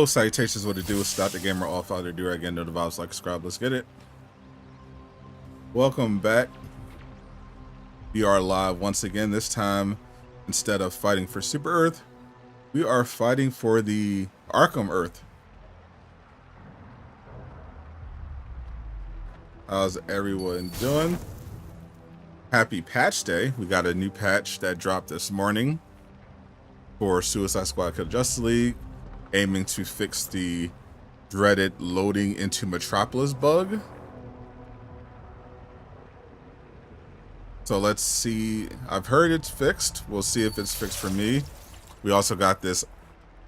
Yo, salutations, what to do? It's Sadot the Gamer, all father do again, know the vibes, like, subscribe, let's get it. Welcome back. We are live once again. This time, instead of fighting for Super Earth, we are fighting for the Arkham Earth. How's everyone doing? Happy patch day. We got a new patch that dropped this morning for Suicide Squad Kill Justice League, aiming to fix the dreaded Loading Into Metropolis bug. So let's see. I've heard it's fixed. We'll see if it's fixed for me. We also got this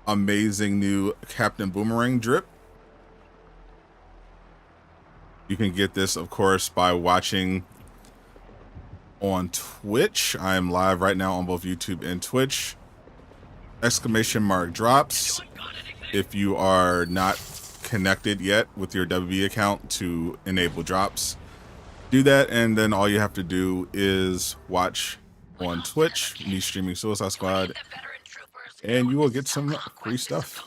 amazing new Captain Boomerang drip. You can get this, of course, by watching on Twitch. I am live right now on both YouTube and Twitch. ! drops if you are not connected yet with your WB account to enable drops. Do that, and then all you have to do is watch on Twitch, me streaming Suicide Squad, and you will get some free stuff. !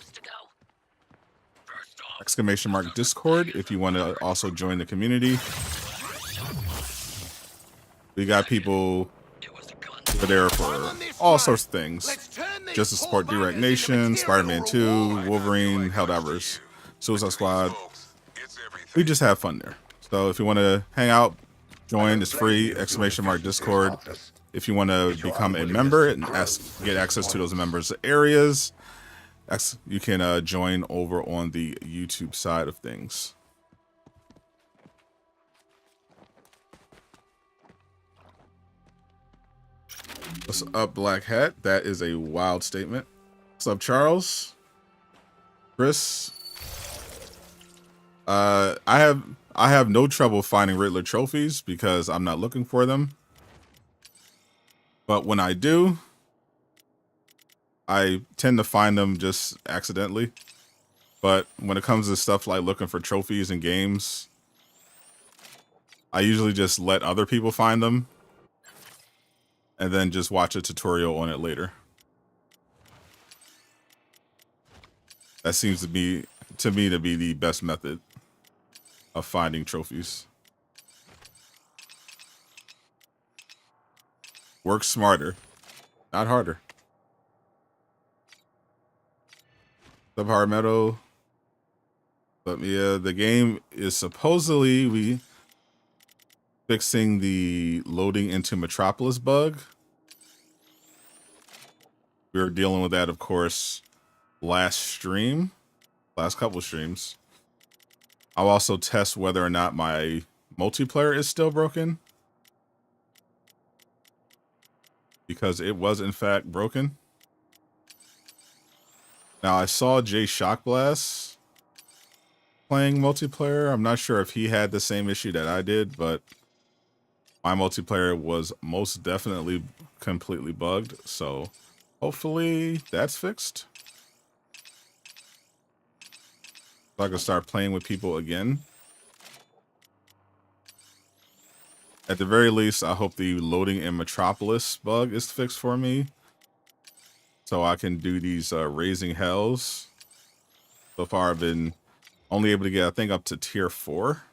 Discord if you want to also join the community. We got people over there for all sorts of things, just to support Direct Nation, Spider-Man 2, Wolverine, Helldivers, Suicide Squad. We just have fun there. So if you want to hang out, join. It's free. ! Discord. If you want to become a member and get access to those members areas, you can join over on the YouTube side of things. What's up, Black Hat? That is a wild statement. What's up, Charles? Chris? I have no trouble finding Riddler trophies because I'm not looking for them. But when I do, I tend to find them just accidentally. But when it comes to stuff like looking for trophies in games, I usually just let other people find them and then just watch a tutorial on it later. That seems to me to be the best method of finding trophies. Work smarter, not harder. Subhard Meadow. But yeah, the game is supposedly fixing the Loading Into Metropolis bug. We were dealing with that, of course, last couple streams. I'll also test whether or not my multiplayer is still broken, because it was in fact broken. Now I saw Jay Shockblast playing multiplayer. I'm not sure if he had the same issue that I did, but my multiplayer was most definitely completely bugged. So hopefully that's fixed, so I can start playing with people again. At the very least, I hope the Loading in Metropolis bug is fixed for me, so I can do these raising hells. So far, I've been only able to get, I think, up to tier 4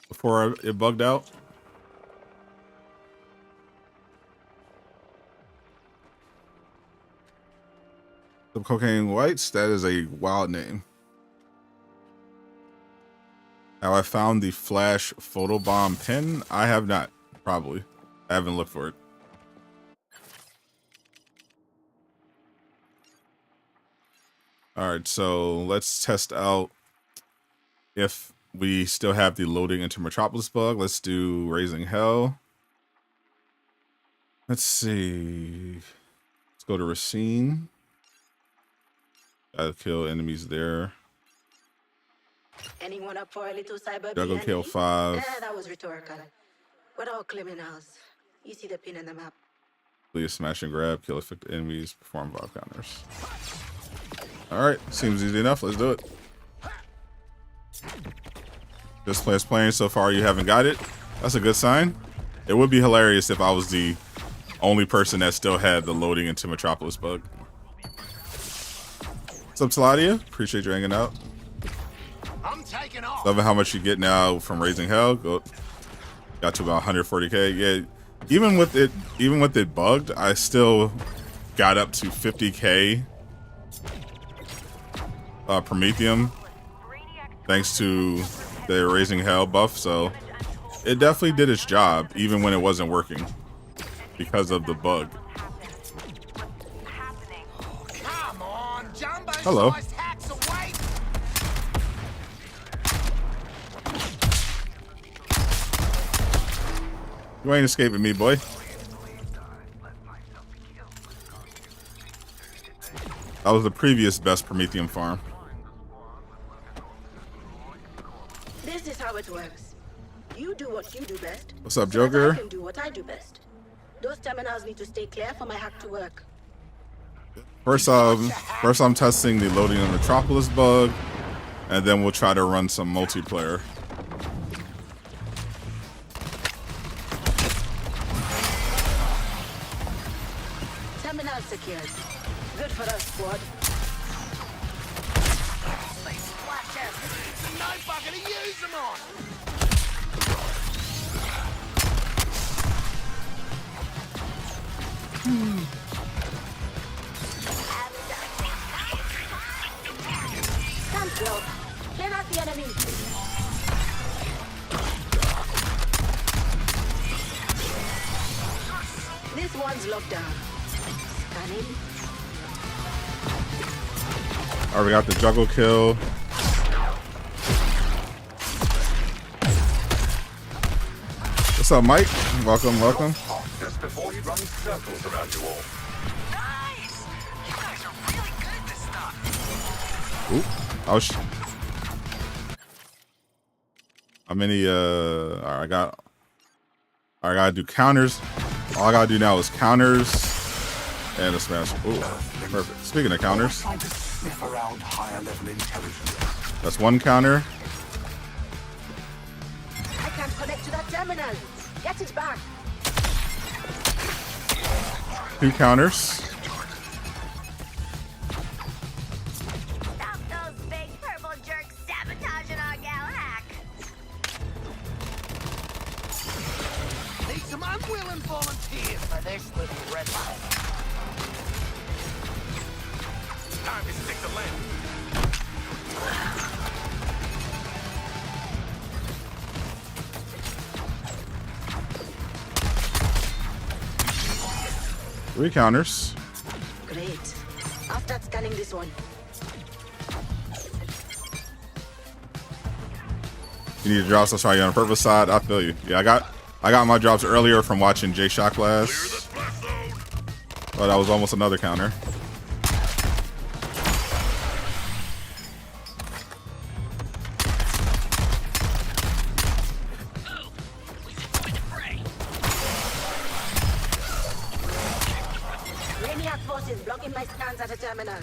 before it bugged out. Some Cocaine Whites, that is a wild name. Have I found the Flash photobomb pin? I have not, probably. I haven't looked for it. Alright, so let's test out if we still have the Loading Into Metropolis bug. Let's do Raising Hell. Let's see. Let's go to Racine. Gotta kill enemies there. Anyone up for a little cyber? Gotta go kill 5. That was rhetorical. We're all criminals. You see the pin in the map. Please smash and grab, kill affected enemies, perform 5 counters. Alright, seems easy enough. Let's do it. This player's playing so far, you haven't got it. That's a good sign. It would be hilarious if I was the only person that still had the Loading Into Metropolis bug. What's up, Saladia? Appreciate you hanging out. I'm taking off. Loving how much you get now from Raising Hell. Got to about 140k. Yeah, even with it bugged, I still got up to 50k Prometheum thanks to the Raising Hell buff. So it definitely did its job, even when it wasn't working because of the bug. Come on, jumbo Hello. sized hacks away. You ain't escaping me, boy. That was the previous best Prometheum farm. This is how it works. You do what you do best. What's up, so that Joker? I can do what I do best. Those terminals need to stay clear for my hack to work. First I'm testing the Loading Into Metropolis bug, and then we'll try to run some multiplayer. Terminal secured. Good for us, squad. These flashes. No bugger to use them on. Stand close. Clear out the enemy. This one's locked down. Scanning. Alright, we got the juggle kill. What's up, Mike? Welcome, welcome. Just before you run circles around you all. Nice. You guys are really good at this stuff. Oop. How many alright, I gotta do counters. All I gotta do now is counters and a smash. Ooh, perfect. Speaking of counters, Trying to sniff around higher level intelligence. that's one counter. I can't connect to that terminal. Get it back. Two counters. Stop those big purple jerks sabotaging our gal hack. Need some unwilling volunteers for this little red light. Time to stick the land. Three counters. Great. I'll start scanning this one. You need to drop, so I'll try you on the purple side. I feel you. Yeah, I got my drops earlier from watching J Shock last. Oh, that was almost another counter. Maniac forces blocking my scans at a terminal.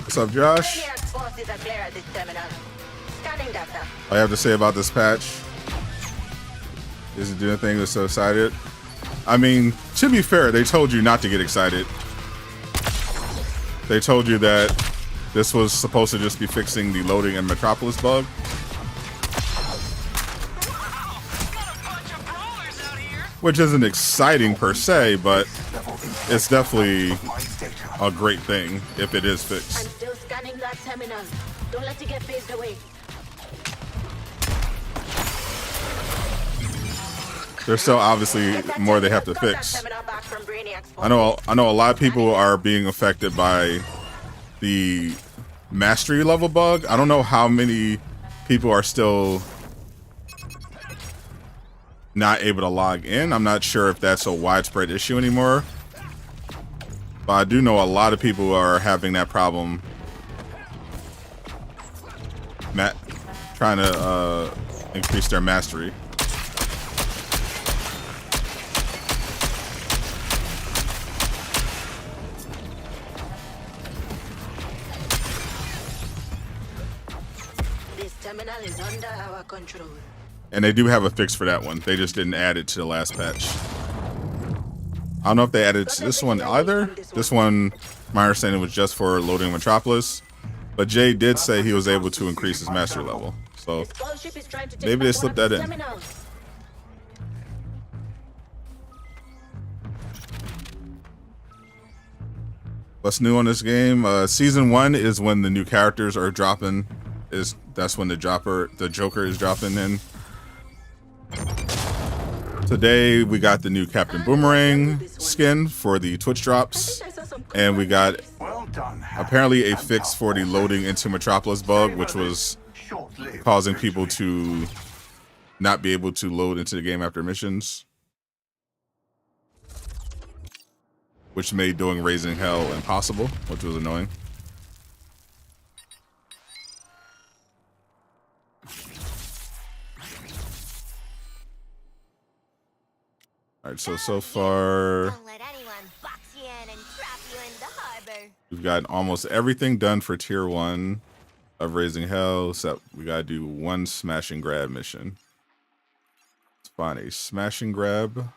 What's up, Josh? Maniac forces are clear at this terminal. Scanning data. All I have to say about this patch is it doing anything that's so excited. I mean, to be fair, they told you not to get excited. They told you that this was supposed to just be fixing the Loading Into Metropolis bug. Which isn't exciting per se, but it's definitely a great thing if it is fixed. I'm still scanning that terminal. Don't let it get phased away. There's still obviously Get that more they have terminal- to got that fix. terminal back from Brainiac's I know a lot of people are being affected by the mastery level bug. I don't know how many people are still not able to log in. I'm not sure if that's a widespread issue anymore. But I do know a lot of people are having that problem. Trying to increase their mastery. This terminal is under our control. And they do have a fix for that one. They just didn't add it to the last patch. I don't know if they added this one either. This one, my understanding, was just for loading Metropolis. But Jay did say he was able to increase his mastery level. So maybe they slipped that in. What's new on this game? Season 1 is when the new characters are dropping. That's when the Joker is dropping in. Today we got the new Captain Boomerang skin for the Twitch drops, and we got apparently a fix for the Loading Into Metropolis bug, which was causing people to not be able to load into the game after missions, which made doing Raising Hell impossible, which was annoying. All right, so far Don't let anyone box you in and trap you in the harbor. we've got almost everything done for tier 1 of Raising Hell, except we gotta do one smash and grab mission. Let's find a smash and grab.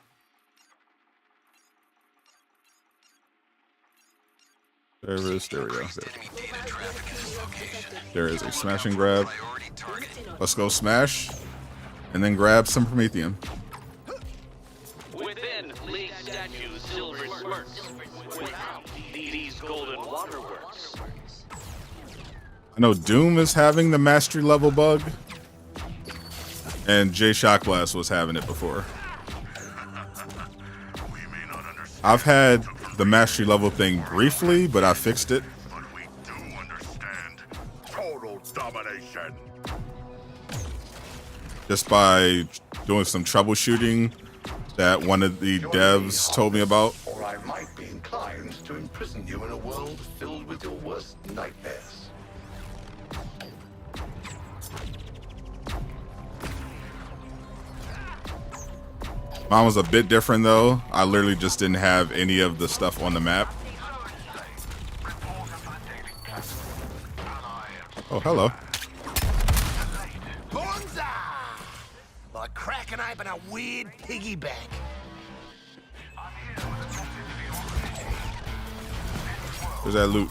There we go. There is a smash and grab. Let's go smash and then grab some Prometheum. Within League statues, silver smirks. Without these golden waterworks. I know Doom is having the mastery level bug, and Jay Shotglass was having it before. I've had the mastery level thing briefly, but I fixed it. But we do understand total domination. Just by doing some troubleshooting that one of the devs told me about. Or I might be inclined to imprison you in a world filled with your worst nightmares. Mine was a bit different though. I literally just didn't have any of the stuff on the map. Oh, hello. Bonza! Like cracking open a weird piggyback. Where's that loot?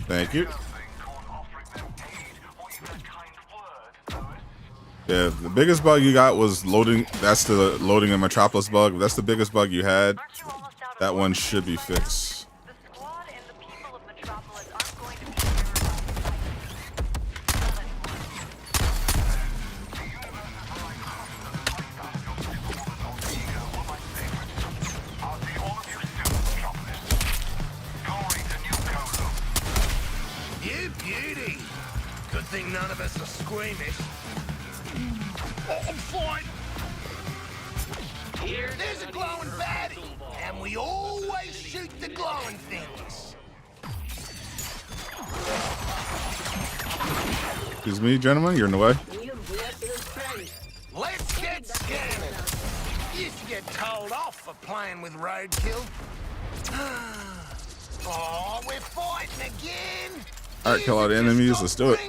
Thank you. Yeah, the biggest bug you got was loading. That's the Loading in Metropolis bug. If that's the biggest bug you had, that one should be fixed. The squad and the people of Metropolis aren't going to be here. You beauty. Good thing none of us are squeamish. Oh, fight! There's a glowing baddie, and we always shoot the glowing things. Excuse me, gentlemen, you're in the way. Let's get scanning. Used to get told off for playing with roadkill. Oh, we're fighting again. All right, kill all the enemies. Let's do it.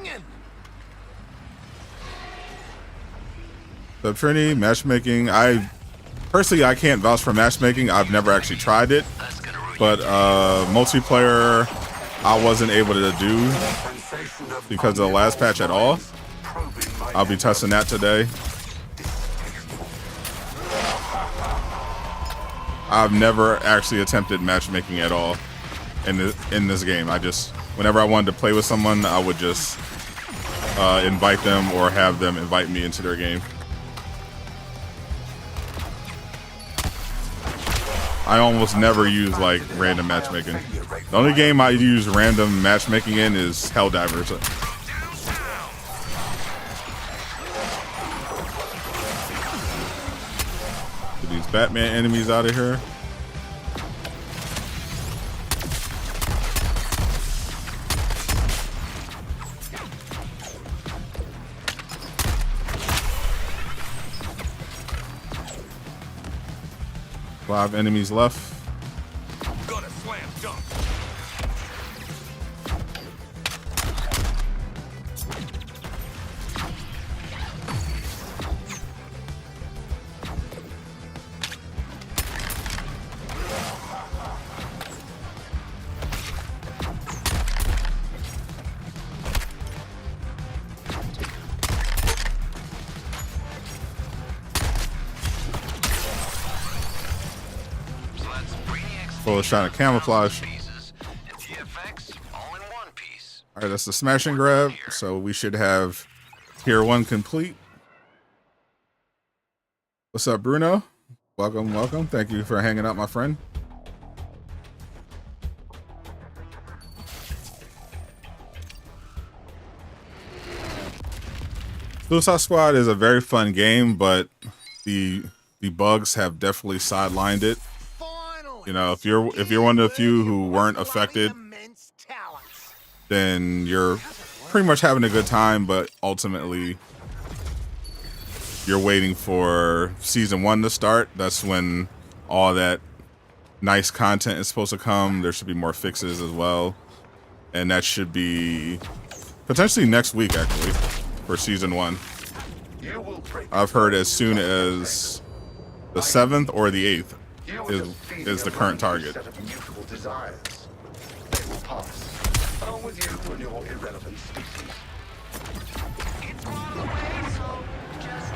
So Trini, matchmaking. I can't vouch for matchmaking. I've never actually tried it, but multiplayer I wasn't able to do because of the last patch at all. I'll be testing that today. I've never actually attempted matchmaking at all in this game. Whenever I wanted to play with someone, I would just invite them or have them invite me into their game. I almost never use like random matchmaking. The only game I use random matchmaking in is Helldivers. Get these Batman enemies out of here. Five enemies left. Got a slam dunk. full shot of camouflage. Pieces and TFX all in one piece. All right, that's the smash and grab. So we should have tier 1 complete. What's up, Bruno? Welcome, welcome. Thank you for hanging out, my friend. Suicide Squad is a very fun game, but the bugs have definitely sidelined it. You know, if you're one of the few who weren't affected, then you're pretty much having a good time, but ultimately you're waiting for season 1 to start. That's when all that nice content is supposed to come. There should be more fixes as well, and that should be potentially next week, actually, for season 1. I've heard as soon as the 7th or the 8th is the current target. They will pass. Along with you and your irrelevant species. It's far away, so just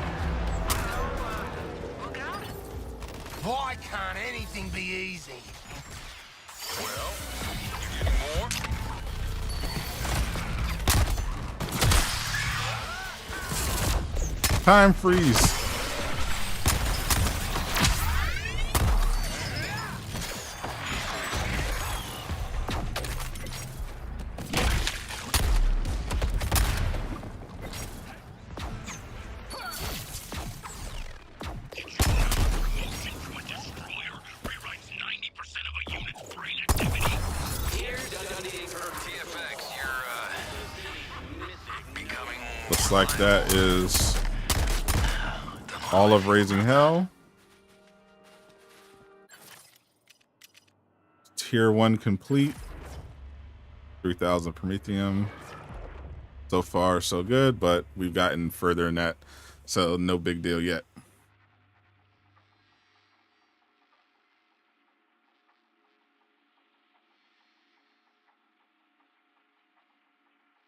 look out. Why can't anything be easy? Well, you need more? Time freeze. Looks like that is all of Raising Hell. Tier 1 complete. 3,000 Prometheum. So far, so good, but we've gotten further in that, so no big deal yet.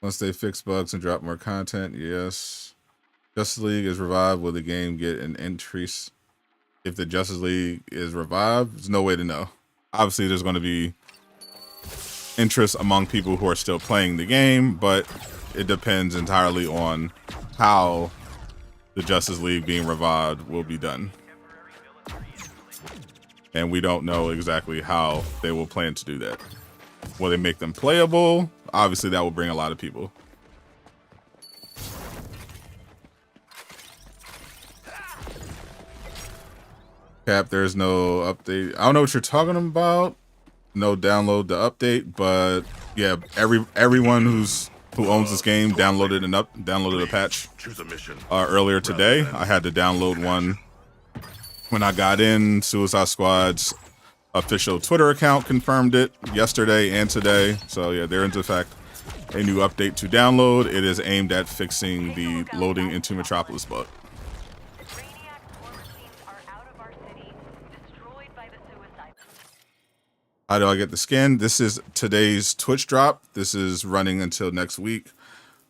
Once they fix bugs and drop more content, yes. Justice League is revived. Will the game get an increase? If the Justice League is revived, there's no way to know. Obviously, there's going to be interest among people who are still playing the game, but it depends entirely on how the Justice League being revived will be done. And we don't know exactly how they will plan to do that. Will they make them playable? Obviously, that will bring a lot of people. Cap, there's no update. I don't know what you're talking about. No download the update, but yeah, everyone who owns this game downloaded a patch earlier today. I had to download one when I got in. Suicide Squad's official Twitter account confirmed it yesterday and today. So yeah, there is in fact a new update to download. It is aimed at fixing the Loading Into Metropolis bug. How do I get the skin? This is today's Twitch drop. This is running until next week.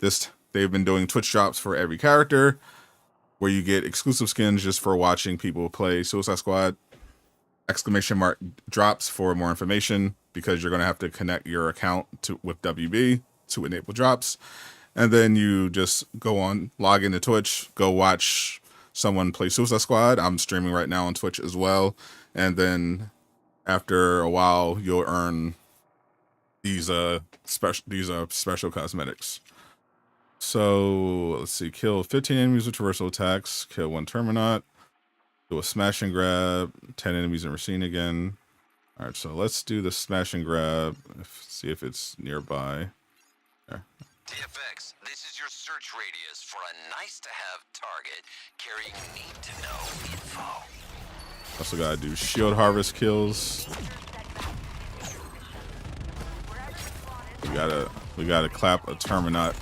They've been doing Twitch drops for every character where you get exclusive skins just for watching people play Suicide Squad. Exclamation mark drops for more information, because you're going to have to connect your account with WB to enable drops. And then you just log into Twitch, go watch someone play Suicide Squad. I'm streaming right now on Twitch as well. And then after a while, you'll earn these special cosmetics. So let's see, kill 15 enemies with traversal attacks, kill 1 Terminaut, do a smash and grab, 10 enemies in Racine again. All right, so let's do the smash and grab, see if it's nearby. There. TFX, this is your search radius for a nice-to-have target carrying need-to-know info. Also gotta do shield harvest kills. We gotta clap a Terminaut.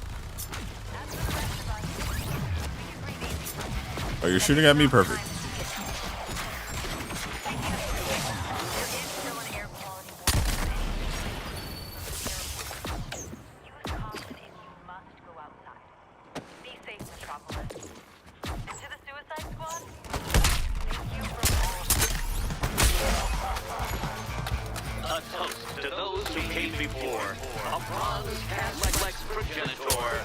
Oh, you're shooting at me? Perfect. who came before. A bronze Cathlex progenitor.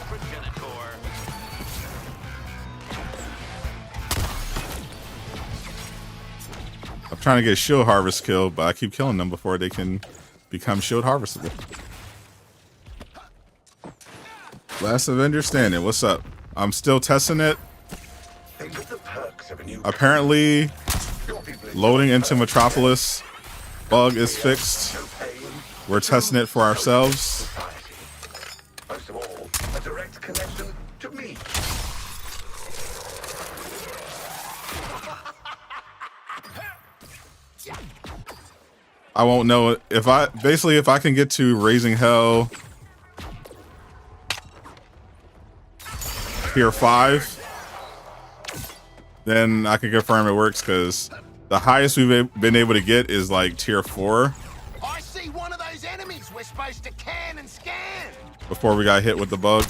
I'm trying to get shield harvest killed, but I keep killing them before they can become shield harvestable. Last Avenger standing. What's up? I'm still testing it. Think of the perks of a new Apparently, Your people Loading Into Metropolis Bug is fixed. no pain, We're testing it for ourselves. society. Most of all, a direct connection to me. I won't know if if I can get to Raising Hell tier 5, then I can confirm it works, because the highest we've been able to get is like tier 4 I see one of those enemies we're supposed to can and scan. before we got hit with the bug.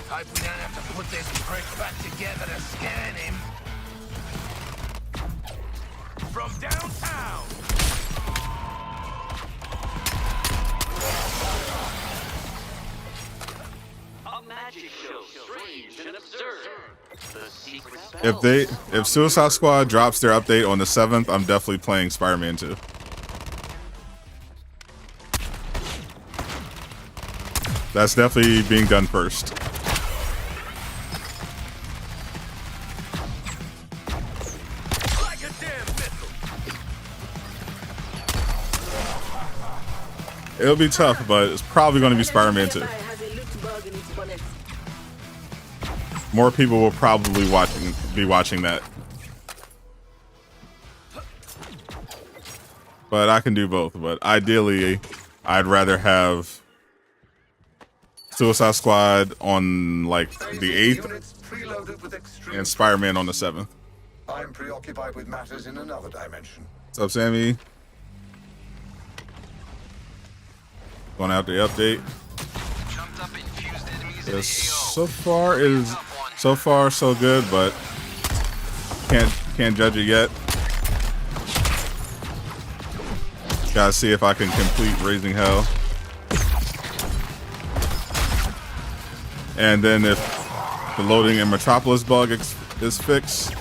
Hope we don't have to put this prick back together to scan him. From downtown. A magic show, strange and absurd. The secret spell. If Suicide Squad drops their update on the 7th, I'm definitely playing Spider-Man 2. That's definitely being done first. Like a damn missile. It'll be tough, but it's probably going to be Spider-Man 2. Has a loot bug in its bonnet. More people will probably be watching that. But I can do both. But ideally, I'd rather have Suicide Squad on like the 8th Units preloaded with extreme. and Spider-Man on the 7th. I'm preoccupied with matters in another dimension. What's up, Sammy? Going out the update. Yes, so far so good, but can't judge it yet. Gotta see if I can complete Raising Hell. And then if the Loading in Metropolis bug is fixed,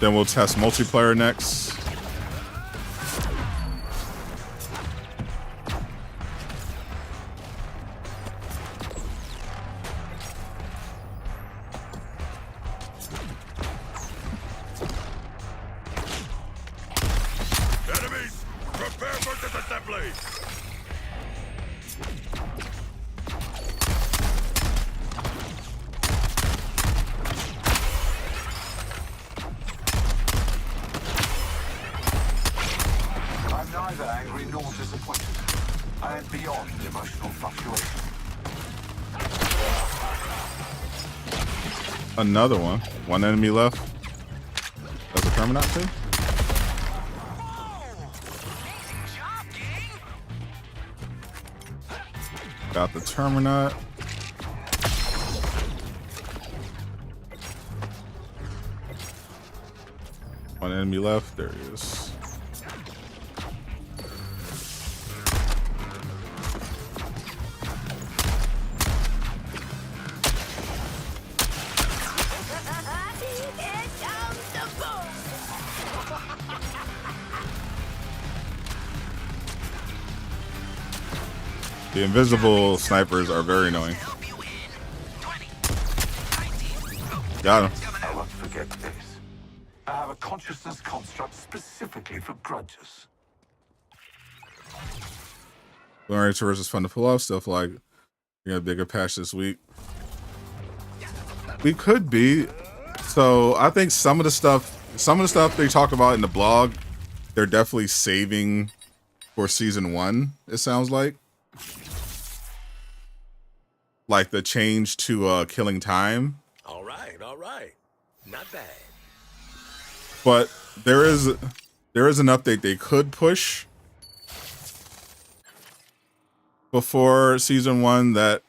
then we'll test multiplayer next. Enemies, prepare for disassembly. I'm neither angry nor disappointed. I am beyond emotional fluctuation. Another one. One enemy left. That's a Terminaut too? Got the Terminaut. One enemy left. There he is. Here comes the boom. The invisible snipers are very annoying. Got him. I won't forget this. I have a consciousness construct specifically for grudges. Learning to versus fun to pull off stuff like we got a bigger patch this week. We could be. So I think some of the stuff they talk about in the blog, they're definitely saving for season 1, it sounds like. Like the change to killing time. All right. Not bad. But there is an update they could push before season 1 that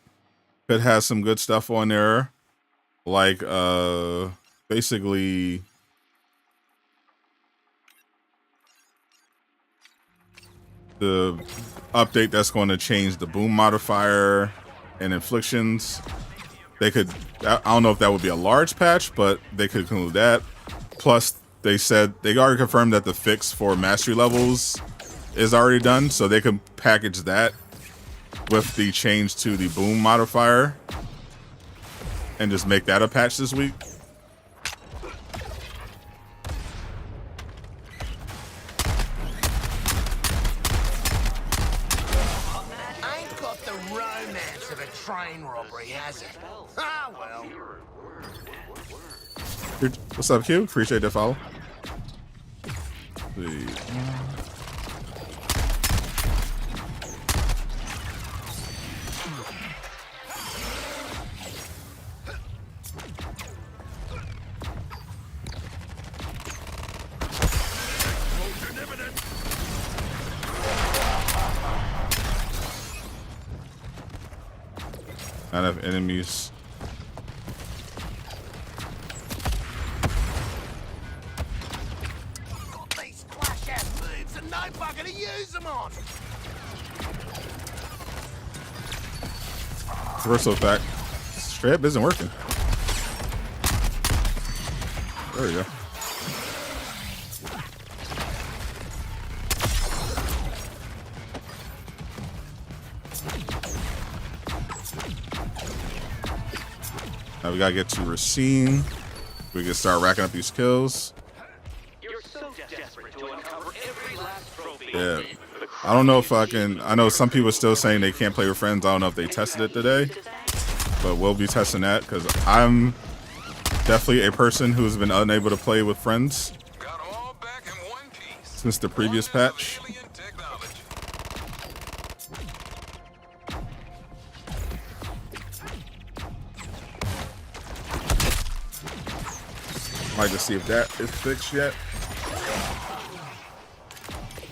could have some good stuff on there, like basically the update that's going to change the boom modifier and inflictions. They could, I don't know if that would be a large patch, but they could include that. Plus, they said they already confirmed that the fix for mastery levels is already done, so they can package that with the change to the boom modifier and just make that a patch this week. Ain't got the romance of a train robbery, has it? Ah, well. What's up, Q? Appreciate that follow. Let's see. Not enough enemies. Got these flash-ass moves and no bugger to use them on. Reversal effect. Straight up isn't working. There we go. Now we gotta get to Racine. We can start racking up these kills. You're so desperate to uncover every last trophy. Yeah. I don't know if I can. I know some people are still saying they can't play with friends. I don't know if they tested it today, but we'll be testing that because I'm definitely a person who's been unable to play with friends Got 'em all back in one piece. since the previous patch. Alien technology. Might just see if that is fixed yet.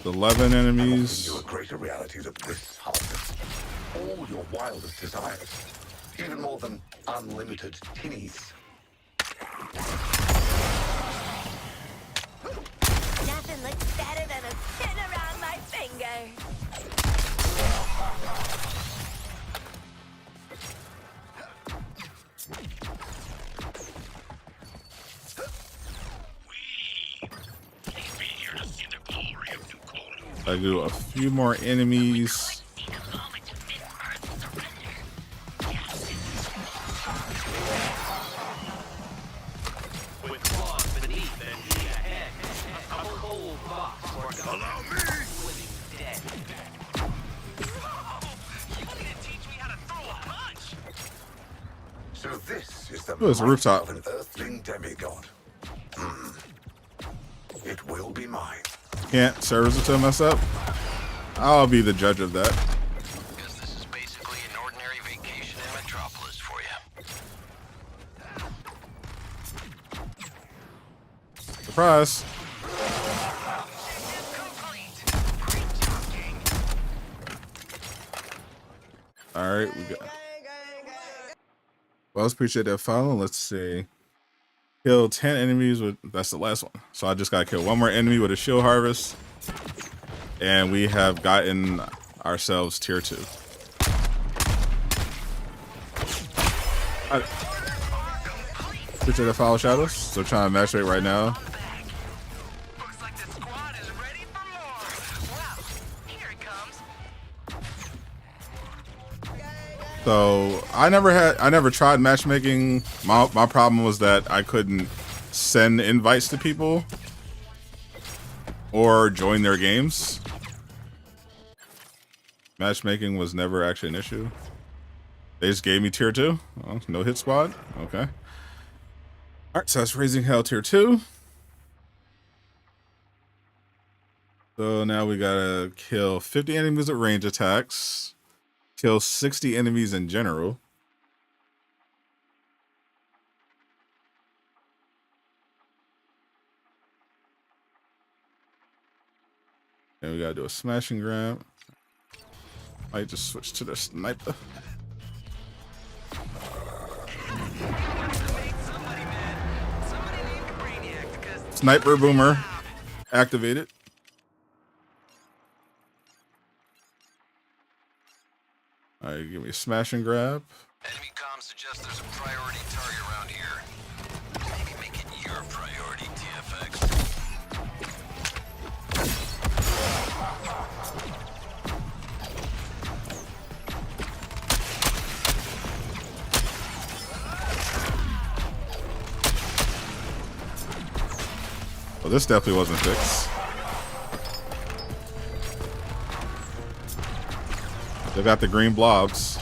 11 enemies. Your greater realities of this harvest. All your wildest desires. Even more than unlimited tinnies. Nothing looks better than a pin around my finger. I do a few more enemies. With claws beneath and feet ahead. A cold box for Allow me. dead. You didn't teach me how to throw a punch. So this is the Oh, it's a might rooftop. of an earthling demigod. It will be mine. Can't servers until mess up. I'll be the judge of that. Guess this is basically an ordinary vacation in Metropolis for you. Surprise. All right, we got. Well, appreciate that follow. Let's see. Kill 10 enemies with. That's the last one. So I just gotta kill one more enemy with a shield harvest, and we have gotten ourselves tier 2. Appreciate that follow, Shadows. So trying to match rate right now. Looks like the squad is ready for more. Well, here it comes. So I never tried matchmaking. My problem was that I couldn't send invites to people or join their games. Matchmaking was never actually an issue. They just gave me tier 2. Oh, no hit squad. Okay. Alright, so that's Raising Hell tier 2. So now we gotta kill 50 enemies with range attacks. Kill 60 enemies in general. And we gotta do a smash and grab. Might just switch to the sniper. Sniper boomer activated. Alright, give me a smash and grab. Enemy comms suggest there's a priority target around here. Maybe make it your priority, TFX. Well, this definitely wasn't fixed. They got the green blobs.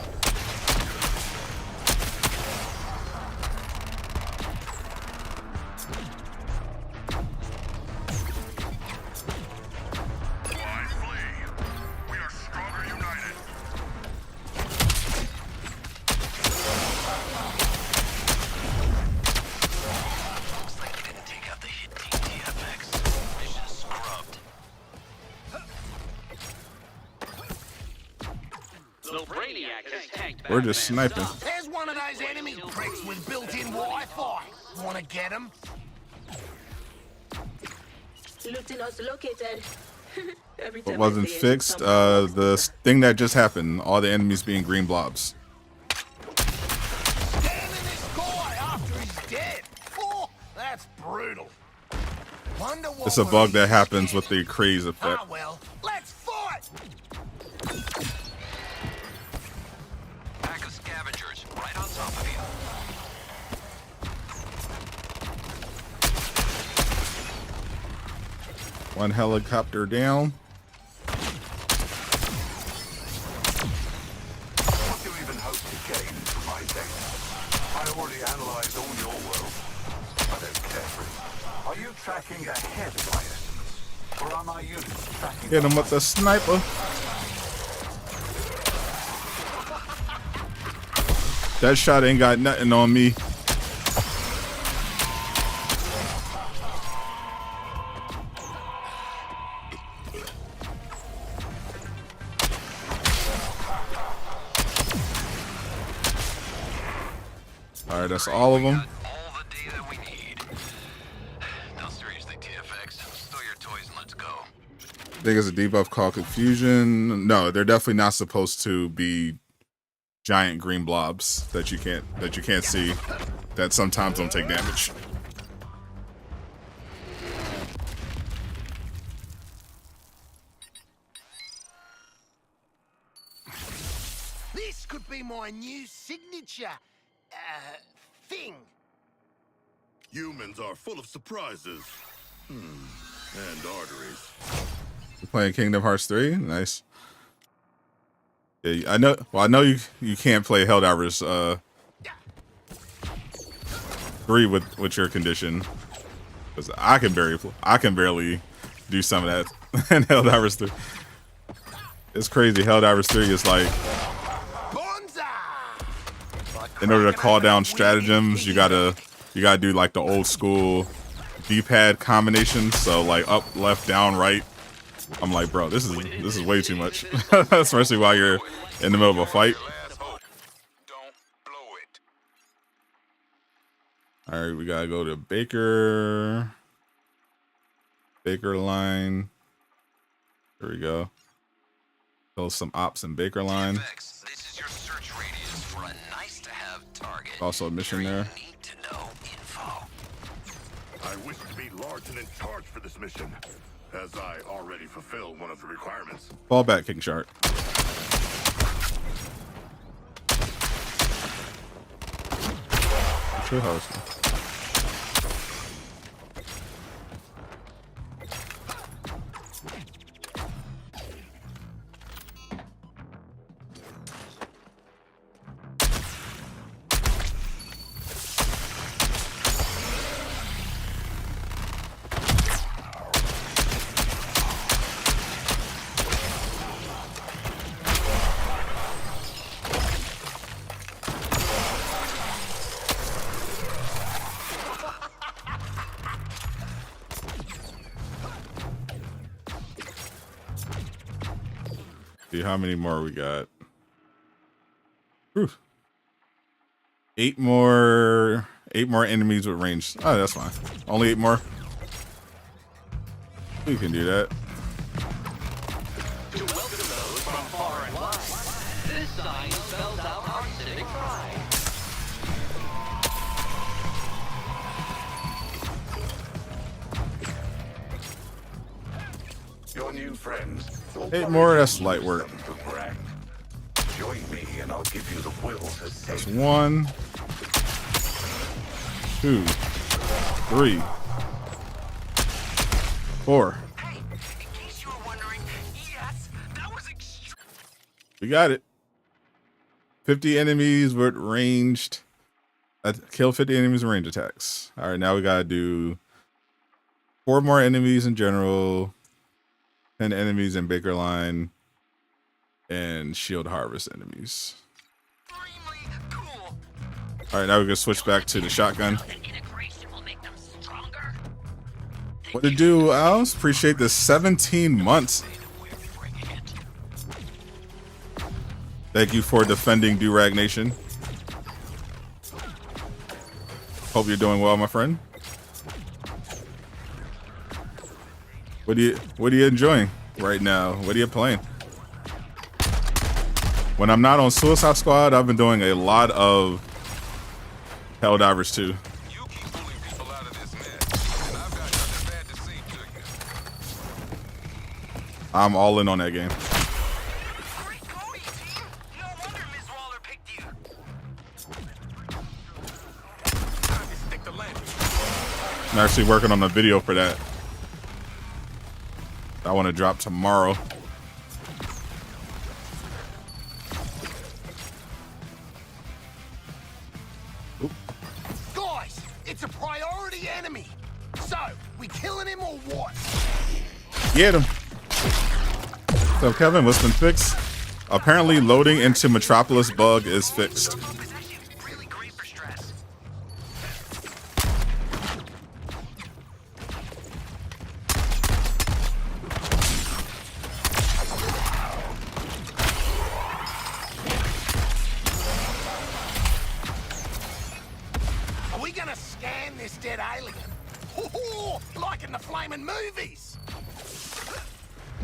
We're just sniping. There's one of those enemy pricks with built-in Wi-Fi. Wanna get him? Lieutenant's located. Every What time wasn't I see it, fixed? something- The thing that just happened. All the enemies being green blobs. Scanning this guy after he's dead. Oh, that's brutal. Wonder what It's a we're bug that even happens scared with the craze effect. Ah, well, let's fight! Pack of scavengers right on top of you. One helicopter down. What do you even hope to gain from my data? I already analyzed all your world. I don't care for it. Are you tracking ahead of my estimates? Or are my units tracking Hit him with the sniper. That shot ain't got nothing on me. All right, that's all of them. Got all the data we need. No, seriously, TFX. Stow your toys and let's go. I think it's a debuff called confusion. No, they're definitely not supposed to be giant green blobs that you can't see, that sometimes don't take damage. This could be my new signature, thing. Humans are full of surprises. And arteries. You're playing Kingdom Hearts 3? Nice. Yeah, I know. Well, I know you can't play Helldivers 3 with your condition, because I can barely do some of that in Helldivers 3. It's crazy. Helldivers 3 is like, in order to call down stratagems, you gotta do like the old school D-pad combination. So like up, left, down, right. I'm like, bro, this is way too much, especially while you're in the middle of a fight. All right, we gotta go to Baker line. There we go. Kill some ops in Baker line. TFX, this is your search radius for a nice-to-have target. Also a mission there. Need to know info. I wish to be large and in charge for this mission, as I already fulfill one of the requirements. Fall back, King Shark. True host. See how many more we got. Whew. 8 more enemies with range. Oh, that's fine. Only 8 more. We can do that. To welcome those from far and wide, this side Your new friends. 8 more, that's light work. Boomerang. Join me and I'll give you the will to save. That's 1, 2, 3, 4. Hey, in case you were wondering, yes, that was We got it. 50 enemies with ranged. Kill 50 enemies with range attacks. All right, now we gotta do 4 more enemies in general, 10 enemies in Baker Line, and shield harvest enemies. extremely cool. All right, now we're gonna switch back to the shotgun. The integration will make them stronger. What to do, Owls? Appreciate the 17 months. Thank you for defending Durag Nation. Hope you're doing well, my friend. What are you enjoying right now? What are you playing? When I'm not on Suicide Squad, I've been doing a lot of Helldivers 2. You keep pulling people out of this mess, and I've got nothing bad to say to you. I'm all in on that game. Great going, team. No wonder Ms. Waller picked you. Time to stick the landing. I'm actually working on a video for that. I want to drop tomorrow. Guys, it's a priority enemy. So, we killing him or what? Get him. So Kevin, what's been fixed? Apparently loading into Metropolis Bug is fixed. It's actually really great for stress. Are we gonna scan this dead alien? Ooh, like in the flaming movies.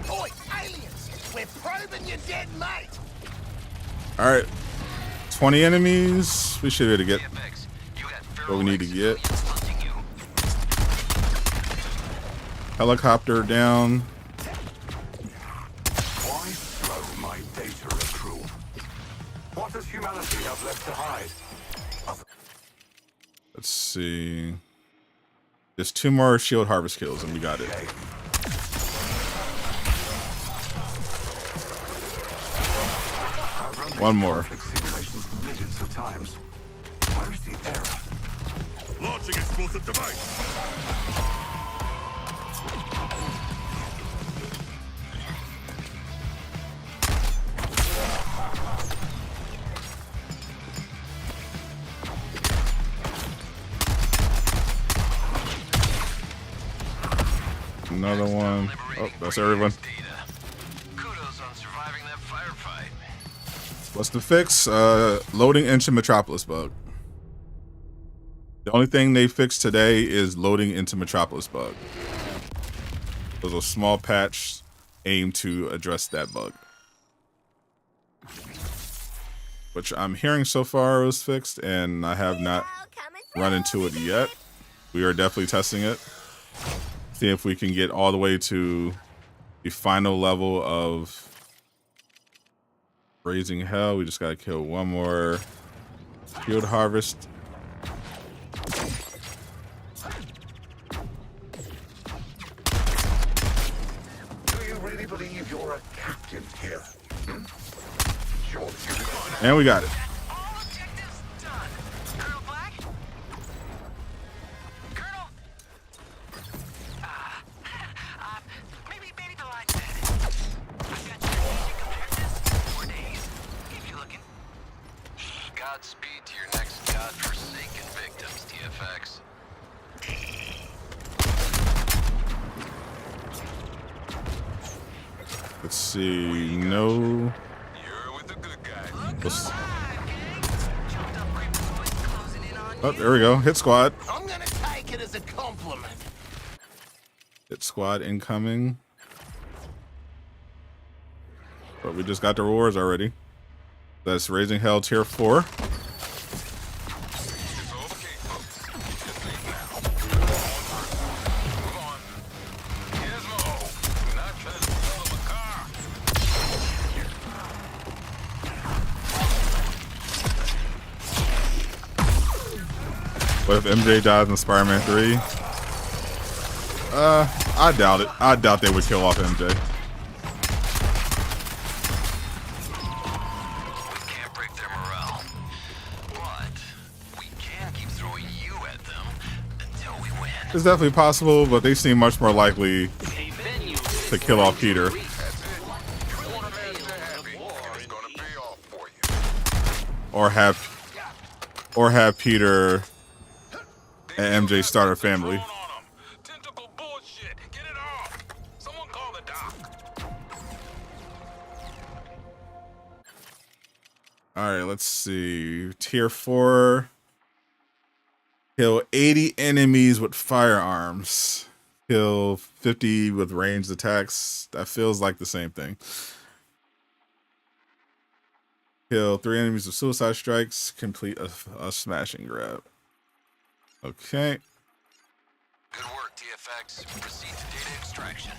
Oi, aliens! We're probing your dead mate. All right, 20 enemies. We should be able to get TFX, you got what we need to get. civilians hunting you. Helicopter down. Why throw my data accrual? What does humanity have left to hide? Let's see. There's 2 more shield harvest kills and we got it. Okay. I've run One more. conflict simulations millions of times. Where is the error? Launching explosive device. Another one. Oh, that's everyone. Kudos on surviving that firefight. What's the fix? Loading into Metropolis Bug. The only thing they fixed today is loading into Metropolis Bug. There's a small patch aimed to address that bug, which I'm hearing so far was fixed, and I have not run into it yet. We are definitely testing it. See if we can get all the way to the final level of Raising Hell. We just gotta kill 1 more field harvest. Do you really believe you're a captain here? Sure, you And we got it. All objectives done. Colonel Black? Colonel? Maybe the line said. I've got strategic objectives. 4 days. Keep you looking. Godspeed to your next godforsaken victims, TFX. Let's see. No. You're with the good guys. Let's- Oh, there we go. Hit squad. I'm gonna take it as a compliment. Hit squad incoming. But we just got the rewards already. That's Raising Hell Tier 4. It's okay, folks. Just leave now. Move on. Gizmo, not the What if MJ dies in Spider-Man 3? I doubt it. I doubt they would kill off MJ. We can't break their morale, but we can keep throwing you at them until we win. It's definitely possible, but they seem much more likely to kill off Peter. That's it. You want a man to happy, and it's gonna pay off for you. Or have Peter and MJ start a family. Tentacle bullshit. Get it off. Someone call the doc. Alright, let's see. Tier 4. Kill 80 enemies with firearms. Kill 50 with ranged attacks. That feels like the same thing. Kill 3 enemies with suicide strikes. Complete a smash and grab. Okay. Good work, TFX. Proceed to data extraction.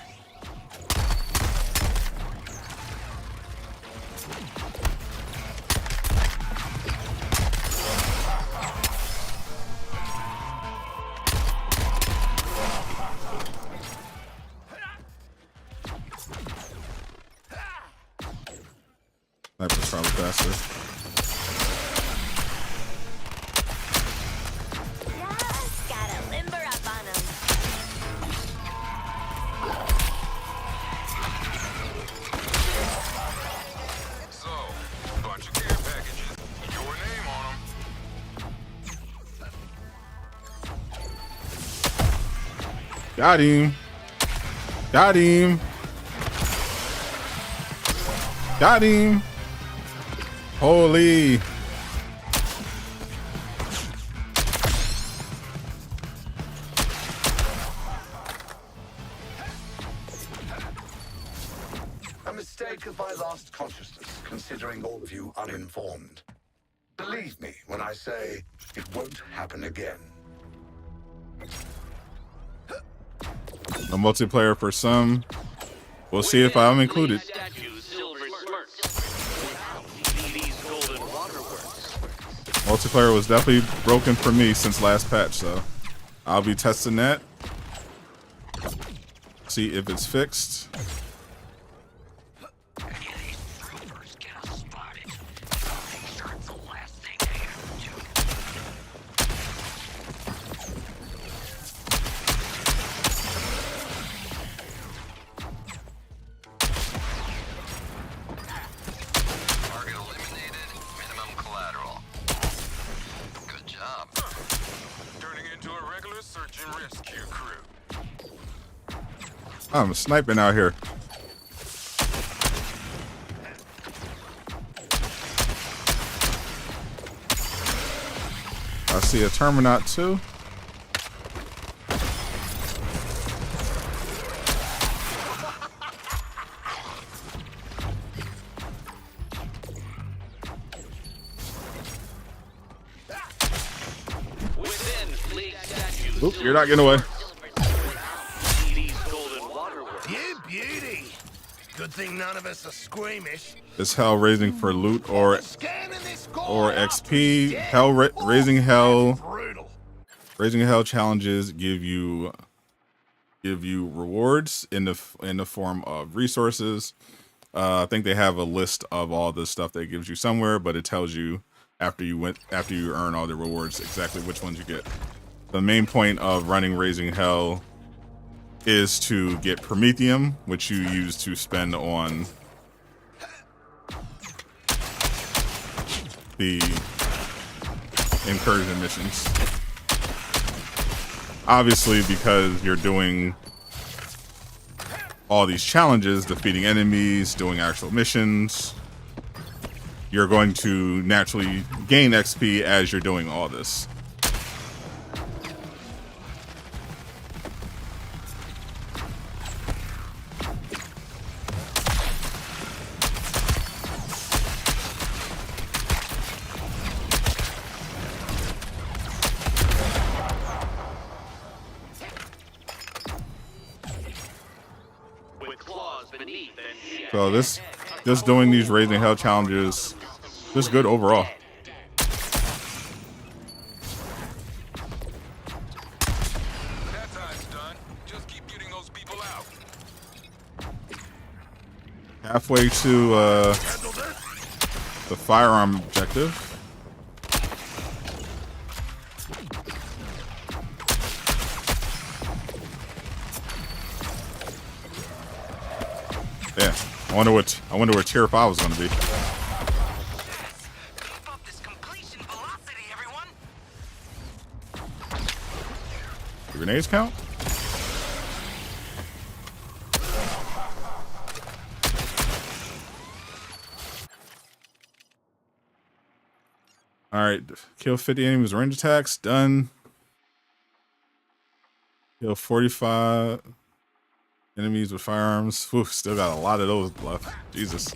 Sniper's probably faster. Just gotta limber up on 'em. So, bunch of care packages. Your name on them. Got him. Got him. Got him. Holy. A mistake if I lost consciousness, considering all of you uninformed. Believe me when I say it won't happen again. A multiplayer for some. We'll see if I'm included. Multiplayer was definitely broken for me since last patch, so I'll be testing that. See if it's fixed. Target eliminated. Minimum collateral. Good job. Turning into a regular search and rescue crew. I'm sniping out here. I see a Terminaut too. Oop, you're not getting away. You beauty. Good thing none of us are squeamish. It's hell raising for loot or Scanning this XP. Hell raising hell. Brutal. Raising hell challenges give you rewards in the form of resources. I think they have a list of all the stuff that it gives you somewhere, but it tells you after you earn all the rewards exactly which ones you get. The main point of running Raising Hell is to get Promethium, which you use to spend on the incursion missions. Obviously, because you're doing all these challenges, defeating enemies, doing actual missions, you're going to naturally gain XP as you're doing all this. So just doing these Raising Hell challenges, just good overall. Halfway to the firearm objective. Yeah, I wonder where tier 5 was gonna be. Keep up this completion velocity, everyone. Do grenades count? All right, kill 50 enemies with range attacks, done. Kill 45 enemies with firearms. Whew, still got a lot of those left. Jesus.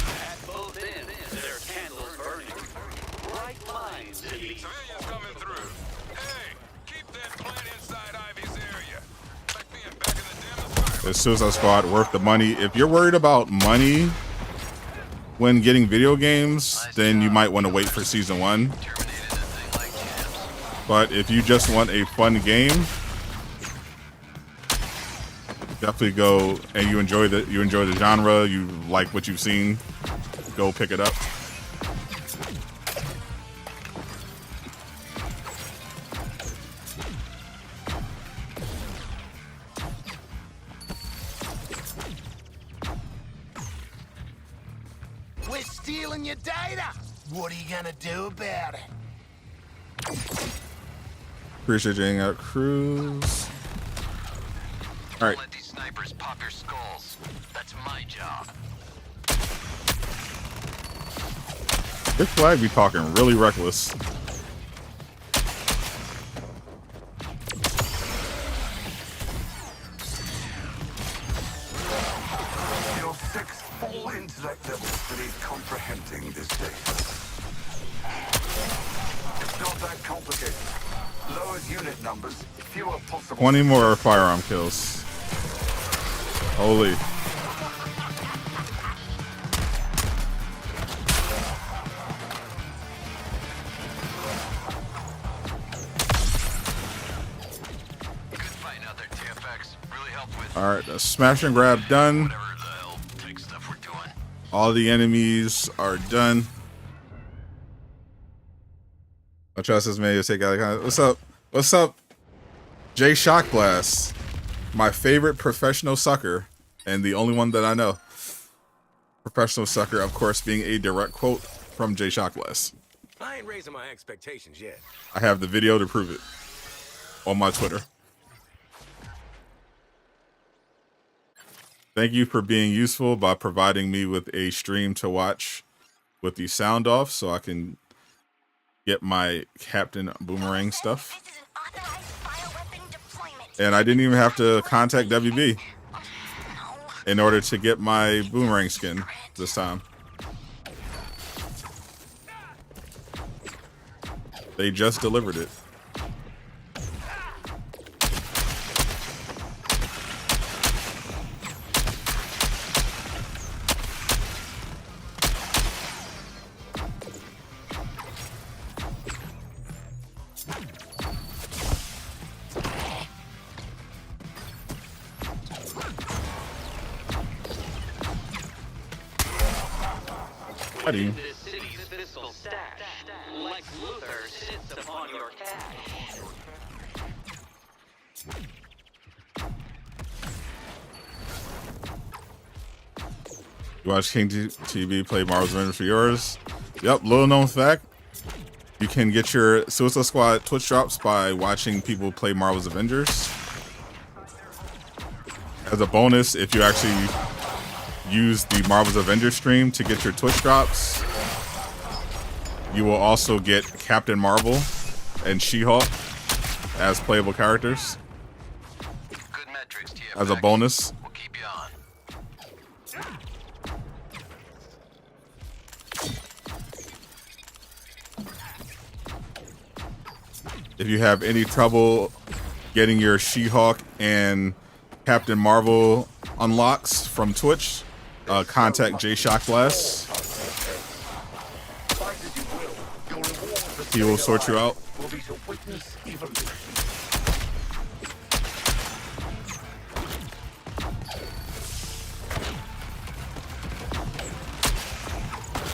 At both ends, there are candles burning. Bright lines to be. Civilians coming through. Hey, keep that plant inside Ivy's area. Like being back in the den of fire. The Suicide Squad worth the money. If you're worried about money when getting video games, then you might want to wait for season 1. Terminated a thing like champs. But if you just want a fun game, definitely go, and you enjoy the genre, you like what you've seen, go pick it up. We're stealing your data. What are you gonna do about it? Appreciate you hanging out, Cruz. All right. Let these snipers pop your skulls. That's my job. Big Flag be talking really reckless. Your 6 full intellect levels beneath comprehending this data. It's not that complicated. Lowered unit numbers, fewer possible... 20 more firearm kills. Holy. Good fight out there, TFX. Really helped with All right, smash and grab done. whatever the hell big stuff we're doing. All the enemies are done. I trust this man. Take out. What's up? What's up? Jay Shockblast, my favorite professional sucker, and the only one that I know. Professional sucker, of course, being a direct quote from Jay Shockblast. I ain't raising my expectations yet. I have the video to prove it on my Twitter. Thank you for being useful by providing me with a stream to watch with the sound off so I can get my Captain Boomerang stuff. This is an authorized bioweapon deployment. And I didn't even have to contact WB in order to get my Boomerang skin this time. They just delivered it. Buddy. This city's fiscal stash. Lex Luthor sits upon your cash. You watch King TV play Marvel's Avengers for yours? Yep, little known fact. You can get your Suicide Squad Twitch drops by watching people play Marvel's Avengers. As a bonus, if you actually use the Marvel's Avengers stream to get your Twitch drops, you will also get Captain Marvel and She-Hulk as playable characters Good metrics, TFX. as a bonus. We'll keep you on. If you have any trouble getting your She-Hulk and Captain Marvel unlocks from Twitch, contact J Shock Blast. He will sort you out.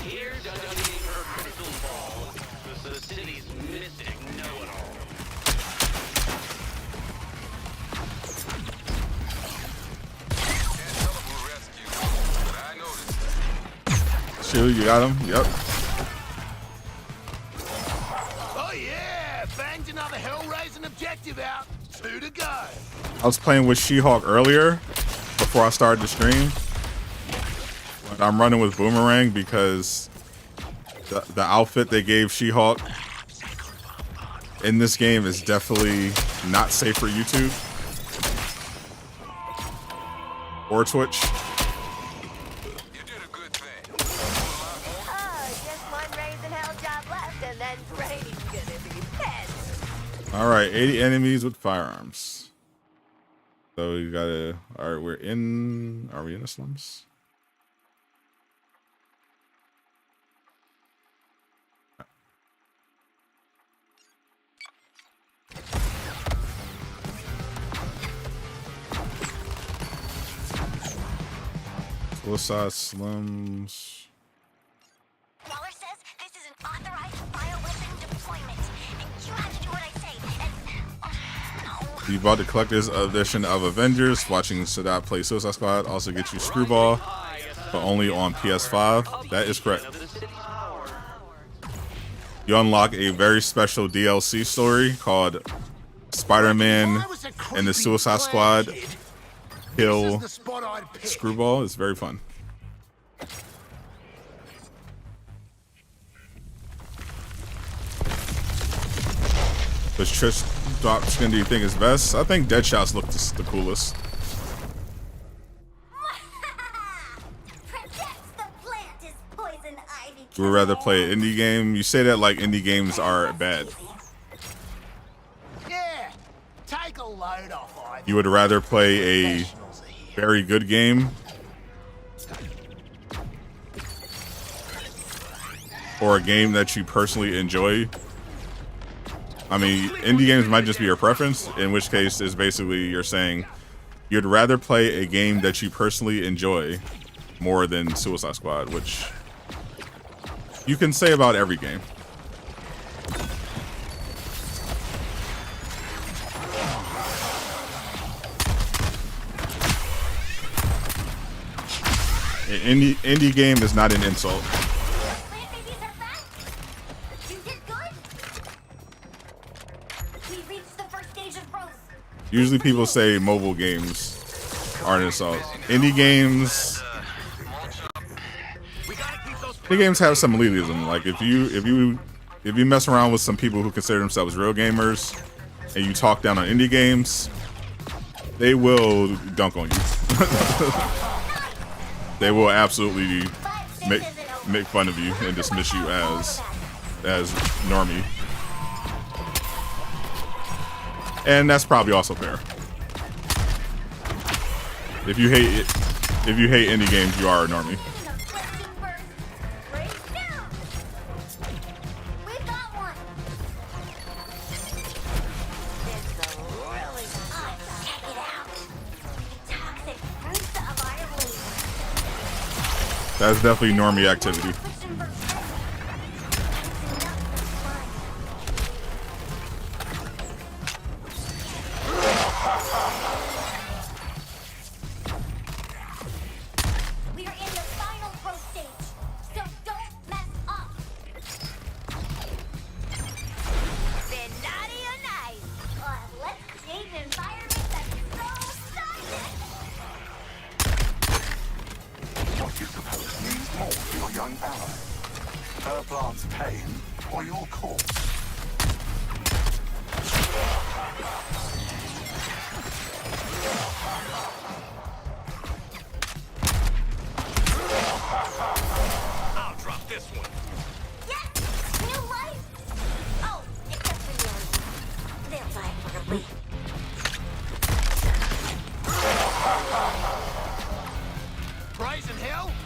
Here's studying her crystal ball. The city's mystic know-it-all. Shoot, you got him? Yep. Oh yeah, banged another hell-raising objective out. 2 to go. I was playing with She-Hulk earlier before I started the stream. But I'm running with Boomerang because the outfit they gave She-Hulk in this game is definitely not safe for YouTube or Twitch. You did a good thing. Oh, just one raising hell job left, and then Brady's gonna be pissed. All right, 80 enemies with firearms. So you gotta. All right, we're in. Are we in the slums? Suicide slums. Waller says this is an authorized bioweapon deployment, and you have to do what I say. And You bought the collector's edition of Avengers. Watching Sadot play Suicide Squad also gets you Screwball, but only on PS5. That is correct. You unlock a very special DLC story called Spider-Man and the Suicide Squad Kill Screwball. It's very fun. Which Trish drop skin do you think is best? I think Deadshot's look the coolest. You would rather play an indie game? You say that like indie games are bad. Yeah, take a load off. You would rather play a very good game or a game that you personally enjoy? I mean, indie games might just be your preference, in which case is basically you're saying you'd rather play a game that you personally enjoy more than Suicide Squad, which you can say about every game. An indie game is not an insult. Usually people say mobile games are an insult. Indie games have some elitism. Like if you mess around with some people who consider themselves real gamers and you talk down on indie games, they will dunk on you. They will absolutely make fun of you and dismiss you as normie. And that's probably also fair. If you hate indie games, you are a normie. That's definitely normie activity.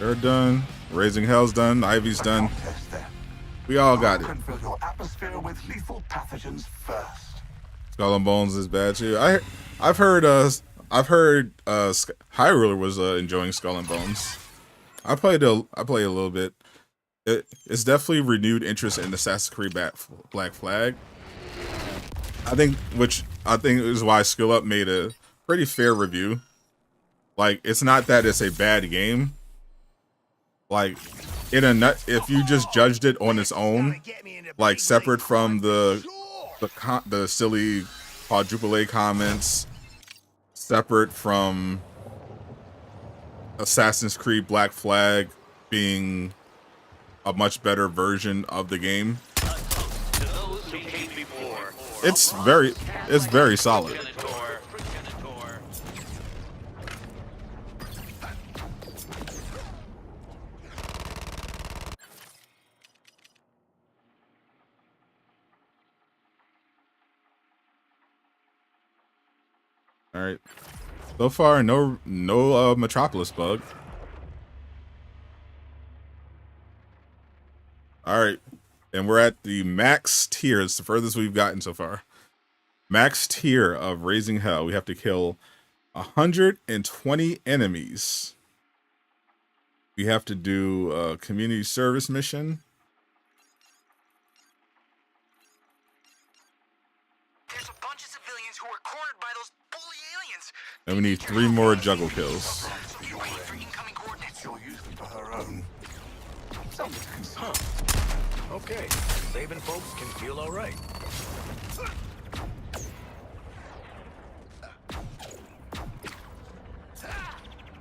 They're done. Raising Hell's done. Ivy's done. Test then. We all got Who it. can fill your atmosphere with lethal pathogens first? Skull and Bones is bad too. I've heard High Ruler was enjoying Skull and Bones. I played a little bit. It's definitely renewed interest in Assassin's Creed Black Flag. I think is why Skill Up made a pretty fair review. Like, it's not that it's a bad game. Like, if you just judged it on its own, like separate from the silly quadruple A comments, separate from Assassin's Creed Black Flag being a much better version of the game, it's very solid. All right. So far, no Metropolis bug. All right, and we're at the max tier. It's the furthest we've gotten so far. Max tier of Raising Hell. We have to kill 120 enemies. We have to do a community service mission. There's a bunch of civilians who were cornered by those bully aliens. And we need 3 more juggle kills. You're waiting for incoming coordinates. She'll use them for her own. Something to consider. Okay, saving folks can feel all right.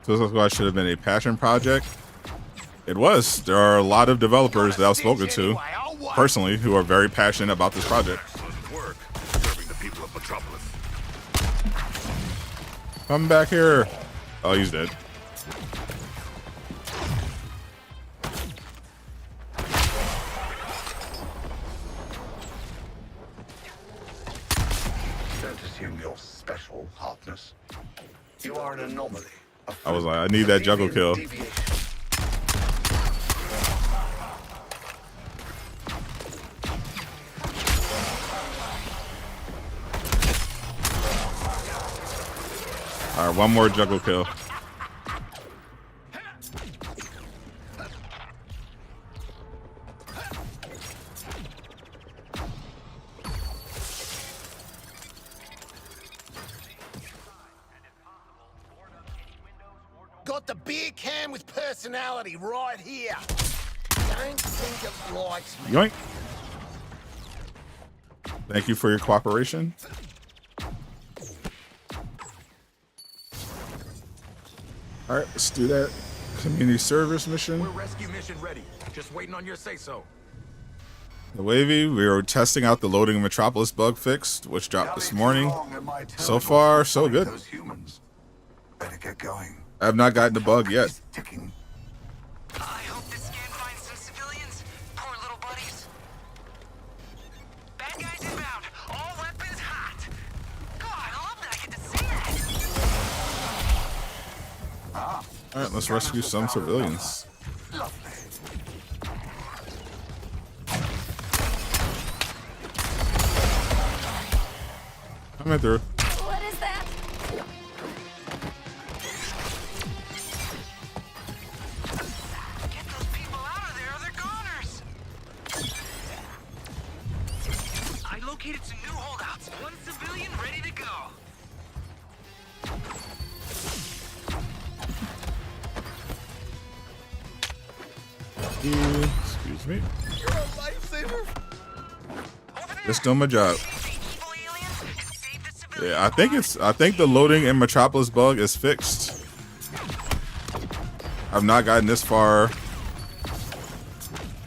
Suicide Squad should have been a passion project. It was. There are a lot of developers that I've spoken to personally who are very passionate about this project. Excellent work serving the people of Metropolis. Come back here. Oh, he's dead. Don't assume you're special, Harkness. You are an anomaly. I was like, I need that juggle kill. All right, one more juggle kill. Got the beer can with personality right here. Don't think it likes me. Yoink. Thank you for your cooperation. All right, let's do that community service mission. We're rescue mission ready. Just waiting on your say-so. The Wavy, we are testing out the Loading Into Metropolis bug fixed, which dropped this morning. So far, so good. Those humans. Better get going. I have not gotten the bug yet. It's ticking. I hope this scan finds some civilians. Poor little buddies. Bad guys inbound. All weapons hot. God, I love that I get to see that. All right, let's rescue some civilians. Lovely. Coming through. What is that? Get those people out of there or they're goners. I located some new holdouts. One civilian ready to go. Excuse me. You're a lifesaver. Just doing my job. Evil aliens and save the civilians. Yeah, I think the Loading in Metropolis bug is fixed. I've not gotten this far.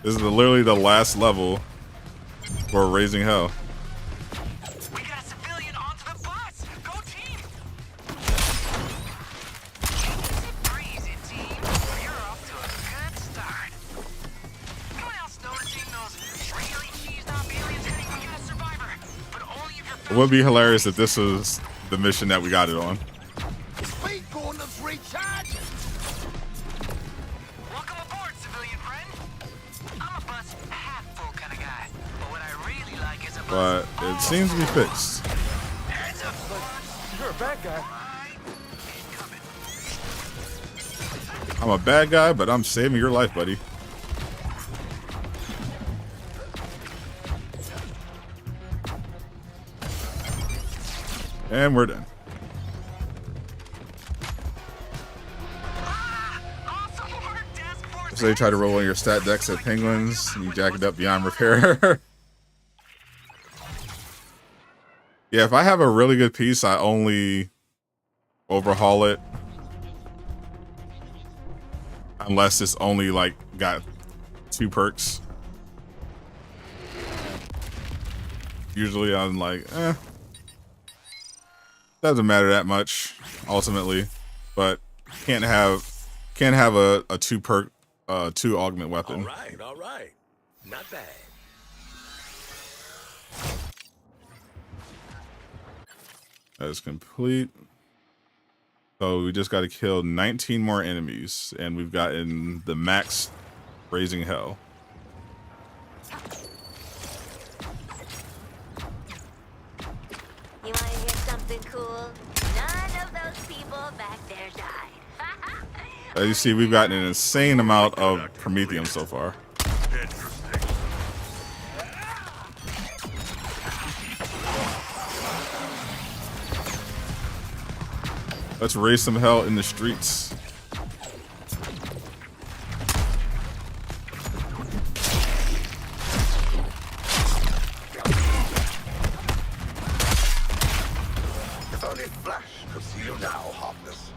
This is literally the last level for Raising Hell. We got a civilian onto the bus. Go team. Breezy team. You're off to a good start. Anyone else noticing those really cheesed up aliens heading to get a survivor? But only if you're It would be hilarious if this was the mission that we got it on. Speed gauntlets recharging. but it seems to be fixed. You're a bad guy. I'm a bad guy, but I'm saving your life, buddy. And we're done. So you try to roll on your stat decks at penguins, and you jack it up beyond repair. Yeah, if I have a really good piece, I only overhaul it. Unless it's only like got 2 perks. Usually I'm like, doesn't matter that much ultimately, but can't have a 2 perk 2 augment weapon. All right. Not bad. That is complete. So we just got to kill 19 more enemies, and we've gotten the max Raising Hell. You want to hear something cool? None of those people back there died. As you see, we've gotten an insane amount of Promethium so far. Let's raise some hell in the streets. If only Flash could see you now, Harkness.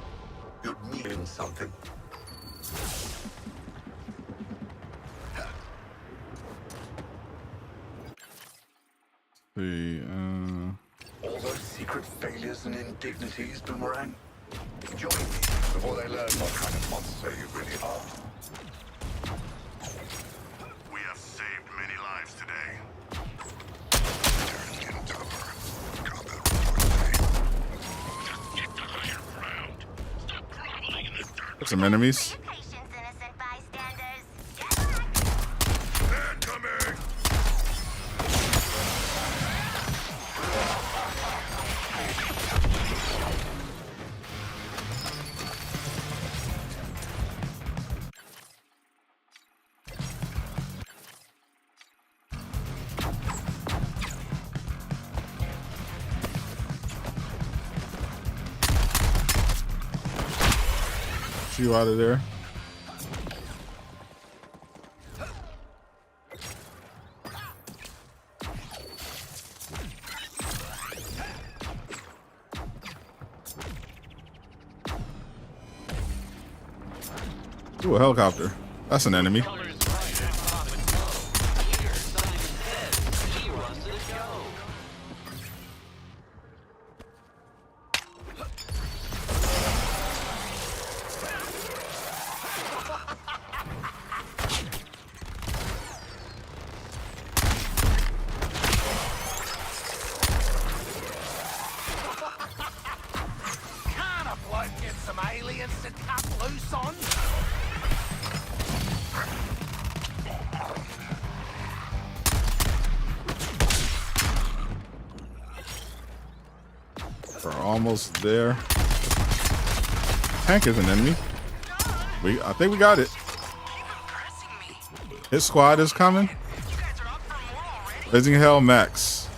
You'd mean something. All those secret failures and indignities, Boomerang. Join me before they learn what kind of monster you really are. We have saved many lives today. Turn into combat report. Get to higher ground. Stop groveling in the dirt. There's some enemies. Patience, innocent bystanders. Good luck. Incoming! You out of there. Ooh, a helicopter. That's an enemy. Can't a bloke get some aliens to cut loose on? We're almost there. Tank is an enemy. I think we got it. His squad is coming. Raising Hell Max.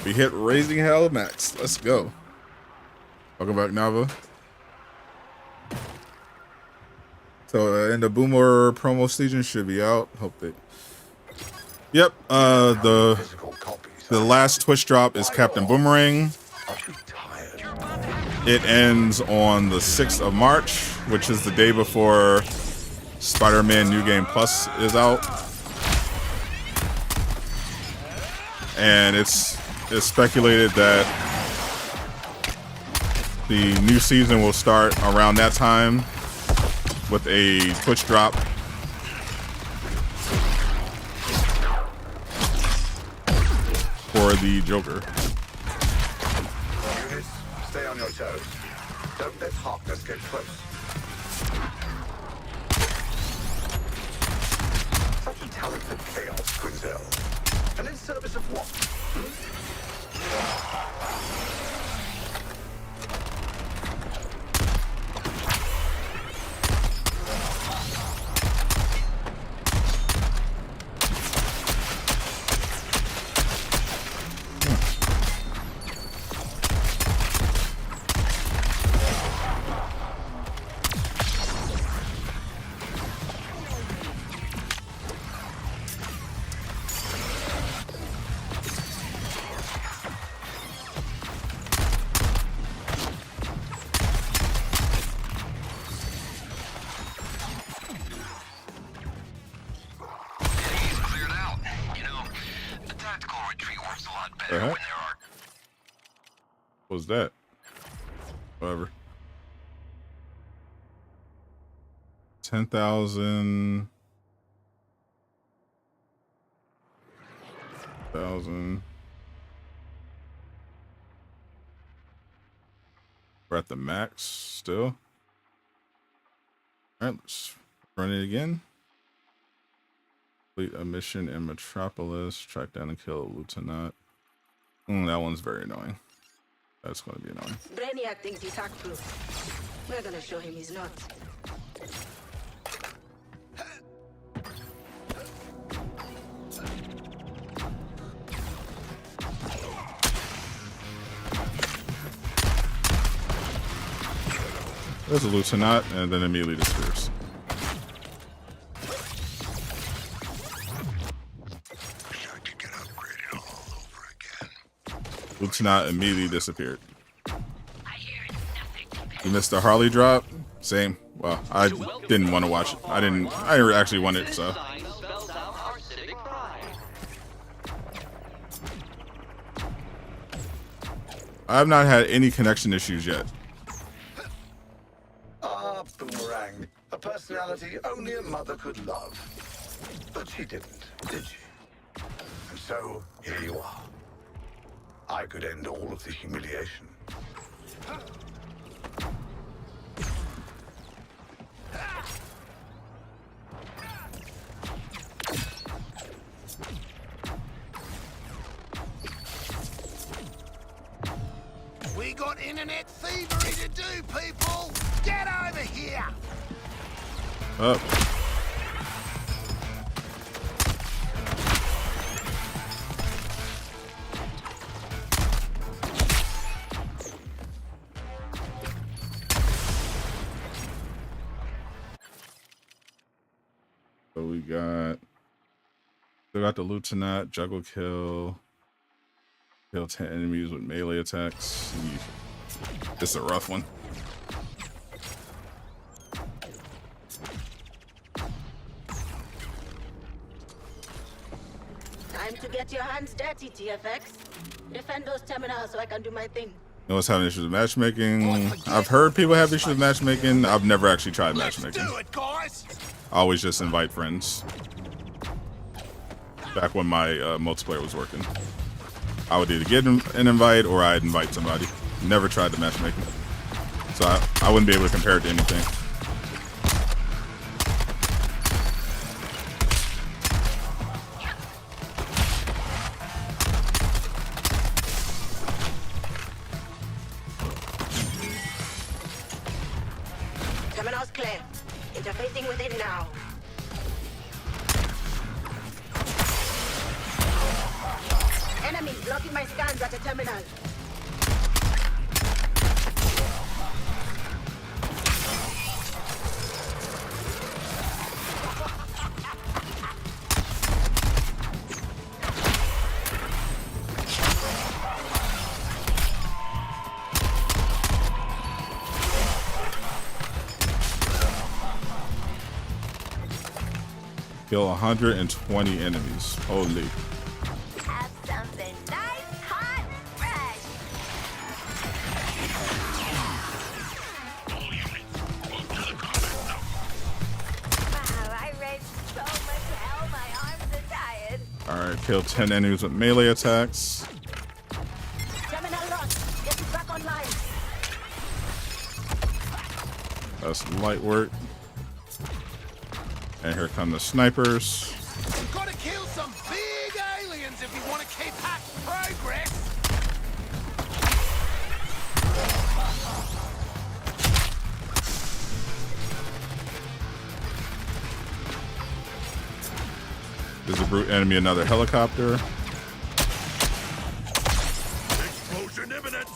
We hit Raising Hell Max. Let's go. Welcome back, Nava. So, and the Boomer promo season should be out. Hope they. Yep. The last Twitch drop is Captain Boomerang. It ends on the 6th of March, which is the day before Spider-Man New Game Plus is out. And it's speculated that the new season will start around that time with a Twitch drop. For the Joker. Units, stay on your toes. Don't let Harkness get close. Such a talented chaos, Quinzel. And in service of what? What was that? Whatever. 10,000. 1,000. We're at the max still. All right, let's run it again. Complete a mission in Metropolis. Track down and kill a lieutenant. That one's very annoying. That's going to be annoying. Brainiac thinks he's hack-proof. We're gonna show him he's not. There's a lieutenant, and then immediately disappears. Lieutenant immediately disappeared. You missed the Harley drop? Same. Well, I didn't want to watch it. I didn't actually want it, so. I've not had any connection issues yet. Ah, Boomerang. A personality only a mother could love. But she didn't, did she? And so, here you are. I could end all of the humiliation. We got internet thievery to do, people! Get over here! Up. So we got the lieutenant, juggle kill 10 enemies with melee attacks. It's a rough one. Time to get your hands dirty, TFX. Defend those terminals so I can do my thing. No one's having issues with matchmaking. I've heard people have issues with matchmaking. I've never actually tried matchmaking. Let's do it, guys! I always just invite friends. Back when my multiplayer was working, I would either get an invite or I'd invite somebody. Never tried the matchmaking, so I wouldn't be able to compare it to anything. Terminal's clear. Interfacing with it now. Enemy blocking my scans at the terminal. Kill 120 enemies. Holy. Have something nice, hot, fresh. Wow, I raised so much hell, my arms are tired. Alright, kill 10 enemies with melee attacks. Terminal lost. Get it back online. That's light work. And here come the snipers. You've got to kill some big aliens if you want to keep up progress. There's a brute enemy, another helicopter. Explosion imminent!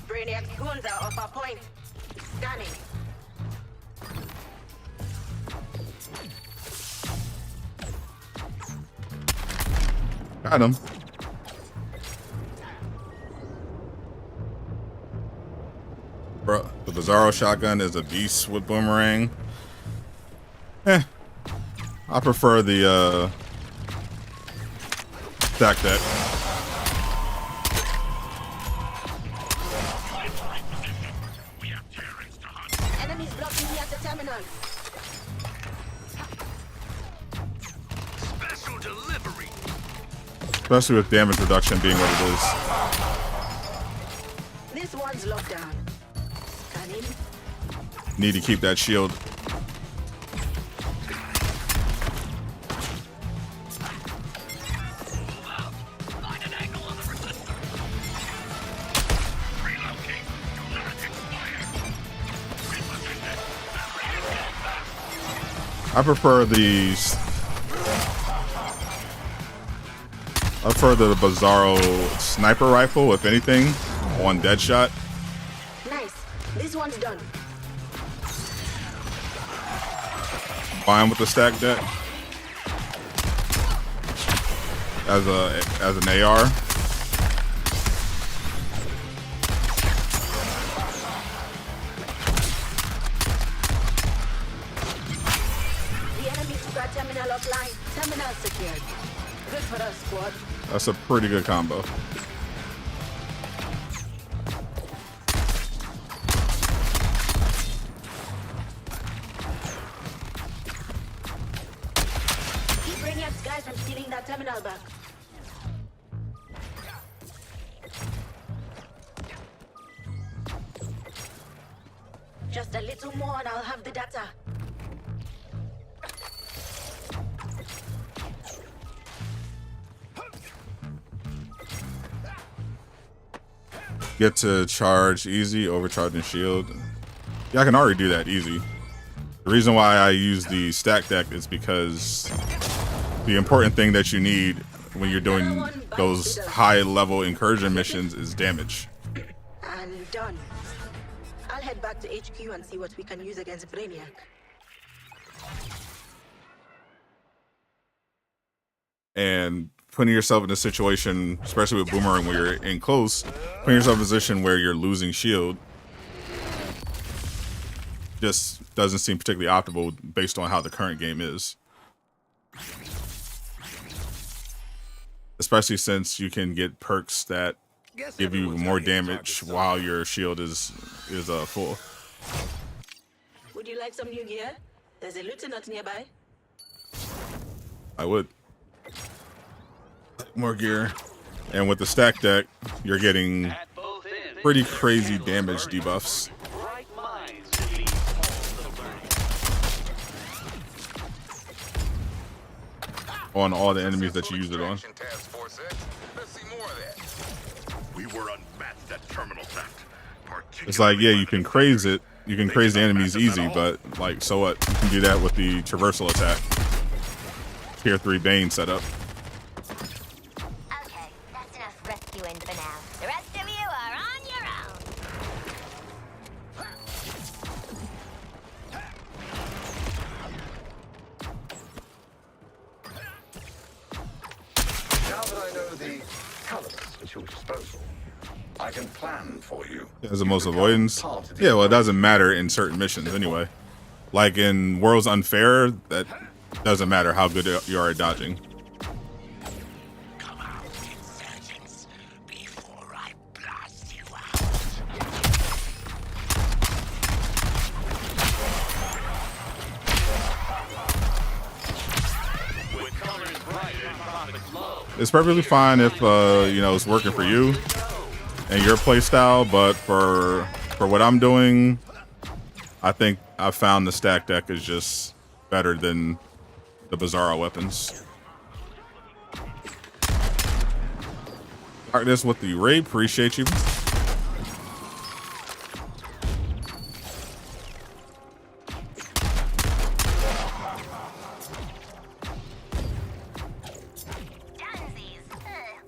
Brainiac's goons are off our point. Scanning. Got him. Bro, the Bizarro shotgun is a beast with Boomerang. I prefer the stack deck. Enemies blocking me at the terminal. Special delivery. Especially with damage reduction being what it This one's locked down. Scanning. is. Need to keep that shield. I prefer these. I prefer the Bizarro sniper rifle, if anything, on Deadshot. Nice. This one's done. Fine with the stack deck as an AR. The enemy took our terminal offline. Terminal secured. Good for us, squad. That's a pretty good combo. Keep Brainiac's guys from stealing that terminal back. Just a little more and I'll have the data. Get to charge easy, overcharging shield. Yeah, I can already do that easy. The reason why I use the stack deck is because the important thing that you need when you're doing those high level incursion missions is damage. And done. I'll head back to HQ and see what we can use against Brainiac. And putting yourself in a situation, especially with Boomerang where you're in close, putting yourself in a position where you're losing shield just doesn't seem particularly optimal based on how the current game is. Especially since you can get perks that give you more damage while your shield is full. Would you like some new gear? There's a lieutenant nearby. I would. More gear. And with the stack deck, you're getting At both ends, pretty crazy damage debuffs. bright minds lead all the way. On all the enemies that you use it on. Task Force X. Let's see more of that. We were unmatched at terminal theft. It's like, yeah, you can craze it. You can craze the enemies easy, but like, so what? You can do that with the traversal attack. Tier 3 Bane setup. Okay, that's enough rescuing for now. The rest of you are on your own. Now that I know the colors at your disposal, I can plan for you. As the most avoidance. Yeah, well, it doesn't matter in certain missions anyway. Like in Worlds Unfair, that doesn't matter how good you are at dodging. Come out, insurgents, before I blast you out. It's perfectly fine if you know, it's working for you and your play style, but for what I'm doing, I think I found the stack deck is just better than the Bizarro weapons. Darkness with the raid, appreciate you.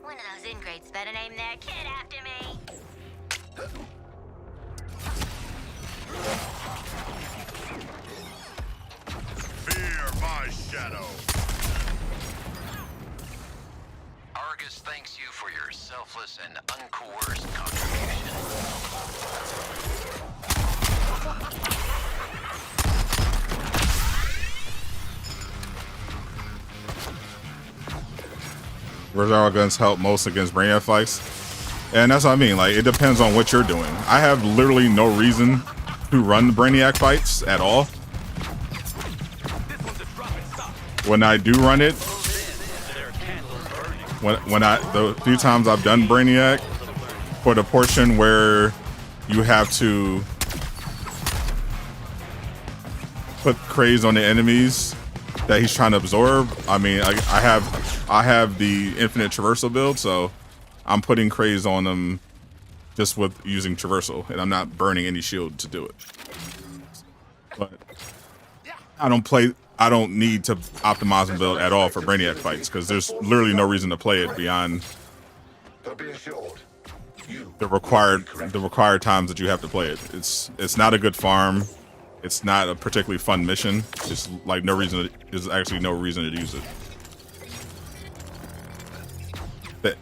One of those ingrates better name their kid after me. Fear my shadow. Argus thanks you for your selfless and uncoerced contribution. Bizarro guns help most against Brainiac fights. And that's what I mean, like, it depends on what you're doing. I have literally no reason to run the Brainiac fights at all. When I do run it, the few times I've done Brainiac, for the portion where you have to put craze on the enemies that he's trying to absorb, I mean, I have the infinite traversal build, so I'm putting craze on them just with using traversal, and I'm not burning any shield to do it. But I don't need to optimize and build at all for Brainiac fights, because there's literally no reason to play it beyond the required times that you have to play it. It's not a good farm. It's not a particularly fun mission. It's like there's actually no reason to use it.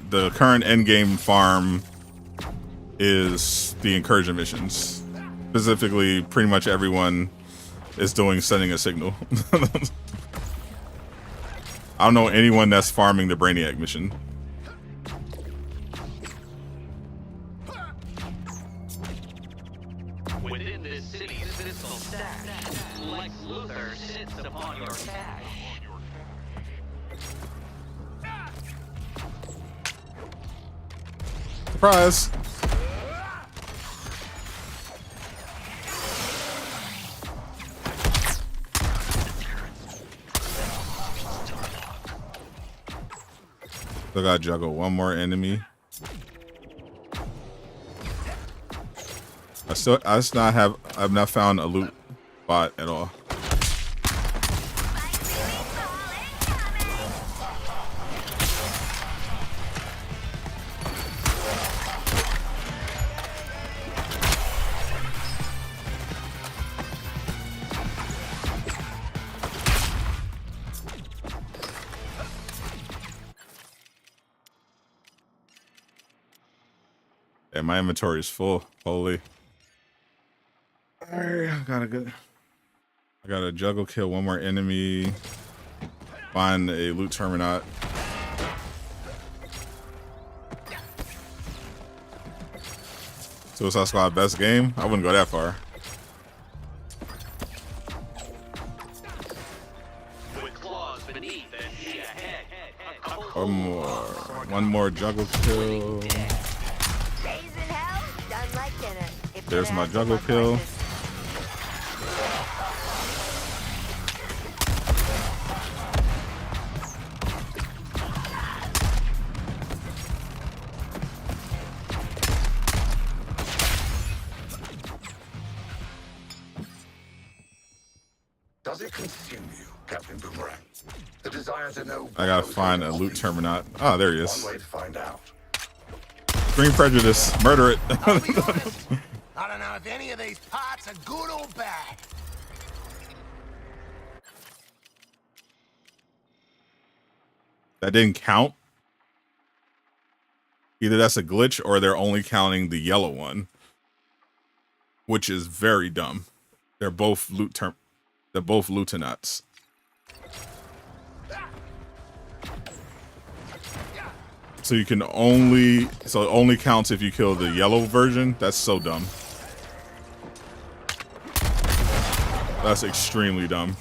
The current end game farm is the incursion missions. Specifically, pretty much everyone is sending a signal. I don't know anyone that's farming the Brainiac mission. Within this city's physical stack, Lex Luthor sits upon your cash. Surprise! Still gotta juggle one more enemy. I've not found a loot spot at all. Yeah, my inventory is full. Holy. Alright, I gotta juggle kill one more enemy. Find a loot terminat. Suicide Squad best game? I wouldn't go that far. One more juggle kill. There's my juggle kill. Does it consume you, Captain Boomerang? The desire to know. I gotta find a loot terminat. Oh, there he is. One way to find out. Green prejudice. Murder it. I'll be honest, I don't know if any of these parts are good or bad. That didn't count. Either that's a glitch or they're only counting the yellow one, which is very dumb. They're both they're both lieutenants. So you can it only counts if you kill the yellow version. That's so dumb. That's extremely dumb.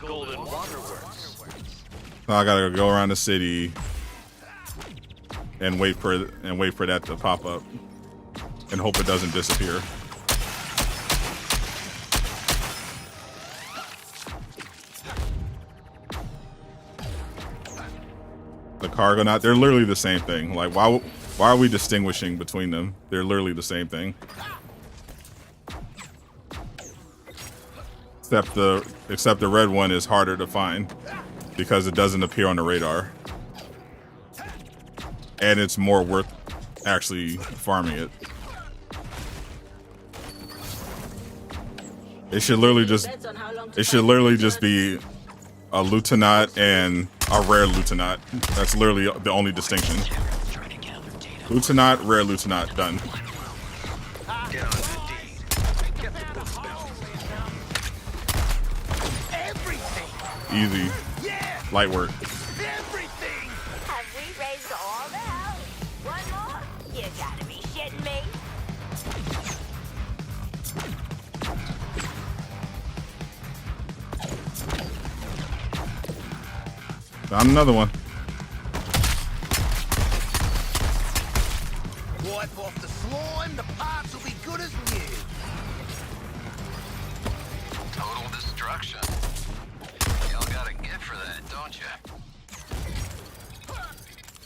golden waterworks. So I gotta go around the city and wait for that to pop up and hope it doesn't disappear. The Cargonaut, they're literally the same thing. Like, why are we distinguishing between them? They're literally the same thing. Except the red one is harder to find because it doesn't appear on the radar. And it's more worth actually farming it. It should literally just be a Lieutenant and a rare Lieutenant. That's literally the only distinction. Lieutenant, rare Lieutenant, done. Easy. Light work. Everything! Have we raised all the hell? One more? You gotta be shitting me. Found another one. Wipe off the slime, the parts will be good as new. Total destruction. Y'all got a gift for that, don't you?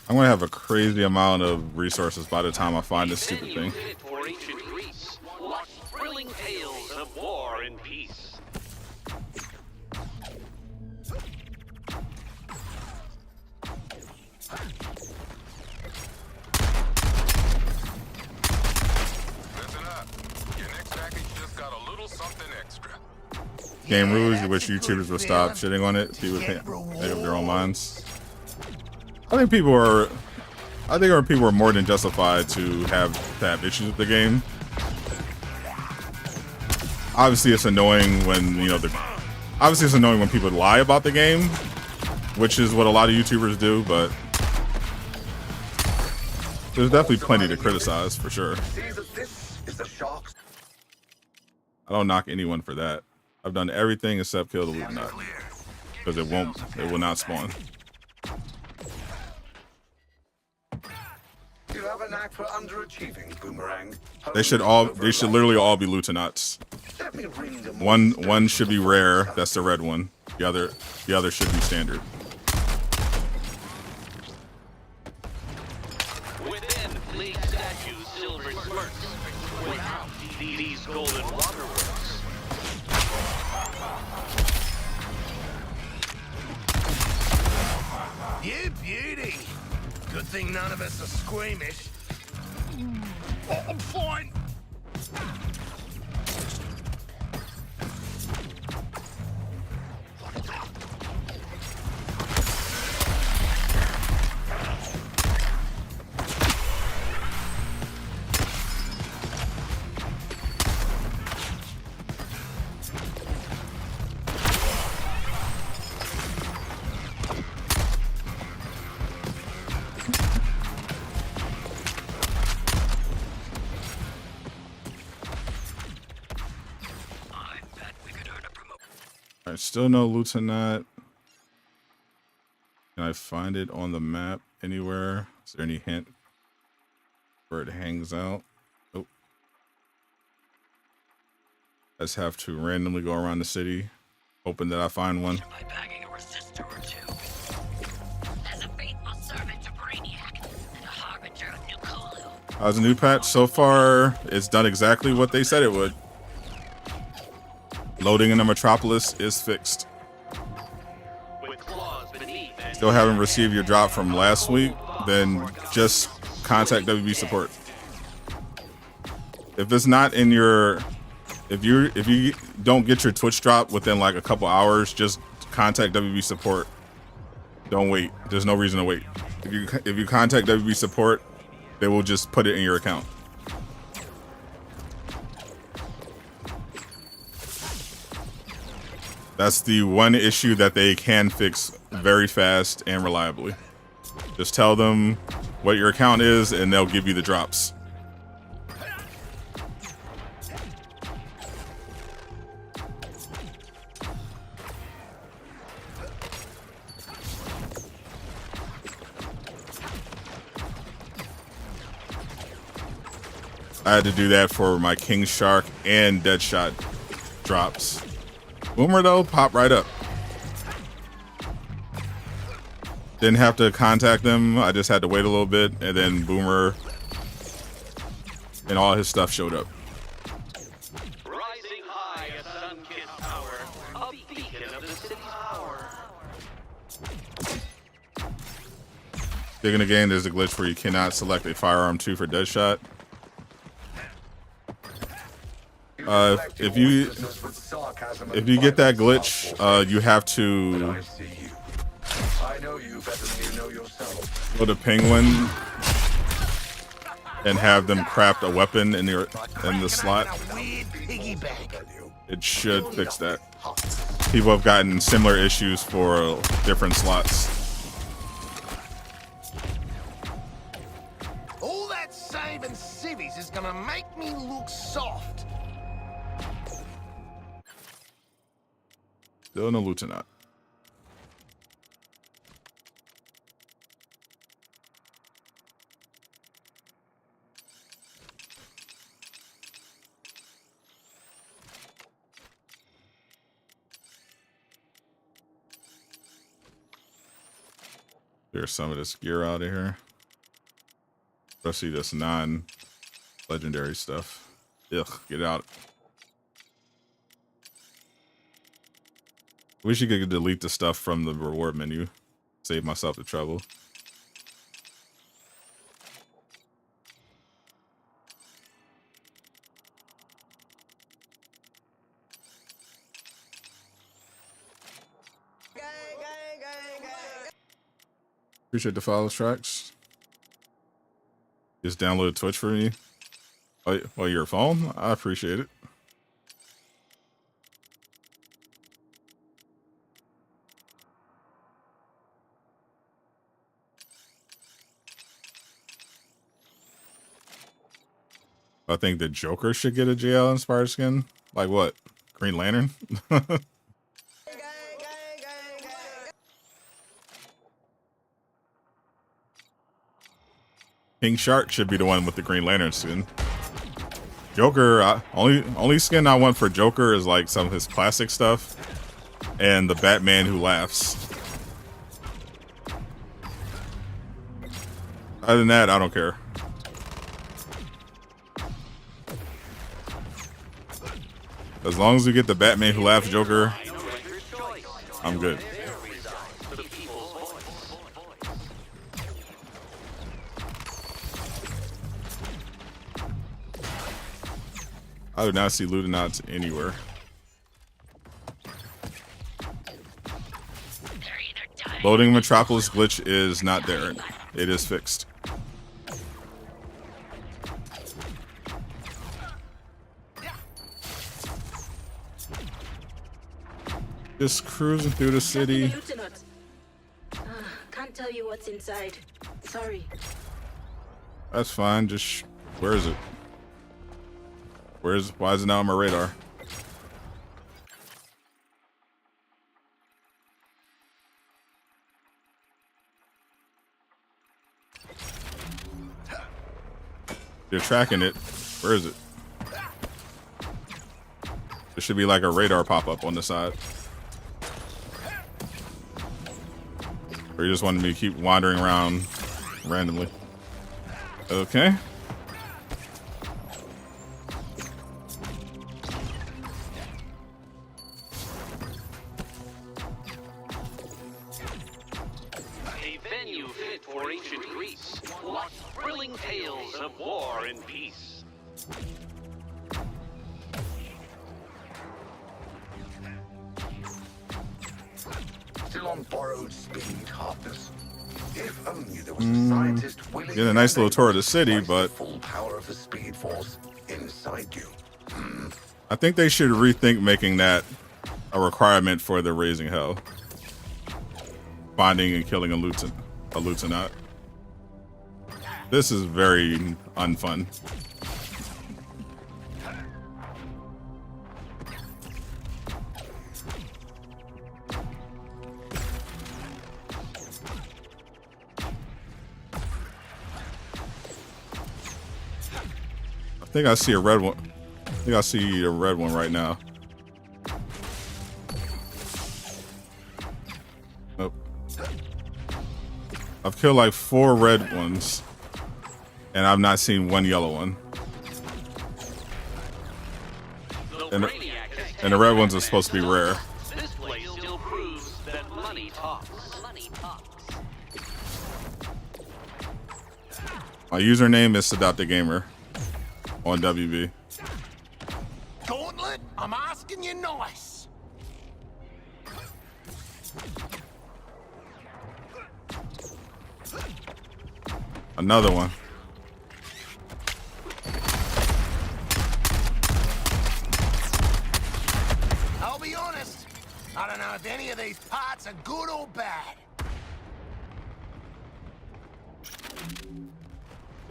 I'm gonna have a crazy amount of resources by the time I find this stupid thing. For ancient Greece, what thrilling tales of war and peace. Listen up. Your next package just got a little something extra. Game rules, you wish YouTubers would stop shitting on it. People can't make up their own minds. I think people are more than justified to have issues with the game. Obviously, it's annoying when when people lie about the game, which is what a lot of YouTubers do. But there's definitely plenty to criticize for sure. I don't knock anyone for that. I've done everything except kill the Lieutenant because it will not spawn. You have a knack for underachieving, Boomerang. They should literally all be Lieutenants. Let me read them. One should be rare, that's the red one. The other should be standard. Within, League statues, silver smirks. Without, these golden waterworks. You beauty! Good thing none of us are squeamish. Oh, I'm fine! Alright, still no Lieutenant. Can I find it on the map anywhere? Is there any hint where it hangs out? Nope. I just have to randomly go around the city, hoping that I find one. By bagging a resistor or two. As a faithful servant to Brainiac and a harbinger of New Kulu. How's the new patch? So far, it's done exactly what they said it would. Loading into Metropolis is fixed. With claws beneath and Still haven't received your drop from last week, then just contact WB support. If it's not in your, if you don't get your Twitch drop within like a couple hours, just contact WB support. Don't wait. There's no reason to wait. If you contact WB support, they will just put it in your account. That's the one issue that they can fix very fast and reliably. Just tell them what your account is and they'll give you the drops. I had to do that for my King Shark and Deadshot drops. Boomer though, pop right up. Didn't have to contact them. I just had to wait a little bit, and then Boomer and all his stuff showed up. Rising high at Sun-Kissed Tower, a beacon of the city's power. Digging again, there's a glitch where you cannot select a firearm 2 for Deadshot. If you get that glitch, you have to go to Penguin and have them craft a weapon in the slot. It should fix that. People have gotten similar issues for different slots. All that saving civvies is gonna make me look soft. Still no lieutenant. There's some of this gear out of here. Especially this non-legendary stuff. Ugh, get out. Wish you could delete the stuff from the reward menu. Save myself the trouble. Appreciate the follow tracks. Just download Twitch for me. Oh, your phone? I appreciate it. I think the Joker should get a JL inspired skin. Like what? Green Lantern? King Shark should be the one with the Green Lantern skin. Joker, only skin I want for Joker is like some of his classic stuff and the Batman Who Laughs. Other than that, I don't care. As long as we get the Batman Who Laughs Joker, I'm good. I do not see Lutenauts anywhere. Loading Metropolis glitch is not there. It is fixed. Just cruising through the city. Can't tell you what's inside. Sorry. That's fine. Just where is it? Why is it not on my radar? You're tracking it. Where is it? There should be like a radar pop-up on the side. Or you just wanted me to keep wandering around randomly. Okay. A venue fit for ancient Greece. What thrilling tales of war and peace. Still on borrowed speed, Harkness. If only there was a scientist willing Get a nice little tour of the city, but full power of the Speed Force inside you. I think they should rethink making that a requirement for the Raising Hell. Finding and killing a lieutenant. This is very unfun. think I see a red one. I think I see a red one right now. Nope. I've killed like 4 red ones, and I've not seen 1 yellow one. And the red ones are supposed to be rare. This place still proves that money talks. My username is Sadot the Gamer on WB. Gauntlet, I'm asking you nice. Another one. I'll be honest, I don't know if any of these parts are good or bad.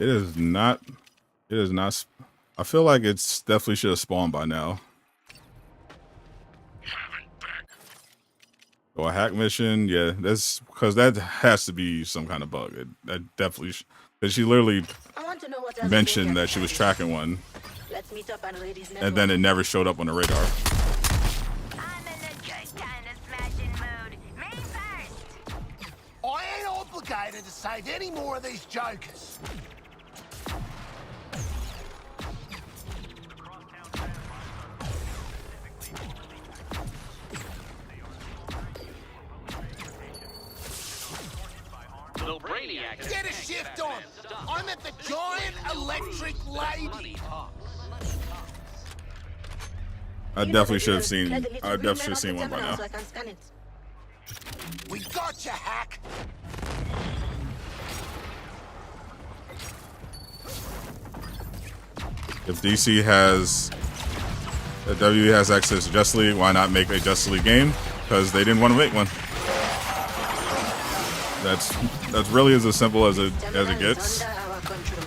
It is not. It is not. I feel like it's definitely should have spawned by now. Or a hack mission, yeah. That's because that has to be some kind of bug. That definitely. Because she literally I want to know what else mentioned that she was tracking one, Let's meet up and raid his and network. then it never showed up on the radar. I'm in the good kind of smashing mood. Me first. I ain't obligated to save any more of these jokers. The Brainiac Get a shift on. I'm at the giant electric lady. I definitely should have seen. I definitely should have seen one by now. So I can scan it. We got you, hack. If DC has, if WWE has access to Justice League, why not make a Justice League game? Because they didn't want to make one. That's really as simple as it gets. Under our control.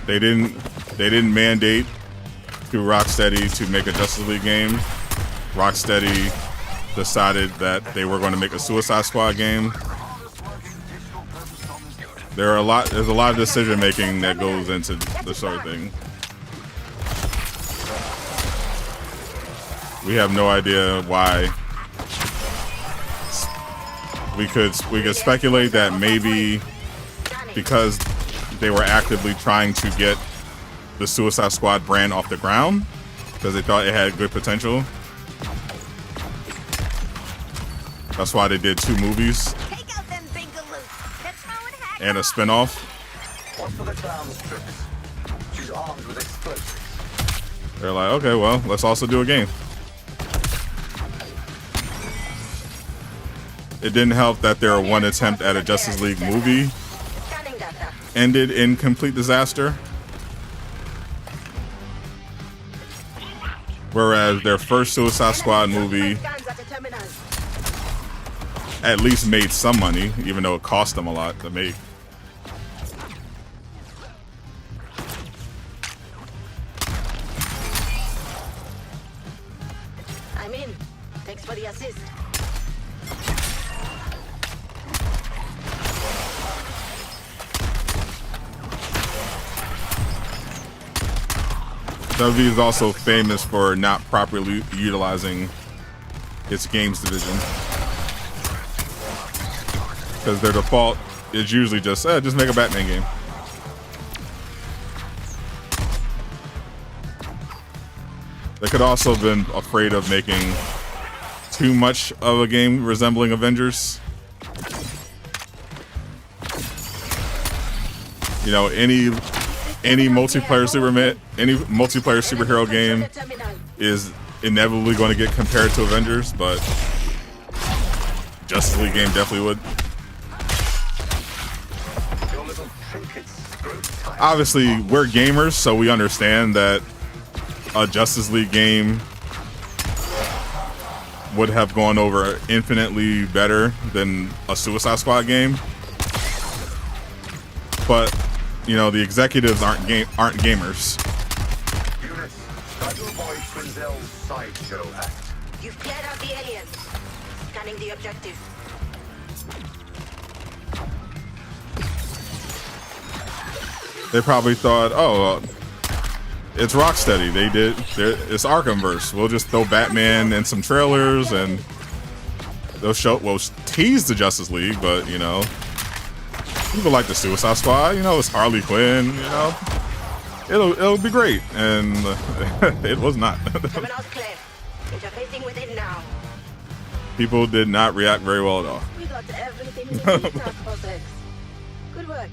They didn't mandate through Rocksteady to make a Justice League game. Rocksteady decided that they were going to make a Suicide Squad game. There's a lot of decision making that goes into this sort of thing. We have no idea why. We could speculate that maybe because they were actively trying to get the Suicide Squad brand off the ground because they thought it had good potential. That's why they did 2 movies Take out them bingaloos. Let's throw it hack and a spinoff. What's for the clown's tricks? She's armed with explosives. They're like, okay, well, let's also do a game. It didn't help that their one attempt at a Justice League movie Scanning data. ended in complete disaster. Whereas their first Suicide Squad movie Scans at the terminal. at least made some money, even though it cost them a lot to make. I'm in. Thanks for the assist. WWE is also famous for not properly utilizing its games division. Because their default is usually just make a Batman game. They could also have been afraid of making too much of a game resembling Avengers. You know, any multiplayer superhero game is inevitably going to get compared to Avengers, but Justice League game definitely would. Obviously, we're gamers, so we understand that a Justice League game would have gone over infinitely better than a Suicide Squad game. But, you know, the executives aren't gamers. Units, try to avoid Quinzel's sideshow act. You've cleared out the aliens. Scanning the objective. They probably thought, oh, it's Rocksteady. It's Arkhamverse. We'll just throw Batman in some trailers and they'll tease the Justice League, but you know, people like the Suicide Squad. You know, it's Harley Quinn. You know, it'll be great, and it was not. Terminal's clear. Interfacing with it now. People did not react very well at all. We got everything we need, Task Force X. Good work.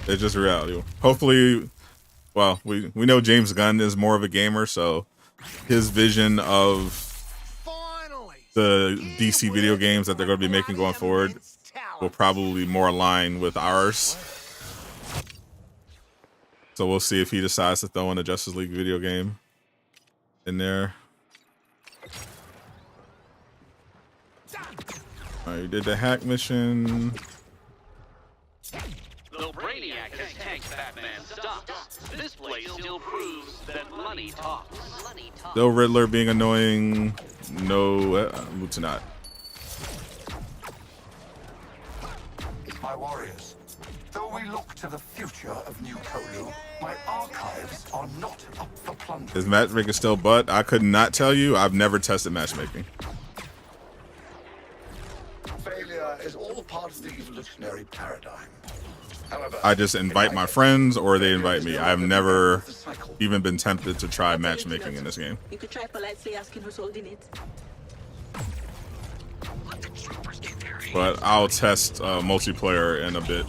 It's just reality. Hopefully, well, we know James Gunn is more of a gamer, so his vision of the DC video games that they're going to be making going forward will probably more align with ours. So we'll see if he decides to throw in a Justice League video game in there. Alright, you did the hack mission. Though Brainiac has tanked Batman's stocks, this place still proves that money talks. Though Riddler being annoying, no Lieutenant. My warriors, though we look to the future of New Kolu, my archives are not up for plunder. Is matchmaking still butt? I could not tell you. I've never tested matchmaking. Failure is all part of the evolutionary paradigm. However, I just invite my friends or they invite me. I've never even been tempted to try matchmaking in this game. You could try politely asking who's holding it. But I'll test multiplayer in a bit.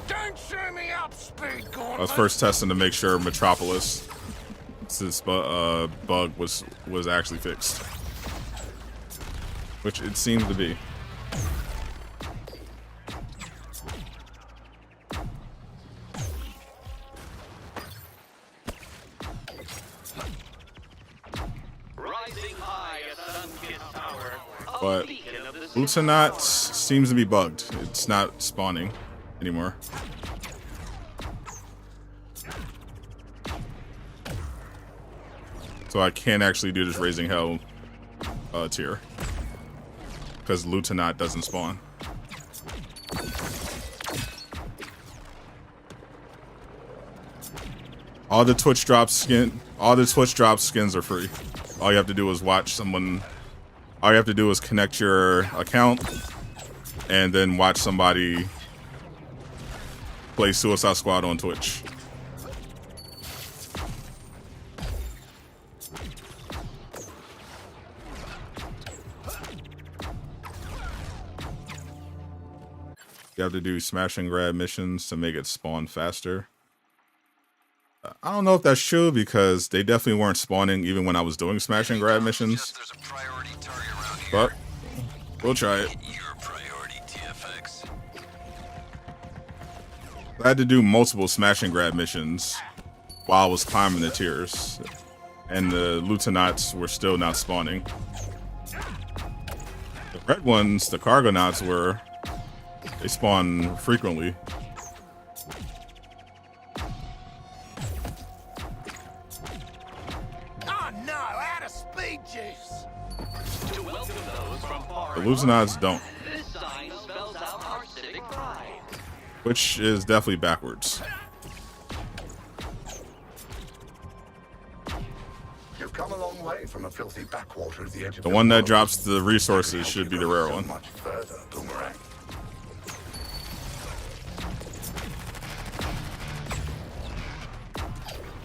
Don't show me up, speed I was first testing to make sure Metropolis bug was actually fixed, which it seems to be. But Lieutenant seems to be bugged. It's not spawning anymore. So I can't actually do this Raising Hell tier because Lieutenant doesn't spawn. All the Twitch drops skins are free. All you have to do is watch someone. All you have to do is connect your account and then watch somebody play Suicide Squad on Twitch. You have to do smash and grab missions to make it spawn faster. I don't know if that's true because they definitely weren't spawning even when I was doing smash and grab missions. But we'll try it. I had to do multiple smash and grab missions while I was climbing the tiers, and the Lieutenants were still not spawning. The red ones, the Cargonauts, they spawn frequently. The Lieutenants don't. This sign spells out our civic pride. Which is definitely backwards. You've come a long way from a filthy backwater at the edge of The one that drops the resources should be the rare one. Much further, Boomerang.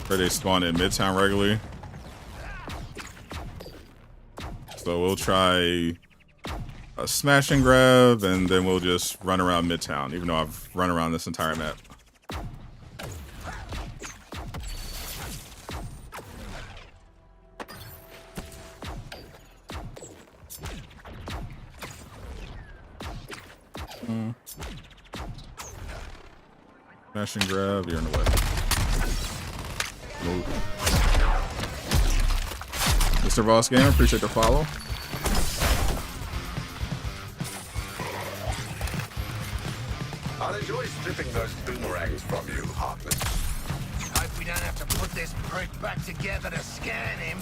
Where they spawn in Midtown regularly. So we'll try a smash and grab, and then we'll just run around Midtown, even though I've run around this entire map. Smash and grab, you're in the way. Move. Mr. Boss Gamer, appreciate the follow. I'll enjoy stripping those boomerangs from you, Heartless. Hope we don't have to put this prick back together to scan him.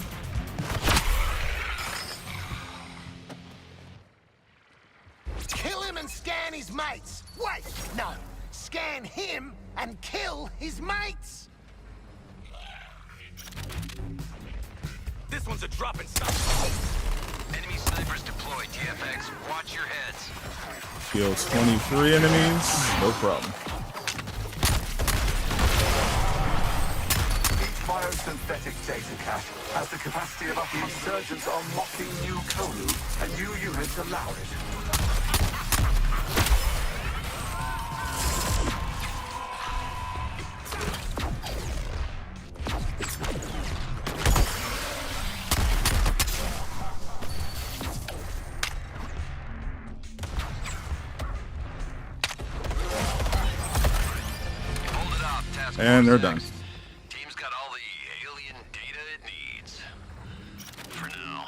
Kill him and scan his mates. Wait, no. Scan him and kill his mates. This one's a drop and stop. Enemy snipers deployed. TFX, watch your heads. Kill 23 enemies, no problem. Each biosynthetic data cache has the capacity of the insurgents unlocking new code and new units allow it. And they're done. Team's got all the alien data it needs. For now.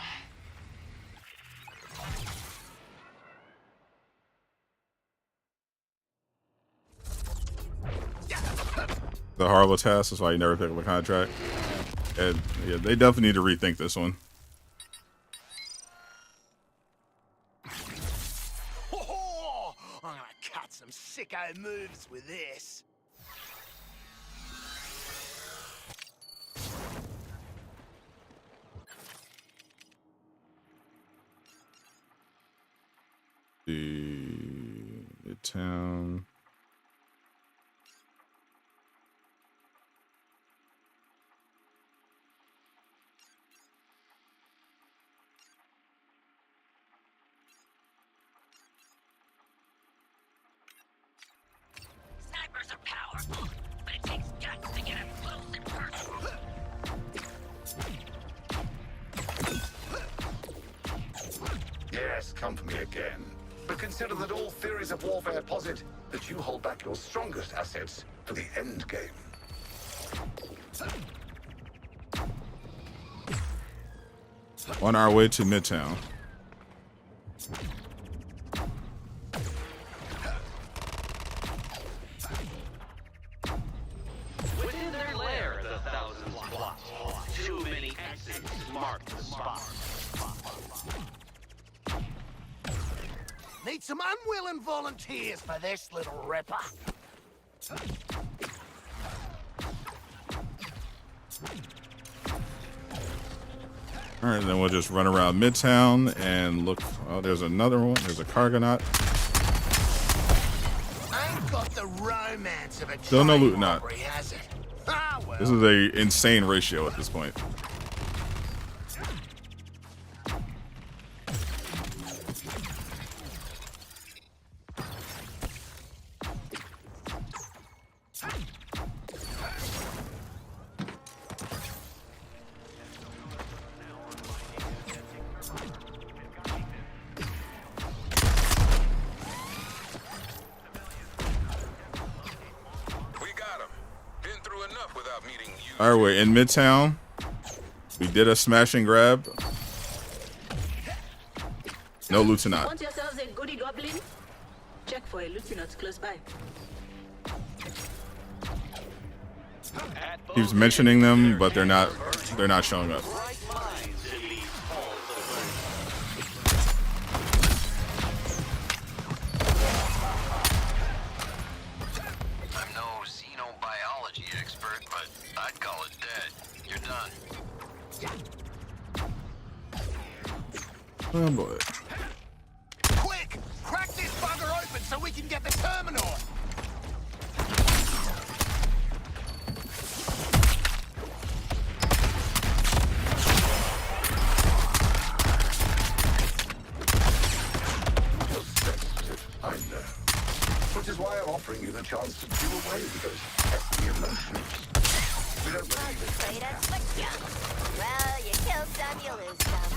The horrible task is why you never pick up a contract. And yeah, they definitely need to rethink this one. Oh, I'm gonna cut some sicko moves with this. The Midtown. Snipers are powerful, but it takes guts to get up close and personal. Yes, come for me again. But consider that all theories of warfare posit that you hold back your strongest assets for the end game. On our way to Midtown. Within their lair, the thousands plot. Too many X's mark the spot. Need some unwilling volunteers for this little ripper. All right, then we'll just run around Midtown and look. Oh, there's another one. There's a Cargonaut. Ain't got the romance of a Still no train loot knot. robbery, has it? Ah, well. This is a insane ratio at this point. All right, we're in Midtown. We did a smash and grab. No lieutenant. Want yourselves a goody goblin? Check for a lieutenant close by. Keeps mentioning them, but they're not showing up. I'm no xenobiology expert, but I'd call it dead. You're done. Oh boy. Quick! Crack this bugger open so we can get the terminal! I know. Which is why I'm offering you the chance to do away with those pesky emotions. We don't believe it. Afraid I'd switch ya. Well, you kill some, you lose some.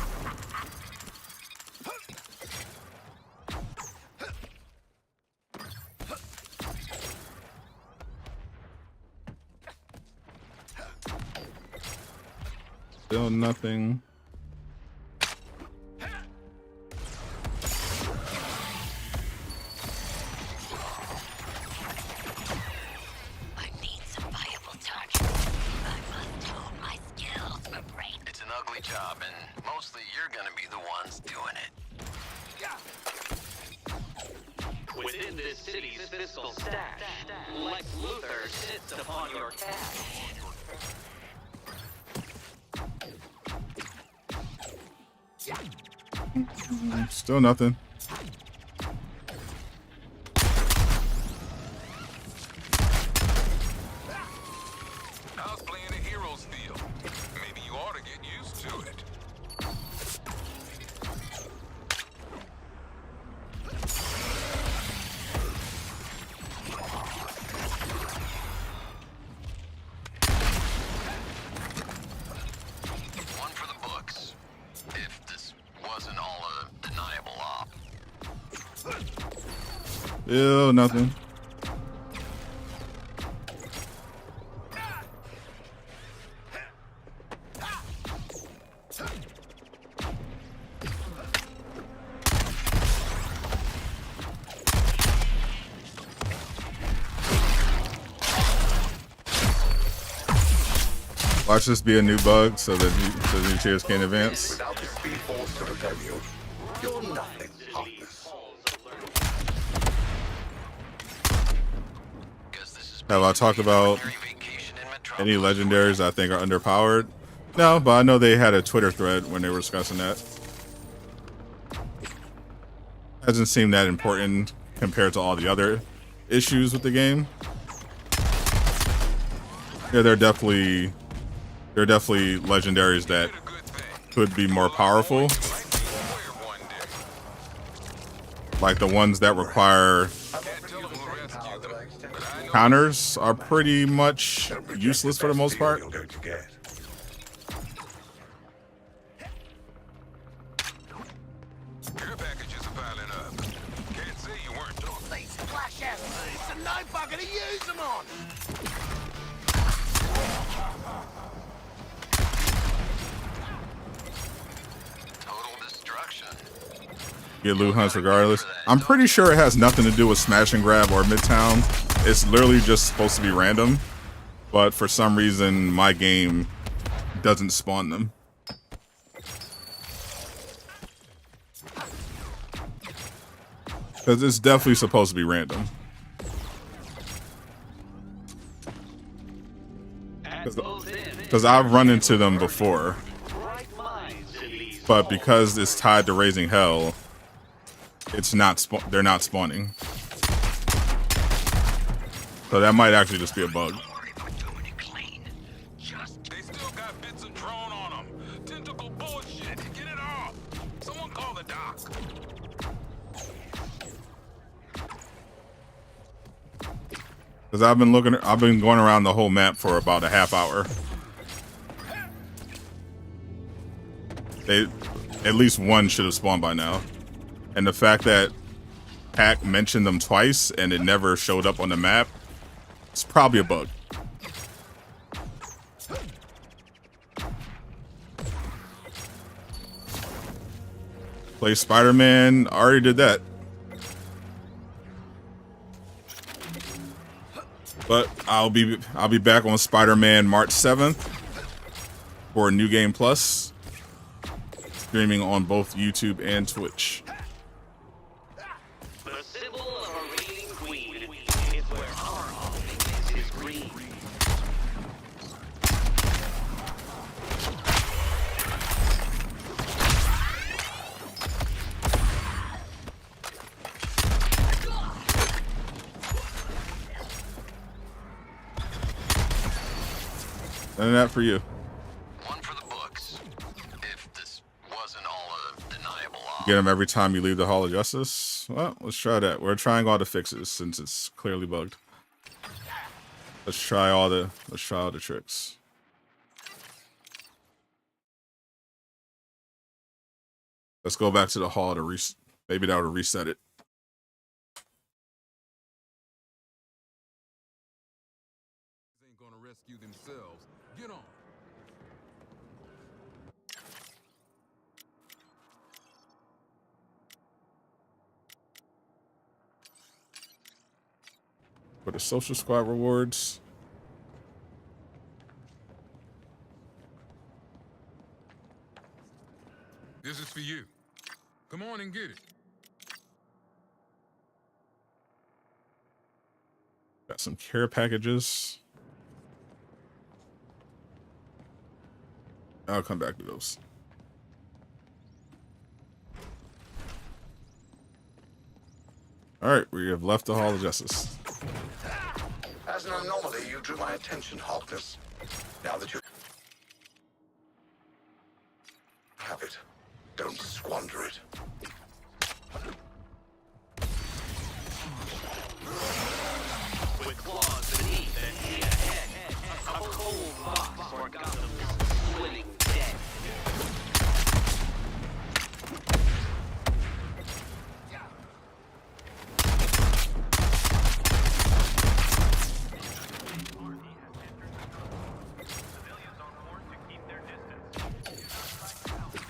Still nothing. I need some viable targets. Lex Luthor sits upon your cash. Still nothing. How's playing a hero's feel? Maybe you ought to get used to it. One for the books. If this wasn't all a deniable op. Still nothing. Watch this be a new bug so that the new tiers can't advance. Without the speed force to repel you, you're nothing, heartless. Have I talked about any legendaries I think are underpowered? No, but I know they had a Twitter thread when they were discussing that. Hasn't seemed that important compared to all the other issues with the game. Yeah, they're definitely legendaries that could be more powerful. Like the ones that require counters are pretty much useless for the most part. You're going to get. Your packages are piling up. Can't say you weren't doing. These splash out moves and no bugger to use them on. Total destruction. Get loot hunts regardless. I'm pretty sure it has nothing to do with smash and grab or midtown. It's literally just supposed to be random, but for some reason my game doesn't spawn them. Because it's definitely supposed to be random. Because I've run into them before, but because it's tied to raising hell, it's not. They're not spawning. So that might actually just be a bug. They still got bits of drone on them. Tentacle bullshit. Get it off. Someone call the doc. Because I've been going around the whole map for about a half hour. At least one should have spawned by now. And the fact that Pack mentioned them twice and it never showed up on the map, it's probably a bug. Play Spider-Man, already did that. But I'll be back on Spider-Man March 7th for New Game Plus, streaming on both YouTube and Twitch. The symbol of a reigning queen is where our offense is green. And that for you. One for the books. If this wasn't all a deniable op. Get them every time you leave the Hall of Justice. Well, let's try that. We're trying all the fixes since it's clearly bugged. Let's try all the tricks. Let's go back to the Hall to maybe that'll reset it. Ain't gonna rescue themselves. Get on. For the Social Squad rewards. This is for you. Come on and get it. Some care packages. I'll come back to those. All right, we have left the Hall of Justice. As an anomaly, you drew my attention, Harkness. Now that you have it, don't squander it. With claws beneath and feet ahead, a cold box for Gotham's willing dead.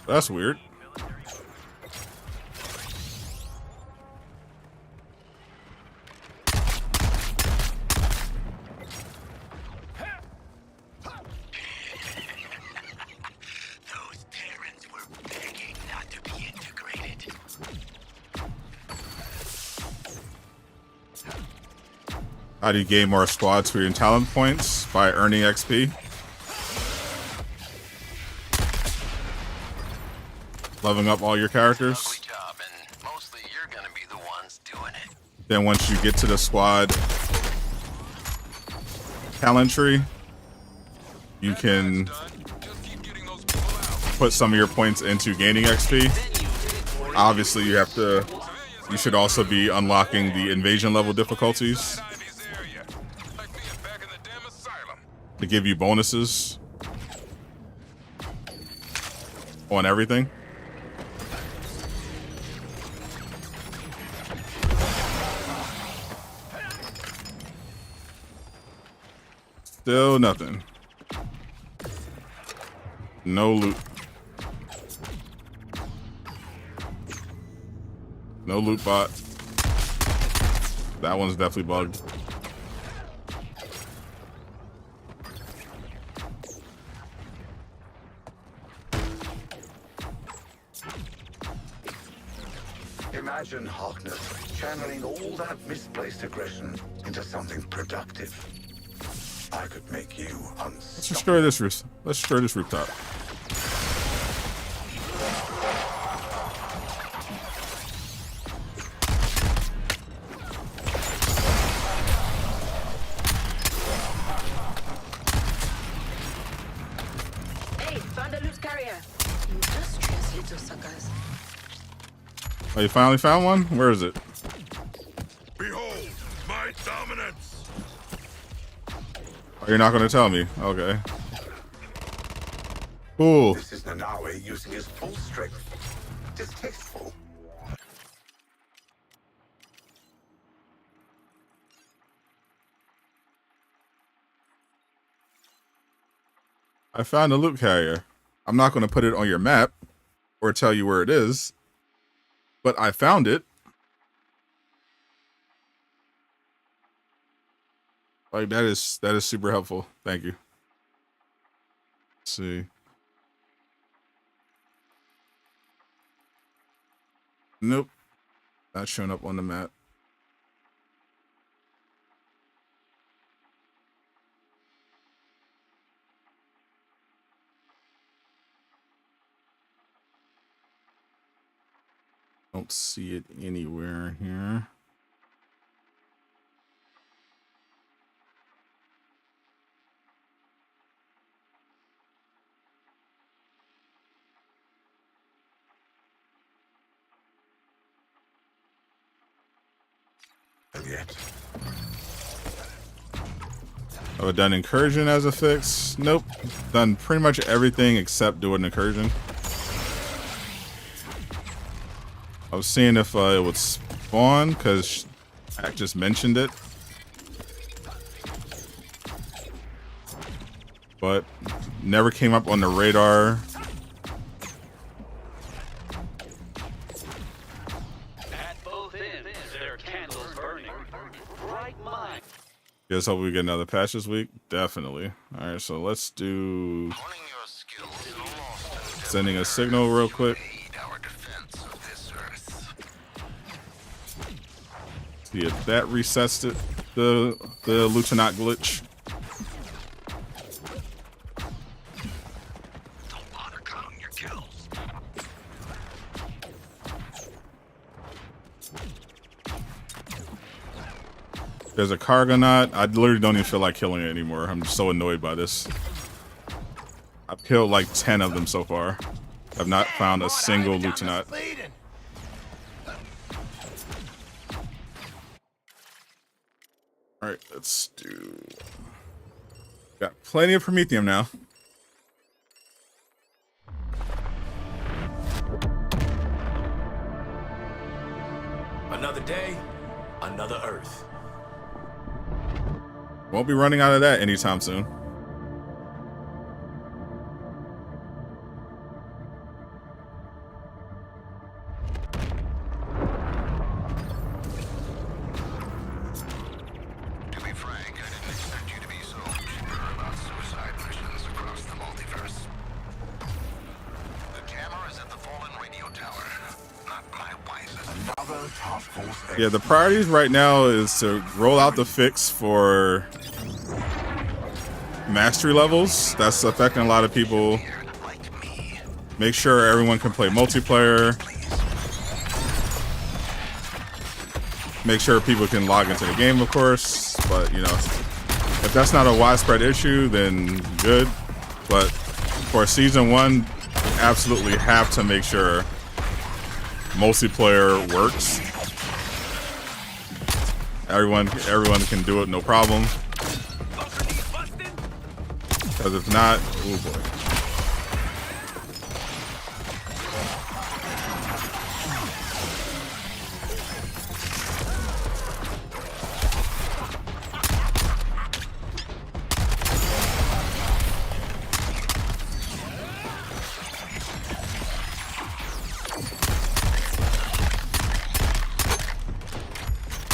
That's weird. Those Terrans were begging not to be integrated. How do you gain more squads for your talent points? By earning XP. Leveling up all your characters. Lovely job, and mostly you're gonna be the ones doing it. Then once you get to the squad talent tree, you can Just keep getting those people out. put some of your points into gaining XP. Obviously, you should also be unlocking the invasion level difficulties Ivy's area. Like being back in the damn asylum. to give you bonuses on everything. Still nothing. No loot. No loot bot. That one's definitely bugged. Imagine, Harkness, channeling all that misplaced aggression into something productive. I could make you Let's unstoppable. destroy this roof. Let's destroy this rooftop. Hey, found a loose carrier. Industrious little suckers. Oh, you finally found one? Where is it? Behold, my dominance! Oh, you're not going to tell me. Okay. Cool. This is Nanawe using his full strength. Distasteful. I found a loot carrier. I'm not going to put it on your map or tell you where it is, but I found it. Like that is super helpful. Thank you. Let's see. Nope. Not showing up on the map. Don't see it anywhere here. And yet, Have I done incursion as a fix? Nope. Done pretty much everything except do an incursion. I was seeing if it would spawn because I just mentioned it. But never came up on the radar. At both ends, there are candles burning. Bright mind. Guess hope we get another patch this week. Definitely. All right, so let's do Honing your skills in lost and sending a signal real quick. aid our defense of this earth. See if that resets it. the lieutenant glitch. Don't bother counting your kills. There's a Cargonaut. I literally don't even feel like killing it anymore. I'm just so annoyed by this. I've killed like 10 of them so far. I've not found a single lieutenant. Alright, let's do... Got plenty of Promethium now. Another day, another Earth. Won't be running out of that anytime soon. To be frank, I didn't expect you to be so sure about suicide missions across the multiverse. The camera is at the fallen radio tower. Not my wisest. Another task force. Yeah, the priorities right now is to roll out the fix for mastery levels. That's affecting a lot of people. Make sure everyone can play multiplayer. Make sure people can log into the game, of course. But, you know, if that's not a widespread issue, then good. But for Season 1, you absolutely have to make sure multiplayer works. Everyone can do it, no problem. Because if not, oh boy.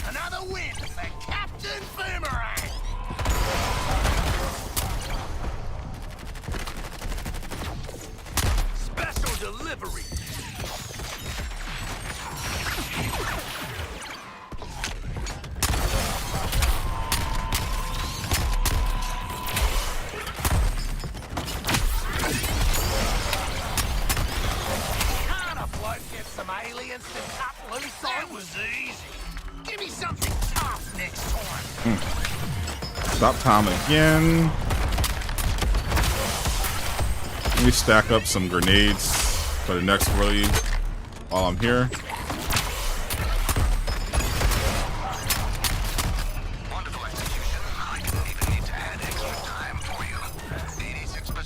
Another win for Captain Boomerang. Special delivery. Can't a bloke get some aliens to cut loose on? That was easy. Give me something tough next time. Stop time again. Let me stack up some grenades for the next wave while I'm here.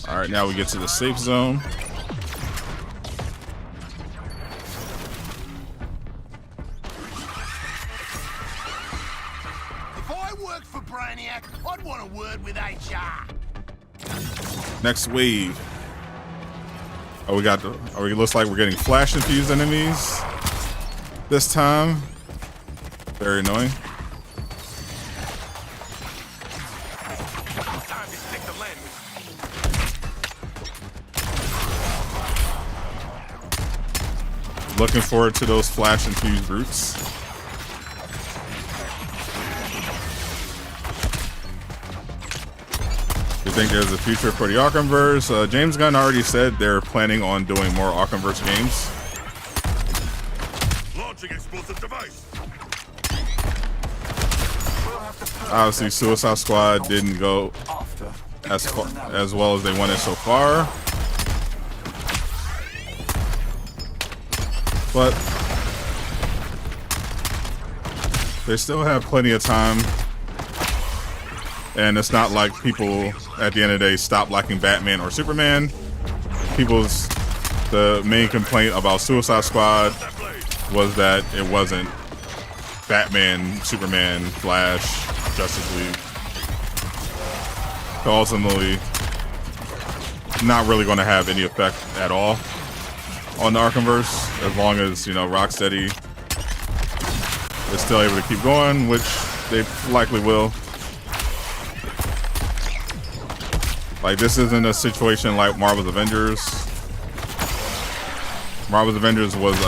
Alright, now we get to the safe zone. If I worked for Brainiac, I'd want a word with HR. Next wave. Oh, we got. Oh, it looks like we're getting flash infused enemies this time. Very annoying. Time to stick the landing. Looking forward to those flash infused brutes. You think there's a future for the Arkhamverse? James Gunn already said they're planning on doing more Arkhamverse games. Launching explosive device. Obviously, Suicide Squad didn't go as well as they wanted so far, but they still have plenty of time. And it's not like people at the end of the day stop liking Batman or Superman. The main complaint about Suicide Squad was that it wasn't Batman, Superman, Flash, Justice League. So ultimately, not really going to have any effect at all on the Arkhamverse, as long as, you know, Rocksteady is still able to keep going, which they likely will. Like, this isn't a situation like Marvel's Avengers. Marvel's Avengers was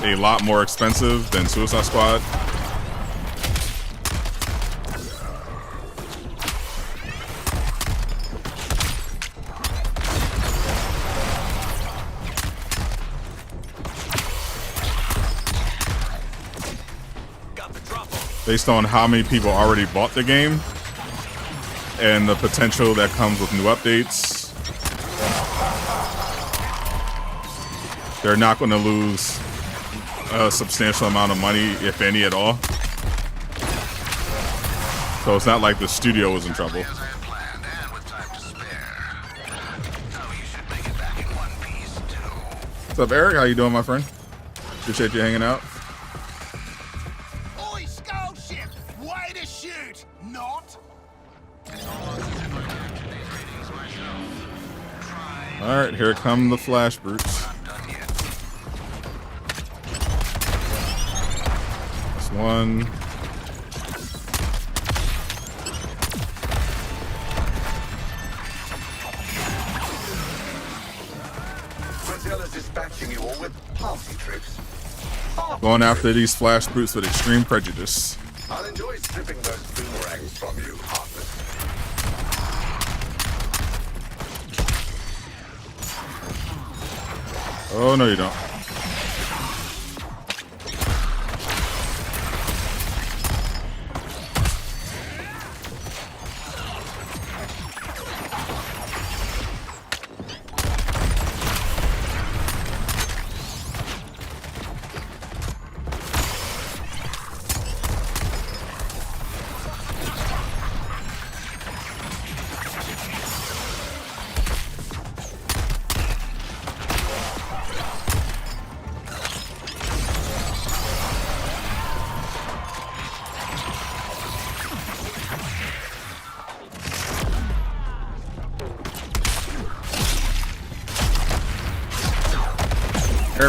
a lot more expensive than Suicide Squad. based on how many people already bought the game and the potential that comes with new updates, they're not going to lose a substantial amount of money, if any at all. So it's not like the studio was in trouble. As I had planned, and with time to spare. Oh, you should make it back in one piece, too. What's up, Eric? How you doing, my friend? Appreciate you hanging out. Oi, skull ship! Way to shoot! Not! All right, here come the flash brutes. This one. Brazil dispatching you all with party tricks. Going after these flash brutes with extreme prejudice. I'll enjoy stripping those boomerangs from you, heartless. Oh, no, you don't.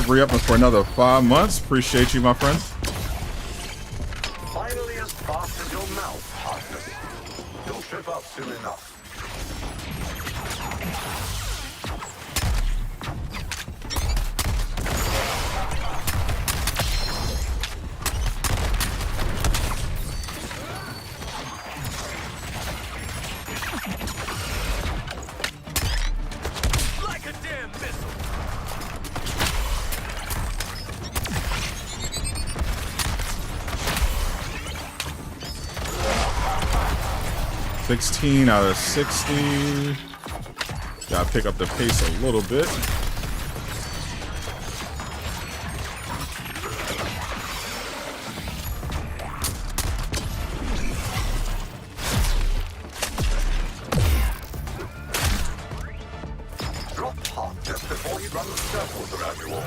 Re-up for another 5 months. Appreciate you, my friend. Finally as fast as your mouth, heartless. You'll trip up soon enough. Like a damn missile! 16 out of 60. Gotta pick up the pace a little bit. Drop hot just before you run the circles around you all.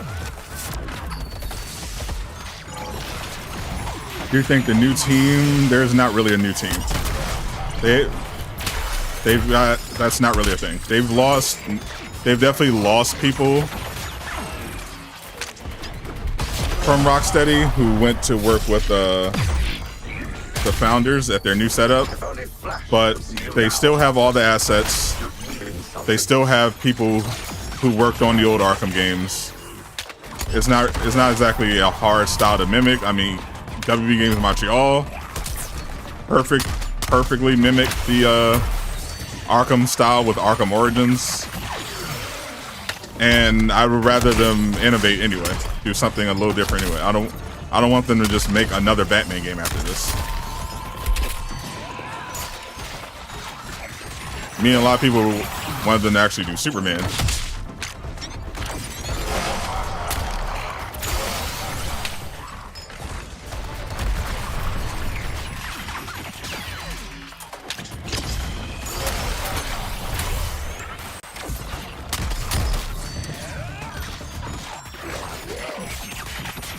Do you think the new team? There's not really a new team. They've got, that's not really a thing. They've definitely lost people from Rocksteady who went to work with the founders at their new setup, but they still have all the assets. They still have people who worked on the old Arkham games. It's not exactly a hard style to mimic. I mean, WB Games Montreal perfectly mimic the Arkham style with Arkham Origins, and I would rather them innovate anyway, do something a little different anyway. I don't want them to just make another Batman game after this. Me and a lot of people wanted them to actually do Superman.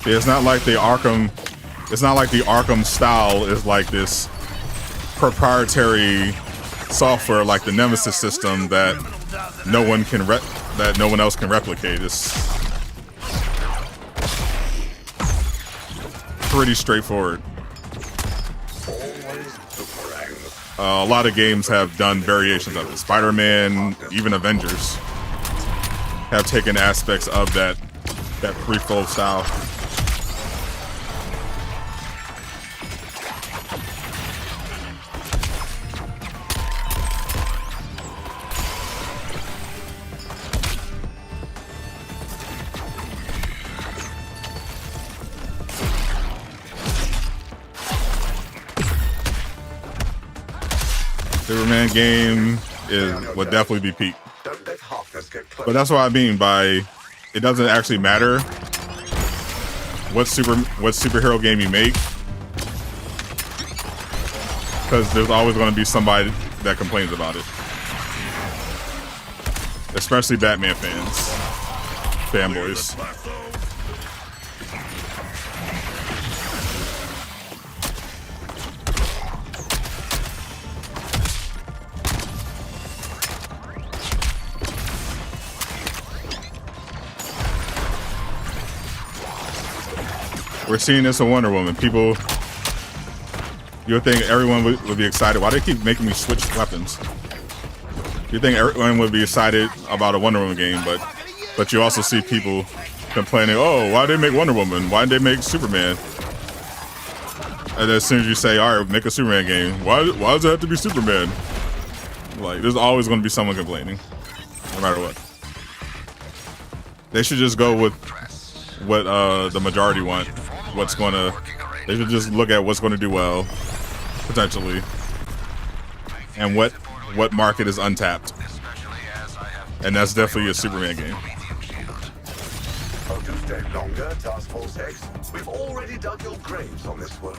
It's not like the Arkham style is like this proprietary software like the Nemesis system that no one else can replicate. It's pretty straightforward. A lot of games have done variations of it. Spider-Man, even Avengers, have taken aspects of that free flow style. Superman game would definitely be peak. Don't let Harkness get close. But that's what I mean by it doesn't actually matter what superhero game you make, because there's always going to be somebody that complains about it, especially Batman fanboys. We're seeing this in Wonder Woman. People, you would think everyone would be excited. Why do they keep making me switch weapons? You think everyone would be excited about a Wonder Woman game, but you also see people complaining, oh, why did they make Wonder Woman? Why did they make Superman? And as soon as you say, all right, make a Superman game, why does it have to be Superman? Like, there's always going to be someone complaining, no matter what. They should just go with what the majority want. They should just look at what's going to do well, potentially, and what market is untapped. And that's definitely a Superman game. Oh, to stay longer, Task Force X. We've already dug your graves on this one.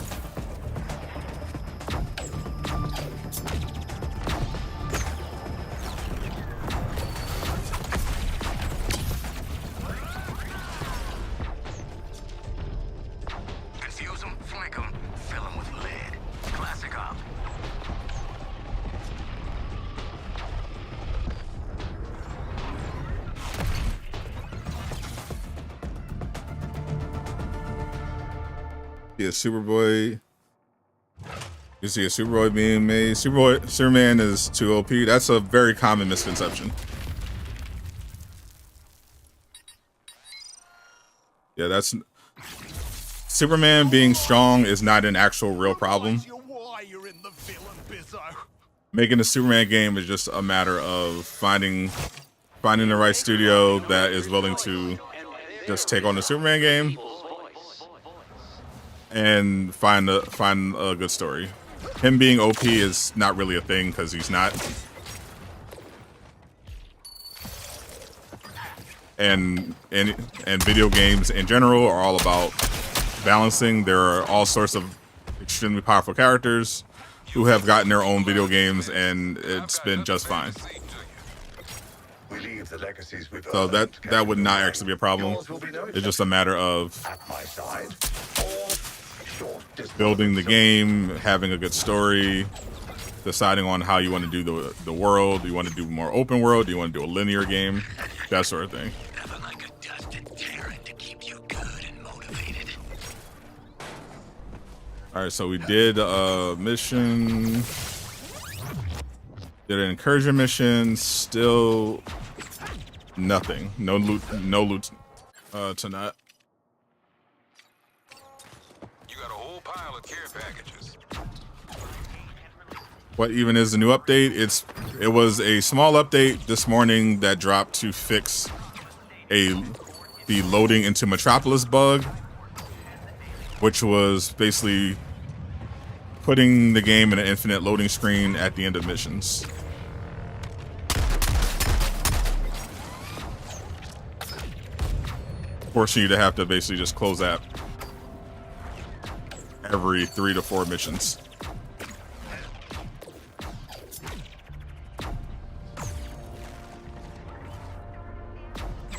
Confuse them, flank them, fill them with lead. Classic op. Yeah, Superboy. You see a Superboy being made. Superman is too OP. That's a very common misconception. Yeah, that's Superman being strong is not an actual real problem. Making a Superman game is just a matter of finding the right studio that is willing to just take on the Superman game and find a good story. Him being OP is not really a thing because he's not. And video games in general are all about balancing. There are all sorts of extremely powerful characters who have gotten their own video games and it's been just fine. So that would not actually be a problem. It's just a matter of building the game, having a good story, deciding on how you want to do the world. Do you want to do more open world? Do you want to do a linear game? That sort of thing. All right, so we did a mission, did an incursion mission, still nothing. No loot tonight. You got a whole pile of care packages. What even is the new update? It was a small update this morning that dropped to fix the Loading Into Metropolis bug, which was basically putting the game in an infinite loading screen at the end of missions. Forcing you to have to basically just close that every 3 to 4 missions.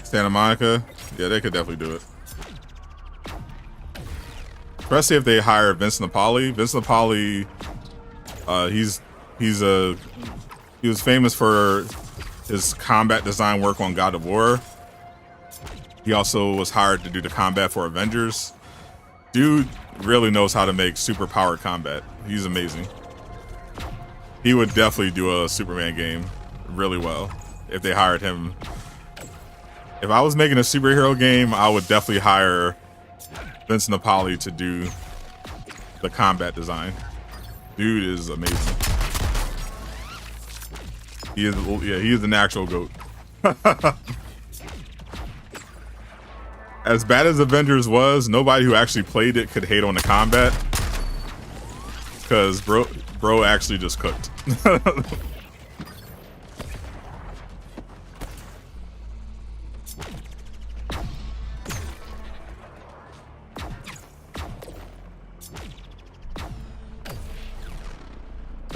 Santa Monica, yeah, they could definitely do it. Especially if they hire Vince Napoli. Vince Napoli, he was famous for his combat design work on God of War. He also was hired to do the combat for Avengers. Dude really knows how to make super powered combat. He's amazing. He would definitely do a Superman game really well if they hired him. If I was making a superhero game, I would definitely hire Vince Napoli to do the combat design. Dude is amazing. He is an actual GOAT. As bad as Avengers was, nobody who actually played it could hate on the combat, because bro actually just cooked.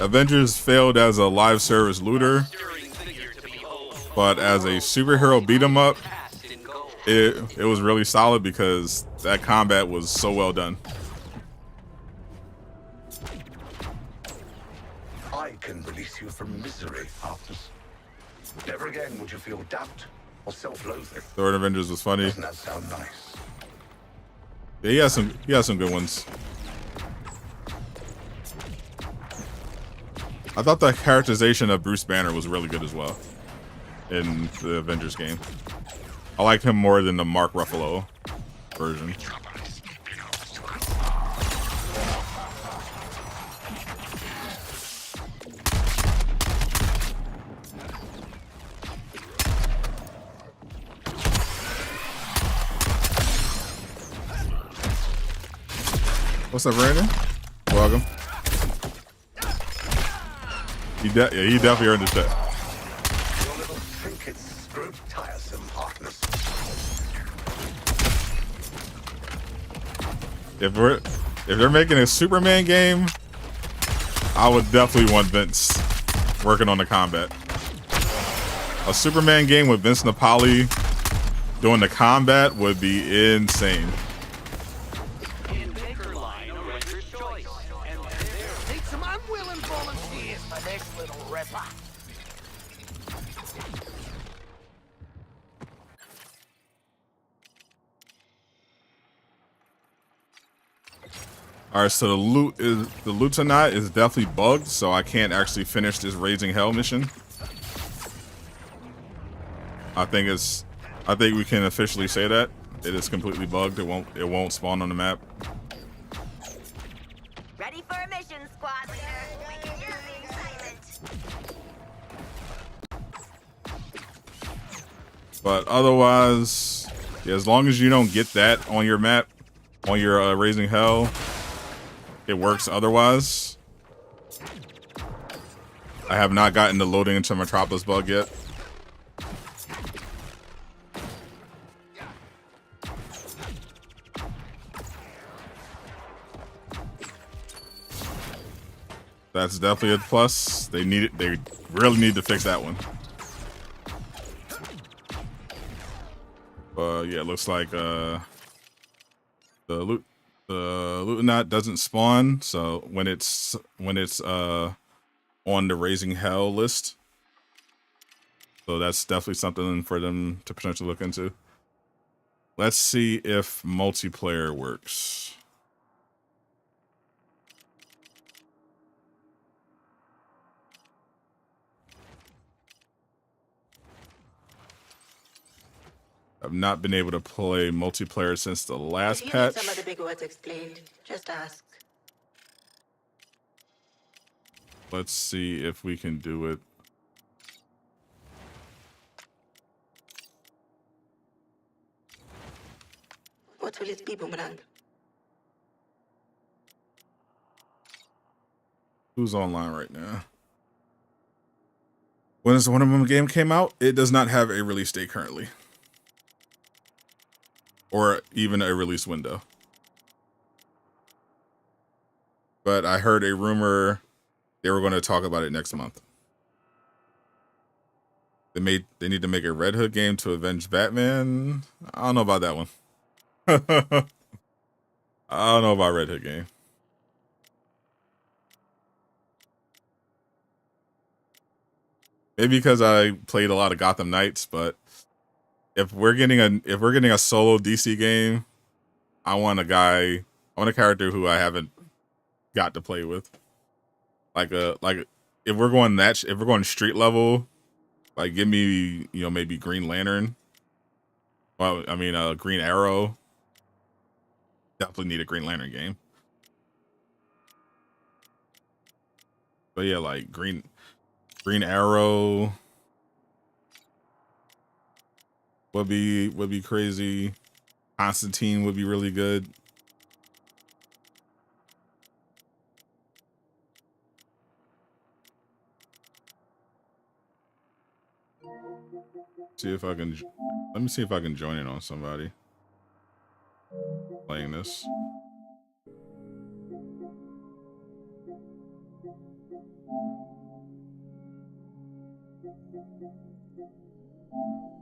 Avengers failed as a live service looter, but as a superhero beat 'em up, it was really solid because that combat was so well done. I can release you from misery, Optus. Never again would you feel doubt or self-loathing. Third Avengers was funny. Doesn't that sound nice? Yeah, he has some good ones. I thought the characterization of Bruce Banner was really good as well in the Avengers game. I liked him more than the Mark Ruffalo version. What's up, Brandon? Welcome. He definitely earned the check. Your little trinkets grew tiresome, Harkness. If they're making a Superman game, I would definitely want Vince working on the combat. A Superman game with Vince Napoli doing the combat would be insane. Need some unwilling volunteers for this little ripper. All right, so the Lieutenant is definitely bugged, so I can't actually finish this Raising Hell mission. I think we can officially say that it is completely bugged. It won't spawn on the map. Ready for a mission, squad leader. We can use the excitement. But otherwise, yeah, as long as you don't get that on your map, on your Raising Hell, it works otherwise. I have not gotten the Loading Into Metropolis bug yet. That's definitely a plus. They really need to fix that one. Yeah, it looks like the Lieutenant doesn't spawn, so when it's on the Raising Hell list. So that's definitely something for them to potentially look into. Let's see if multiplayer works. I've not been able to play multiplayer since the last If you patch. need some of the big words explained, just ask. Let's see if we can do it. What will it be, Boomerang? Who's online right now? When is the Wonder Woman game came out? It does not have a release date currently. Or even a release window. But I heard a rumor they were going to talk about it next month. They need to make a Red Hood game to avenge Batman. I don't know about that one. I don't know about Red Hood game. Maybe because I played a lot of Gotham Knights, but if we're getting a solo DC game, I want a character who I haven't got to play with. Like if we're going street level, like give me, maybe Green Lantern. Well, I mean Green Arrow. Definitely need a Green Lantern game. But yeah, like Green Arrow would be crazy. Constantine would be really good. See if I can. Let me see if I can join it on somebody playing this.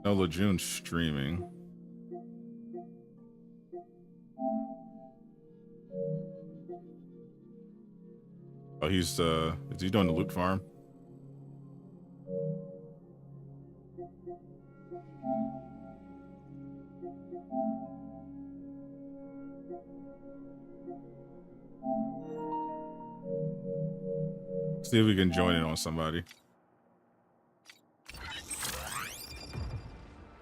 No, Lejeune's streaming. Oh, is he doing the loot farm? See if we can join it on somebody.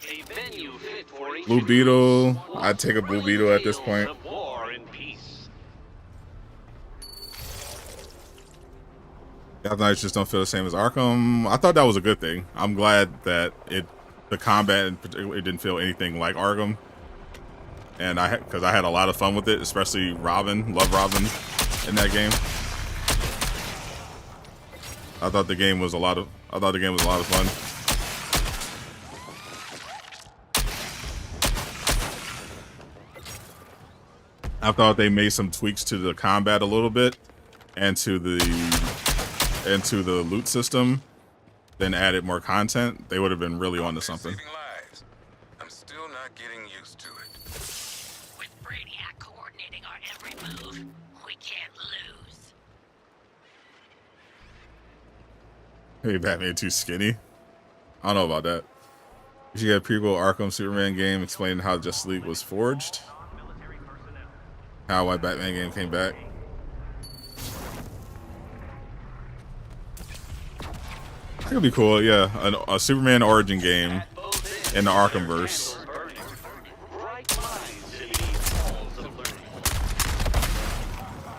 A venue fit for a Blue Beetle. I'd take a Blue Beetle at this point. of war and peace. Gotham Knights just don't feel the same as Arkham. I thought that was a good thing. I'm glad that the combat in particular, it didn't feel anything like Arkham. And because I had a lot of fun with it, especially Robin. Love Robin in that game. I thought the game was a lot of fun. I thought they made some tweaks to the combat a little bit and to the loot system, then added more content. They would have been really onto something. I'm still not getting used to it. With Brainiac coordinating our every move, we can't lose. Hey, Batman too skinny. I don't know about that. You should get a prequel Arkham Superman game explaining how Justice League was forged. How why Batman game came back. That could be cool, yeah. A Superman origin game in the Arkhamverse.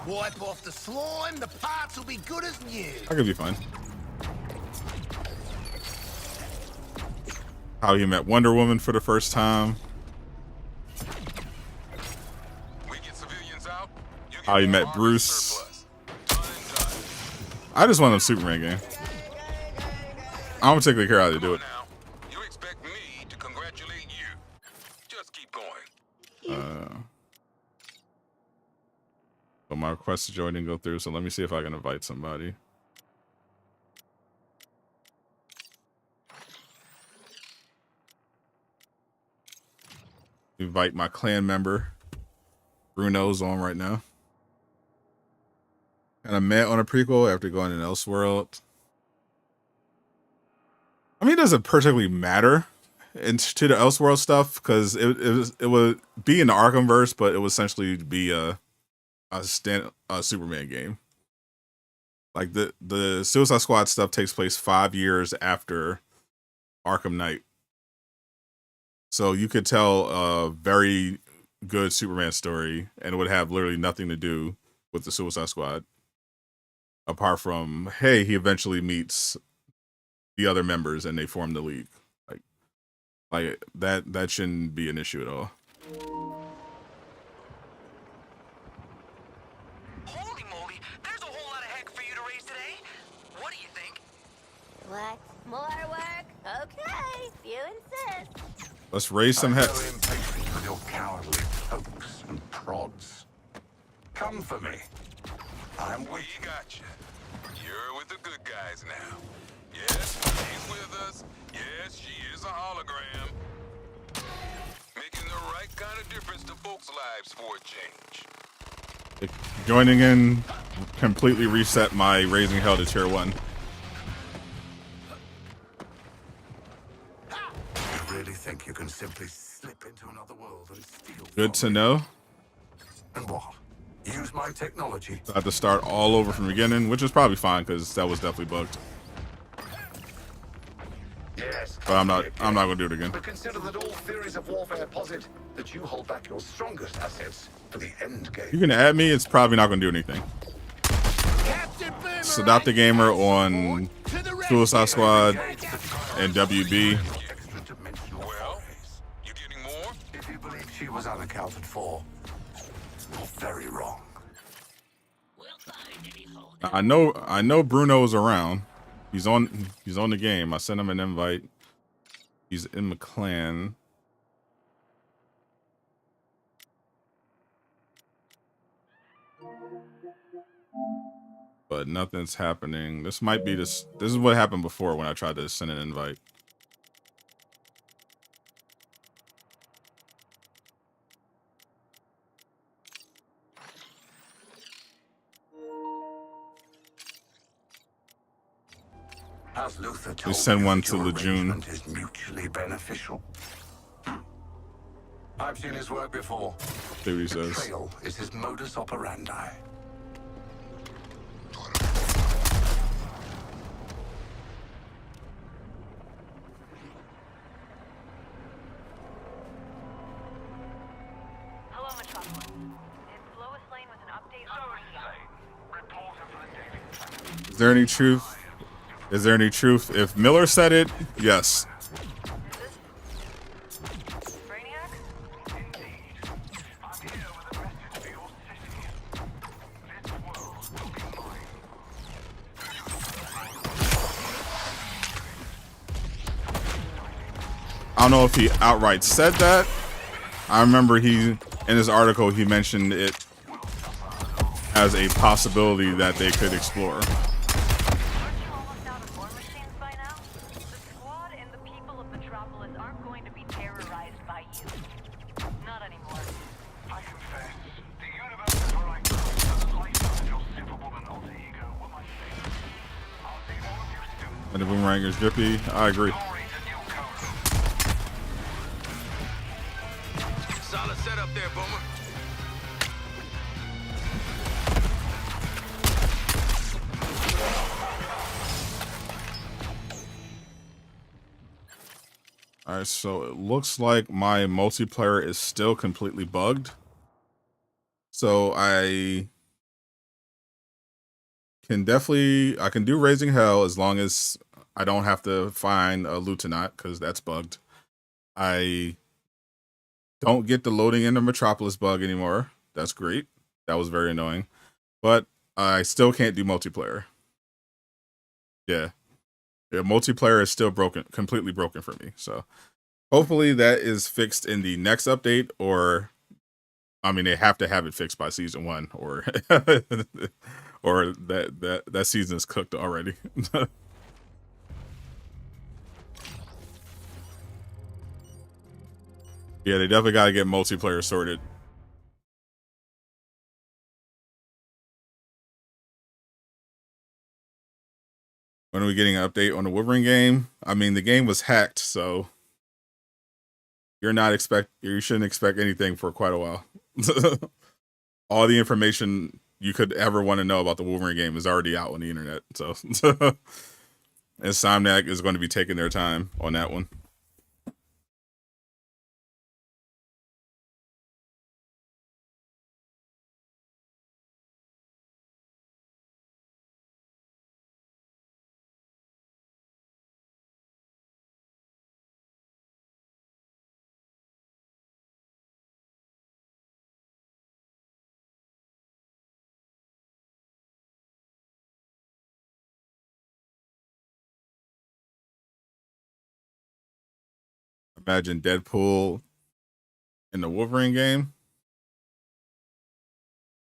Wipe off the slime, the parts will be good as new. That could be fun. How he met Wonder Woman for the first time. How he met Bruce. I just want a Superman game. I don't particularly care how they do it. You expect me to congratulate you. Just keep going. But my request to join didn't go through, so let me see if I can invite somebody. Invite my clan member. Bruno's on right now. And I met on a prequel after going in Elseworld. I mean, it doesn't particularly matter to the Elseworld stuff because it would be in the Arkhamverse, but it would essentially be a Superman game. Like the Suicide Squad stuff takes place 5 years after Arkham Knight, so you could tell a very good Superman story, and it would have literally nothing to do with the Suicide Squad. Apart from, hey, he eventually meets the other members and they form the League. Like that shouldn't be an issue at all. Holy moly, there's a whole lot of heck for you to raise today. What do you think? What? More work? Okay, if you insist. Let's raise some heck. I'm so impatient with your cowardly pokes and prods. Come for me. I'm We waiting. got you. You're with the good guys now. Yes, she's with us. Yes, she is a hologram. Making the right kind of difference to folks' lives for a change. Joining in completely reset my raising hell to tier 1. You really think you can simply slip into another world and steal? Good to know. And what? Use my technology. I have to start all over from the beginning, which is probably fine because that was definitely bugged. Yes. But I'm not gonna do it again. But consider that all theories of warfare posit that you hold back your strongest assets for the end game. You can add me, it's probably not gonna do anything. Captain Boomerang. Sadot the Gamer on Suicide Squad and WB. Extra-dimensional Well, forays. you getting more? If you believe she was unaccounted for, you're very wrong. I know Bruno's around. He's on the game. I sent him an invite. He's in McClan. But nothing's happening. This might be this. This is what happened before when I tried to send an invite. Has Luther We told send you one that to your Lejeune. arrangement is mutually beneficial? I've seen his work before. See what he says. Betrayal is his modus operandi. Hello, Metropolis. It's Lois Lane with an update on Is there any truth? Is there any truth? If Miller said it, yes. I don't know if he outright said that. I remember he, in his article, he mentioned it as a possibility that they could explore. And the Boomerang is drippy. I agree. Solid setup there, Boomer. Alright, so it looks like my multiplayer is still completely bugged. So I can do Raising Hell as long as I don't have to find a Lieutenant, because that's bugged. I don't get the Loading Into Metropolis bug anymore. That's great. That was very annoying. But I still can't do multiplayer. Yeah. Yeah, multiplayer is still broken, completely broken for me. So hopefully that is fixed in the next update, or I mean, they have to have it fixed by season 1, or or that season is cooked already. Yeah, they definitely got to get multiplayer sorted. When are we getting an update on the Wolverine game? I mean, the game was hacked, so you shouldn't expect anything for quite a while. All the information you could ever want to know about the Wolverine game is already out on the internet. So Insomniac is going to be taking their time on that one. Imagine Deadpool in the Wolverine game.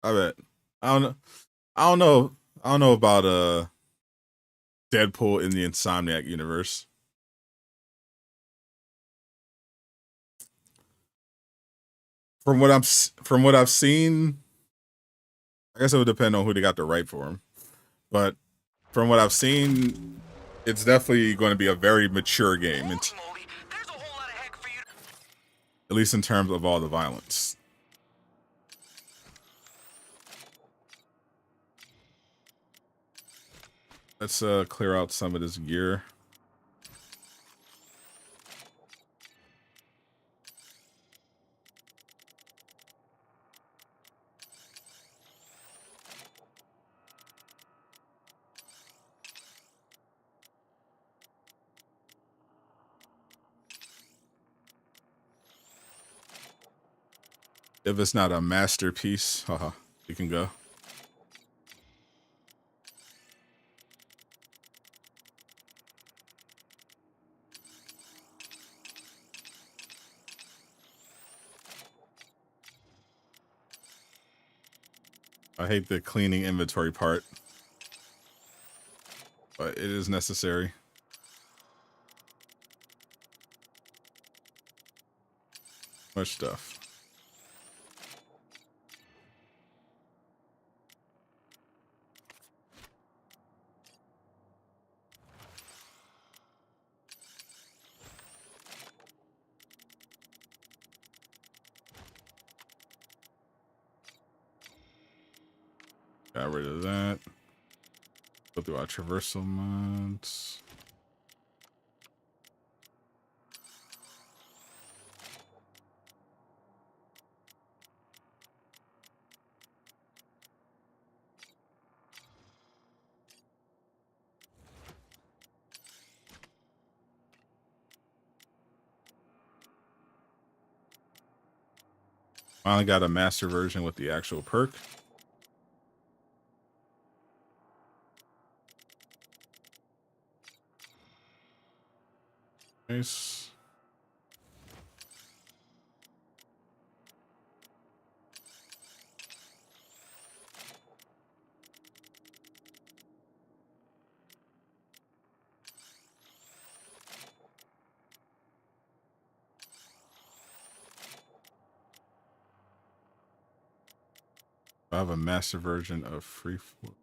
I bet. I don't know. I don't know. I don't know about Deadpool in the Insomniac universe. From what I've seen, I guess it would depend on who they got to write for him. But from what I've seen, it's definitely going to be a very mature game. At least in terms of all the violence. Let's clear out some of this gear. If it's not a masterpiece, haha, you can go. I hate the cleaning inventory part, but it is necessary. Much stuff. Got rid of that. Go through our traversal mods. Finally got a master version with the actual perk. Nice. I have a master version of free flow.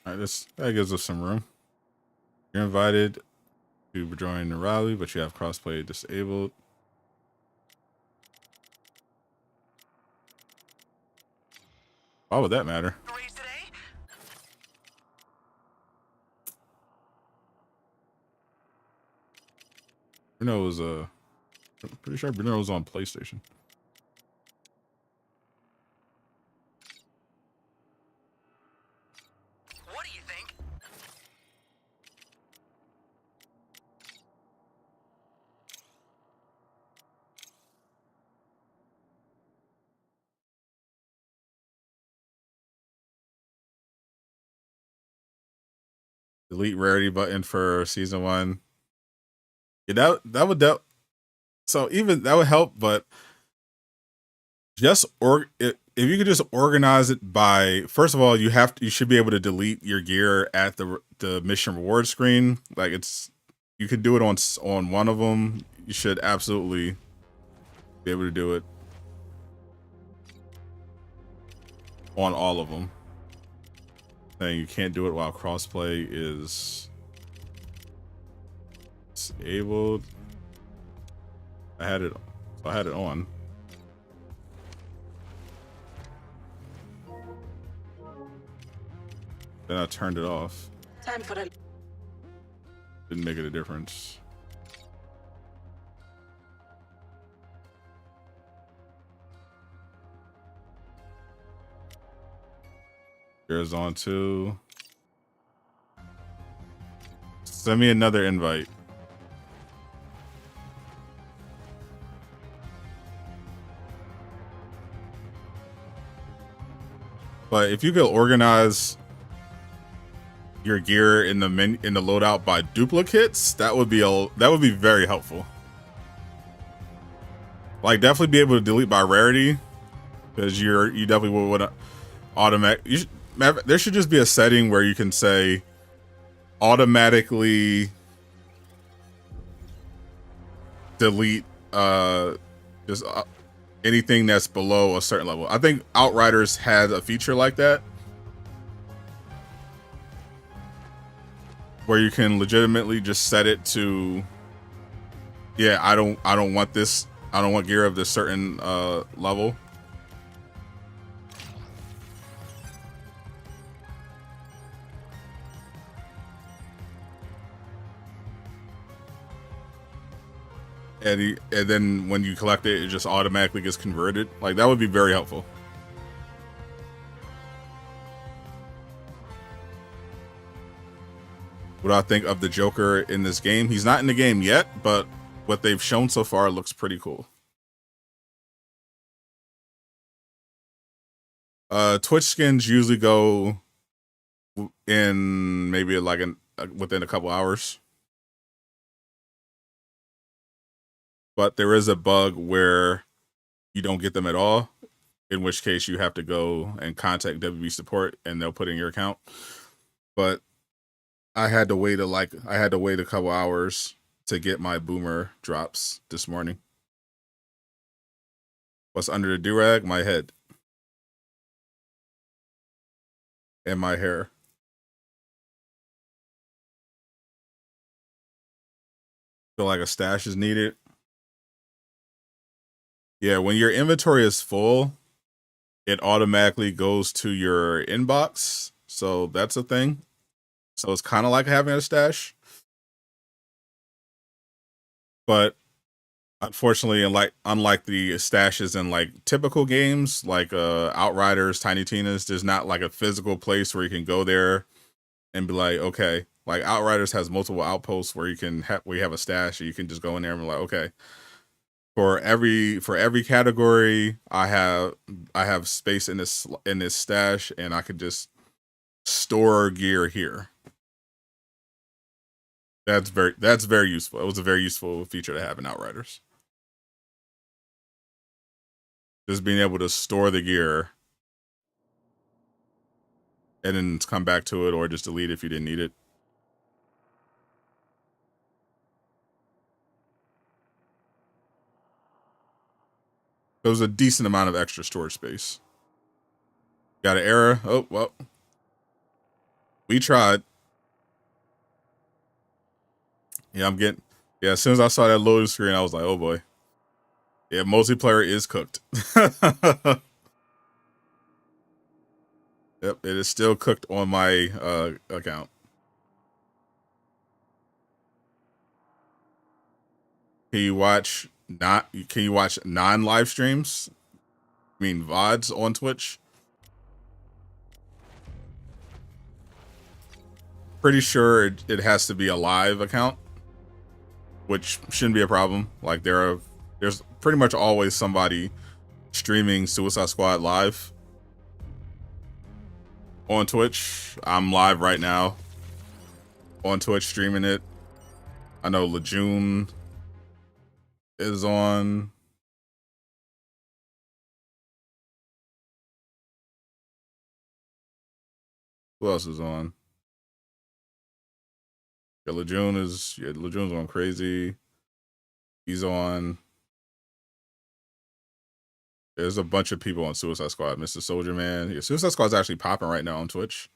All right, that gives us some room. You're invited to join the rally, but you have crossplay disabled. Why would that matter? Bruno was I'm pretty sure Bruno was on PlayStation. What do you think? Delete rarity button for season 1. Yeah, that would so even that would help, but just if you could just organize it by, first of all, you should be able to delete your gear at the mission reward screen. Like you could do it on one of them. You should absolutely be able to do it on all of them. Saying you can't do it while crossplay is disabled. I had it on. Then I turned it off. Time for a Didn't make it a difference. Here's on too. Send me another invite. But if you could organize your gear in the loadout by duplicates, that would be very helpful. Like definitely be able to delete by rarity, because you definitely would automatic. There should just be a setting where you can say automatically delete just anything that's below a certain level. I think Outriders had a feature like that, where you can legitimately just set it to, yeah, I don't want this. I don't want gear of this certain level. And then when you collect it, it just automatically gets converted. Like that would be very helpful. What I think of the Joker in this game? He's not in the game yet, but what they've shown so far looks pretty cool. Twitch skins usually go in maybe like within a couple hours. But there is a bug where you don't get them at all, in which case you have to go and contact WB support and they'll put in your account. But I had to wait a couple hours to get my boomer drops this morning. What's under the do-rag? My head. And my hair. Feel like a stash is needed. Yeah, when your inventory is full, it automatically goes to your inbox. So that's a thing. So it's kind of like having a stash. But unfortunately, unlike the stashes in like typical games like Outriders, Tiny Tina's, there's not like a physical place where you can go there and be like, okay, like Outriders has multiple outposts where you have a stash and you can just go in there and be like, okay, for every category, I have space in this stash and I could just store gear here. That's very useful. It was a very useful feature to have in Outriders. Just being able to store the gear and then come back to it or just delete it if you didn't need it. There was a decent amount of extra storage space. Got an error. Oh, well. We tried. Yeah, as soon as I saw that loading screen, I was like, oh boy. Yeah, multiplayer is cooked. Yep, it is still cooked on my account. Can you watch non-live streams? I mean VODs on Twitch? Pretty sure it has to be a live account, which shouldn't be a problem. Like there's pretty much always somebody streaming Suicide Squad live on Twitch. I'm live right now on Twitch streaming it. I know Lejeune is on. Who else is on? Yeah, Lejeune's going crazy. He's on. There's a bunch of people on Suicide Squad. Mr. Soldier Man. Yeah, Suicide Squad's actually popping right now on Twitch.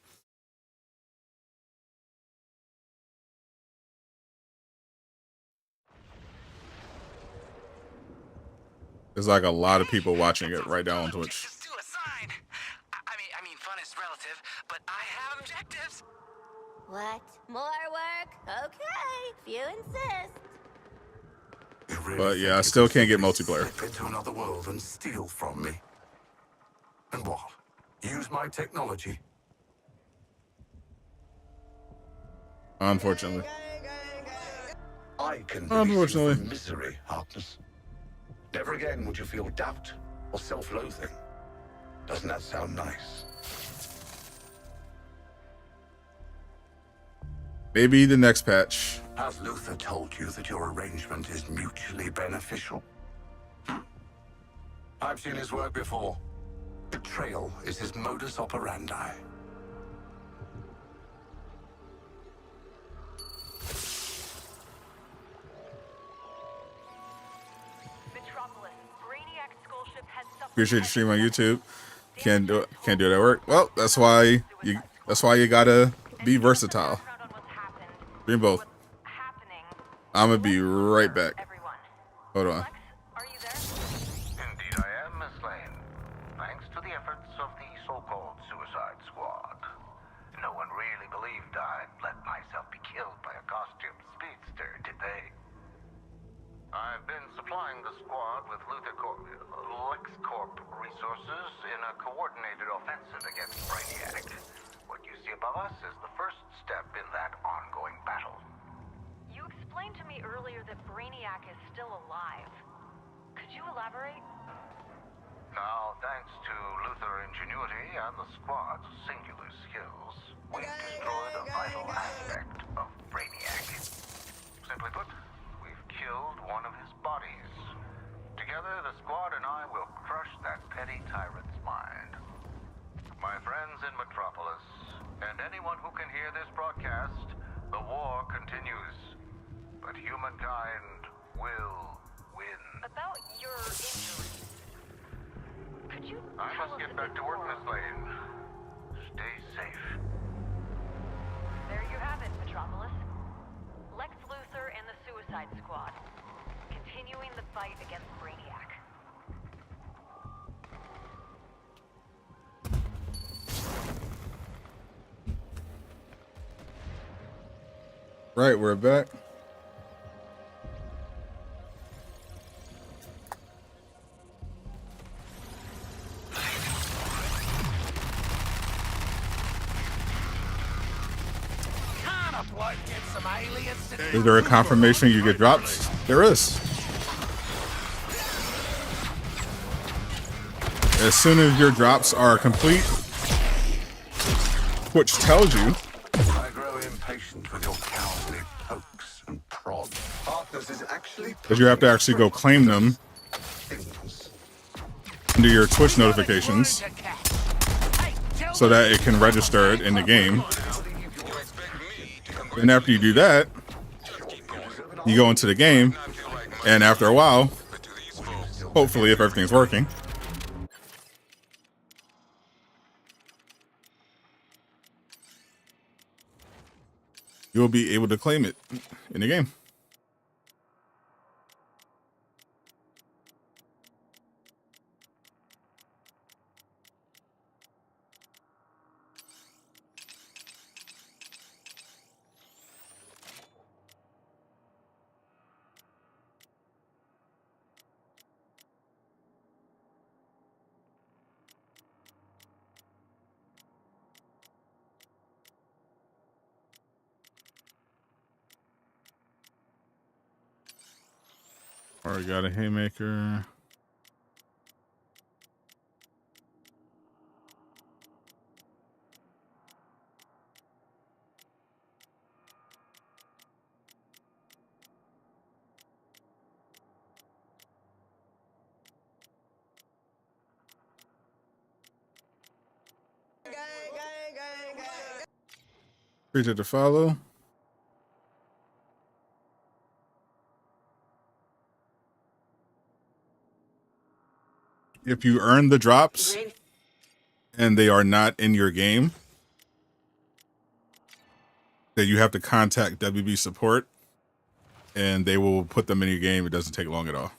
There's like a lot of people watching it right now on Twitch. I mean, fun is relative, but I have objectives. What? More work? Okay, if you insist. But yeah, I still can't get multiplayer. Slip into another world and steal from me. And what? Use my technology? Unfortunately. I can release you from misery, Harkness. Never again would you feel doubt or self-loathing. Doesn't that sound nice? Maybe the next patch. Has Luther told you that your arrangement is mutually beneficial? I've seen his work before. Betrayal is his modus operandi. Metropolis, Brainiac's skull ship has suffered. Appreciate your stream on YouTube. Can't do it at work. Well, that's why you gotta be versatile. Doing both. I'm gonna be right back. Hold on. Indeed I am, Miss Lane. Thanks to the efforts of the so-called Suicide Squad. No one really believed I'd let myself be killed by a costume speedster, did they? I've been supplying the squad with LexCorp resources in a coordinated offensive against Brainiac. What you see above us is the first step in that ongoing battle. You explained to me earlier that Brainiac is still alive. Could you elaborate? Now, thanks to Luther ingenuity and the squad's singular skills, we've destroyed a vital aspect of Brainiac. Simply put, we've killed one of his bodies. Together, the squad and I will crush that petty tyrant's mind. My friends in Metropolis, and anyone who can hear this broadcast, the war continues. But humankind will win. About your injury, could you I tell must us get a back bit to work, more? Miss Lane. Stay safe. There you have it, Metropolis. Lex Luthor and the Suicide Squad, continuing the fight against Brainiac. Right, we're back. Can't a bloke get some aliens to Is there a confirmation you get drops? There is. As soon as your drops are complete, which tells you I grow impatient with your cowardly pokes and prods. Arthas is actually that you have to actually go claim them things. under your Twitch notifications so that it can register it in the game. And after you do that, you go into the game, and after a while, hopefully if everything's working, you'll be able to claim it in the game. Already got a haymaker. Appreciate the follow. If you earn the drops and they are not in your game, then you have to contact WB support and they will put them in your game. It doesn't take long at all.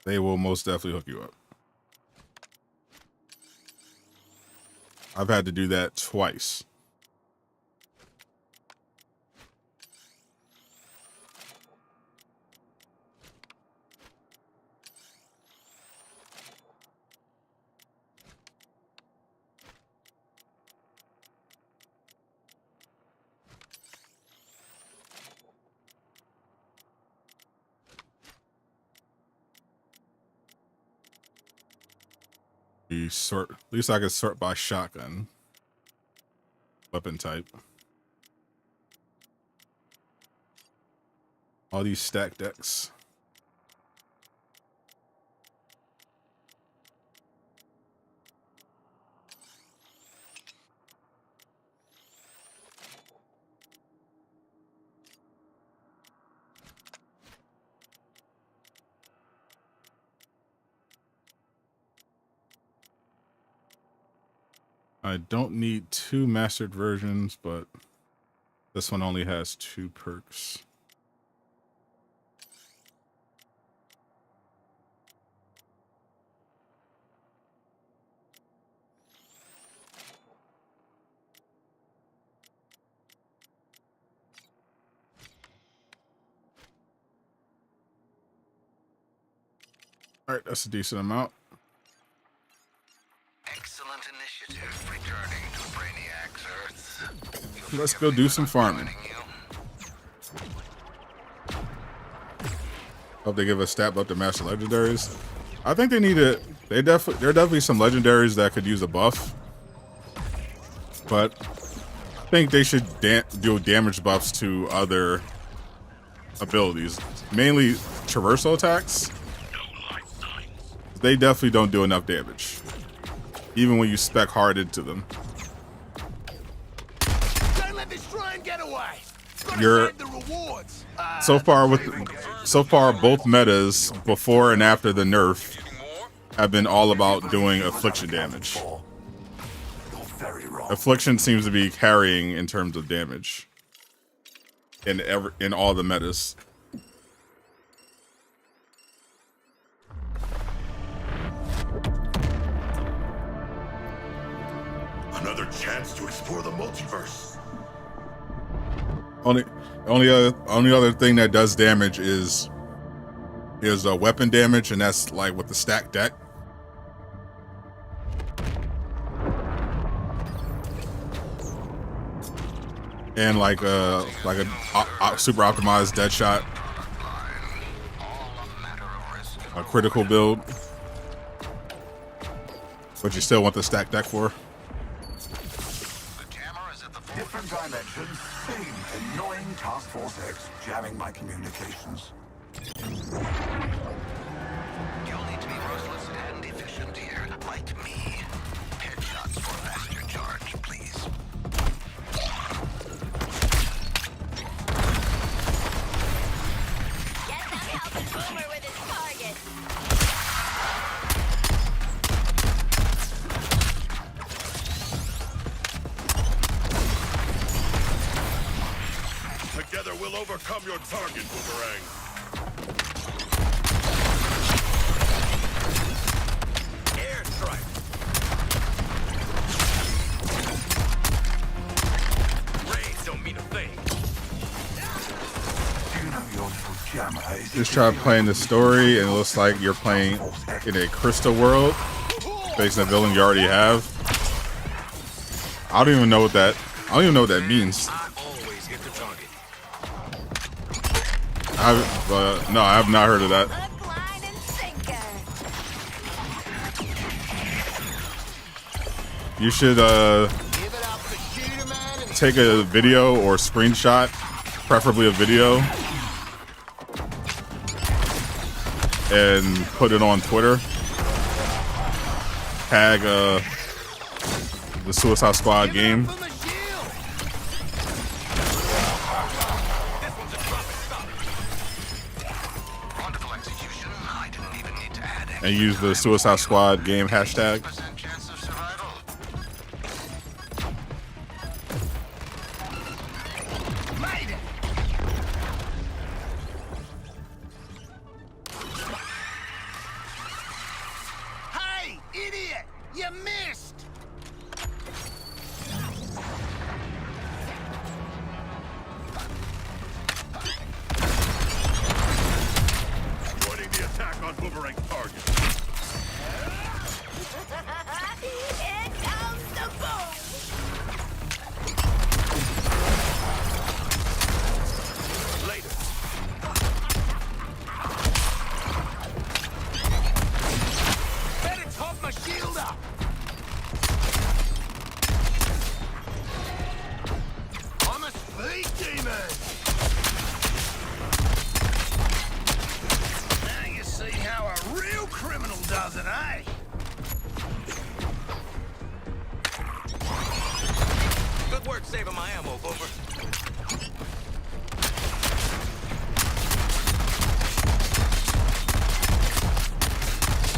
They will most definitely hook you up. I've had to do that twice. You sort, at least I could sort by shotgun weapon type. All these stack decks. I don't need 2 mastered versions, but this one only has 2 perks. All right, that's a decent amount. Excellent initiative returning to Brainiac's Earth. Let's go do some farming. You. Hope they give a stat up to master legendaries. I think they need it. There are definitely some legendaries that could use a buff, but I think they should do damage buffs to other abilities, mainly traversal attacks. They definitely don't do enough damage, even when you spec hard into them. Don't let this try and get away. Gotta You're save the rewards. so far both metas before and after the nerf have been all about doing affliction damage. Very wrong. Affliction seems to be carrying in terms of damage in all the metas. Another chance to explore the multiverse. Only other thing that does damage is weapon damage, and that's like with the stack deck. And like a super optimized dead shot, a critical build, but you still want the stack deck for. Different dimensions, same annoying Task Force X jamming my communications. You'll need to be ruthless and efficient here, like me. Headshots for faster charge, please. Guess I'm helping Boomer with his target. Together we'll overcome your target, Boomerang. Airstrike. Rays don't mean a thing. Do you know your little jammer is Just try playing the story, and it looks like you're playing in a crystal world, facing a villain you already have. I don't even know what that means. I always hit the target. No, I have not heard of that. Hook, line, and sinker. You should Give it up for Shooter Man and take a video or screenshot, preferably a video, and put it on Twitter. Tag the Suicide Squad game. for my shield. This one's a trumpet stop. Wonderful execution. I didn't even need to add And use the Suicide Squad game hashtag. 80% chance of survival. Made it. Hey, idiot! You missed. Joining the attack on Boomerang's target. Here comes the boom. Later. Better top my shield up. I'm a speed demon. Now you see how a real criminal does it, eh? Good work saving my ammo, Boomer.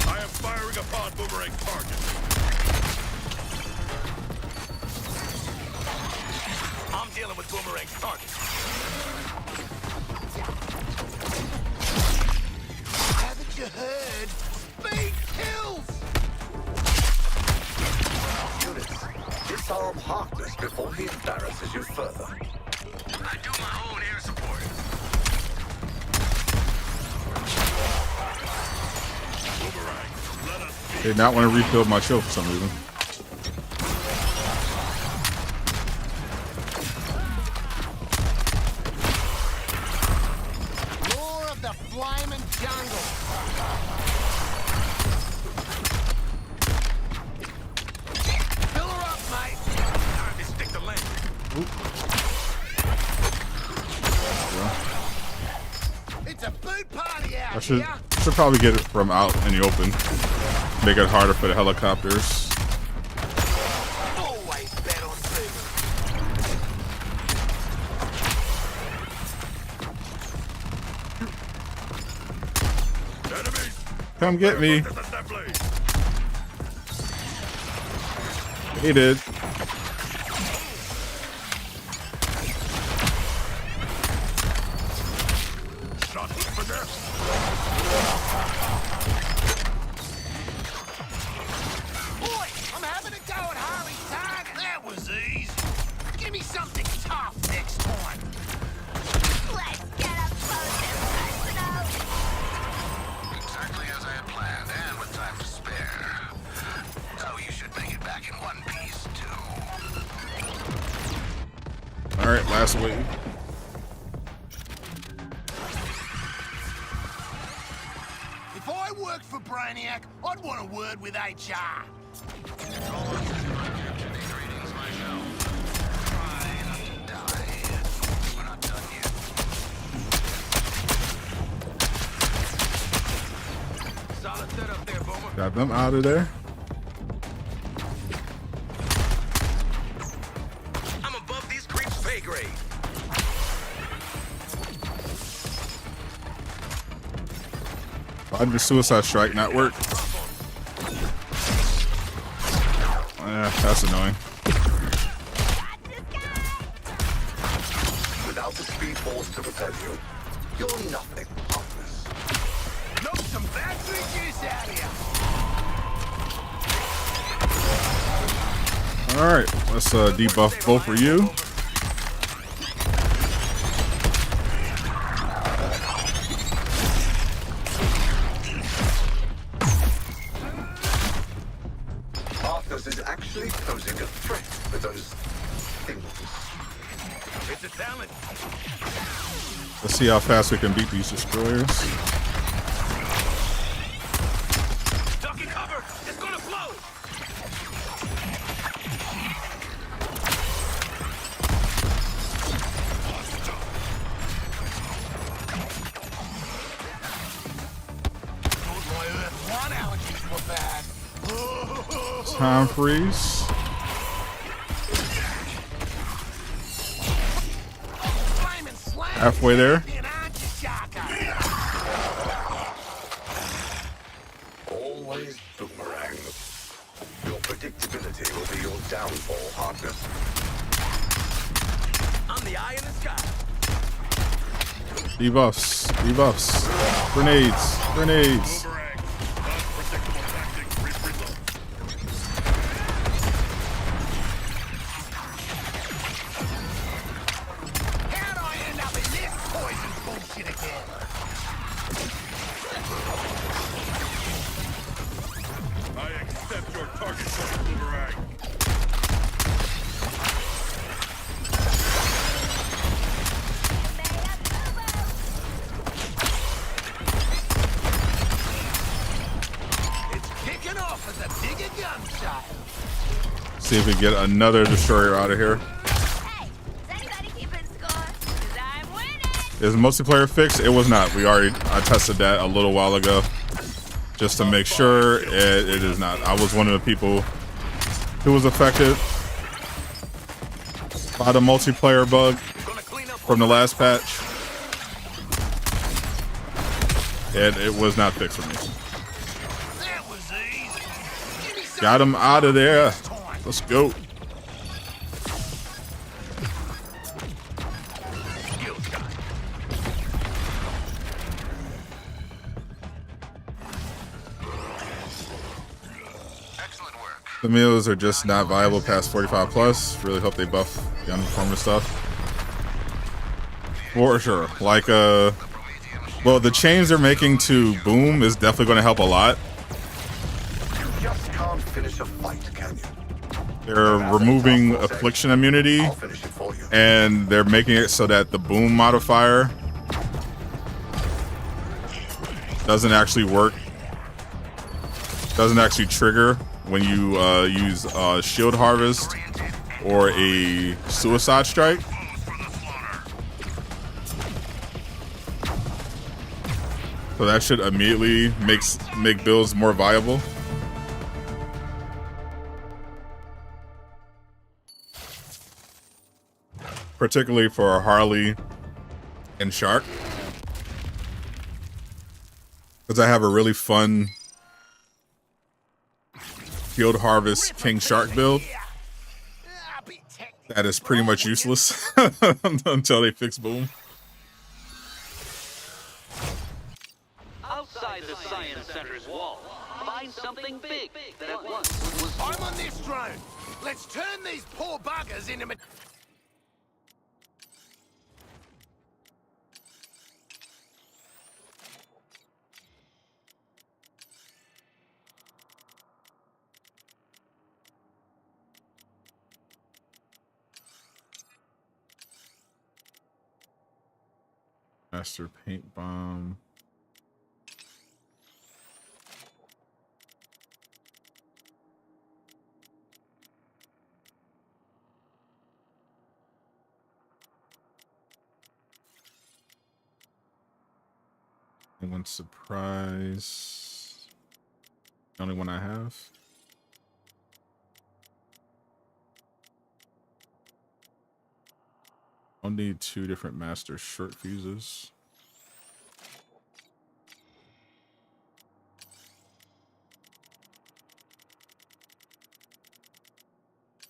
I am firing upon Boomerang's target. I'm dealing with Boomerang's target. Haven't you heard? Speed kills! Units, disarm Harkness before he embarrasses you further. I do my own air support. Boomerang, let us be. Did not want to refill my shield for some reason. More of the flaming Should probably get it from out in the open. Make it harder for the helicopters. Always bet on two. Enemies! Come get me. Disassembly! He did. Shot for there! Boy, I'm having a go at Harley's target. That was easy. Give me something tough next time. Let's get up close and personal. Exactly as I had planned, and with time to spare. Oh, you should make it back in one piece, too. All right, last wave. If I worked for Brainiac, I'd want a word with HR. Greetings, my show. Try not to die. We're not done yet. Solid setup there, Boomer. Got them out of there. I'm above these creeps' pay grade. Why did the suicide strike not work? That's annoying. Without the speed force to propel you, you're nothing, Optimus. Knock some battery juice out of you. All right, let's debuff both of you. Optimus is actually posing a threat with those things. It's a talent. Let's see how fast we can beat these destroyers. Duck and cover. It's gonna blow. Thought my Earth 1 allergies were bad. Time freeze. Flaming slam. Halfway there. Champion, aren't you, Sharko? Always Boomerang. Your predictability will be your downfall, Optimus. I'm the eye in the sky. Debuffs. Debuffs. Grenades. Grenades. Boomerang. Unpredictable tactics. Reload. How'd I end up in this poison bullshit again? I accept your target, Boomerang. It's kicking off as a bigger gunshot. See if we get another destroyer out of here. Hey, is anybody keeping score? 'Cause I'm winning. Is multiplayer fixed? It was not. I tested that a little while ago just to make sure it is not. I was one of the people who was affected by the multiplayer bug from the last patch. And it was not fixed for me. That was easy. Give me something Got him out of there. this time. Let's go. Skills guy. Excellent work. The meals are just not viable past 45 plus. Really hope they buff the underperformance stuff. For sure. Like, well, the change they're making to Boom is definitely going to help a lot. You just can't finish a fight, can you? They're removing affliction immunity, I'll finish it for you. and they're making it so that the Boom modifier doesn't actually work. Doesn't actually trigger when you use shield harvest or a suicide strike. For the slaughter. So that should immediately make builds more viable. Particularly for Harley and Shark. Because I have a really fun Field Harvest King Shark build that is pretty much useless until they fix Boom. Outside the Science Center's wall, find something big that once was... I'm on this drone. Let's turn these poor buggers into... Master Paint Bomb. One surprise. The only one I have. I'll need 2 different master short fuses.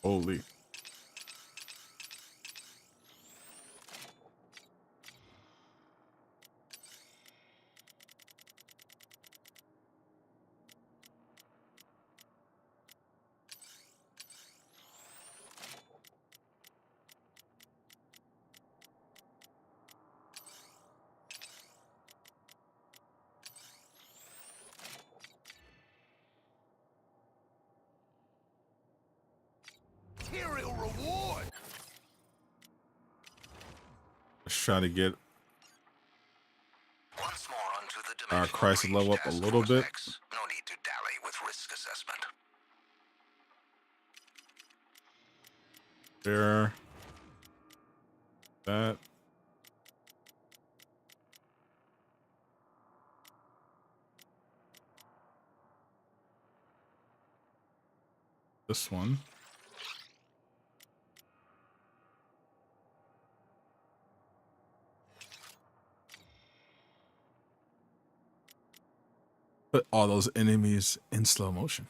Holy. Reward. Let's try to get Once more onto the our crisis level up a little bit. No need to dally with risk assessment. There. That. This one. Put all those enemies in slow motion.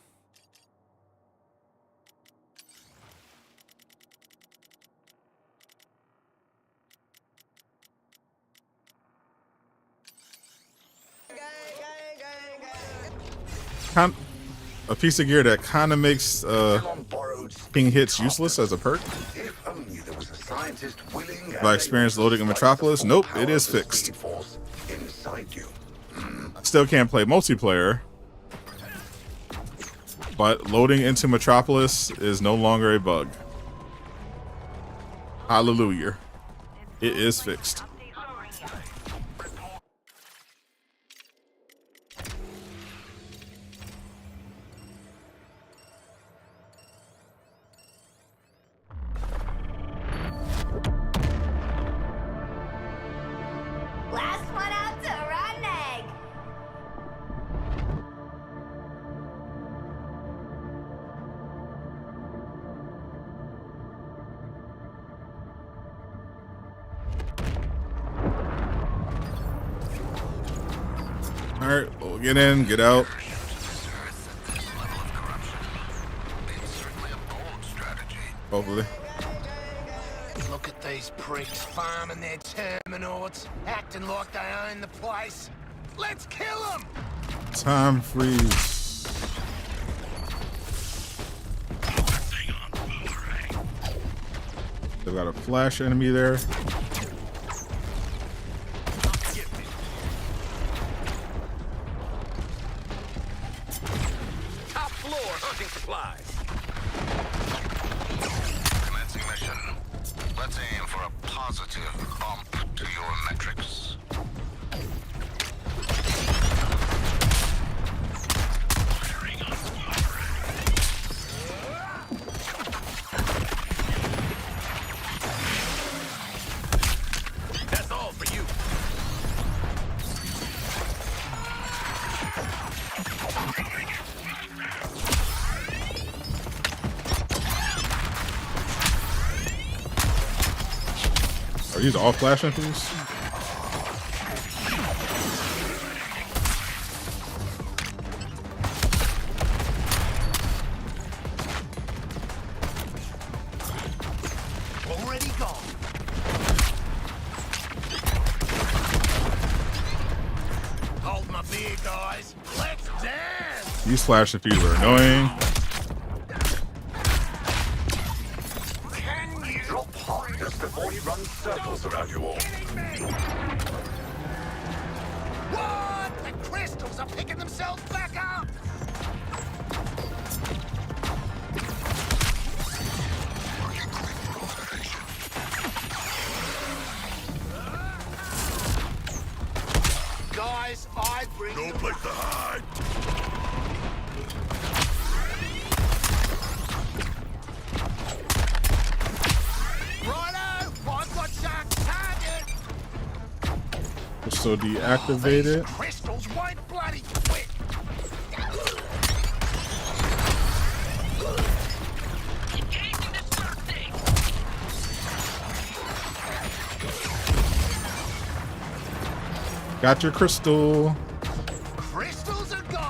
A piece of gear that kind of makes ping hits useless as a perk. Have I experienced loading in Metropolis? Nope, it is fixed. I still can't play multiplayer, but loading into Metropolis is no longer a bug. Hallelujah. It is fixed. Last one out to rotten egg. All right, we'll get in, get out. Hopefully. Look at these pricks farming their terminals, acting like they own the place. Let's kill them! Time freeze. They've got a flash enemy there. Top floor hunting supplies. Commencing mission. Let's aim for a positive bump to your metrics. That's all for you. Are these all flash infuse? Already gone. Hold my beer, guys. Let's dance. These flash infuse are annoying. Can you Drop hot just before he runs circles around you all. What? The crystals are picking themselves back up. Guys, I bring No place to hide. Righto, I've got Shark target. So deactivate it. Crystals won't bloody quit. Got your crystal. Crystals are gone.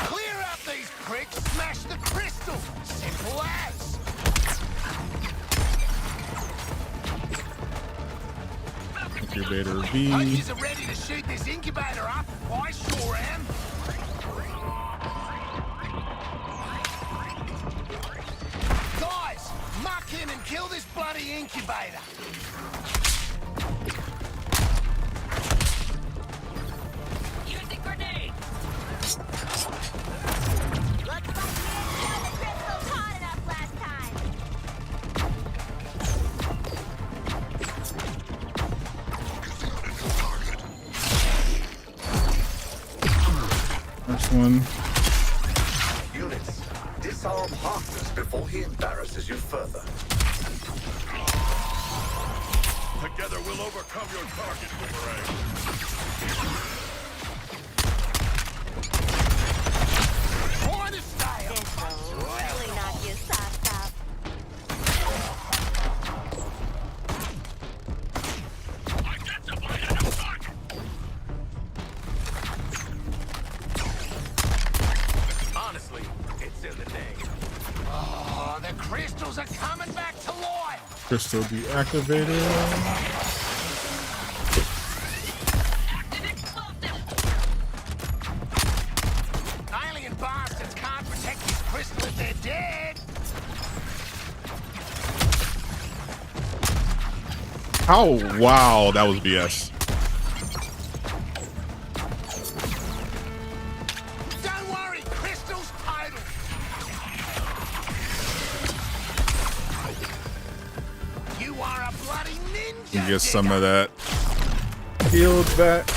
Clear out these pricks, smash the crystal. Simple as. Incubator Hope V. you're ready to shoot this incubator up. I sure am. Guys, muck in and kill this bloody incubator. Using grenade. Looks like we didn't kill the crystals hot enough last time. First one. Units, disarm Harkness before he embarrasses you further. Together we'll overcome your target, Boomerang. Trying to stay up. Really knock your socks off. Honestly, it's in the name. Oh, the crystals are coming back to life. Crystal deactivated. Alien bastards can't protect this crystal if they're dead. Oh wow, that was BS. Don't worry, crystals total. You are a bloody ninja. You get some of that healed back.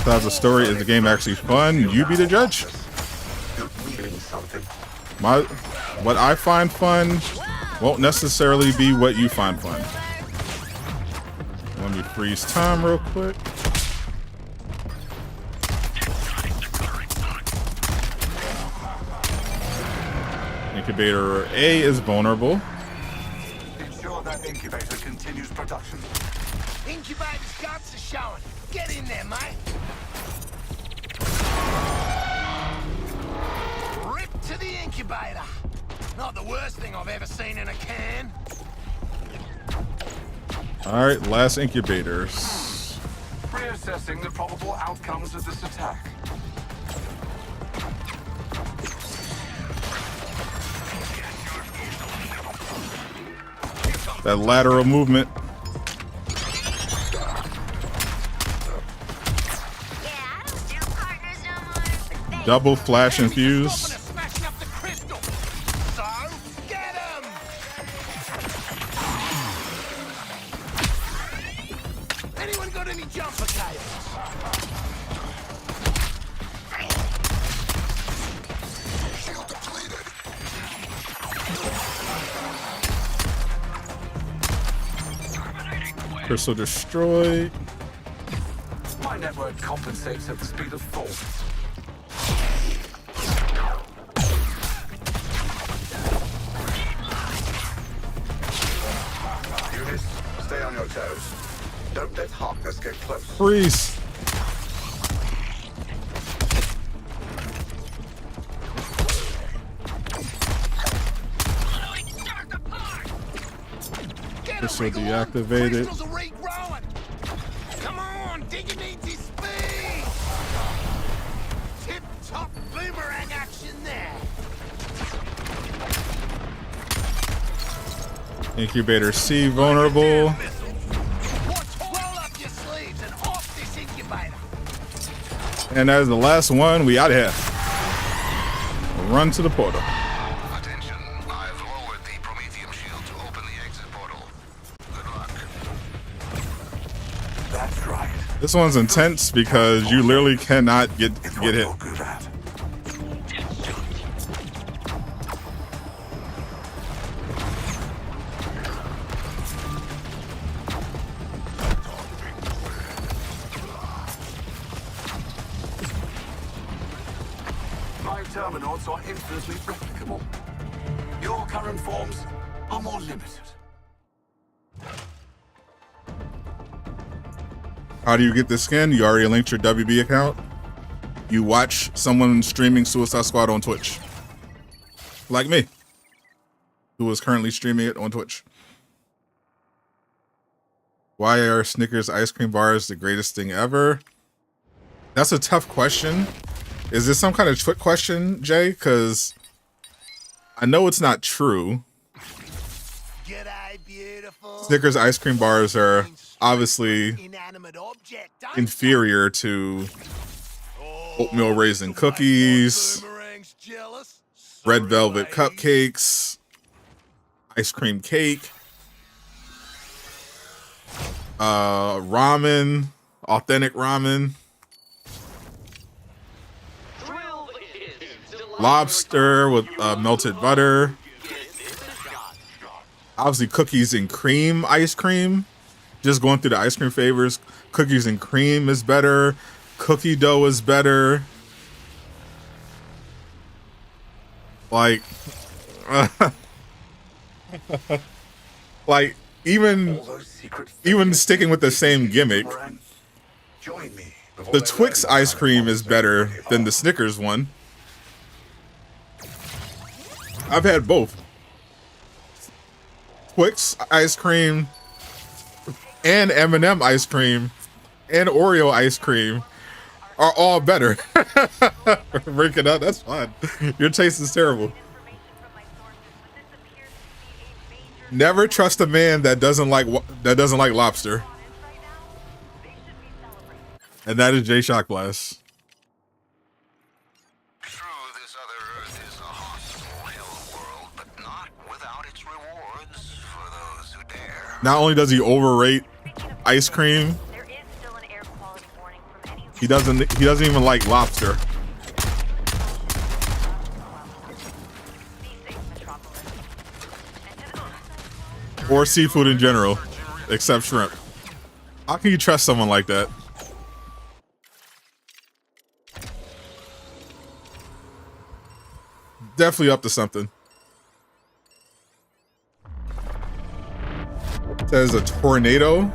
So how's the story? Is the game actually fun? You be the judge. You're leaving something. What I find fun won't necessarily be what you find fun. Let me freeze time real quick. Incubator A is vulnerable. Ensure that incubator continues production. Incubator's guts are showing. Get in there, mate. Rip to the incubator. Not the worst thing I've ever seen in a can. All right, last incubators. Reassessing the probable outcomes of this attack. That lateral movement. Yeah, I don't do partners no more. But Double flash infuse. Smashing up the crystal. So, get 'em! Anyone got any jumper cables? Shield depleted. Crystal destroyed. My network compensates at the speed of thought. Units, stay on your toes. Don't let Harkness get close. Freeze. Crystal deactivated. Crystals are regrowing. Come on, Digger needs his speed. Tip-top boomerang action there. Incubator C vulnerable. Roll up your sleeves and off this incubator. And as the last one, we out of here. Run to the portal. Attention, I've lowered the Prometheum shield to open the exit portal. Good luck. That's right. This one's intense because you literally cannot get It's hit. what you're good at. My terminals are infinitely replicable. Your current forms are more limited. How do you get the skin? You already linked your WB account. You watch someone streaming Suicide Squad on Twitch. Like me, who is currently streaming it on Twitch. Why are Snickers ice cream bars the greatest thing ever? That's a tough question. Is this some kind of trick question, Jay? Because I know it's not true. G'day, beautiful. Snickers ice cream bars are obviously Inanimate object, don't inferior to oatmeal raisin cookies, Boomerang's jealous. red velvet cupcakes, ice cream cake, ramen, authentic ramen, lobster with melted butter, obviously cookies and cream ice cream. Just going through the ice cream flavors, cookies and cream is better, cookie dough is better. Like, like even sticking with the same gimmick, Join me. the Twix ice cream is better than the Snickers one. I've had both. Twix ice cream and M&M ice cream and Oreo ice cream are all better. Break it up, that's fine. Your taste is terrible. Never trust a man that doesn't like lobster. And that is Jay Shock Blast. True, this other Earth is a hostile hell world, but not without its rewards for those who dare. Not only does he overrate ice cream, There is still an air quality warning from any he doesn't even like lobster Be safe, Metropolis. And to the or seafood in general, except shrimp. How can you trust someone like that? Definitely up to something. Says a tornado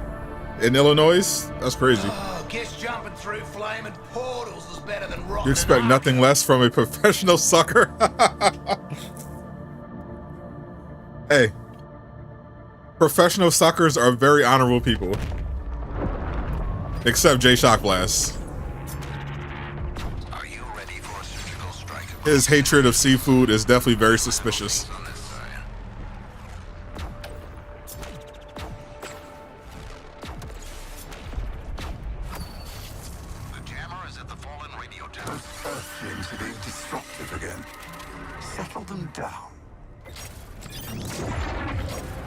in Illinois. That's crazy. Oh, guess jumping through flaming portals is better than rocking. You expect nothing less from a professional sucker. Hey, professional suckers are very honorable people, except Jay Shock Blast. Are you ready for a surgical strike? His hatred of seafood is definitely very suspicious. On this side. The jammer is at the fallen radio tower. Earthlings are being disruptive again. Settle them down.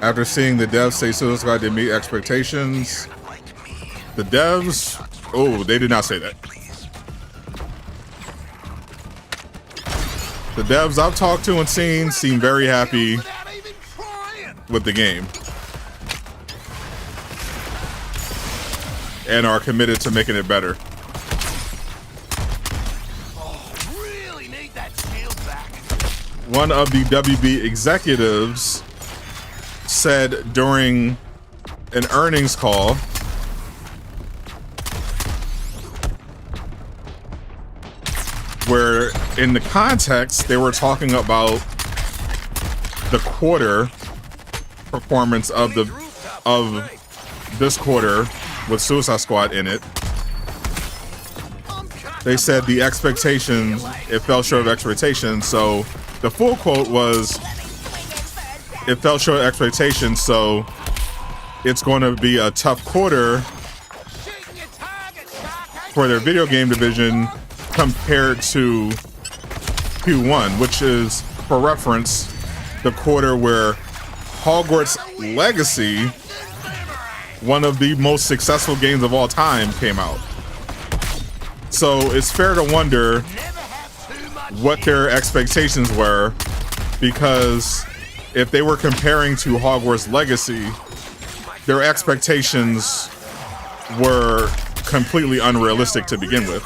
After seeing the devs say Suicide Squad didn't meet expectations, Like me. The devs, oh, they did not say that. The devs I've talked to and seen seem very happy with the game and are committed to making it better. Really need that shield back. One of the WB executives said during an earnings call where in the context they were talking about the quarter performance of this quarter with Suicide Squad in it. They said the expectations, it fell short of expectations. So the full quote was, it fell short of expectations, so it's going to be a tough quarter for their video game division compared to Q1, which is, for reference, the quarter where Hogwarts Legacy, one of the most successful games of all time, came out. So it's fair to wonder what their expectations were, because if they were comparing to Hogwarts Legacy, their expectations were completely unrealistic to begin with.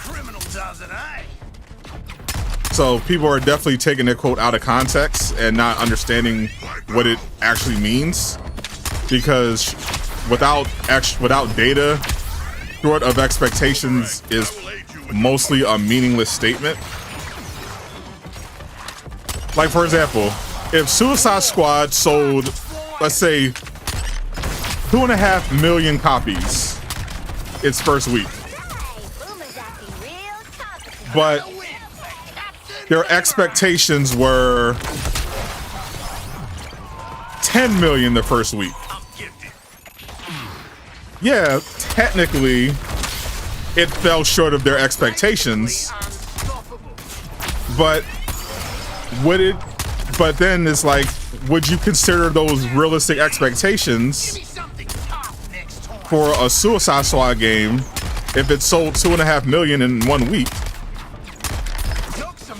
So people are definitely taking their quote out of context and not understanding what it actually means, because without data, short of expectations is mostly a meaningless statement. Like, for example, if Suicide Squad sold, let's say, 2.5 million copies its first week, but their expectations were 10 million the first week. Yeah, technically, it fell short of their expectations, but would it? But then it's like, would you consider those realistic expectations for a Suicide Squad game if it sold 2.5 million in 1 week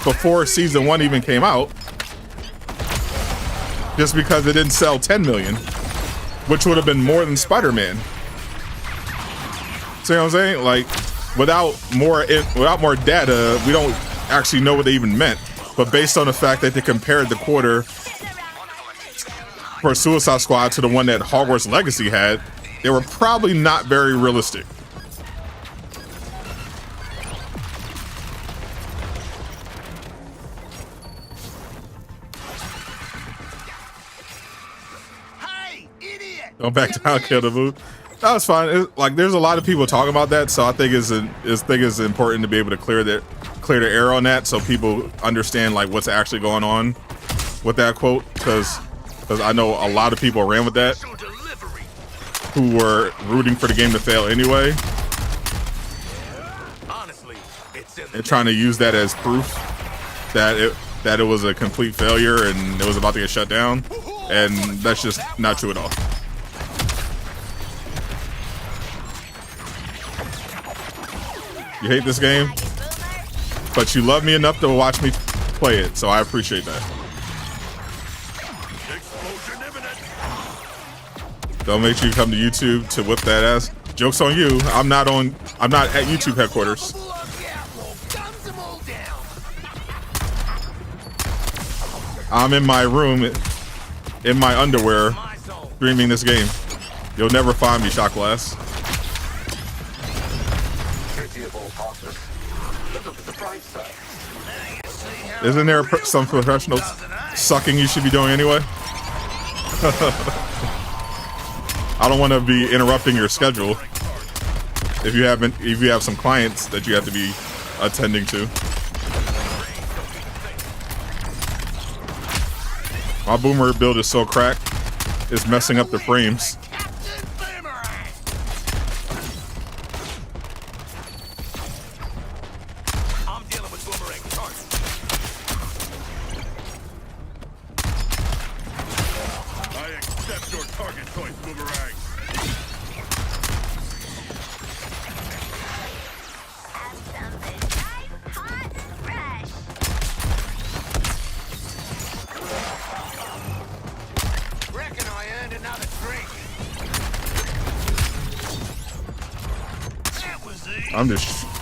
before season 1 even came out, just because it didn't sell 10 million, which would have been more than Spider-Man? See what I'm saying? Like, without more data, we don't actually know what they even meant. But based on the fact that they compared the quarter for Suicide Squad to the one that Hogwarts Legacy had, they were probably not very realistic. Hey, idiot! Go back down, kill the mood. That was fine. Like, there's a lot of people talking about that, so I think it's important to be able to clear the air on that, so people understand like what's actually going on with that quote, because I know a lot of people ran with that who were rooting for the game to fail anyway, and trying to use that as proof that it was a complete failure and it was about to get shut down, and that's just not true at all. You hate this game, but you love me enough to watch me play it, so I appreciate that. Don't make sure you come to YouTube to whip that ass. Joke's on you. I'm not at YouTube headquarters. I'm in my room, in my underwear, streaming this game. You'll never find me, Shot Glass. Isn't there some professional sucking you should be doing anyway? I don't want to be interrupting your schedule if you have some clients that you have to be attending to. My boomer build is so cracked, it's messing up the frames. Captain Boomerang! I'm dealing with Boomerang target. I accept your target choice, Boomerang. another drink. That was easy.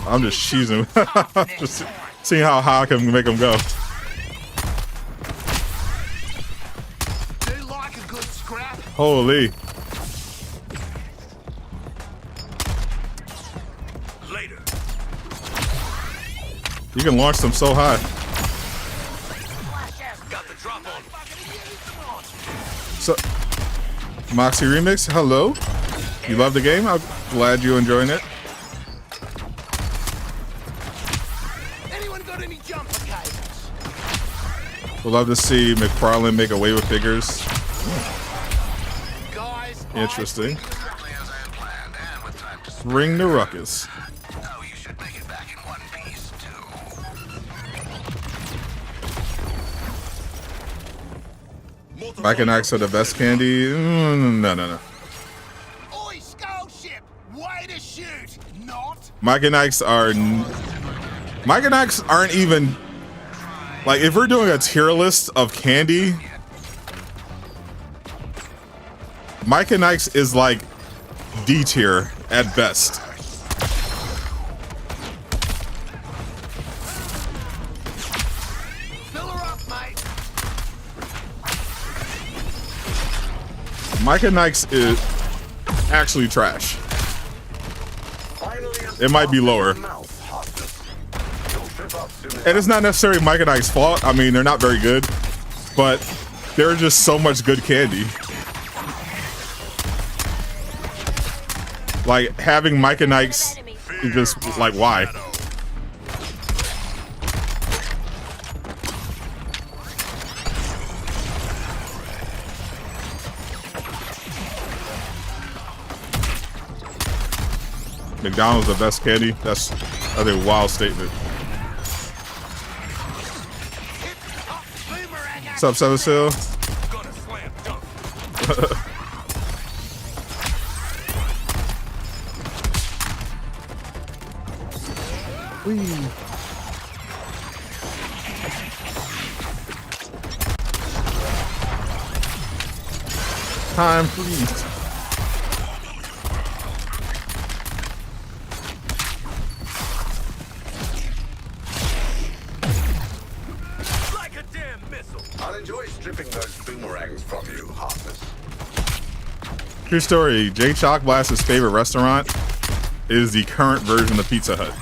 I'm just cheesing. Just seeing how high I can make them go. Do you like a good scrap? Holy. Later. You can launch them so high. Got the drop on. So, Moxie Remix, hello. You love the game? I'm glad you're enjoying it. Anyone got any jumper cables? We'd love to see McFarlane make away with figures. Guys, Interesting. Exactly as I had planned, and with time to spare. Ring the ruckus. Oh, you should make it back in one piece, too. Mike and Ike's are the best candy. No. Oi, skull ship! Way to shoot! Not. Mike and Ike's aren't even like, if we're doing a tier list of candy, Mike and Ike's is like D tier at best. Fill her up, mate. Mike and Ike's is actually trash. It might be lower. And it's not necessarily Mike and Ike's fault. I mean, they're not very good, but there's just so much good candy. Like, having Mike and Ike's is just like, why? McDonald's the best candy? That's a wild statement. What's up, Seven Seal? Gonna slam dunk. Time, please. Like a damn missile. I'll enjoy stripping those boomerangs from you, Heartless. True story. Jay Chalk Blast's favorite restaurant is the current version of Pizza Hut.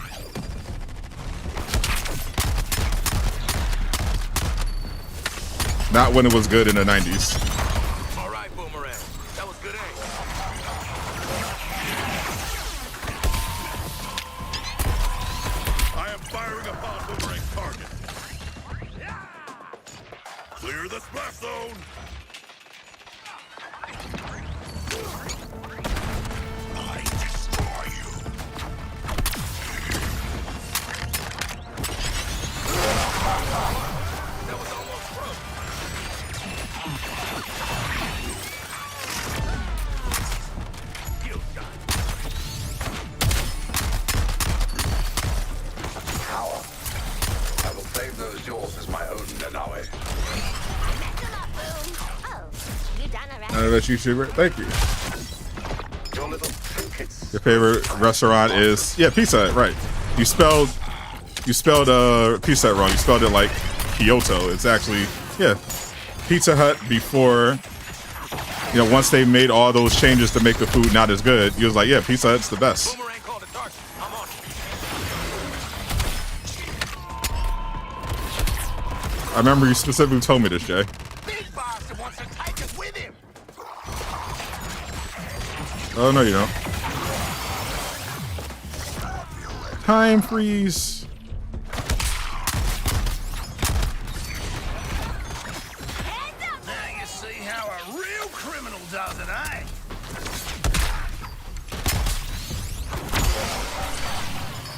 Not when it was good in the 90s. All right, Boomerang. That was good aim. I am firing upon Boomerang's target. Clear the splash zone. I destroy you. That was almost broke. Power. I will claim those yours as my own Nanawe. Oh, you done already? That's YouTuber. Thank you. Your little trinkets. Your favorite restaurant is, yeah, Pizza Hut, right. You spelled Pizza Hut wrong. You spelled it like Kyoto. It's actually, yeah, Pizza Hut before, you know, once they made all those changes to make the food not as good, he was like, yeah, Pizza Hut's the best. Boomerang called a target. I'm on it. I remember you specifically told me this, Jay. Big bastard wants to take us with him. Oh, no, you don't. Time freeze. Now you see how a real criminal does it, eh?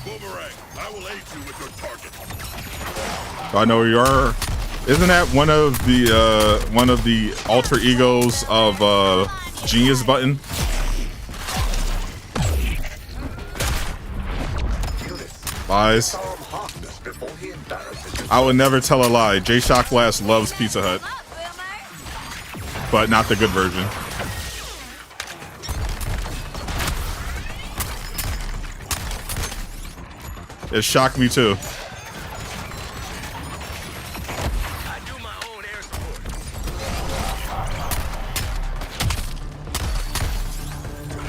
Boomerang, I will aid you with your target. I know you are. Isn't that one of the alter egos of Genius Button? Lies. I would never tell a lie. J Shock Blast loves Pizza Hut, but not the good version. It shocked me too. I do my own air support.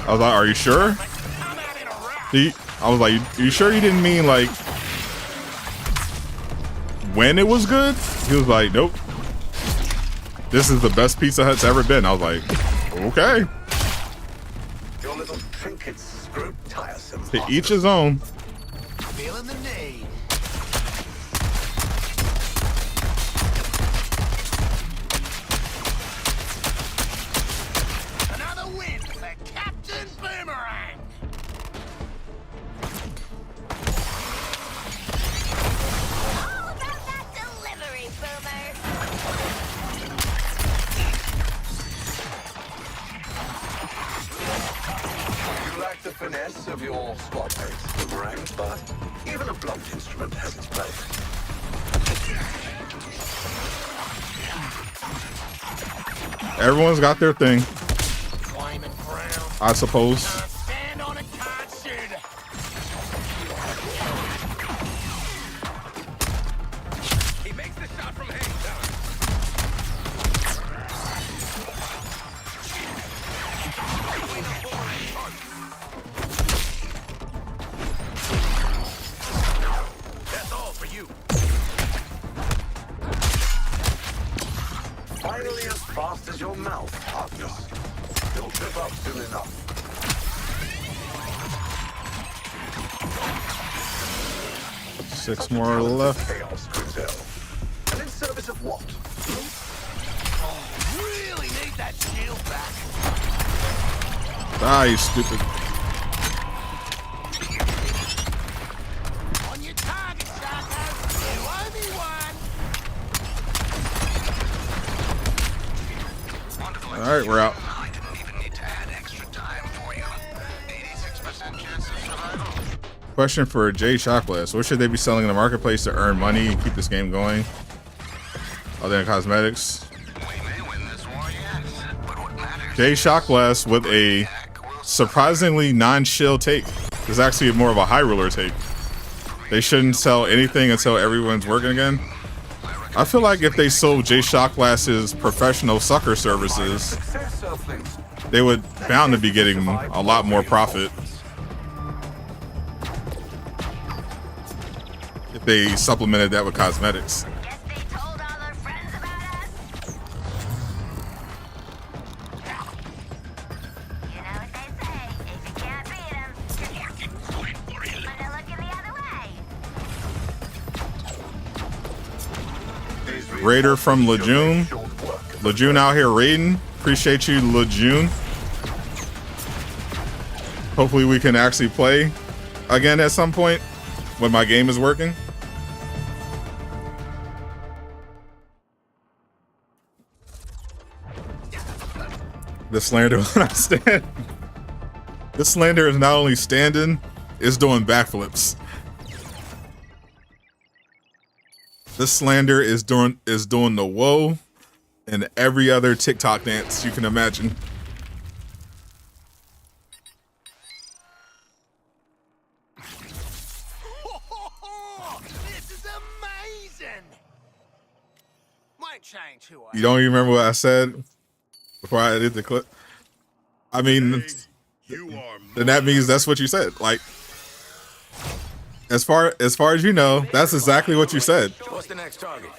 I was like, are you sure? I was like, you sure you didn't mean like when it was good? He was like, nope. This is the best Pizza Hut's ever been. I was like, okay. Your little trinkets screw tiresome. To each his own. Feeling the need. Another win for Captain Boomerang. All about that delivery, Boomer. You lack the finesse of your squad mates, Boomerang, but even a blunt instrument has its place. Everyone's got their thing, Flaming crown. I suppose. Stand on it, can't shoot. He makes the shot from hang down. That's all for you. Finally as fast as your mouth, partner. You'll trip up soon enough. Six more left. Chaos Grizel. And in service of what? Really need that shield back. Ah, you stupid. On your target, Sarko. You owe me one. All right, we're out. I didn't even need to add extra time for you. 86% chance of survival. Question for Jay Shockless. What should they be selling in the marketplace to earn money and keep this game going? Other than cosmetics. We may win this war, yes, but what matters? Jay Shockless with a surprisingly non-chill take. This is actually more of a high ruler take. They shouldn't sell anything until everyone's working again. I feel like if they sold Jay Shockless's professional sucker services, Success, Earthlings. they would bound to be getting a lot more profit if they supplemented that with cosmetics. Guess they told all their friends about us. You know what they say, if you can't beat them, they're looking the other way. Raider from Lejeune. Lejeune out here raiding. Appreciate you, Lejeune. Hopefully we can actually play again at some point when my game is working. The slander when I stand. This slander is not only standing, it's doing backflips. This slander is doing the whoa and every other TikTok dance you can imagine. This is amazing. Might change who I You don't even remember what I said before I did the clip? I mean, You are then that means that's what you said. Like, as far as you know, that's exactly what you said. What's the next target?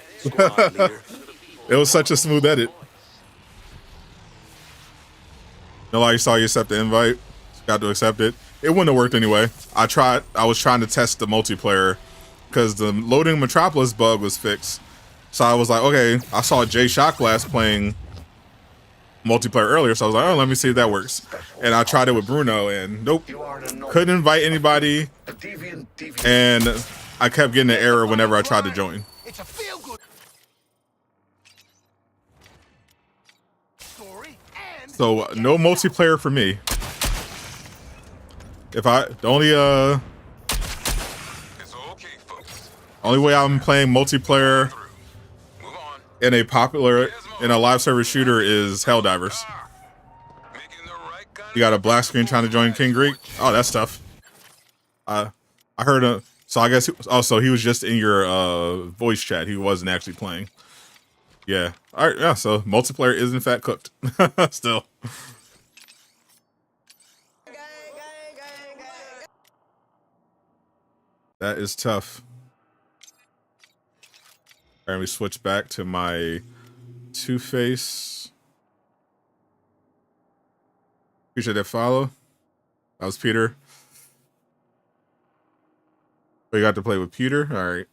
It was such a smooth edit. Nobody saw you accept the invite. Got to accept it. It wouldn't have worked anyway. I was trying to test the multiplayer because the Loading Metropolis bug was fixed. So I was like, okay, I saw Jay Shotglass playing multiplayer earlier, so I was like, oh, let me see if that works. And I tried it with Bruno, and nope, couldn't invite anybody, and I kept getting an error whenever I tried to join. It's a feel-good story, and So no multiplayer for me. The only way I'm playing multiplayer in a live service shooter is Helldivers. You got a black screen trying to join King Greek. Oh, that's tough. I heard So I guess also he was just in your voice chat. He wasn't actually playing. Yeah. All right. Yeah. So multiplayer is in fact cooked. Still. That is tough. All right, we switch back to my Two-Face. Appreciate that follow. That was Peter. Oh, you got to play with Peter? All right.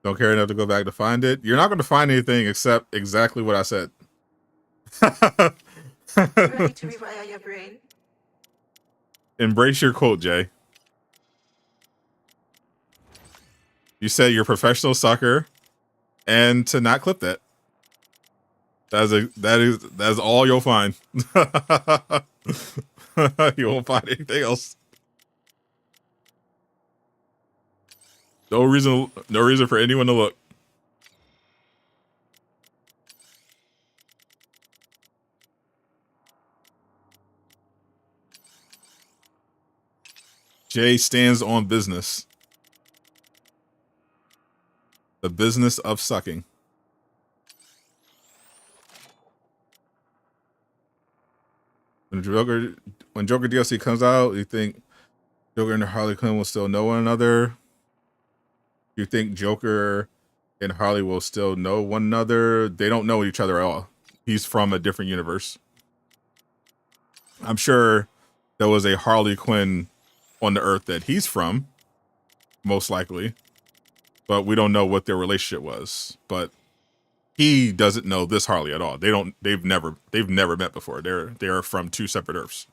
Don't care enough to go back to find it. You're not going to find anything except exactly what I said. Ready to rewire your brain? Embrace your quote, Jay. You said you're a professional sucker, and to not clip that. That is all you'll find. You won't find anything else. No reason for anyone to look. Jay stands on business. The business of sucking. When Joker DLC comes out, you think Joker and Harley Quinn will still know one another? You think Joker and Harley will still know one another? They don't know each other at all. He's from a different universe. I'm sure there was a Harley Quinn on the Earth that he's from, most likely. But we don't know what their relationship was. But he doesn't know this Harley at all. They've never met before. They are from two separate Earths.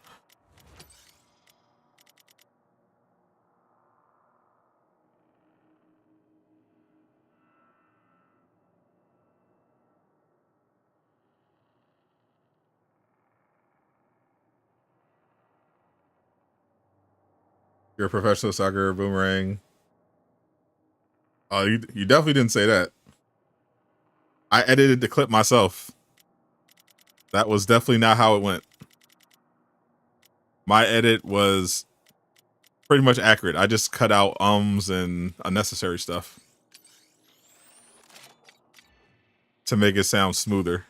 You're a professional soccer boomerang. Oh, you definitely didn't say that. I edited the clip myself. That was definitely not how it went. My edit was pretty much accurate. I just cut out ums and unnecessary stuff to make it sound smoother.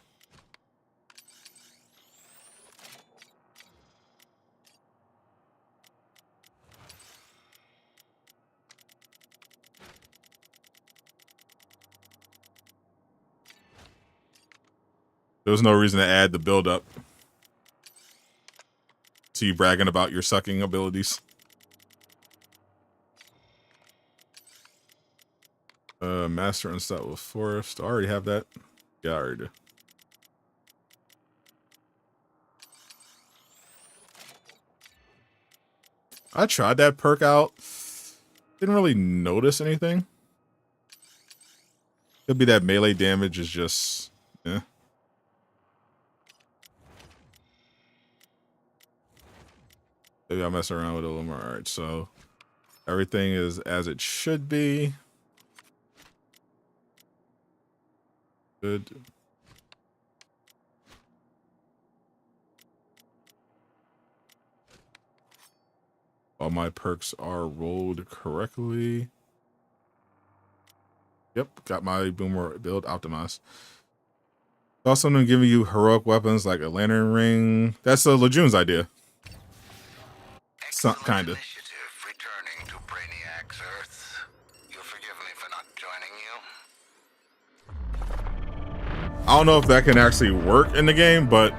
There was no reason to add the build-up to you bragging about your sucking abilities. Master Unstoppable Forest. I already have that. Yeah, I already do. I tried that perk out. Didn't really notice anything. Could be that melee damage is just... yeah. Maybe I'll mess around with it a little more. All right, so everything is as it should be. Good. All my perks are rolled correctly. Yep, got my boomer build optimized. Also, I'm giving you heroic weapons like a lantern ring. That's Lejeune's idea. Kinda. Returning to Brainiac's Earth. You'll forgive me for not joining you. I don't know if that can actually work in the game, but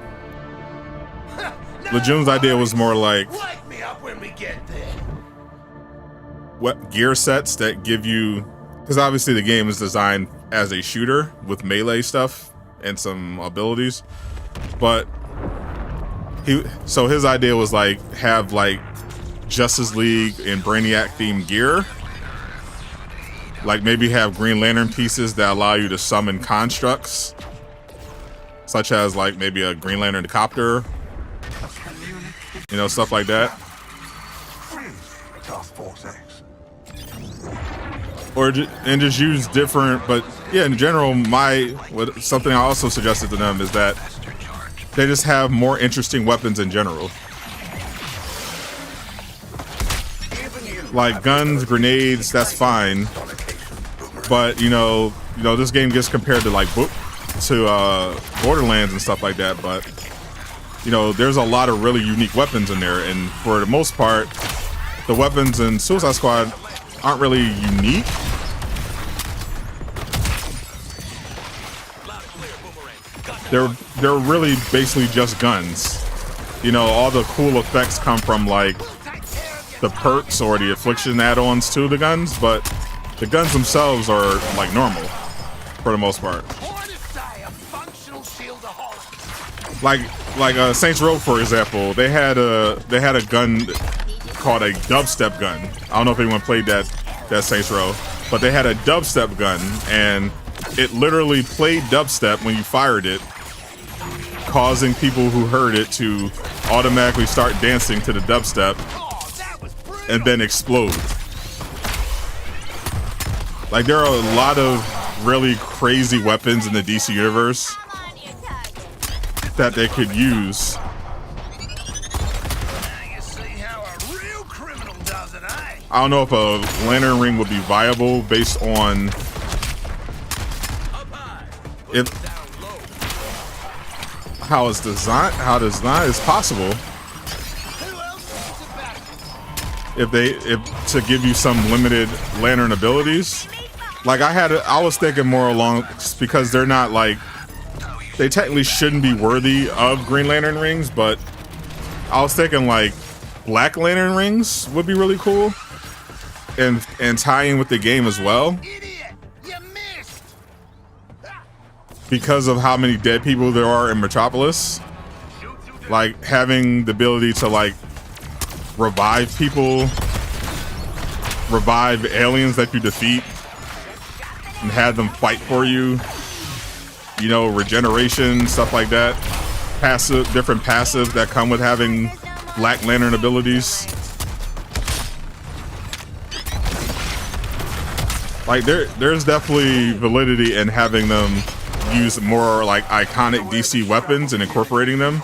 Lejeune's idea was more like Light me up when we get there. what gear sets that give you, because obviously the game is designed as a shooter with melee stuff and some abilities, but his idea was like have like Justice League and Brainiac themed gear, like maybe have Green Lantern pieces that allow you to summon constructs, such as like maybe a Green Lantern copter, you know, stuff like that. Task Force X. Or and just use different, but yeah, in general, something I also suggested to them is that they just have more interesting weapons in general. like guns, grenades, that's fine. But you know, this game gets compared to like Borderlands and stuff like that. But you know, there's a lot of really unique weapons in there, and for the most part, the weapons in Suicide Squad aren't really unique. They're really basically just guns. You know, all the cool effects come from like the perks or the affliction add-ons to the guns, but the guns themselves are like normal for the most part. Like Saints Row, for example, they had a gun called a dubstep gun. I don't know if anyone played that Saints Row, but they had a dubstep gun, and it literally played dubstep when you fired it, causing people who heard it to automatically start dancing to the dubstep and then explode. Like, there are a lot of really crazy weapons in the DC universe that they could use. I don't know if a lantern ring would be viable based on how it's designed. How design is possible. If to give you some limited lantern abilities. Like I was thinking more along, because they're not like, they technically shouldn't be worthy of Green Lantern rings, but I was thinking like Black Lantern rings would be really cool, and tying with the game as well, because of how many dead people there are in Metropolis. Like having the ability to like revive people, revive aliens that you defeat, and have them fight for you. You know, regeneration, stuff like that. Different passives that come with having Black Lantern abilities. Like there's definitely validity in having them use more like iconic DC weapons and incorporating them,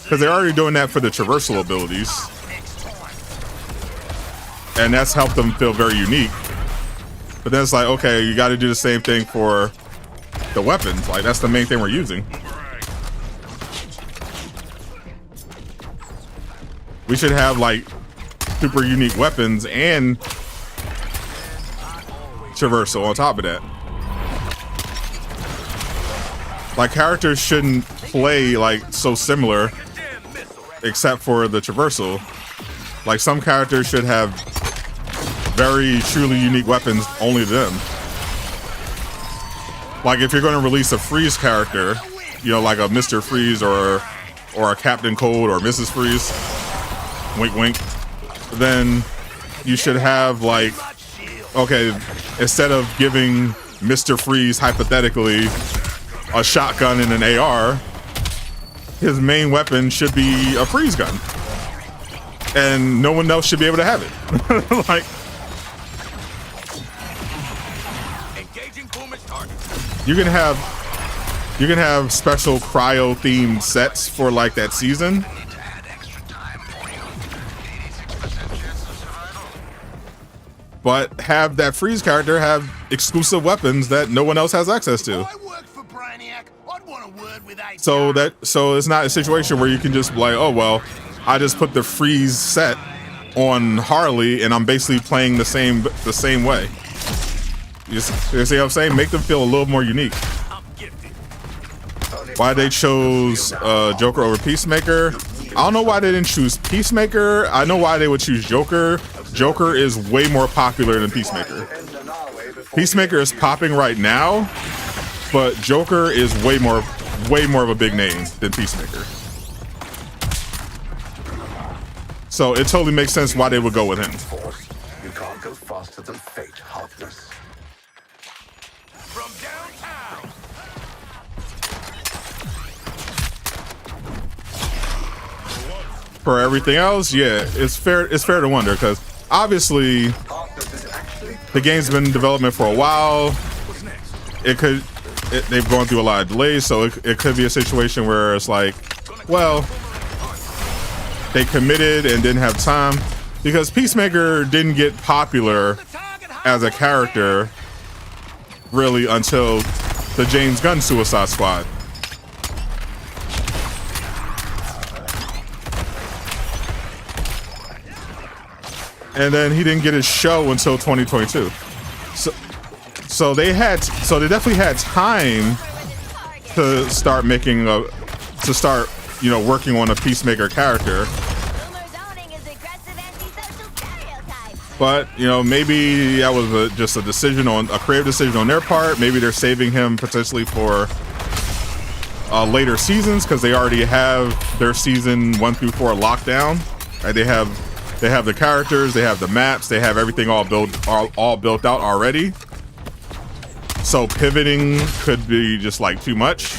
because they're already doing that for the traversal abilities, and that's helped them feel very unique. But then it's like, okay, you got to do the same thing for the weapons. Like, that's the main thing we're using. We should have like super unique weapons and traversal on top of that. Like, characters shouldn't play like so similar except for the traversal. Like, some characters should have very truly unique weapons only to them. Like, if you're going to release a Freeze character, you know, like a Mr. Freeze or a Captain Cold or Mrs. Freeze, wink wink, then you should have like, okay, instead of giving Mr. Freeze hypothetically a shotgun and an AR, his main weapon should be a freeze gun, and no one else should be able to have it. Like, you can have special cryo themed sets for like that season, but have that freeze character have exclusive weapons that no one else has access to. So it's not a situation where you can just be like, oh well, I just put the freeze set on Harley and I'm basically playing the same way. You see what I'm saying? Make them feel a little more unique. Why they chose Joker over Peacemaker? I don't know why they didn't choose Peacemaker. I know why they would choose Joker. Joker is way more popular than Peacemaker. Peacemaker is popping right now, but Joker is way more of a big name than Peacemaker. So it totally makes sense why they would go with him. You can't go faster than fate, Harkness. From downtown. For everything else, yeah, it's fair to wonder, because obviously the game's been in development for a while. They've gone through a lot of delays, so it could be a situation where it's like, well, they committed and didn't have time. because Peacemaker didn't get popular as a character really until the James Gunn Suicide Squad. And then he didn't get his show until 2022. So they definitely had time to start making you know, working on a Peacemaker character. But, you know, maybe that was just a creative decision on their part. Maybe they're saving him potentially for later seasons because they already have their season 1 through 4 locked down. Right? They have the characters, they have the maps, they have everything all built out already. So pivoting could be just like too much.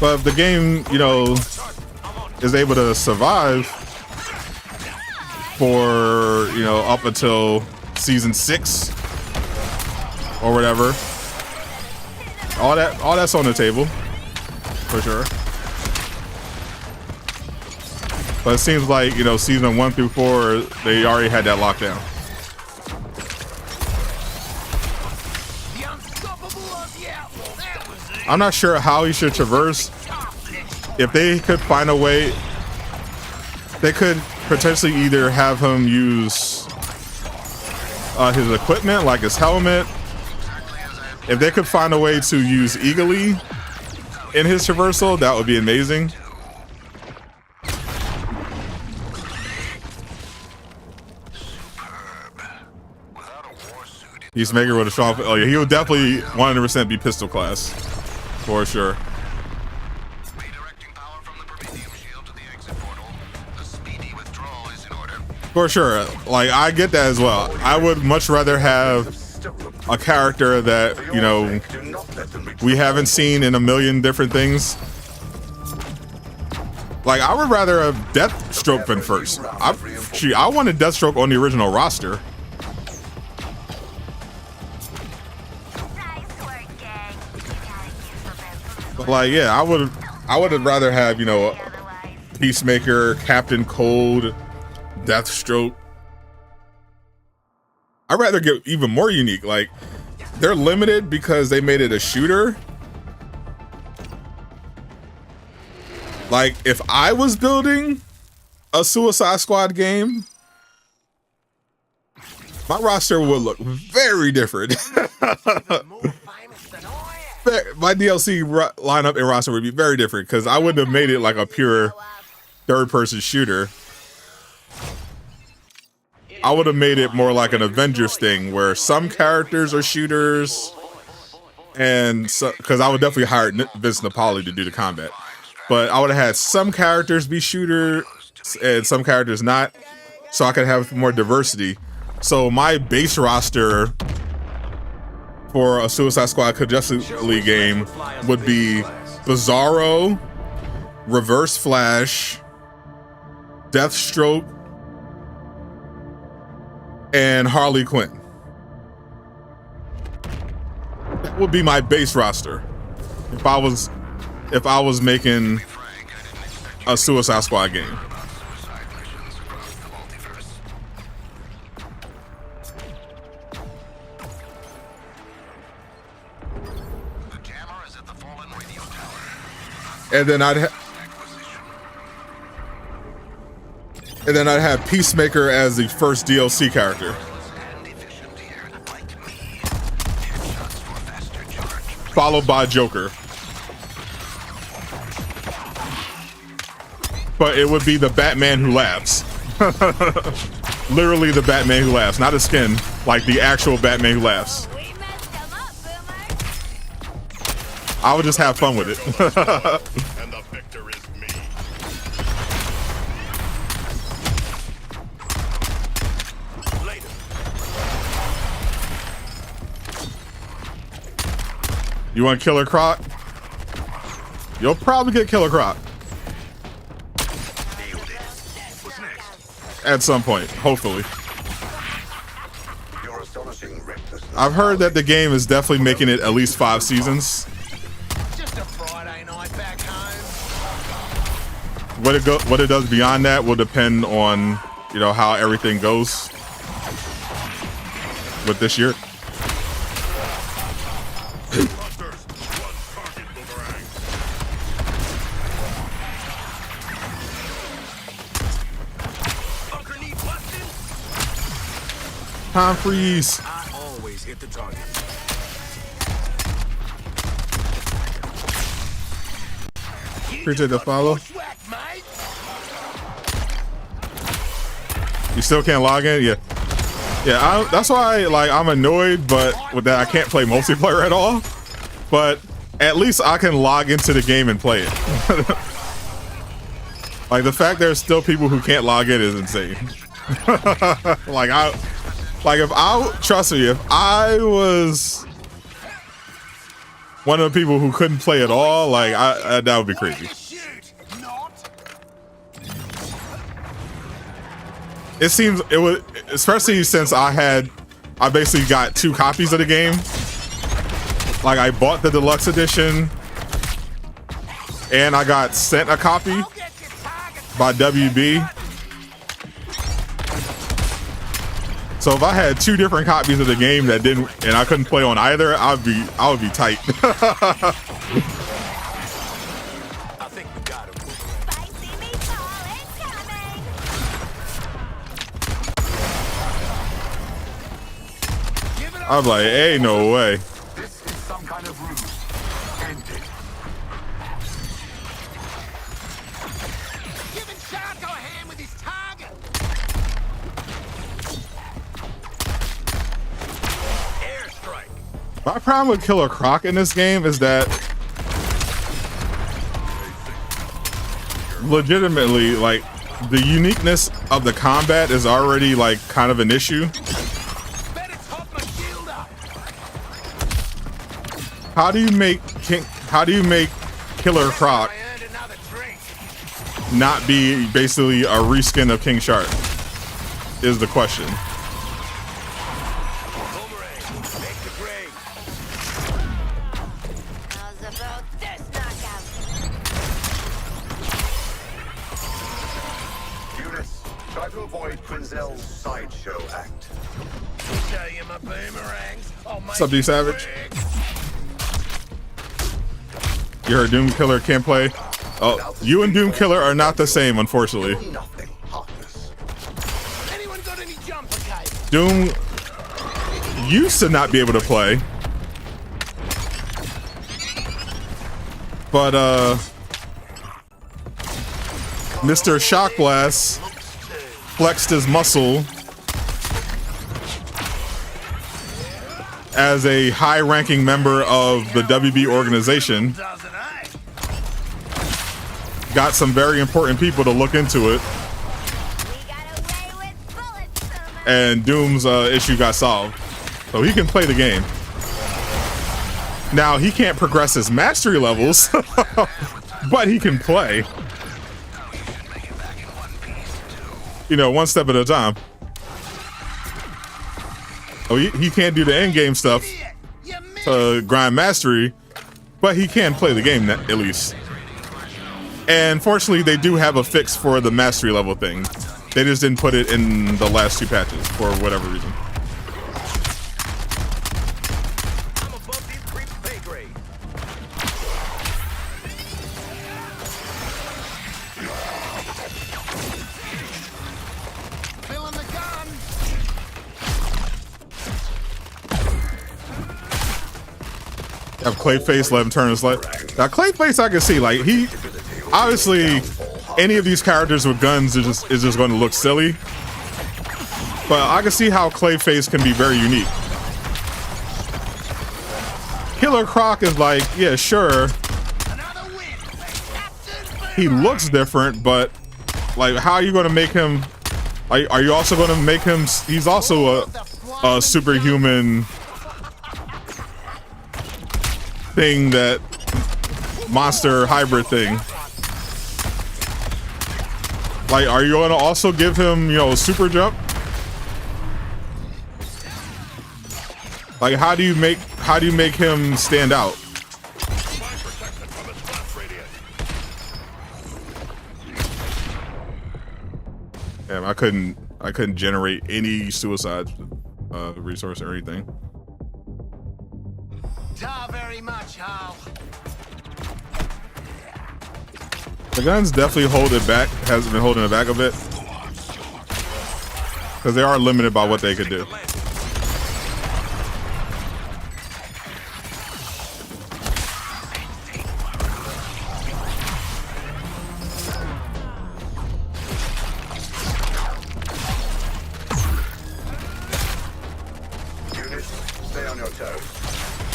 But if the game, you know, is able to survive for, you know, up until season 6 or whatever, all that's on the table for sure. But it seems like, you know, season 1 through 4, they already had that lockdown. I'm not sure how he should traverse. If they could find a way, they could potentially either have him use his equipment, like his helmet. If they could find a way to use Eagly in his traversal, that would be amazing. Peacemaker with a strong, oh yeah, he would definitely 100% be pistol class. For sure. For sure. Like, I get that as well. I would much rather have a character that, you know, we haven't seen in a million different things. Like, I would rather have Deathstroke been first. I wanted Deathstroke on the original roster. Like, yeah, I would have rather have, you know, Peacemaker, Captain Cold, Deathstroke. I'd rather get even more unique. Like, they're limited because they made it a shooter. Like, if I was building a Suicide Squad game, my roster would look very different. My DLC lineup and roster would be very different because I wouldn't have made it like a pure third-person shooter. I would have made it more like an Avengers thing where some characters are shooters, and so, because I would definitely hire Vince Napoli to do the combat, but I would have had some characters be shooters and some characters not, so I could have more diversity. So my base roster for a Suicide Squad Justice League game would be Bizarro, Reverse Flash, Deathstroke, and Harley Quinn. That would be my base roster if I was making a Suicide Squad game. And then I'd have Peacemaker as the first DLC character, followed by Joker. But it would be the Batman who laughs. Literally the Batman who laughs, not a skin, like the actual Batman who laughs. I would just have fun with it. And the victor is me. Later. You want Killer Croc? You'll probably get Killer Croc. Nailed it. What's next? at some point, hopefully. Your astonishing recklessness. I've heard that the game is definitely making it at least 5 seasons. Just a Friday night back home. What it does beyond that will depend on, you know, how everything goes with this year. Clusters, one target boomerang. Bunker need busting. Time freeze. I always hit the target. Appreciate the follow. Bushwhack, mate. You still can't log in? Yeah. Yeah, that's why like I'm annoyed, but with that I can't play multiplayer at all. But at least I can log into the game and play it. Like the fact there's still people who can't log in is insane. Trust me, if I was one of the people who couldn't play at all, like that would be crazy. It seems it was, especially since I basically got 2 copies of the game. Like I bought the deluxe edition and I got sent a copy by WB. So if I had 2 different copies of the game that didn't, and I couldn't play on either, I would be tight. I think we got him. Spicy meatball incoming! I'm like, hey, no way. This is some kind of ruse. End it. Giving Sharko a hand with his target. Airstrike. My problem with Killer Croc in this game is that legitimately, like, the uniqueness of the combat is already like kind of an issue. Bet it's hot my shield up. How do you make Killer Croc I earned another drink. not be basically a reskin of King Shark? Is the question. Boomerang, make the grade. How's about this knockout? Eunice, try to avoid Quinzel's sideshow act. Show you my boomerangs. I'll make What's up, D you Savage? quick. You heard Doom Killer can't play? Oh, you and Doom Killer are not the same, unfortunately. Nothing heartless. Anyone got any jumper cape? Doom used to not be able to play. But Mr. Shock Blast flexed his muscle as a high-ranking member of the WB organization. Doesn't it? Got some very important people to look into it, We got away with bullets, Boomer. and Doom's issue got solved. So he can play the game. Now, he can't progress his mastery levels, but he can play. You know, one step at a time. Oh, he can't do the end game stuff You missed. to grind mastery, but he can play the game at least. And fortunately, they do have a fix for the mastery level thing. They just didn't put it in the last 2 patches for whatever reason. I'm above these creeps' pay grade. Filling the gun. Have Clayface, let him turn his light. Now Clayface, I can see, like, he obviously any of these characters with guns is just going to look silly, but I can see how Clayface can be very unique. Killer Croc is like, yeah, sure, Another win. Captain he Boomerang. looks different, but like, how are you going to make him? Are you also going to make him? He's also a superhuman thing, that monster hybrid thing. Like, are you gonna also give him, you know, a super jump? Like, how do you make him stand out? Damn, I couldn't generate any suicide resource or anything. Ta very much, Hal. The guns definitely hold it back. Has been holding it back a bit because they are limited by what they could do.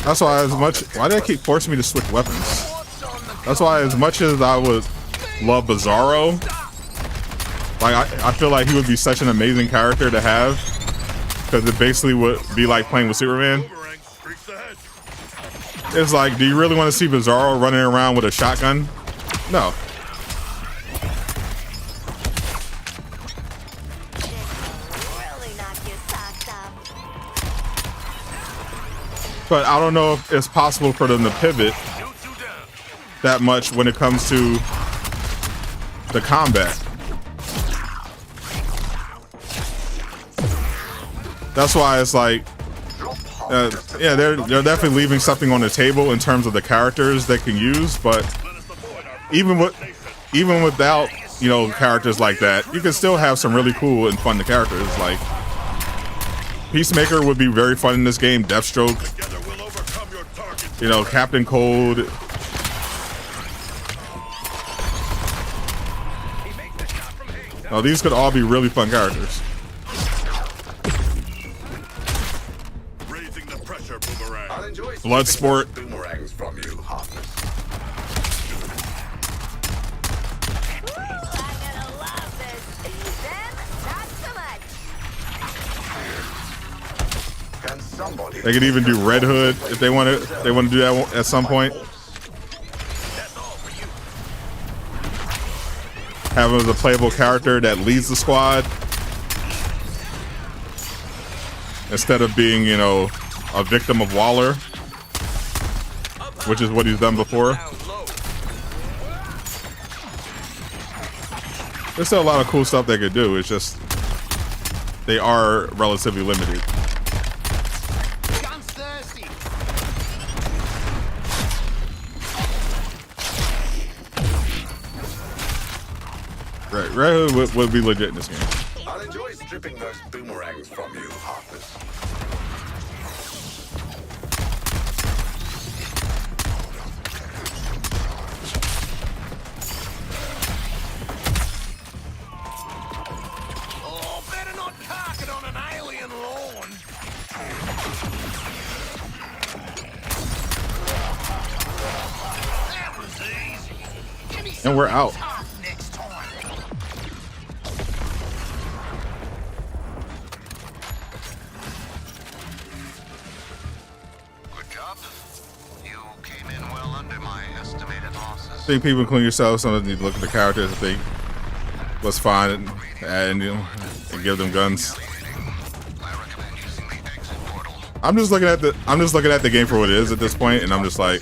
That's why why do they keep forcing me to switch weapons? That's why as much as I would love Bizarro, like I feel like he would be such an amazing character to have, because it basically would be like playing with Superman. It's like, do you really want to see Bizarro running around with a shotgun? No. But I don't know if it's possible for them to pivot that much when it comes to the combat. That's why it's like, yeah, they're definitely leaving something on the table in terms of the characters they can use. But even without, you know, characters like that, you can still have some really cool and fun characters. Like Peacemaker would be very fun in this game. Deathstroke, you know, Captain Cold. Oh, these could all be really fun characters. Raising the pressure, Boomerang. Bloodsport. Boomerangs from you, Heartless. I'm gonna love this. Them, not so much. Can somebody? They could even do Red Hood if they want to. They want to do that at some point. Have him as a playable character that leads the squad instead of being, you know, a victim of Waller, which is what he's done before. There's still a lot of cool stuff they could do. It's just they are relatively limited. Gun's thirsty. Right, Red Hood would be legit in this game. I'll enjoy stripping those boomerangs from you, Heartless. Oh, better not park it on an alien lawn. That was easy. Give me And we're something out. tough next time. Good job. You came in well under my estimated losses. I think people, including yourself, sometimes need to look at the characters and think what's fine and you know, and give them guns. I recommend using the exit portal. I'm just looking at the game for what it is at this point, and I'm just like,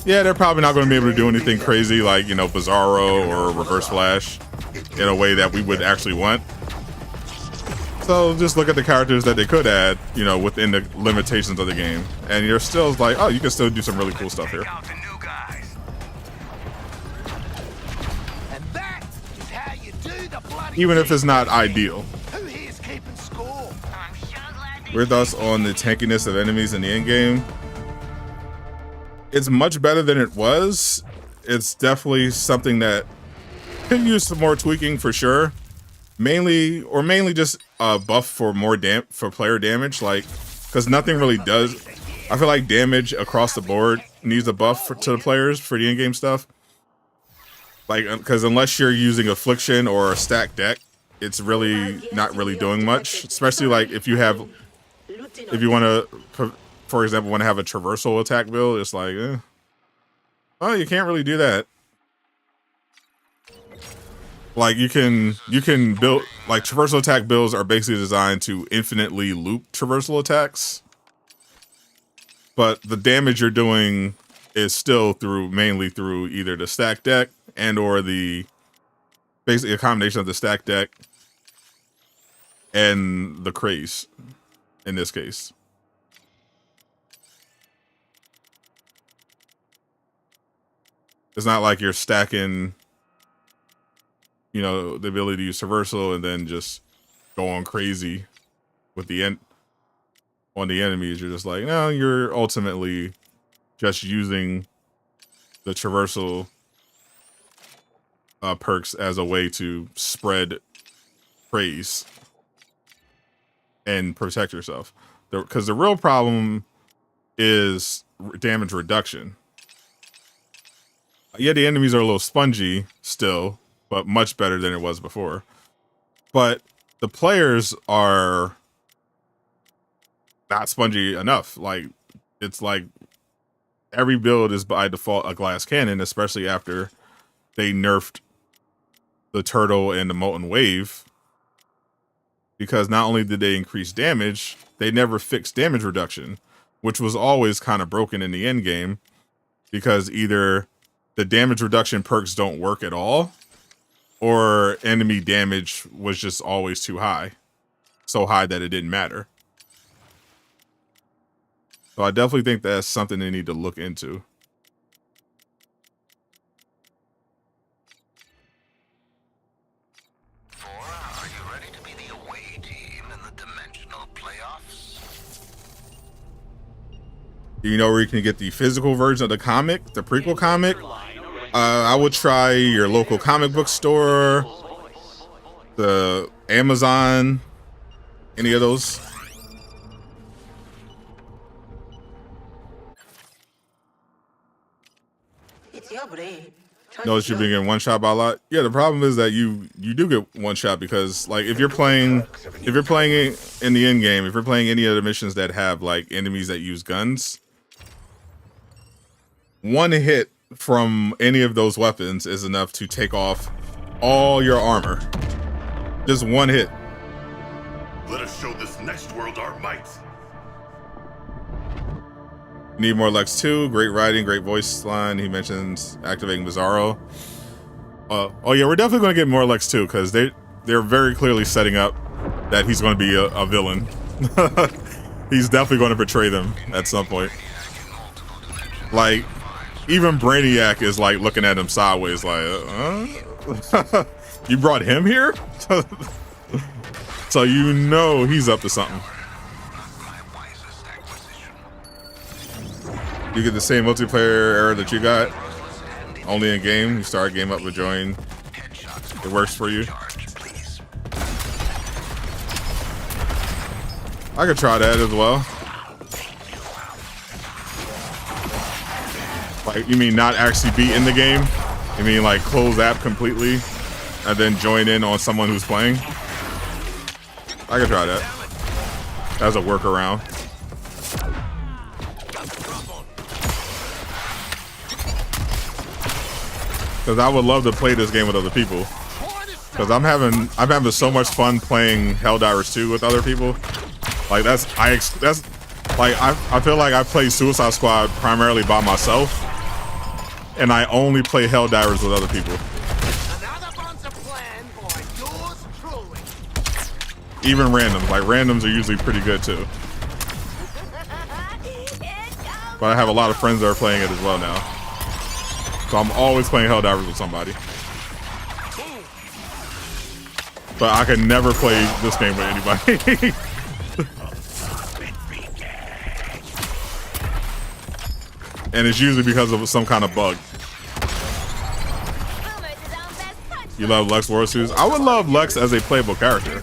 yeah, they're probably not going to be able to do anything crazy like, you know, Bizarro or Reverse Flash in a way that we would actually want. So just look at the characters that they could add, you know, within the limitations of the game, and you're still like, oh, you can still do some really cool stuff here. Out the new guys. And that is how you do the bloody Even if it's not thing. ideal. Who here's keeping score? I'm sure glad Your thoughts on the tankiness of enemies in the end game? It's much better than it was. It's definitely something that could use some more tweaking for sure. Mainly just a buff for more for player damage, like, because nothing really does. I feel like damage across the board needs a buff to the players for the in-game stuff. Like, because unless you're using Affliction or a stacked deck, it's really not really doing much. Especially like if you want to, for example, want to have a traversal attack build, it's like, oh, you can't really do that. Like you can build, like, traversal attack builds are basically designed to infinitely loop traversal attacks, but the damage you're doing is still mainly through either the stack deck and or basically a combination of the stack deck and the craze in this case. It's not like you're stacking, you know, the ability to use traversal and then just go on crazy with the on the enemies. You're just like, no, you're ultimately just using the traversal perks as a way to spread praise and protect yourself. Because the real problem is damage reduction. Yeah, the enemies are a little spongy still, but much better than it was before. But the players are not spongy enough. Like, it's like every build is by default a glass cannon, especially after they nerfed the turtle and the molten wave. Because not only did they increase damage, they never fixed damage reduction, which was always kind of broken in the end game, because either the damage reduction perks don't work at all, or enemy damage was just always too high. So high that it didn't matter. So I definitely think that's something they need to look into. Are you ready to be the away team in the dimensional playoffs? Do you know where you can get the physical version of the comic, the prequel comic? I would try your local comic book store, the Amazon, any of those. It's your brain. Notice you're being getting one shot by a lot. Yeah, the problem is that you do get one shot because, like, if you're playing in the end game, if you're playing any of the missions that have like enemies that use guns, one hit from any of those weapons is enough to take off all your armor. Just one hit. Let us show this next world our might. Need more Lex 2. Great writing, great voice line. He mentions activating Bizarro. Oh yeah, we're definitely going to get more Lex 2 because they're very clearly setting up that he's going to be a villain. He's definitely going to betray them at some point. Like, even Brainiac is like looking at him sideways like, you brought him here? So you know he's up to something. You get the same multiplayer error that you got, only in game. You start a game up with join. It works for you. I could try that as well. Like, you mean not actually be in the game? You mean like close app completely and then join in on someone who's playing? I could try that as a workaround. Because I would love to play this game with other people. Because I'm having so much fun playing Helldivers 2 with other people. Like I feel like I play Suicide Squad primarily by myself, and I only play Helldivers with other people. Even randoms. Like, randoms are usually pretty good too. But I have a lot of friends that are playing it as well now. So I'm always playing Helldivers with somebody. But I can never play this game with anybody. And it's usually because of some kind of bug. You love Lex War Suits? I would love Lex as a playable character.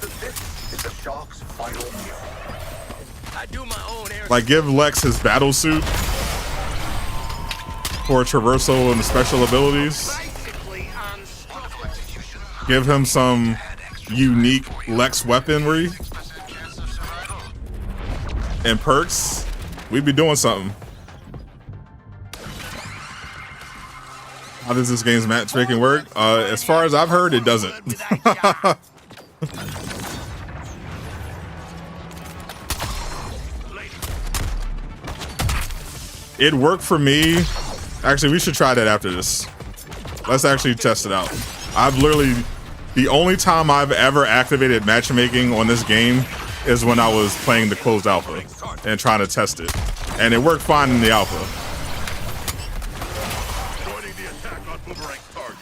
Like, give Lex his battle suit for traversal and special abilities. Give him some unique Lex weaponry and perks. We'd be doing something. How does this game's matchmaking work? As far as I've heard, it doesn't. It worked for me. Actually, we should try that after this. Let's actually test it out. I've literally, the only time I've ever activated matchmaking on this game is when I was playing the closed alpha and trying to test it. And it worked fine in the alpha. Joining the attack on Boomerang's target.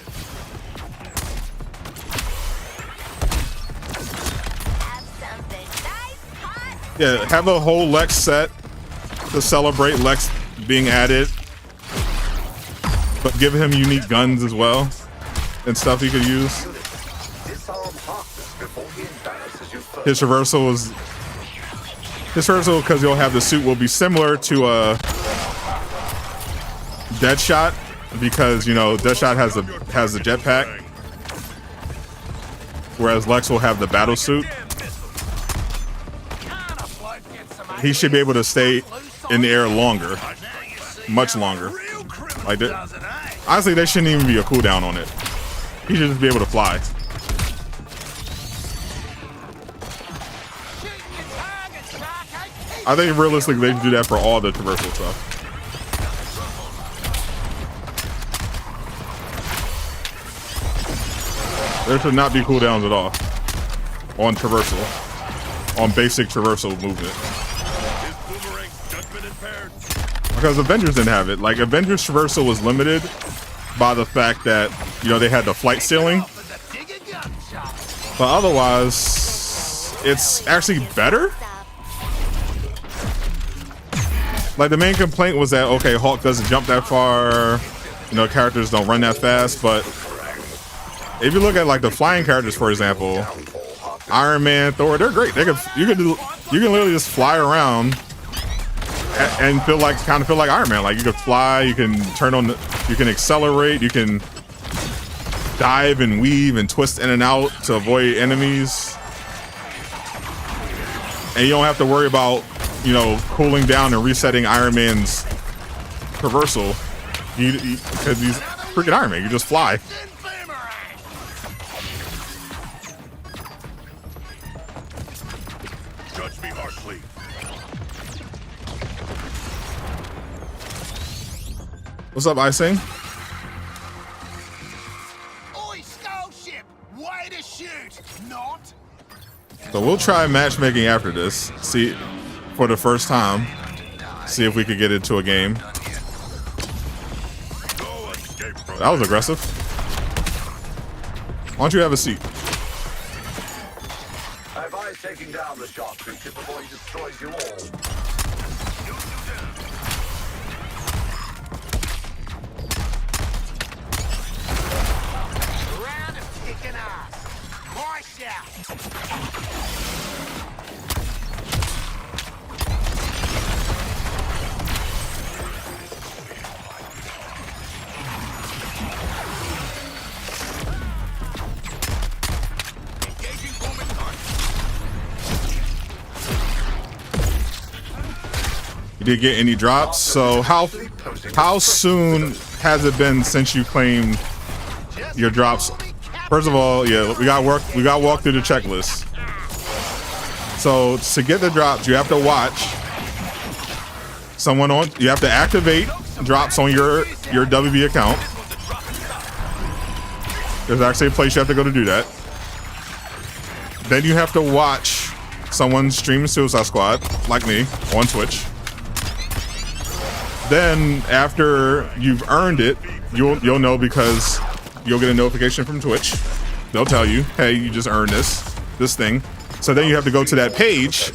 Have something nice, hot. Yeah, have a whole Lex set to celebrate Lex being added, but give him unique guns as well and stuff he could use. Disarm Harkness before he embarrasses you further. His reversal, because you'll have the suit, will be similar to a Deadshot, because you know Deadshot has the jetpack, whereas Lex will have the battle suit. He should be able to stay in the air longer, much longer. Like that. Honestly, there shouldn't even be a cooldown on it. He should just be able to fly. I think realistically they should do that for all the traversal stuff. There should not be cooldowns at all on traversal, on basic traversal movement. Because Avengers didn't have it. Like, Avengers traversal was limited by the fact that, you know, they had the flight ceiling. But otherwise, it's actually better. Like, the main complaint was that, okay, Hulk doesn't jump that far, you know, characters don't run that fast, but if you look at, like, the flying characters, for example, Iron Man, Thor, they're great. You can literally just fly around and kind of feel like Iron Man. Like, you can fly, you can you can accelerate, you can dive and weave and twist in and out to avoid enemies, and you don't have to worry about, you know, cooling down and resetting Iron Man's traversal, because he's freaking Iron Man. You just fly. Judge me harshly. What's up, Icing? Oi, Skullship! Way to shoot! Not! So we'll try matchmaking after this. See, for the first time. See if we could get into a game. That was aggressive. Why don't you have a seat? I advise taking down the shark creature before he destroys you all. Round of kicking ass! My shout! You did get any drops? So how soon has it been since you claimed your drops? First of all, yeah, we got walk through the checklist. So to get the drops, you have to watch someone on. You have to activate drops on your WB account. There's actually a place you have to go to do that. Then you have to watch someone stream Suicide Squad, like me, on Twitch. Then after you've earned it, you'll know, because you'll get a notification from Twitch. They'll tell you, hey, you just earned this thing. So then you have to go to that page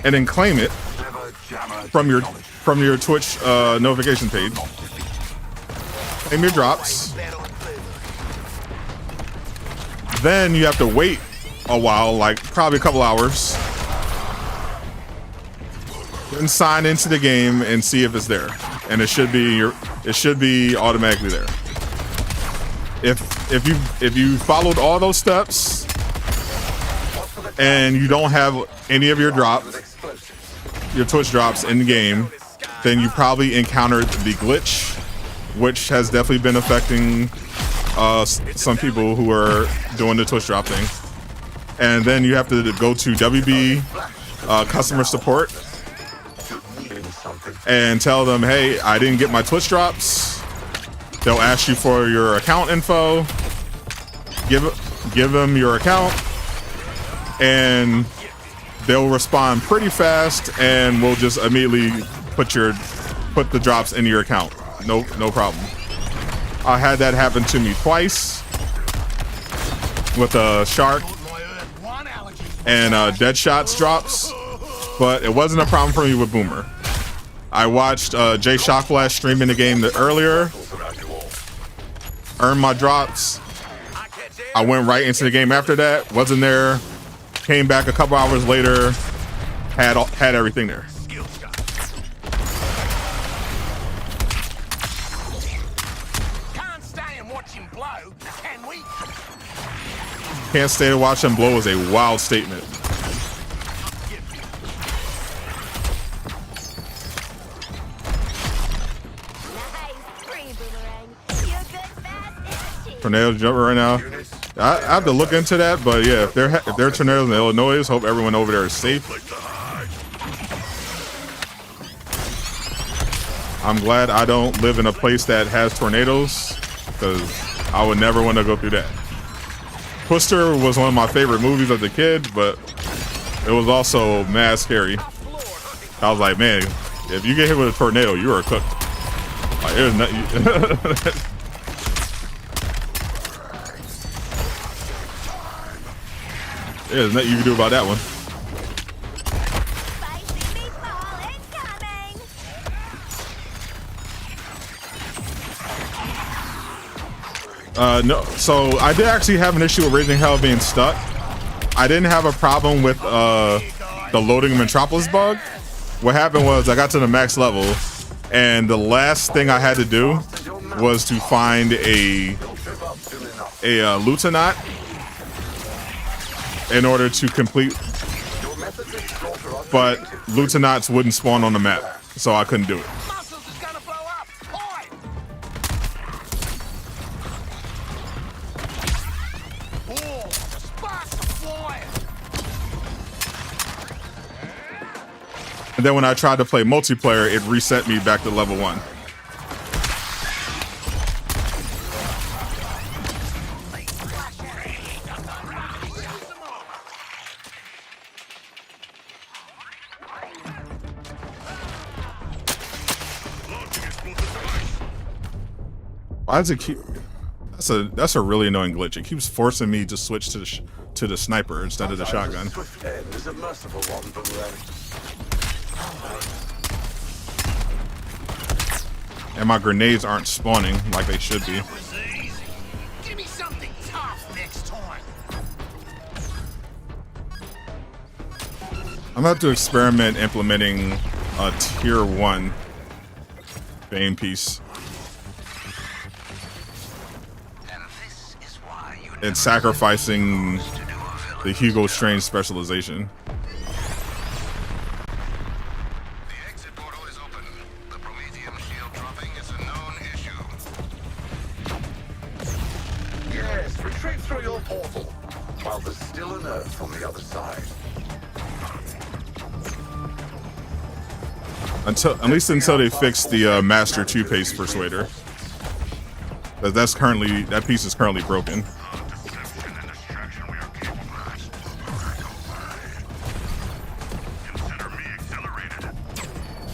and then claim it from your Twitch notification page. Claim your drops. Then you have to wait a while, like probably a couple hours, and sign into the game and see if it's there. And it should be automatically there. If you followed all those steps and you don't have any of your drops, your Twitch drops in the game, then you probably encountered the glitch which has definitely been affecting some people who are doing the Twitch drop thing. And then you have to go to WB customer support and tell them, hey, I didn't get my Twitch drops. They'll ask you for your account info. Give them your account, and they'll respond pretty fast, and we'll just immediately put the drops in your account. No problem. I had that happen to me twice with a shark and dead shots drops, but it wasn't a problem for me with Boomer. I watched Jay Shockflash streaming the game earlier, earned my drops. I went right into the game after that, wasn't there, came back a couple hours later, had everything there. Can't stay and watch him blow, can we? Can't stay to watch him blow is a wild statement. Tornado jumper right now. I have to look into that, but yeah, if there are tornadoes in Illinois, hope everyone over there is safe. I'm glad I don't live in a place that has tornadoes, because I would never want to go through that. Twister was one of my favorite movies as a kid, but it was also mad scary. I was like, man, if you get hit with a tornado, you are cooked. Like, there's nothing. There's nothing you can do about that one. No, so I did actually have an issue with Raising Hell being stuck. I didn't have a problem with the Loading Metropolis bug. What happened was I got to the max level, and the last thing I had to do was to find a Lieutenant in order to complete, but Lieutenants wouldn't spawn on the map, so I couldn't do it. And then when I tried to play multiplayer, it reset me back to level 1. Why does it keep? That's a really annoying glitch. It keeps forcing me to switch to the sniper instead of the shotgun. And my grenades aren't spawning like they should be. Give me something tough next time. I'm about to experiment implementing a tier 1 Bane piece. And sacrificing the Hugo Strange specialization. The exit portal is open. The Prometheum shield dropping is a known issue. Yes, retreat through your portal, while there's still an Earth on the other side. At least until they fix the Master 2-Pace Persuader. But that piece is currently broken.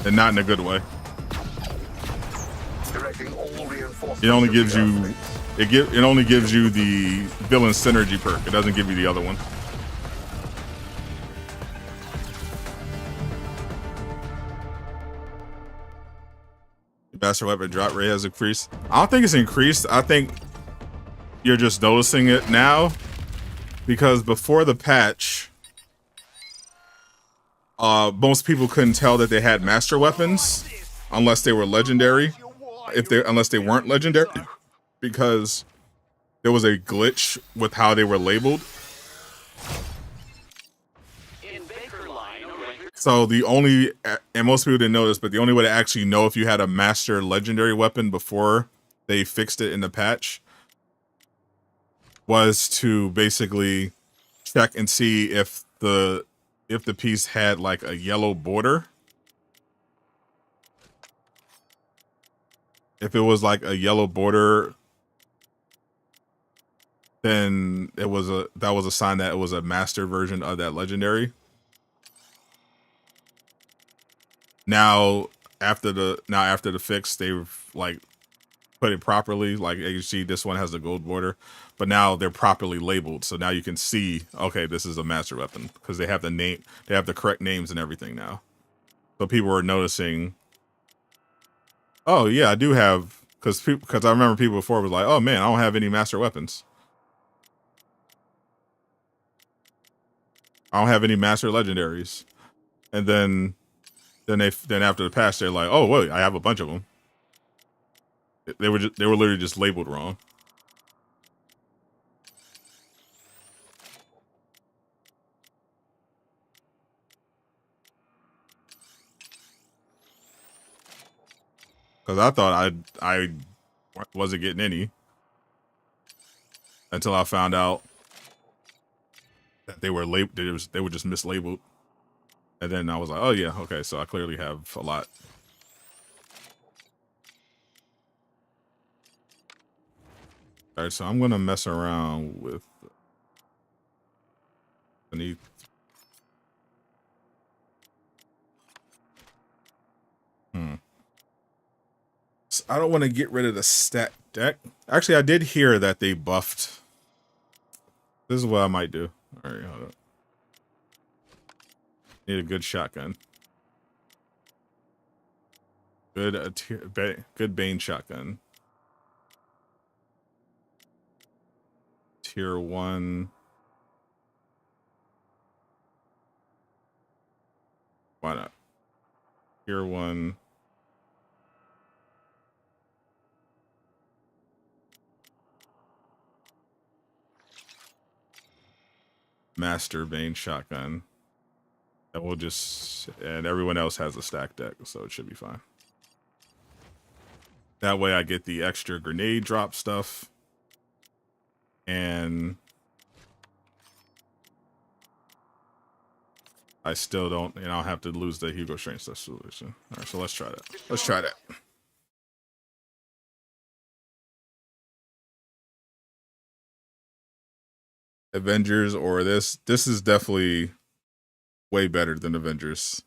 And not in a good way. It only gives you it only gives you the villain synergy perk. It doesn't give you the other one. The Master Weapon drop rate has increased. I don't think it's increased. I think you're just noticing it now, because before the patch, most people couldn't tell that they had master weapons unless they were legendary. Unless they weren't legendary, because there was a glitch with how they were labeled. In Baker Line, So So the only, and most people didn't know this, but the only way to actually know if you had a master legendary weapon before they fixed it in the patch was to basically check and see if the piece had like a yellow border. If it was like a yellow border, then that was a sign that it was a master version of that legendary. Now after the fix, they've like put it properly. Like you see, this one has the gold border, but now they're properly labeled. So now you can see, okay, this is a master weapon because they have the name, they have the correct names and everything now. So people are noticing. Oh yeah, I do have, because I remember people before was like, oh man, I don't have any master weapons. I don't have any master legendaries, and then after the patch, they're like, oh wait, I have a bunch of them. They were literally just labeled wrong. Because I thought I wasn't getting any until I found out that they were they were just mislabeled, and then I was like, oh yeah, okay, so I clearly have a lot. All right, so I'm gonna mess around with beneath. So I don't want to get rid of the stat deck. Actually, I did hear that they buffed. This is what I might do. All right, hold up. Need a good shotgun. Good Bane shotgun. Tier 1. Why not? Tier 1. Master Bane shotgun. And we'll just, and everyone else has a stack deck, so it should be fine. That way I get the extra grenade drop stuff. And I still don't, and I'll have to lose the Hugo Strange stuff solution. All right, so let's try that. Let's try that. Avengers or this is definitely way better than Avengers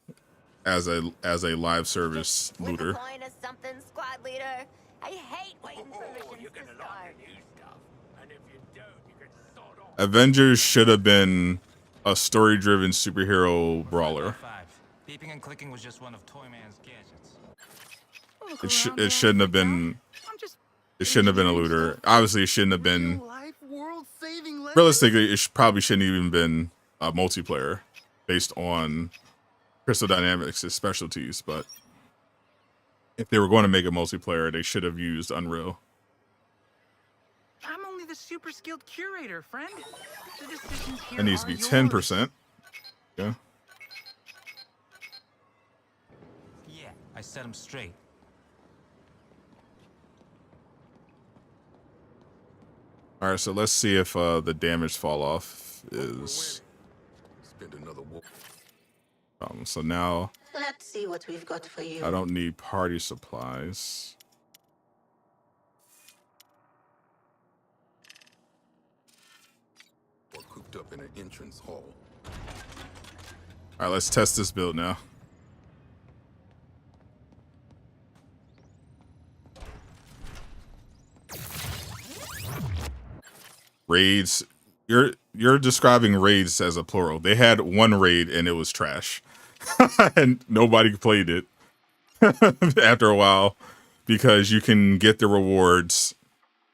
as a live service looter. Something, squad leader. I hate waiting for missions to start. Avengers should have been a story-driven superhero brawler. Peeping and clicking was just one of Toyman's gadgets. It shouldn't have been. It shouldn't have been a looter. Obviously, it shouldn't have been. Realistically, it probably shouldn't even been a multiplayer based on Crystal Dynamics' specialties. But if they were going to make a multiplayer, they should have used Unreal. I'm only the super skilled curator, friend. The decisions here It needs to be are 10%. Yeah. Yeah, I set him straight. All right, so let's see if the damage fall off is. Spend another war. So now Let's see what we've got for you. I don't need party supplies. Or cooped up in an entrance hall. All right, let's test this build now. Raids. You're describing raids as a plural. They had one raid and it was trash. And nobody played it after a while because you can get the rewards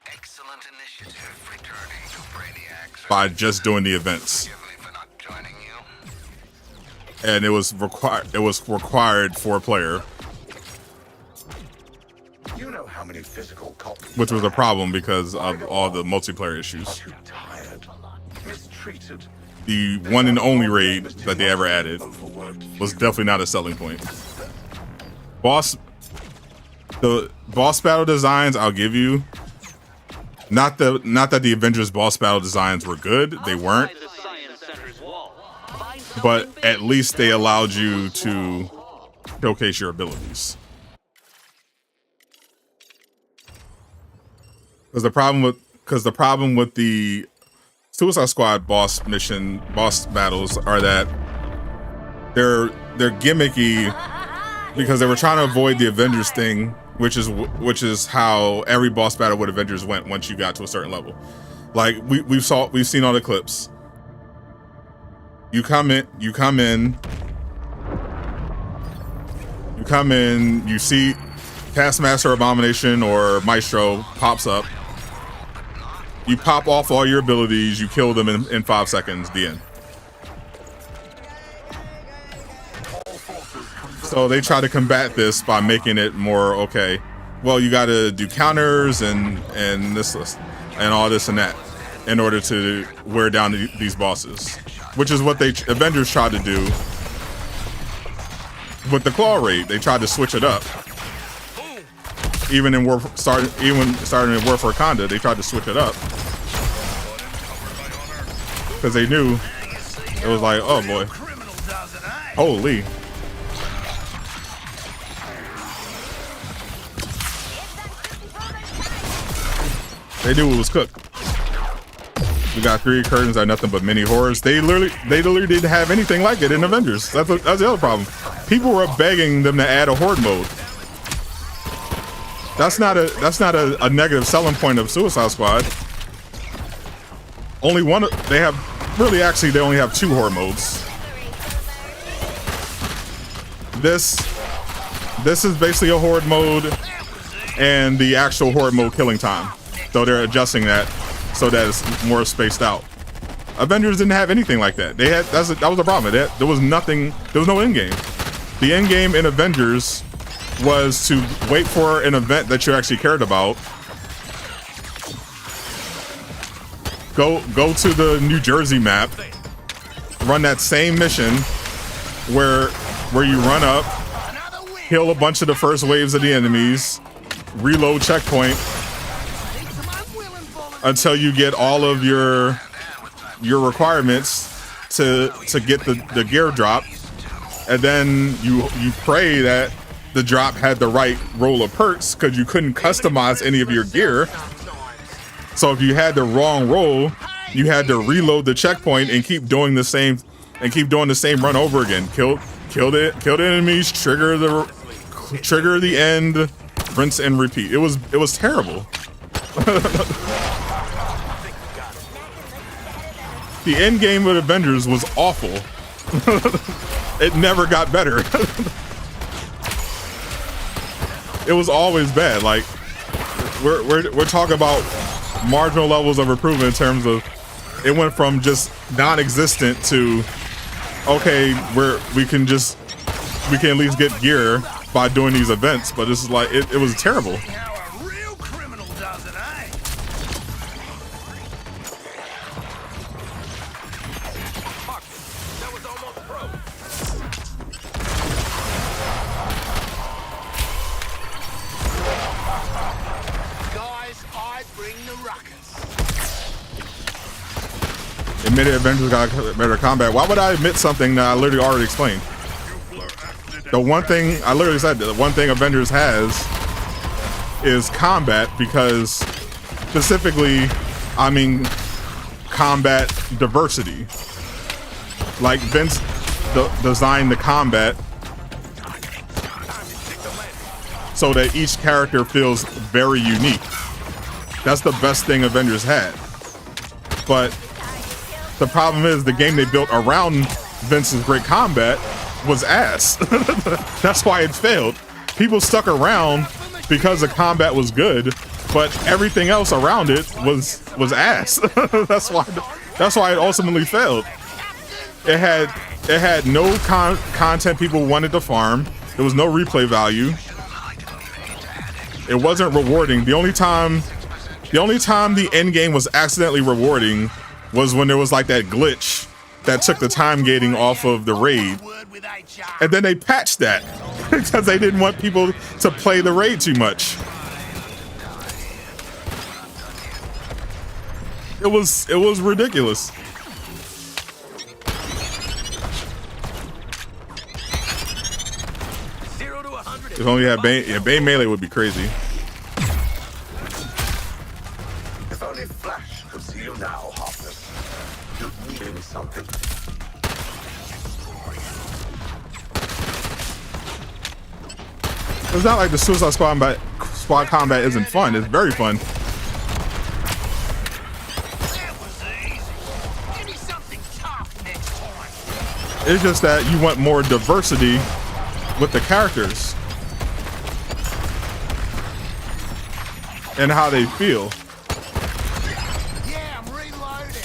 Excellent initiative returning to Brainiacs. by just doing the events. Forgive me for not joining you. And it was required for a player, You know how many physical copies which was a problem because of all the multiplayer issues. too tired, mistreated, the one and only raid that they ever added, was definitely not a selling point. The boss battle designs, I'll give you. Not that the Avengers boss battle designs were good, they weren't. But at least they allowed you to showcase your abilities. Because the problem with the Suicide Squad boss battles are that they're gimmicky because they were trying to avoid the Avengers thing, which is how every boss battle with Avengers went once you got to a certain level. Like we've seen all the clips. You come in, you see Taskmaster, Abomination, or Maestro pops up. You pop off all your abilities, you kill them in 5 seconds, the end. So they try to combat this by making it more, okay, well, you gotta do counters and this and all this and that in order to wear down these bosses. Which is what Avengers tried to do with the Claw raid. They tried to switch it up. Even starting in War for Wakanda, they tried to switch it up. Because they knew it was like, oh boy. Holy. They knew it was cooked. We got 3 incursions that are nothing but mini horrors. They literally didn't have anything like it in Avengers. That's the other problem. People were begging them to add a horde mode. That's not a negative selling point of Suicide Squad. Only one. They only have 2 horde modes. This is basically a horde mode and the actual horde mode killing time. So they're adjusting that so that it's more spaced out. Avengers didn't have anything like that. That was the problem. There was nothing. There was no end game. The end game in Avengers was to wait for an event that you actually cared about. Go to the New Jersey map. Run that same mission where you run up, kill a bunch of the first waves of the enemies, reload checkpoint until you get all of your requirements to get the gear drop, and then you pray that the drop had the right roll of perks because you couldn't customize any of your gear. So if you had the wrong roll, you had to reload the checkpoint and keep doing the same run over again. Kill the enemies, trigger the end, rinse and repeat. It was terrible. The end game with Avengers was awful. It never got better. It was always bad. Like we're talking about marginal levels of improvement in terms of it went from just non-existent to okay, we can at least get gear by doing these events, but this is like it was terrible. Admitted Avengers got better combat. Why would I admit something that I literally already explained? The one thing I literally said, the one thing Avengers has is combat, because specifically, I mean combat diversity. Like Vince designed the combat so that each character feels very unique. That's the best thing Avengers had. But the problem is the game they built around Vince's great combat was ass. That's why it failed. People stuck around because the combat was good, but everything else around it was ass. That's why it ultimately failed. It had no content people wanted to farm. There was no replay value. It wasn't rewarding. The only time the end game was accidentally rewarding was when there was like that glitch that took the time gating off of the raid, and then they patched that because they didn't want people to play the raid too much. It was ridiculous. If only you had Bane, yeah, Bane melee would be crazy. If only Flash could see you now, Harkness. You mean something. It's not like the Suicide Squad combat isn't fun. It's very fun. It's just that you want more diversity with the characters and how they feel. Yeah, I'm reloading.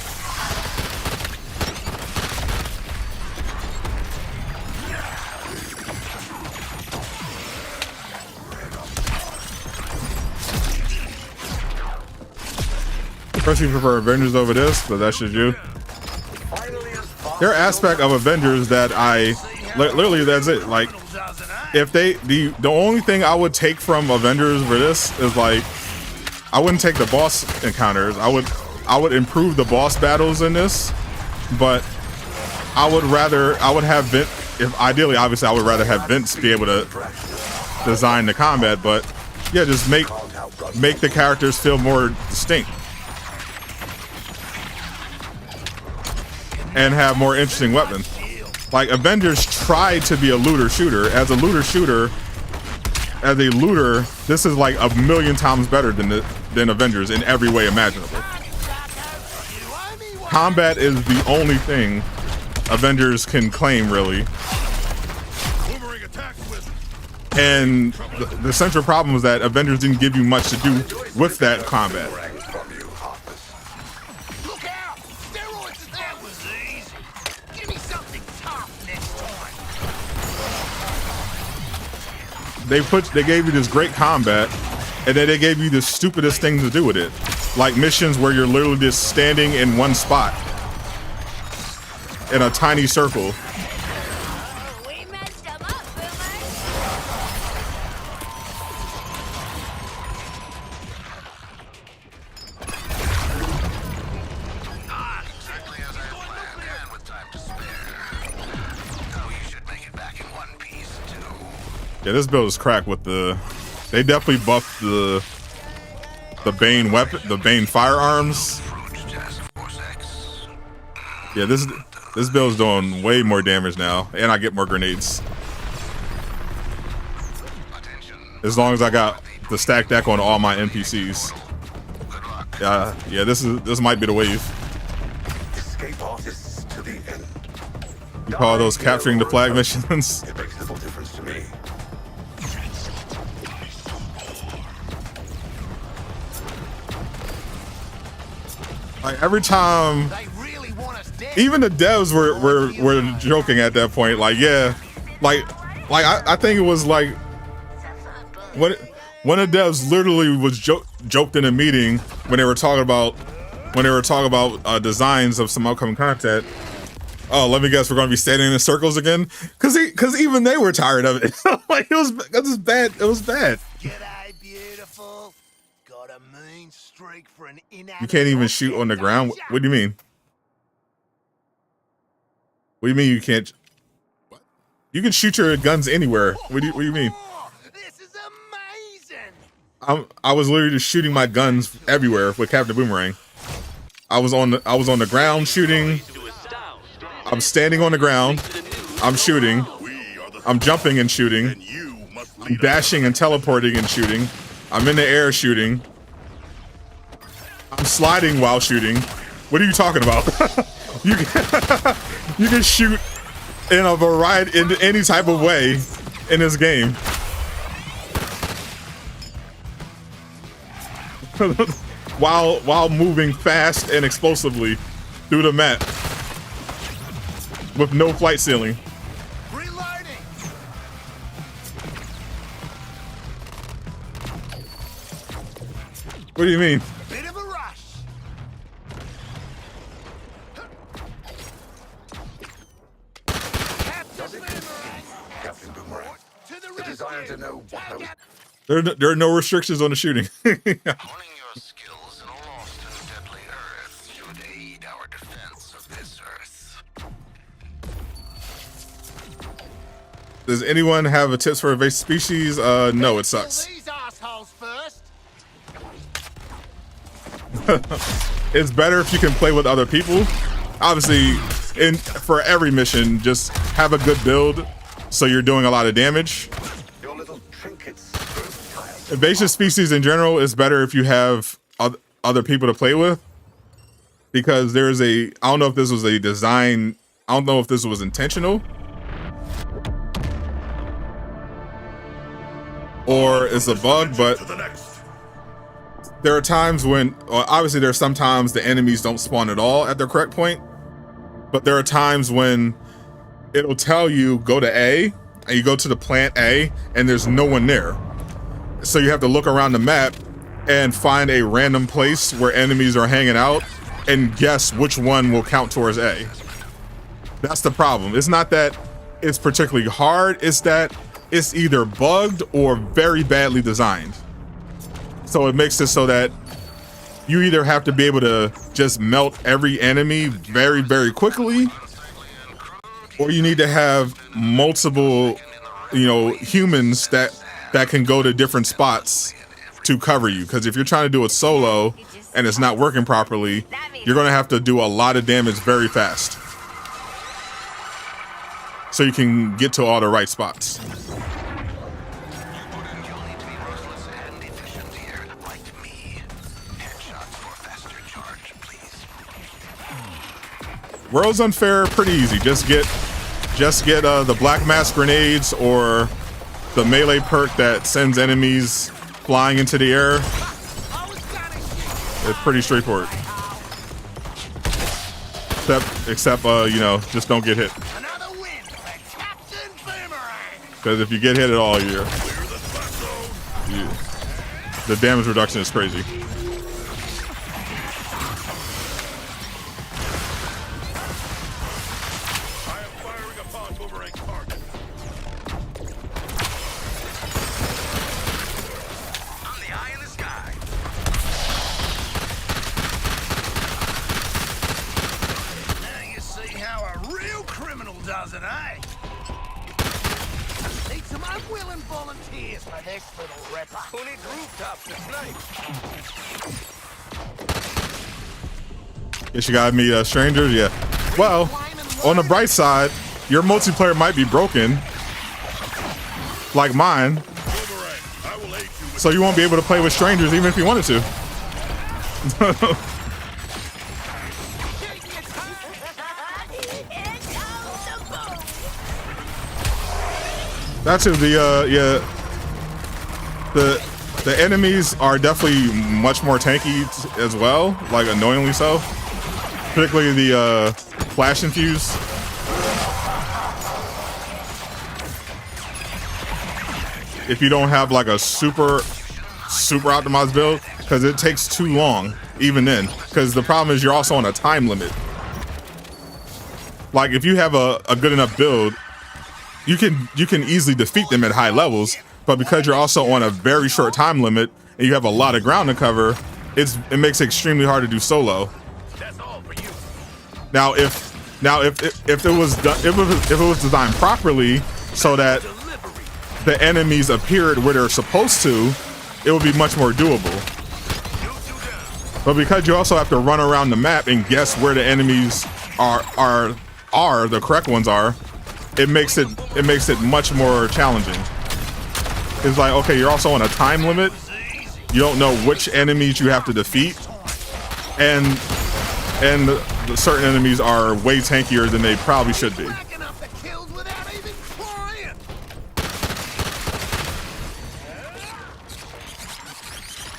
First, you prefer Avengers over this, but that's just you. There are aspects of Avengers that I literally, that's it. Like, if they the only thing I would take from Avengers for this is like, I wouldn't take the boss encounters. I would improve the boss battles in this, but I would have Vince. If ideally, obviously, I would rather have Vince be able to design the combat. But yeah, just make the characters feel more distinct and have more interesting weapons. Like, Avengers tried to be a looter shooter. As a looter, this is like 1,000,000 times better than Avengers in every way imaginable. Combat is the only thing Avengers can claim, really. And the central problem was that Avengers didn't give you much to do with that combat. They gave you this great combat, and then they gave you the stupidest thing to do with it. Like missions where you're literally just standing in one spot in a tiny circle. We messed them up, Boomer. Exactly as I planned, and with time to spare. Oh, you should make it back in one piece, too. Yeah, this build is cracked with the. They definitely buffed the Bane weapon, the Bane firearms. Yeah, this build's doing way more damage now, and I get more grenades. As long as I got the stack deck on all my NPCs. Yeah, this might be the wave. Escape artists to the end. You call those capturing the flag missions? It makes little difference to me. Like every time, even the devs were joking at that point. Like, yeah, like I think it was like when the devs literally was joked in a meeting when they were talking about designs of some upcoming content. Oh, let me guess, we're gonna be standing in circles again, because even they were tired of it. Like it was bad. It was bad. G'day, beautiful. Got a mean streak for an inanimate. You can't even shoot on the ground. What do you mean? What do you mean you can't? You can shoot your guns anywhere. What do you mean? This is amazing. I was literally just shooting my guns everywhere with Captain Boomerang. I was on the ground shooting. I'm standing on the ground. I'm shooting. I'm jumping and shooting. I'm dashing and teleporting and shooting. I'm in the air shooting. I'm sliding while shooting. What are you talking about? you can shoot in a variety, in any type of way in this game. while moving fast and explosively through the map with no flight ceiling. Reloading. What do you mean? Bit of a rush. There are no restrictions on the shooting. Honing your skills in a lost and deadly Earth should aid our defense of this Earth. Does anyone have a tips for invasive species? No, it sucks. These assholes first. It's better if you can play with other people. Obviously, for every mission, just have a good build so you're doing a lot of damage. Your little trinkets. Invasive species in general is better if you have other people to play with, because there's I don't know if this was a design, I don't know if this was intentional or it's a bug, but there are times when, obviously there's sometimes the enemies don't spawn at all at their correct point, but there are times when it'll tell you go to A, and you go to the plant A, and there's no one there. So you have to look around the map and find a random place where enemies are hanging out and guess which one will count towards A. That's the problem. It's not that it's particularly hard, it's that it's either bugged or very badly designed. So it makes it so that you either have to be able to just melt every enemy very, very quickly, or you need to have multiple, humans that can go to different spots to cover you. Because if you're trying to do it solo and it's not working properly, you're going to have to do a lot of damage very fast so you can get to all the right spots. World's Unfair, pretty easy. Just get the black mass grenades or the melee perk that sends enemies flying into the air. It's pretty straightforward. Except just don't get hit. Another win for Captain Boomerang. Because if you get hit at all, the damage reduction is crazy. Guess you gotta meet strangers, yeah. Well, on the bright side, your multiplayer might be broken, like mine, so you won't be able to play with strangers even if you wanted to. That's it. The enemies are definitely much more tanky as well, like annoyingly so. Particularly the flash infuse. If you don't have like a super optimized build, because it takes too long even then. Because the problem is you're also on a time limit. Like if you have a good enough build, you can easily defeat them at high levels. But because you're also on a very short time limit and you have a lot of ground to cover, it makes it extremely hard to do solo. Now, if it was designed properly so that the enemies appeared where they're supposed to, it would be much more doable. But because you also have to run around the map and guess where the enemies are the correct ones are, it makes it much more challenging. It's like, okay, you're also on a time limit. You don't know which enemies you have to defeat, and the certain enemies are way tankier than they probably should be.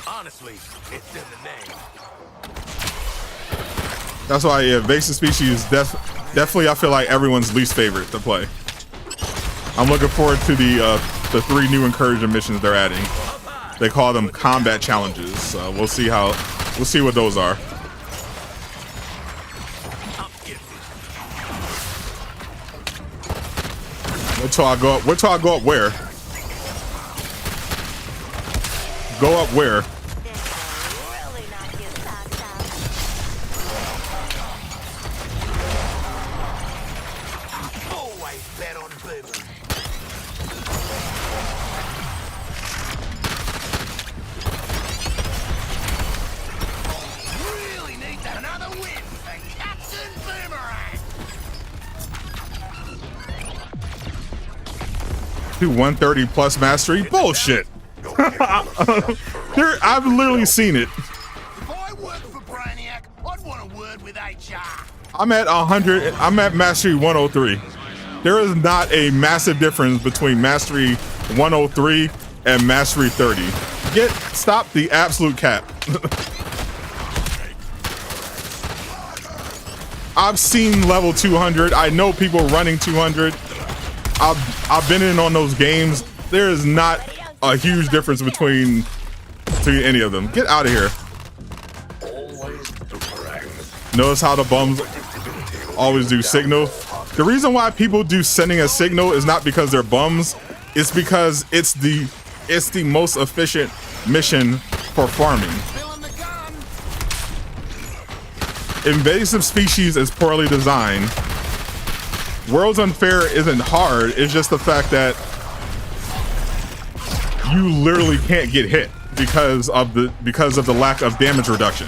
Honestly, it's in the name. That's why, yeah, invasive species is definitely, I feel like, everyone's least favorite to play. I'm looking forward to the 3 new incursion missions they're adding. They call them combat challenges. We'll see what those are. Wait till I go up where? Go up where? Really knock your socks off. Always bet on Boomerang. Really need another win for Captain Boomerang. Do 130 plus mastery? Bullshit. I've literally seen it. If I worked for Brainiac, I'd want a word with HR. I'm at 100. I'm at mastery 103. There is not a massive difference between mastery 103 and mastery 30. Stop the absolute cap. I've seen level 200. I know people running 200. I've been in on those games. There is not a huge difference between any of them. Get out of here. Notice how the bums always do signal. The reason why people do sending a signal is not because they're bums. It's because it's the most efficient mission for farming. Invasive species is poorly designed. World's Unfair isn't hard. It's just the fact that you literally can't get hit because of the lack of damage reduction.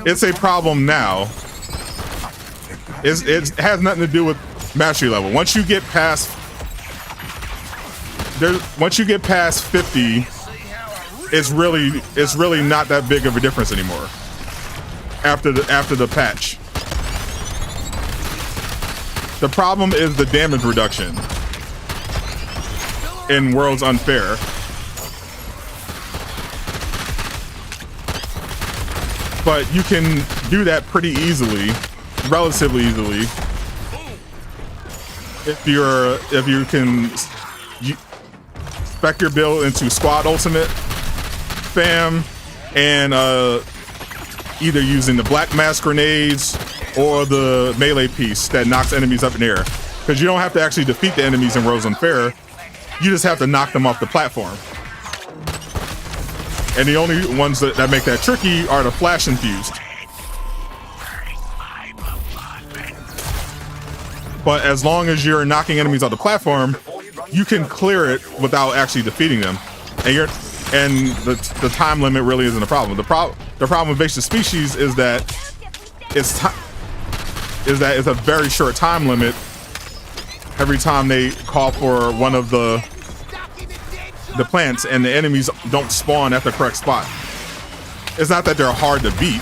It's a problem now. It has nothing to do with mastery level. Once you get past 50, it's really not that big of a difference anymore. After the patch. The problem is the damage reduction in World's Unfair. But you can do that pretty easily, relatively easily, if you can spec your build into squad ultimate, fam, and either using the black mass grenades or the melee piece that knocks enemies up in the air. Because you don't have to actually defeat the enemies in World's Unfair. You just have to knock them off the platform. And the only ones that make that tricky are the flash infused. But as long as you're knocking enemies off the platform, you can clear it without actually defeating them. And the time limit really isn't a problem. The problem with invasive species is that it's a very short time limit every time they call for one of the plants, and the enemies don't spawn at the correct spot. It's not that they're hard to beat.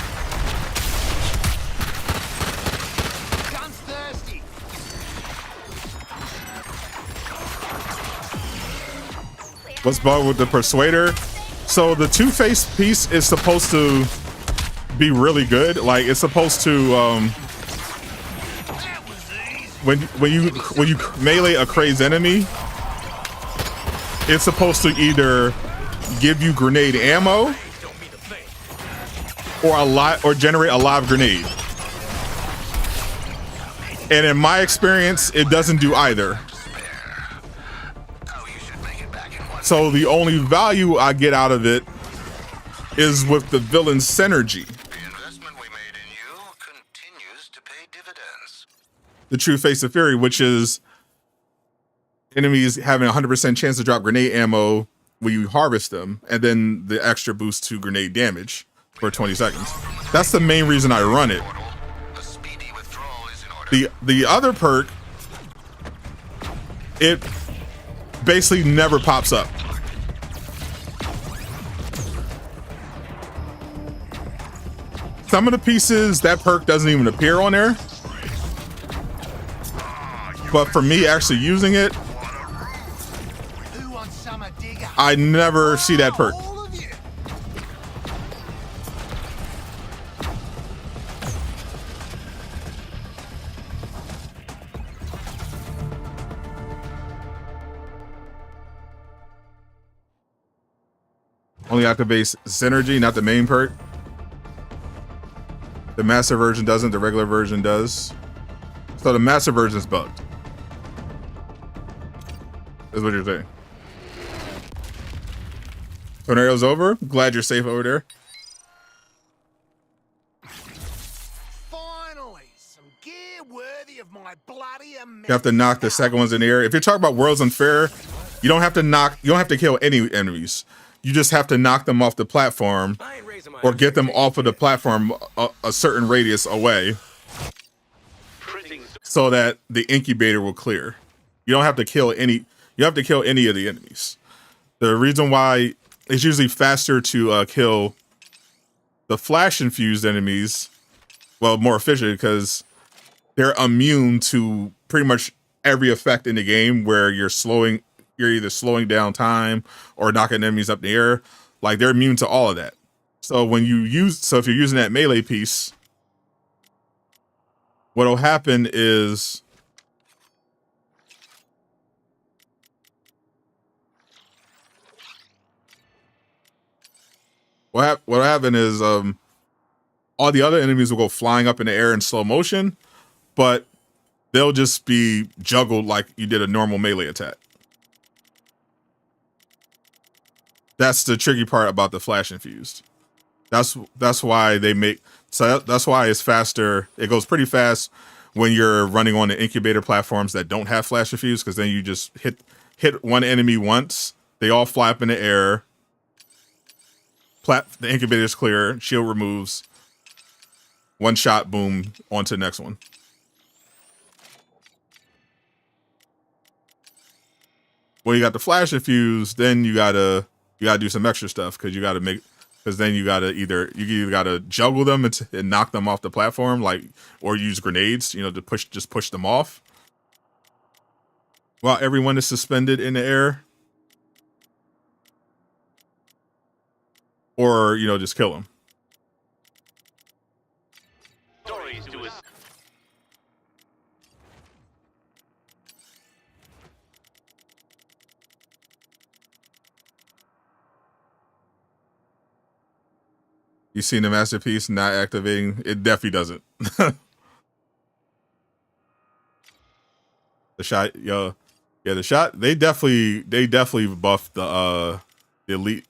What's bugged with the Persuader? So the Two-Face piece is supposed to be really good. Like, it's supposed to when you melee a crazed enemy, it's supposed to either give you grenade ammo or generate a live grenade. And in my experience, it doesn't do either. So the only value I get out of it is with the villain synergy. The investment we made in you continues to pay dividends. The true face of fury, which is enemies having a 100% chance to drop grenade ammo when you harvest them, and then the extra boost to grenade damage for 20 seconds. That's the main reason I run it. The other perk, it basically never pops up. Some of the pieces, that perk doesn't even appear on there. But for me actually using it, I never see that perk. Only activates synergy, not the main perk. The master version doesn't, the regular version does. So the master version is bugged. Is what you're saying. Tornado's over. Glad you're safe over there. Finally, some gear worthy of my bloody immense. You have to knock the second ones in the air. If you're talking about Worlds Unfair, you don't have to kill any enemies. You just have to knock them off the platform or get them off of the platform a certain radius away so that the incubator will clear. You don't have to kill any. You have to kill any of the enemies. The reason why it's usually faster to kill the flash infused enemies, well, more efficient because they're immune to pretty much every effect in the game where you're either slowing down time or knocking enemies up in the air. Like they're immune to all of that. So if you're using that melee piece, what'll happen is what'll happen is all the other enemies will go flying up in the air in slow motion, but they'll just be juggled like you did a normal melee attack. That's the tricky part about the flash infused. That's why they make that's why it's faster. It goes pretty fast when you're running on the incubator platforms that don't have flash infused, because then you just hit one enemy once, they all fly up in the air. The incubator's clear, shield removes, one shot, boom, on to the next one. When you got the flash infused, then you gotta do some extra stuff because then you gotta juggle them and knock them off the platform, or use grenades, to push them off while everyone is suspended in the air, or just kill them. You seen the masterpiece not activating? It definitely doesn't. The shot, the shot. They definitely buffed the elite,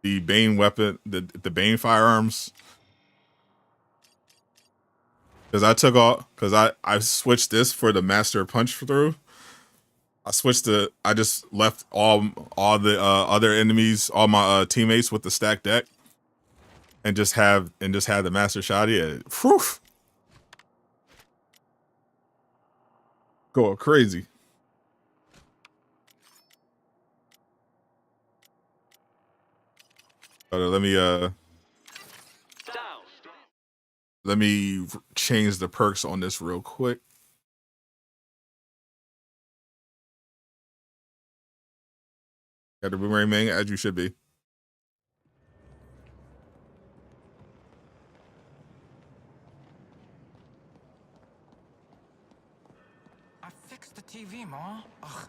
the Bane weapon, the Bane firearms. Because I switched this for the master punch through. I just left all the other enemies, all my teammates with the stacked deck. And just have the master shot. Yeah, whew. Going crazy. Let me change the perks on this real quick. Got the Boomerang main, as you should be. TV, Ma. Ugh.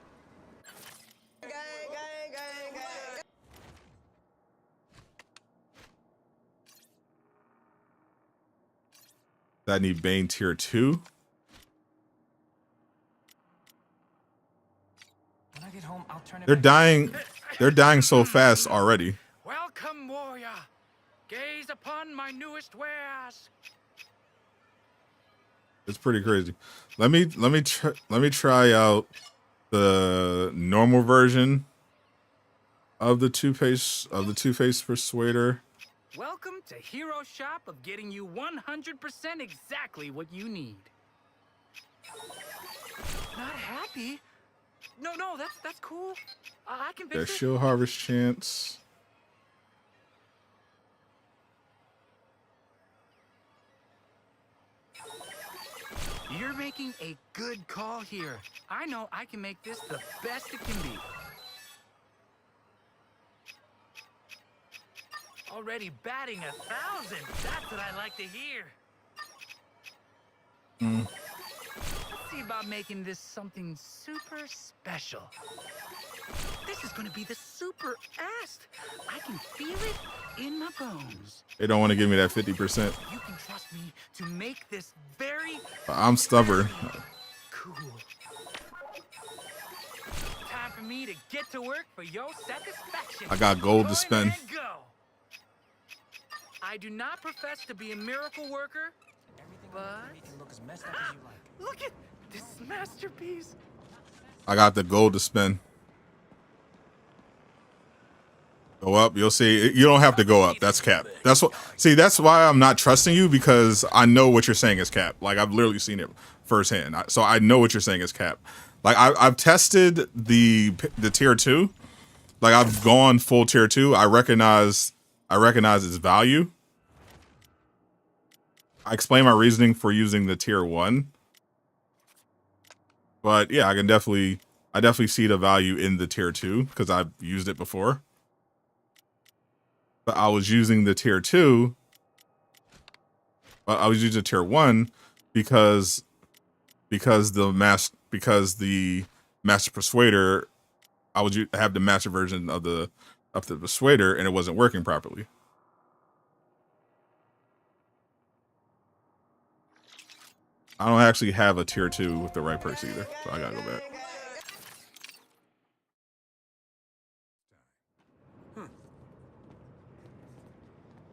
That need Bane tier 2. When I get home, I'll turn it They're dying. They're dying so fast already. Welcome, warrior. Gaze upon my newest wares. It's pretty crazy. Let me try out the normal version of the Two-Face Persuader. Welcome to Hero Shop of getting you 100% exactly what you need. Not happy? No, that's cool. I can fix There's it. shield harvest chance. You're making a good call here. I know I can make this the best it can be. Already batting 1,000. That's what I like to hear. Let's see about making this something super special. This is going to be the super ass. I can feel it in my bones. They don't want to give me that 50%. You can trust me to make this very I'm stubborn. cool. Time for me to get to work for your satisfaction. I got gold to Toy spend. Man, go. I do not profess to be a miracle worker, but look at this masterpiece. I got the gold to spend. Go up, you'll see. You don't have to go up. That's cap. That's what. See, that's why I'm not trusting you, because I know what you're saying is cap. Like, I've literally seen it firsthand, so I know what you're saying is cap. Like, I've tested the tier 2. Like, I've gone full tier 2. I recognize its value. I explain my reasoning for using the tier 1. But yeah, I definitely see the value in the tier 2 because I've used it before. But I was using the tier 2. I was using tier 1 because the master persuader, I would have the master version of the persuader, and it wasn't working properly. I don't actually have a tier 2 with the right perks either, so I gotta go back.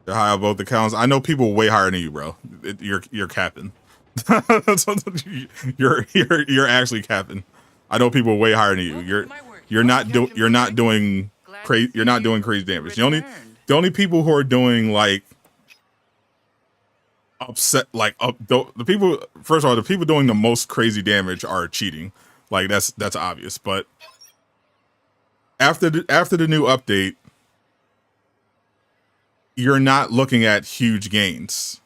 They're high on both accounts. I know people way higher than you, bro. You're capping. you're actually capping. I know people way higher than you. You're not doing crazy damage. The only people who are doing like upset, like the people, first of all, the people doing the most crazy damage are cheating. Like that's obvious. But after the new update, you're not looking at huge gains.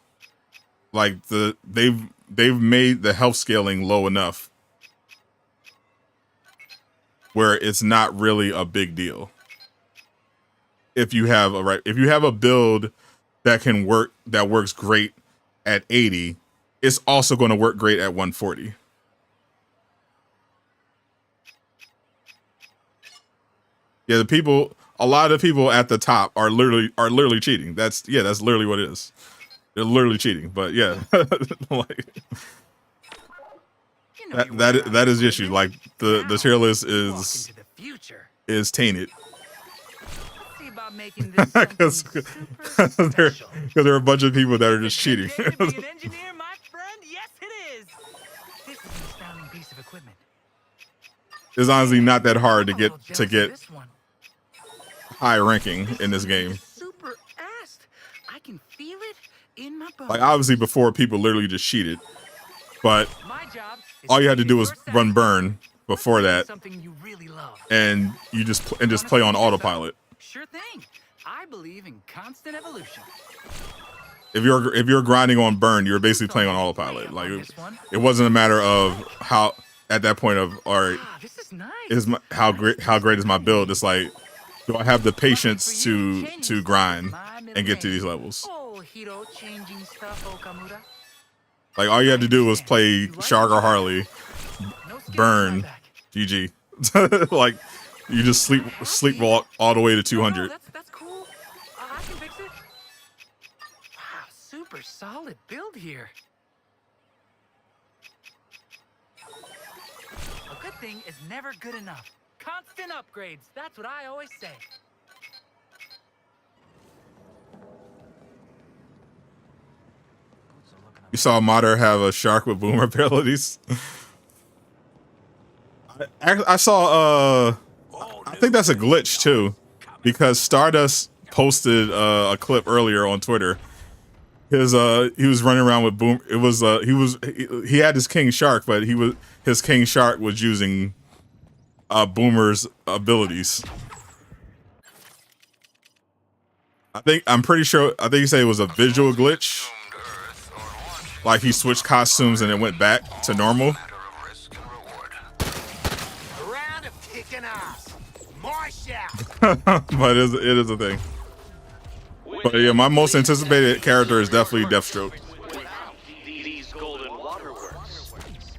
Like they've made the health scaling low enough where it's not really a big deal. If you have a build that works great at 80, it's also going to work great at 140. Yeah, a lot of the people at the top are literally cheating. That's literally what it is. They're literally cheating. But yeah, like that is the issue. Like the tier list is tainted. Because there are a bunch of people that are just cheating. It's honestly not that hard to get high ranking in this game. Like obviously before, people literally just cheated, but all you had to do was run burn before that, and you just play on autopilot. Sure thing. I believe in constant evolution. If you're grinding on burn, you're basically playing on autopilot. Like it wasn't a matter of how at that point of all right, how great is my build? It's like, do I have the patience to grind and get to these levels? Like all you had to do was play Shark or Harley, burn, GG. Like you just sleepwalk all the way to 200. That's cool. I can fix it. Wow, super solid build here. A good thing is never good enough. Constant upgrades. That's what I always say. You saw Modder have a shark with boomer abilities. I saw I think that's a glitch too, because Stardust posted a clip earlier on Twitter. He was running around with boom. It was he had his king shark, but his king shark was using Boomer's abilities. I think he said it was a visual glitch. Like he switched costumes and it went back to normal. But it is a thing. But yeah, my most anticipated character is definitely Deathstroke.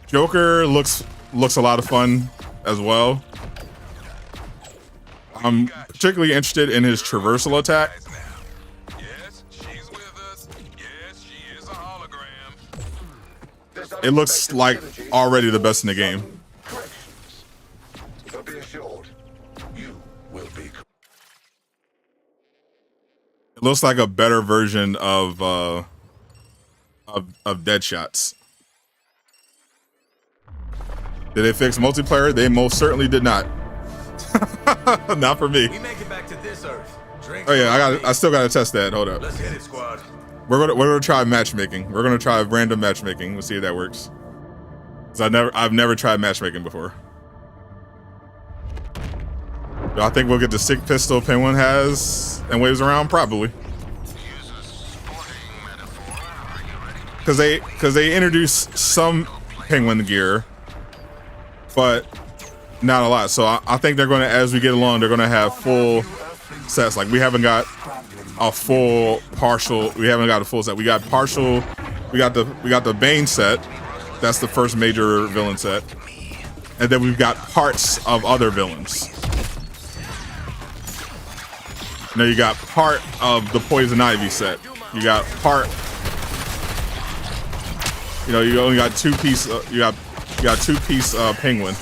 Joker looks a lot of fun as well. I'm particularly interested in his traversal attack. It looks like already the best in the game. But be assured, It looks like a better version of Deadshots. Did they fix multiplayer? They most certainly did not. Not for me. We make it back to this earth. Oh yeah, I still gotta test that. Hold up. Let's hit it, squad. We're gonna try matchmaking. We're gonna try random matchmaking. We'll see if that works. 'Cause I've never tried matchmaking before. Do I think we'll get the sick pistol Penguin has and waves around? Probably. Cause they introduced some Penguin gear, but not a lot. So I think they're gonna, as we get along, they're gonna have full sets. Like we haven't got a full partial. We haven't got a full set. We got partial. We got the Bane set. That's the first major villain set, and then we've got parts of other villains. Now you got part of the Poison Ivy set. You got part. You know, you only got two-piece. You got two-piece Penguin.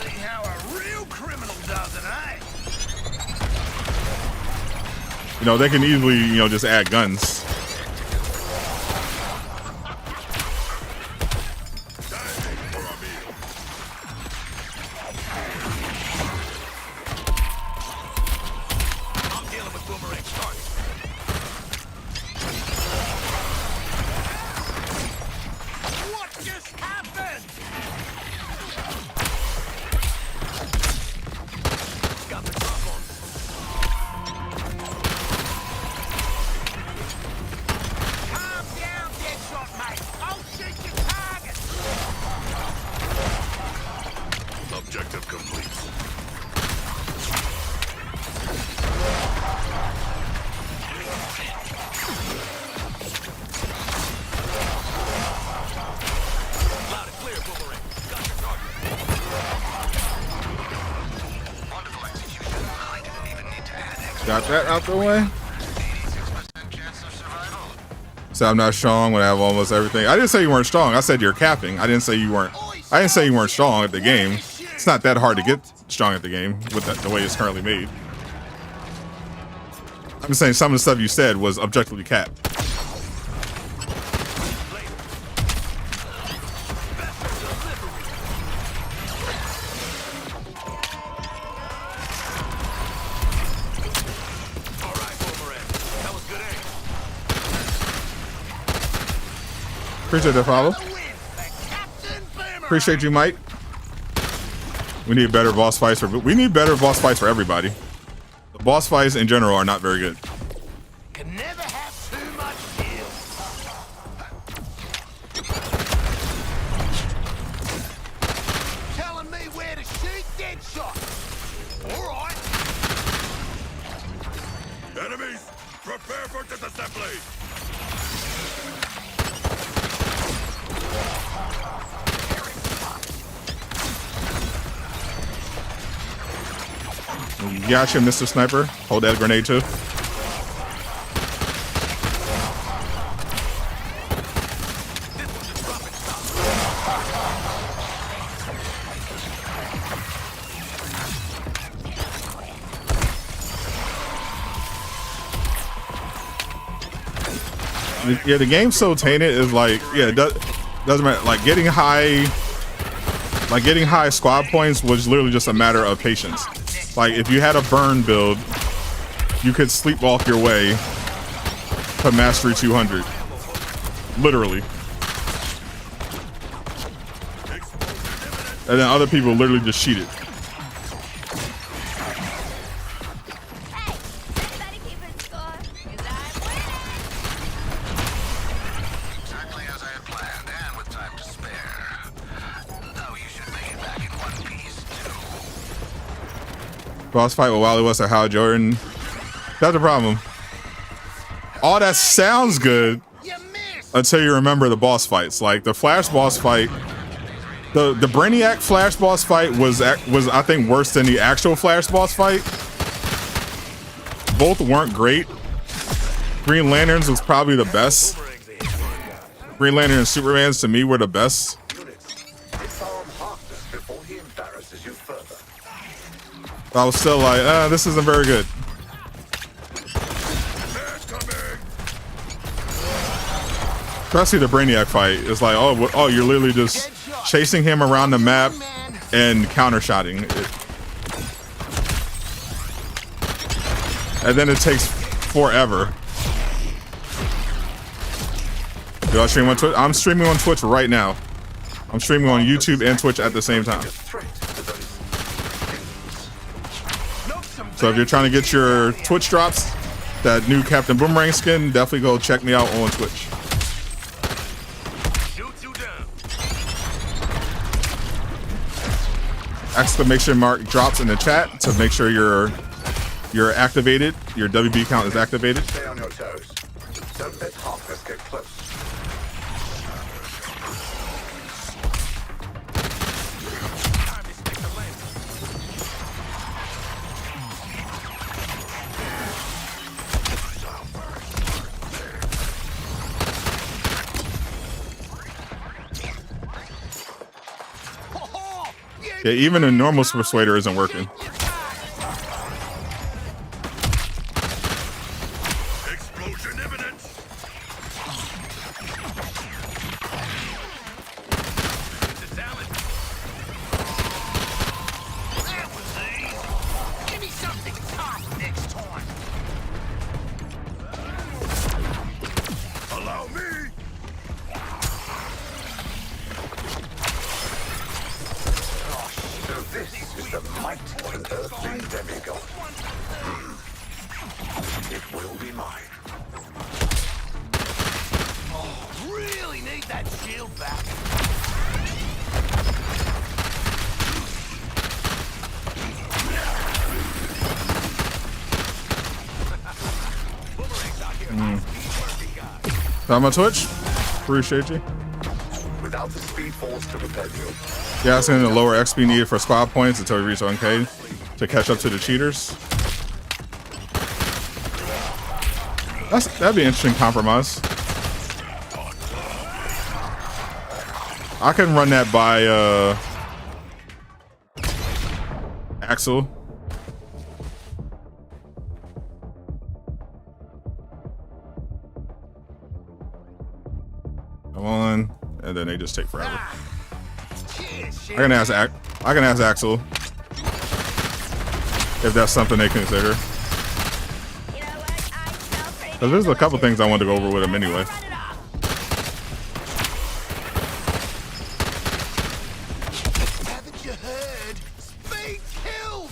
You know, they can easily, you know, just add guns. I'm dealing with Boomerang's target. What just happened? Got the drop on. Calm down, Deadshot, mate. I'll shoot your target. Objective complete. Loud and clear, Boomerang. Got your target. Wonderful execution. I didn't even need to add extra. Got that out the way. 86% chance of survival. So I'm not strong when I have almost everything. I didn't say you weren't strong. I said you're capping. I didn't say you weren't. I didn't say you weren't strong at the game. It's not that hard to get strong at the game with the way it's currently made. I'm just saying some of the stuff you said was objectively capped. All right, Boomerang. That was good aim. Appreciate that follow. The win for Captain Boomerang. Appreciate you, Mike. We need better boss fights for everybody. The boss fights in general are not very good. Can never have too much skill. Telling me where to shoot Deadshot. All right. Enemies, prepare for disassembly. Gotcha, Mr. Sniper. Hold that grenade too. Yeah, the game's so tainted. Is like, yeah, it doesn't matter. Like getting high squad points was literally just a matter of patience. Like if you had a burn build, you could sleepwalk your way to mastery 200. Literally. And then other people literally just cheated. Exactly as I had planned, and with time to spare. Though you should make it back in one piece, too. Boss fight with Wally West or Hal Jordan. That's the problem. All that sounds good until you remember the boss fights. Like the Flash boss fight, the Brainiac Flash boss fight was I think worse than the actual Flash boss fight. Both weren't great. Green Lanterns was probably the best. Green Lantern and Superman's to me were the best. But I was still like, this isn't very good. Especially the Brainiac fight. It's like, oh, you're literally just chasing him around the map and counter-shotting it. And then it takes forever. Do I stream on Twitch? I'm streaming on Twitch right now. I'm streaming on YouTube and Twitch at the same time. So if you're trying to get your Twitch drops, that new Captain Boomerang skin, definitely go check me out on Twitch. Exclamation mark drops in the chat to make sure you're activated. Your WB count is activated. Stay on your toes. Don't let Harkness get close. Yeah, even a normal Persuader isn't working. Explosion imminent. That was easy. Give me something tough next time. Allow me. So this is the might of an earthling demigod. It will be mine. Oh, really need that shield back. I'm on Twitch. Appreciate you. Without the speed force to propel you. Yeah, it's in the lower XP needed for squad points until we reach 1K to catch up to the cheaters. That'd be an interesting compromise. I can run that by Axel. Come on, and then they just take forever. I can ask Axel if that's something they consider. Because there's a couple things I wanted to go over with him anyway. Haven't you heard? Speed kills.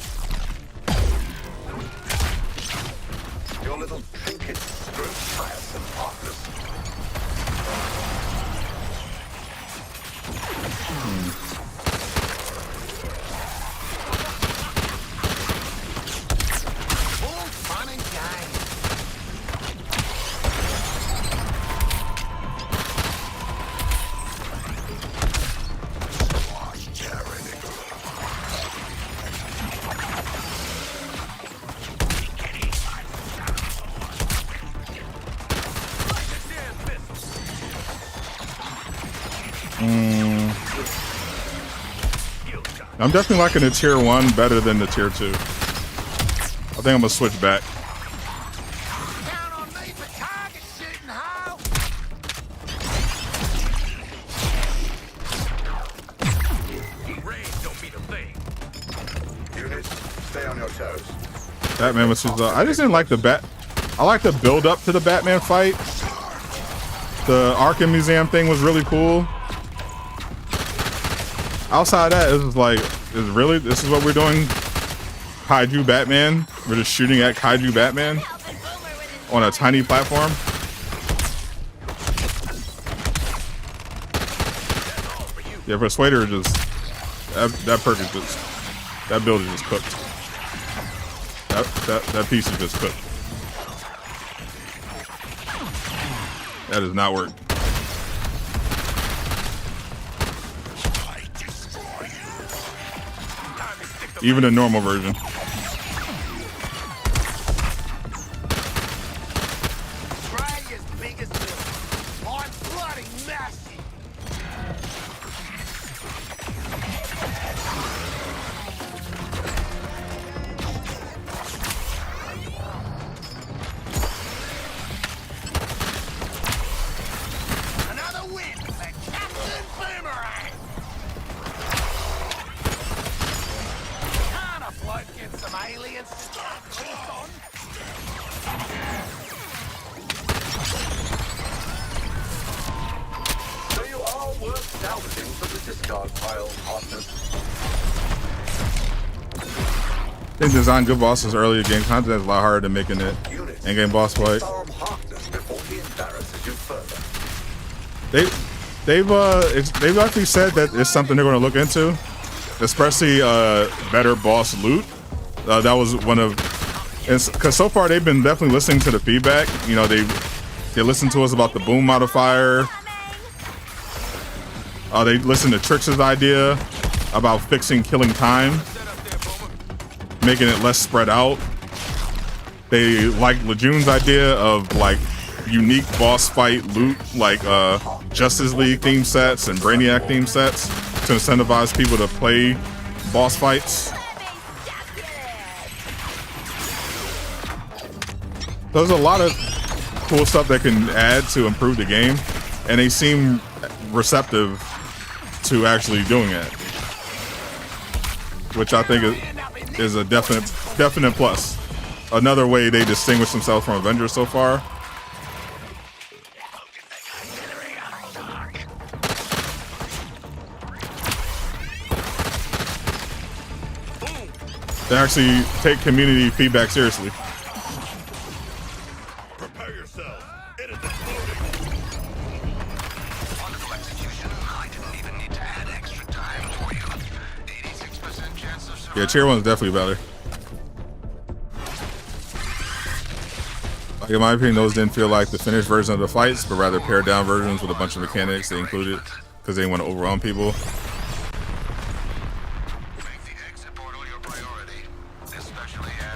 Your little trinkets grow tiresome, Harkness. All fun and games. I'm definitely liking the tier 1 better than the tier 2. I think I'm gonna switch back. Count on me for target shooting, ho! Range don't mean a thing. Units, stay on your toes. Batman was just, I just didn't like I like the build up to the Batman fight. The Arkham Museum thing was really cool. Outside of that, it was like, this is what we're doing? Kaiju Batman? We're just shooting at Kaiju Batman on a tiny platform? Yeah, Persuader just, that perk is just, that build is just cooked. That piece is just cooked. That does not work. Even a normal version. Australia's biggest bill. I'm bloody massive. salvaging from the discard pile, partner. They designed good bosses early in game content. Is a lot harder than making it in-game boss fight. Disarm Harkness before he embarrasses you further. They've actually said that it's something they're going to look into, especially better boss loot. That was one of, because so far they've been definitely listening to the feedback. You know, they listened to us about the boom modifier. They listened to Trix's idea about fixing killing time, making it less spread out. They like Lejeune's idea of like unique boss fight loot, like Justice League theme sets and Brainiac theme sets to incentivize people to play boss fights. There's a lot of cool stuff that can add to improve the game, and they seem receptive to actually doing it, which I think is a definite plus. Another way they distinguish themselves from Avengers so far. They actually take community feedback seriously. Prepare yourself. It is exploding. Wonderful execution. I didn't even need to add extra time for you. 86% chance of survival. Yeah, tier 1's definitely better. Like, in my opinion, those didn't feel like the finished version of the fights, but rather pared down versions with a bunch of mechanics they included because they didn't want to overwhelm people.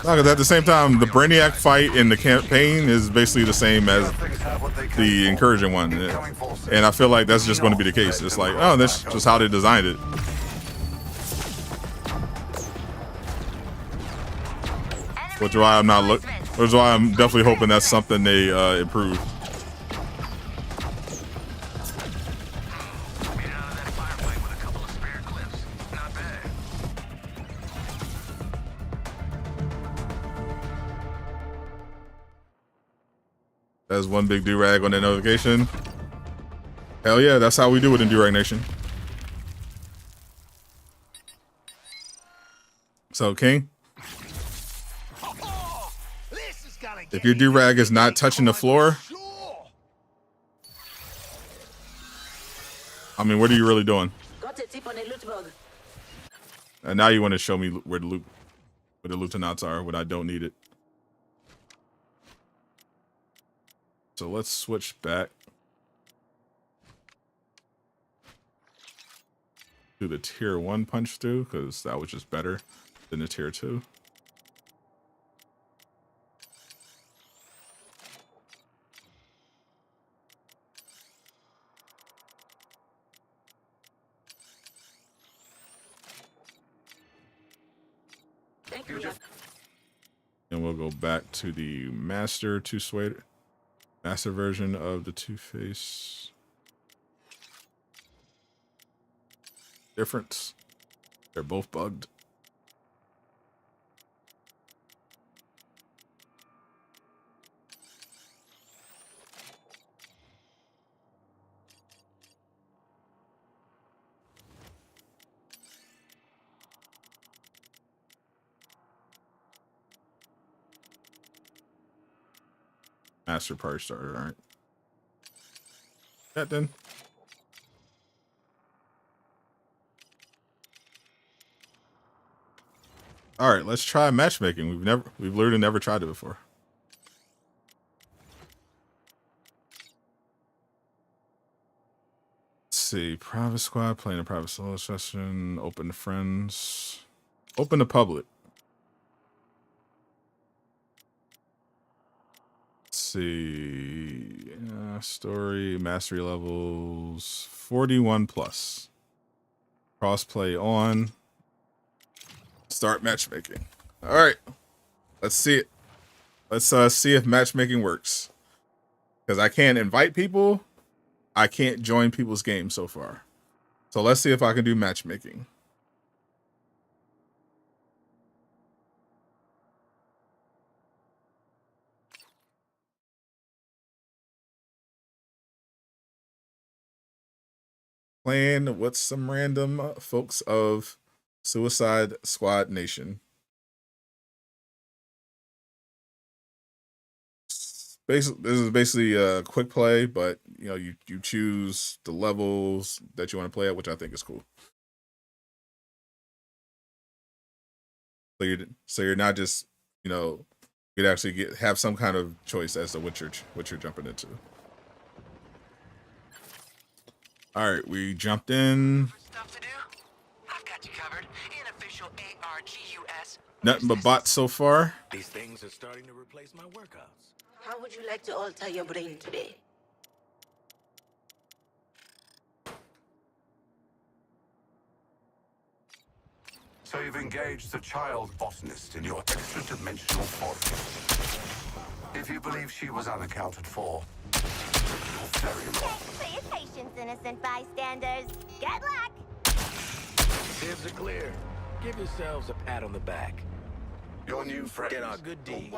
Because at the same time, the Brainiac fight in the campaign is basically the same as the Incursion one. And I feel like that's just going to be the case. It's like, oh, that's just how they designed it. Which is why I'm definitely hoping that's something they improve. That's one big do-rag on that notification. Hell yeah, that's how we do it in Do-Rag Nation. So, King, if your do-rag is not touching the floor, I mean, what are you really doing? Got a tip on a loot bug. And now you want to show me where the lieutenants are when I don't need it. So let's switch back to the tier 1 punch through, because that was just better than the tier 2. Thank you. And we'll go back to the master master version of the Two-Face. Difference. They're both bugged. Master party starter, all right. That then. All right, let's try matchmaking. We've literally never tried it before. Let's see, private squad, playing a private solo session, open to friends, open to public. Let's see, story, mastery levels, 41 plus. Crossplay on. Start matchmaking. All right, let's see it. Let's see if matchmaking works. Because I can't invite people. I can't join people's games so far. So let's see if I can do matchmaking. playing with some random folks of Suicide Squad Nation. This is basically a quick play, but you know, you choose the levels that you want to play at, which I think is cool. So you're not just, you know, you'd actually have some kind of choice as to what you're jumping into. All right, we jumped in. Stuff to do? I've got you covered. Unofficial ARGUS. Nothing but bots so far. These things are starting to replace my workouts. How would you like to alter your brain today? So you've engaged the child botanist in your extra-dimensional forest. If you believe she was unaccounted for, you're very wrong. Thanks for your patience, innocent bystanders. Good luck! Dibs are clear. Give yourselves a pat on the back. Your new friends. Get our good deed.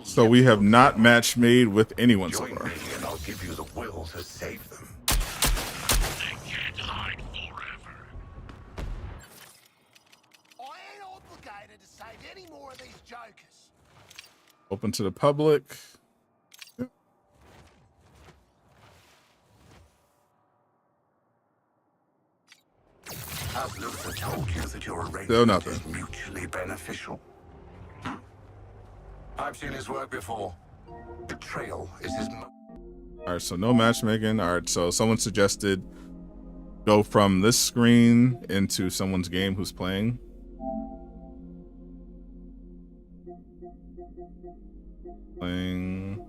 So we have not match made with anyone so Join far. me and I'll give you the will to save them. They can't hide forever. I ain't obligated to save any more of these jokers. Open to the public. Has Luther told you that your Still arrangement nothing. is mutually beneficial? I've seen his work before. Betrayal is his... All right, so no matchmaking. All right, so someone suggested go from this screen into someone's game who's playing. Playing.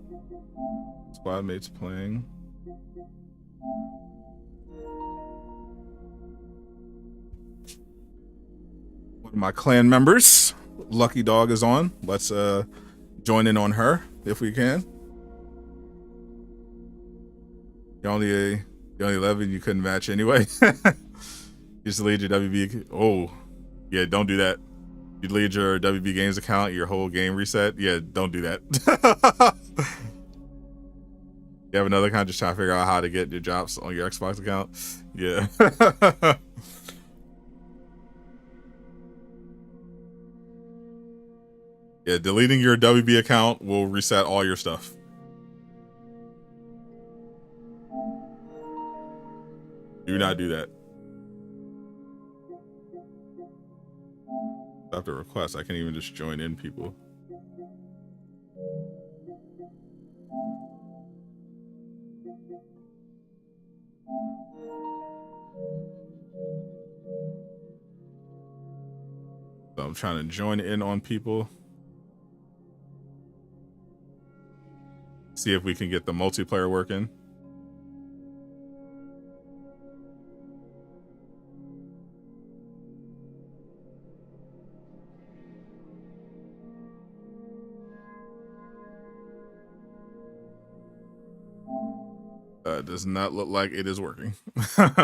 Squad mates playing. One of my clan members, Lucky Dog, is on. Let's join in on her if we can. You're only 11. You couldn't match anyway. Just delete your WB. Oh, yeah, don't do that. You delete your WB Games account, your whole game reset. Yeah, don't do that. You have another account, just trying to figure out how to get your jobs on your Xbox account. Yeah. Yeah, deleting your WB account will reset all your stuff. Do not do that. After request, I can't even just join in people. So I'm trying to join in on people. See if we can get the multiplayer working. Does not look like it is working.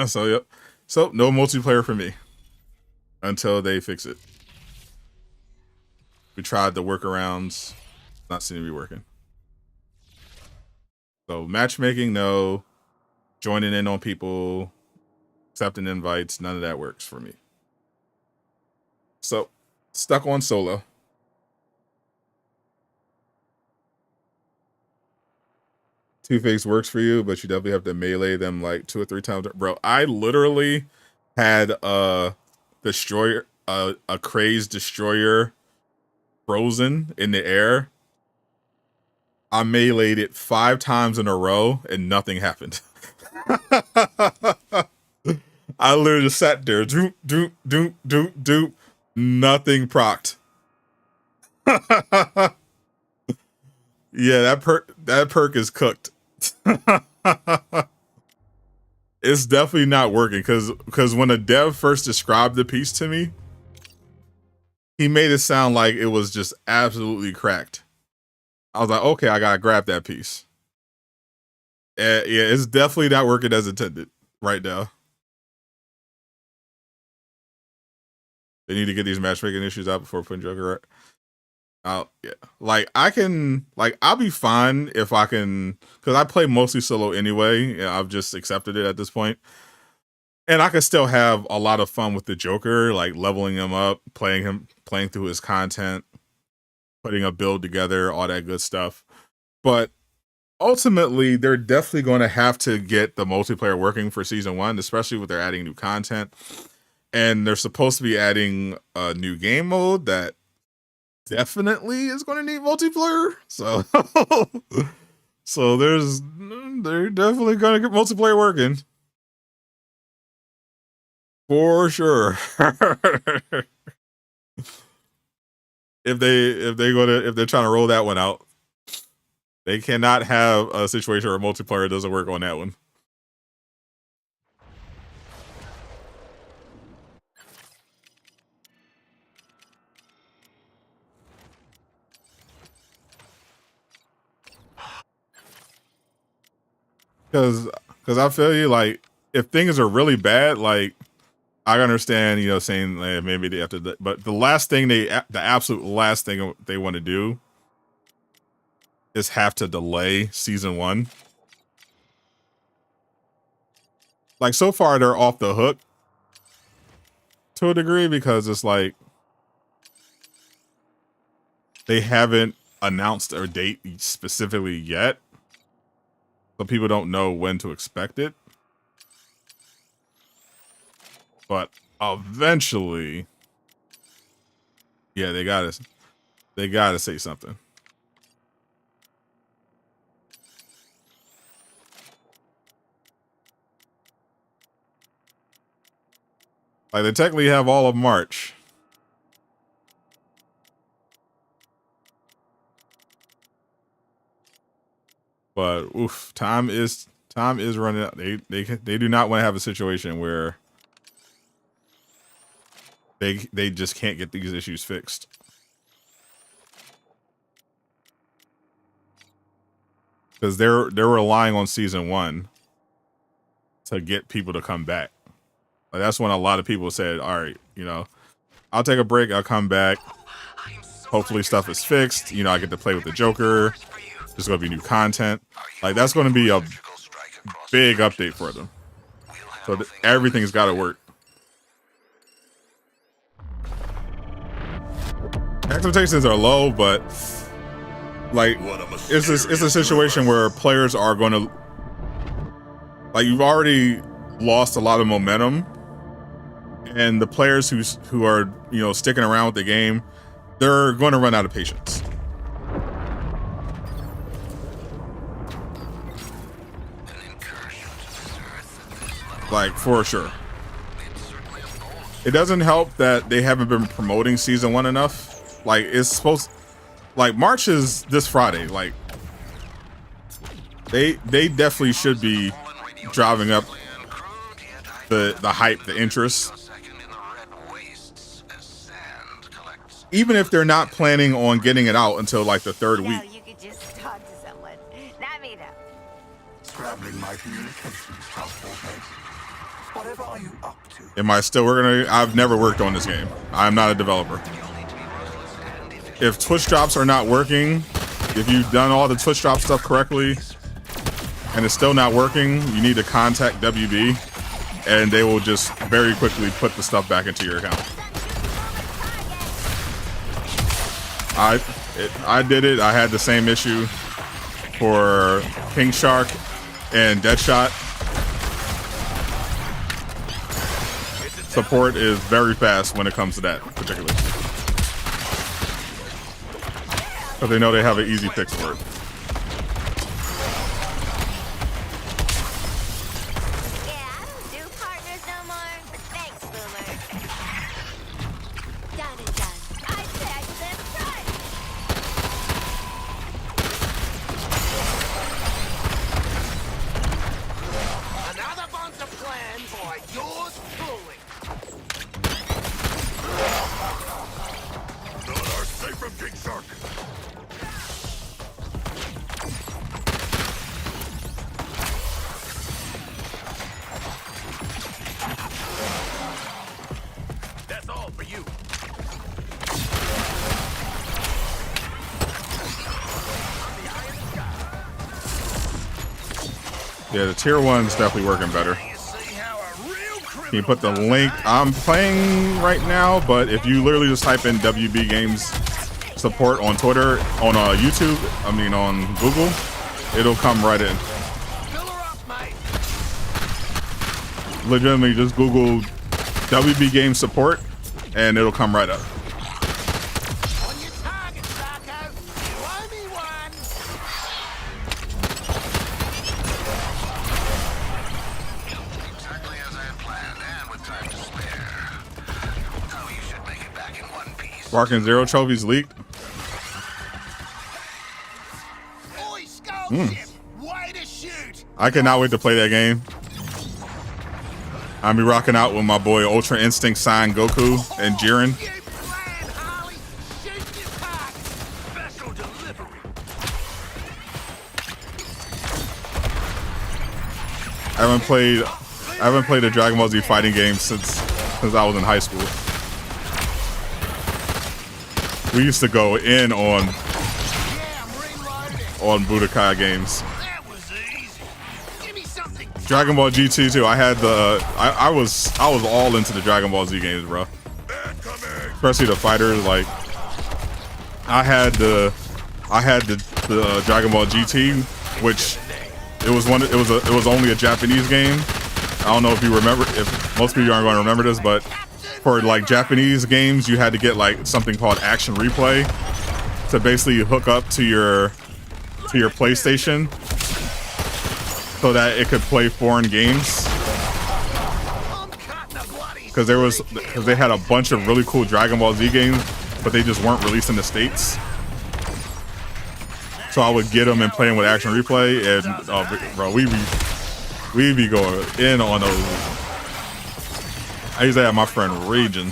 So yep. So no multiplayer for me until they fix it. We tried the workarounds, not seem to be working. So matchmaking, no. Joining in on people, accepting invites, none of that works for me. So stuck on solo. Two-Face works for you, but you definitely have to melee them like 2 or 3 times. Bro, I literally had a destroyer, a crazed destroyer frozen in the air. I meleeed it 5 times in a row and nothing happened. I literally just sat there, doop, doop, doop, doop, doop, nothing procced. Yeah, that perk is cooked. It's definitely not working because when a dev first described the piece to me, he made it sound like it was just absolutely cracked. I was like, okay, I gotta grab that piece. Yeah, it's definitely not working as intended right now. They need to get these matchmaking issues out before putting Joker right. Yeah, like I'll be fine if I can, because I play mostly solo anyway. Yeah, I've just accepted it at this point. And I could still have a lot of fun with the Joker, like leveling him up, playing through his content, putting a build together, all that good stuff. But ultimately, they're definitely going to have to get the multiplayer working for season 1, especially with they're adding new content. And they're supposed to be adding a new game mode that definitely is going to need multiplayer. So, they're definitely going to get multiplayer working. For sure. if they're trying to roll that one out, they cannot have a situation where multiplayer doesn't work on that one. Because I feel you, like, if things are really bad, like, I understand, you know, saying maybe they have to, but the absolute last thing they want to do is have to delay season 1. Like, so far they're off the hook to a degree because it's like they haven't announced a date specifically yet, so people don't know when to expect it. But eventually, yeah, they gotta say something. Like, they technically have all of March. But oof, time is running out. They do not want to have a situation where they just can't get these issues fixed. Because they're relying on season 1 to get people to come back. Like, that's when a lot of people said, all right, you know, I'll take a break, I'll come back. Hopefully stuff is fixed. You know, I get to play with the Joker. There's going to be new content. Like, that's going to be a big update for them. So everything's got to work. Expectations are low, but like, it's a situation where players are going to, like, you've already lost a lot of momentum, and the players who are, you know, sticking around with the game, they're going to run out of patience. Like, for sure. It doesn't help that they haven't been promoting season 1 enough. Like, it's supposed, like, March is this Friday. Like, they definitely should be driving up the hype, the interest. Even if they're not planning on getting it out until like the 3rd week. You could just talk to someone. Not me, though. Scrambling my communications, transport. Whatever are you up to? Am I still working? I've never worked on this game. I'm not a developer. If Twitch drops are not working, if you've done all the Twitch drop stuff correctly and it's still not working, you need to contact WB and they will just very quickly put the stuff back into your account. I did it. I had the same issue for King Shark and Deadshot. Support is very fast when it comes to that, particularly. Because they know they have an easy fix for it. Yeah, I don't do partners no more, but thanks, Boomer. Done and done. I said let's run. Another bunch of plans by yours truly. None are safe from King Shark. That's all for you. Yeah, the tier 1's definitely working better. You see how a real Can you put the link? I'm playing right now, but if you literally just type in WB Games support on Twitter, on YouTube, I mean on Google, it'll come right in. Legitimately, just Google WB Games support, and it'll come right up. On your target, Sarko. You owe me one. Exactly as I had planned, and with time to spare. Oh, you should make it back in one piece. Barking Zero trophies leaked. Oi, Skullship. Way to shoot. I cannot wait to play that game. I'll be rocking out with my boy Ultra Instinct Sign Goku and Jiren. You plan, Harley. Shoot your target. Special delivery. I haven't played a Dragon Ball Z fighting game since I was in high school. We used to go in on Budokai games. That was easy. Give me something. Dragon Ball GT too. I had the I was all into the Dragon Ball Z games, bro. Especially the fighters. Like I had the Dragon Ball GT, which it was only a Japanese game. I don't know if you remember, if most people aren't going to remember this, but for like Japanese games, you had to get like something called Action Replay to basically hook up to your PlayStation so that it could play foreign games. Because they had a bunch of really cool Dragon Ball Z games, but they just weren't released in the States. So I would get them and play them with Action Replay, and bro, we be going in on those. I used to have my friend raging.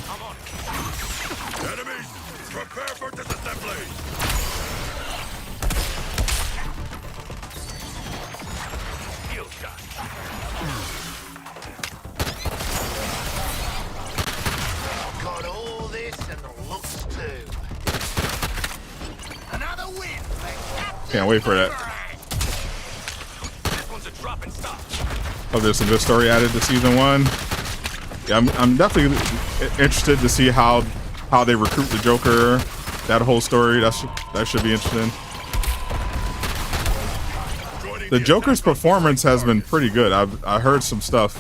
Enemies, prepare for disassembly. Field shot. Got all this and the looks too. Another win. Can't wait for that. This one's a drop and stop. Oh, there's some good story added to season 1. Yeah, I'm definitely interested to see how they recruit the Joker. That whole story, that should be interesting. The Joker's performance has been pretty good. I heard some stuff,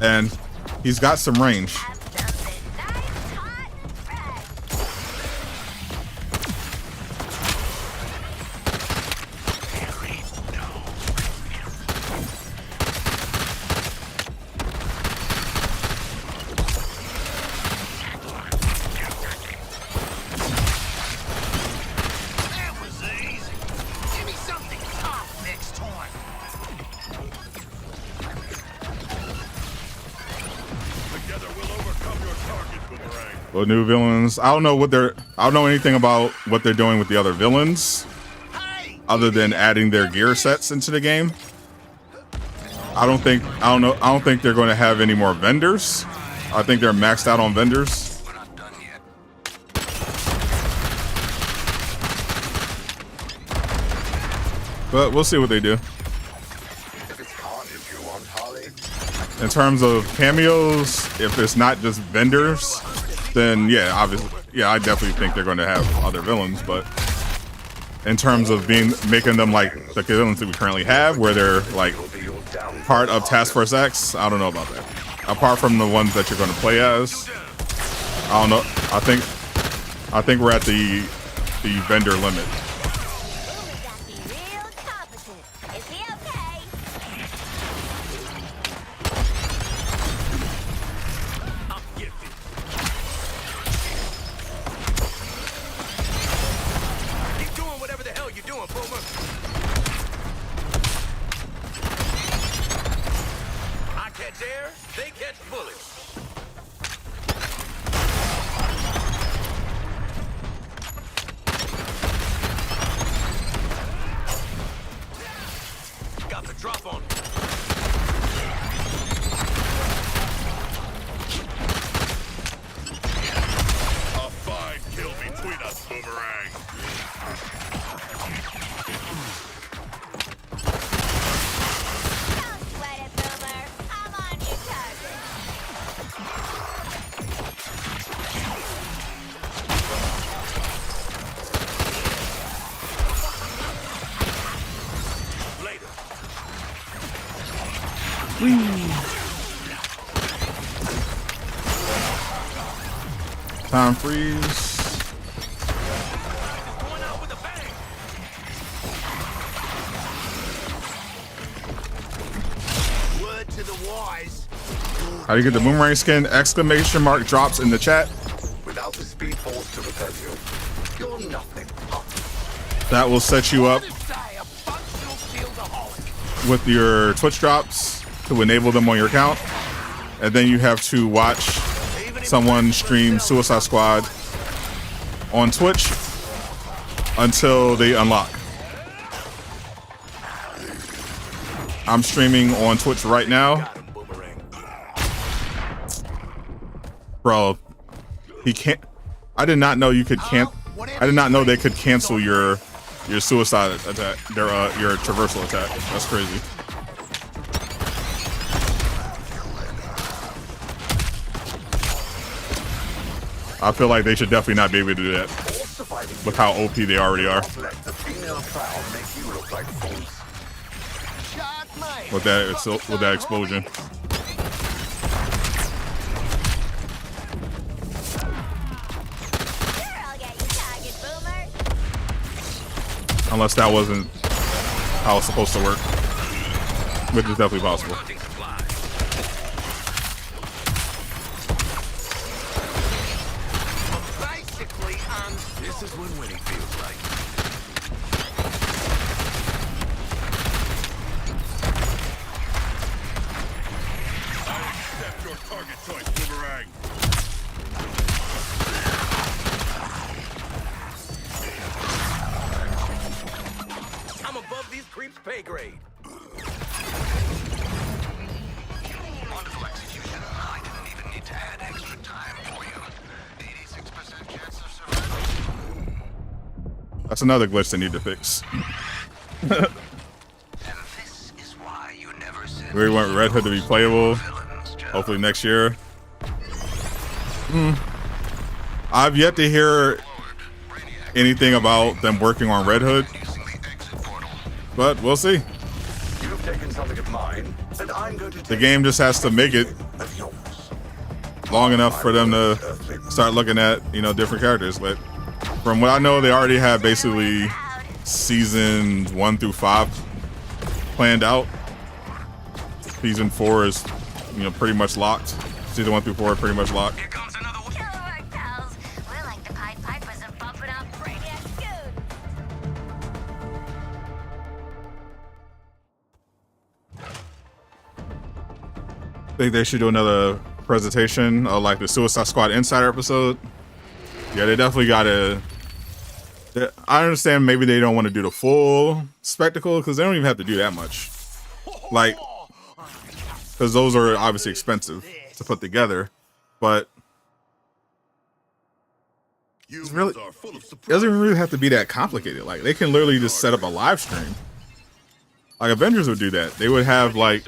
and he's got some range. That was easy. Give me something tough next time. Together we'll overcome your target, Boomerang. Well, new villains. I don't know anything about what they're doing with the other villains, other than adding their gear sets into the game. I don't think they're going to have any more vendors. I think they're maxed out on vendors. We're not done yet. But we'll see what they do. If you want, Harley. In terms of cameos, if it's not just vendors, then yeah, obviously, yeah, I definitely think they're going to have other villains. But in terms of making them like the villains that we currently have, where they're like part of Task Force X, I don't know about that. Apart from the ones that you're going to play as, I don't know. I think we're at the vendor limit. Is he okay? Keep doing whatever the hell you're doing, Boomer. I catch air, they catch bullets. Got the drop on me. A fine kill between us, Boomerang. Don't sweat it, Boomer. Time freeze. Word to the wise. How do you get the boomerang skin? Exclamation mark drops in the chat. Without the speed force to repel you, you're nothing. That will set you up with your Twitch drops to enable them on your account. And then you have to watch someone stream Suicide Squad on Twitch until they unlock. I'm streaming on Twitch right now. Bro, he can't. I did not know you could I did not know they could cancel your suicide attack, your traversal attack. That's crazy. I feel like they should definitely not be able to do that with how OP they already are. With that explosion. Unless that wasn't how it's supposed to work, which is definitely possible. This is what winning feels like. I accept your target choice, Boomerang. I'm above these creeps' pay grade. Wonderful execution. I didn't even need to add extra time for you. 86% chance of survival. That's another glitch they need to fix. And this is why you never said We want Red Hood to be playable. Hopefully next year. I've yet to hear anything about them working on Red Hood, but we'll see. You've taken something of mine, and I'm going to The game just has to make it long enough for them to start looking at, you know, different characters. But from what I know, they already have basically seasons 1 through 5 planned out. Season 4 is, you know, pretty much locked. Season 1 through 4 are pretty much locked. I think they should do another presentation of like the Suicide Squad Insider episode. Yeah, they definitely gotta. I understand maybe they don't want to do the full spectacle because they don't even have to do that much. Like, because those are obviously expensive to put together, but it's really, it doesn't even really have to be that complicated. Like, they can literally just set up a live stream. Like Avengers would do that. They would have like,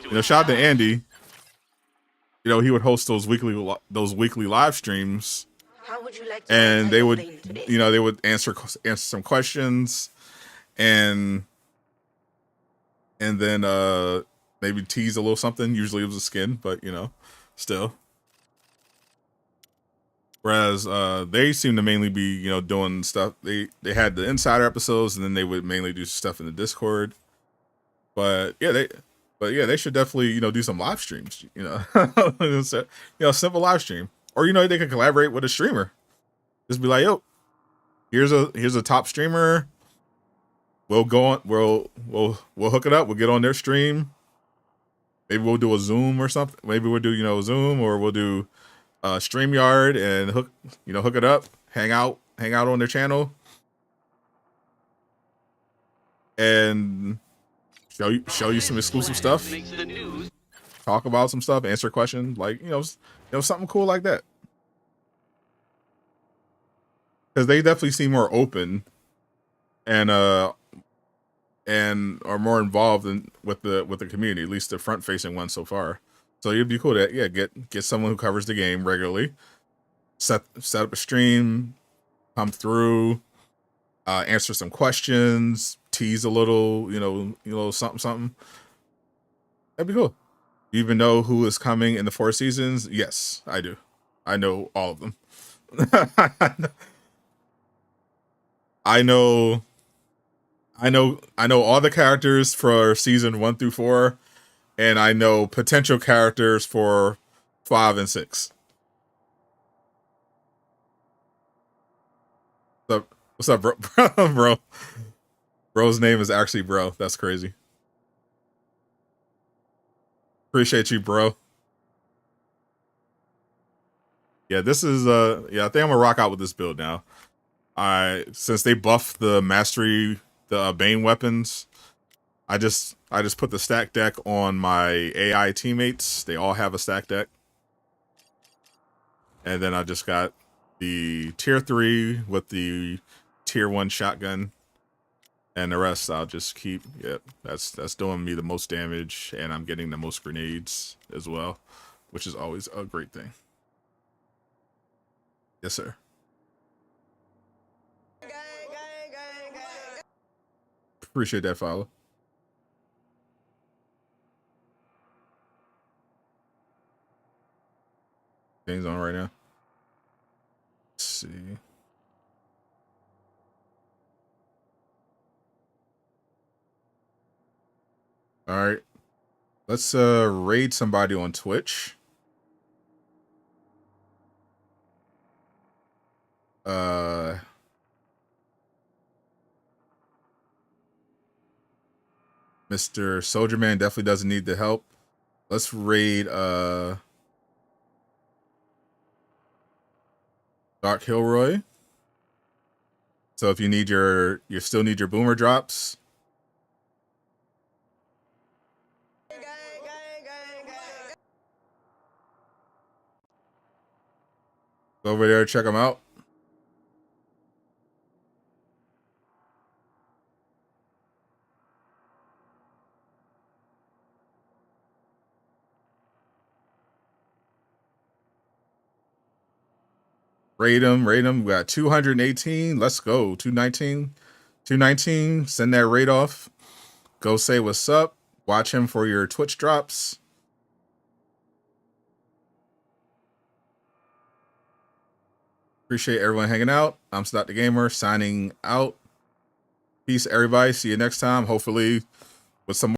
you know, shout out to Andy. You know, he would host those weekly live streams, and they would, you know, they would answer some questions, and then maybe tease a little something. Usually it was a skin, but you know, still. Whereas they seem to mainly be, you know, doing stuff. They had the insider episodes, and then they would mainly do stuff in the Discord. But yeah, they should definitely, you know, do some live streams, you know. You know, simple live stream. Or, you know, they can collaborate with a streamer. Just be like, yo, here's a top streamer. We'll go on, we'll hook it up, we'll get on their stream. Maybe we'll do a Zoom or something. Maybe we'll do, you know, Zoom, or we'll do StreamYard and hook it up, hang out on their channel. And show you some exclusive stuff, talk about some stuff, answer questions, like, you know, something cool like that. Because they definitely seem more open and are more involved with the community, at least the front facing one so far. So it'd be cool to get someone who covers the game regularly, set up a stream, come through, answer some questions, tease a little, you know, something. That'd be cool. You even know who is coming in the 4 seasons? Yes, I do. I know all of them. I know all the characters for season 1 through 4, and I know potential characters for 5 and 6. What's up, bro? Bro. Bro's name is actually Bro. That's crazy. Appreciate you, bro. Yeah, this is yeah, I think I'm gonna rock out with this build now. Since they buffed the mastery, the Bane weapons, I just put the stack deck on my AI teammates. They all have a stack deck. And then I just got the tier 3 with the tier 1 shotgun. And the rest I'll just keep. Yep, that's doing me the most damage, and I'm getting the most grenades as well, which is always a great thing. Yes, sir. Appreciate that follow. Things on right now. Let's see. All right. Let's raid somebody on Twitch. Mr. Soldier Man definitely doesn't need the help. Let's raid Dark Hilroy. So if you need you still need your boomer drops. Go over there, check them out. Raid them. We got 218. Let's go. 219. Send that raid off. Go say what's up. Watch him for your Twitch drops. Appreciate everyone hanging out. I'm Sadot the Gamer signing out. Peace, everybody. See you next time. Hopefully with some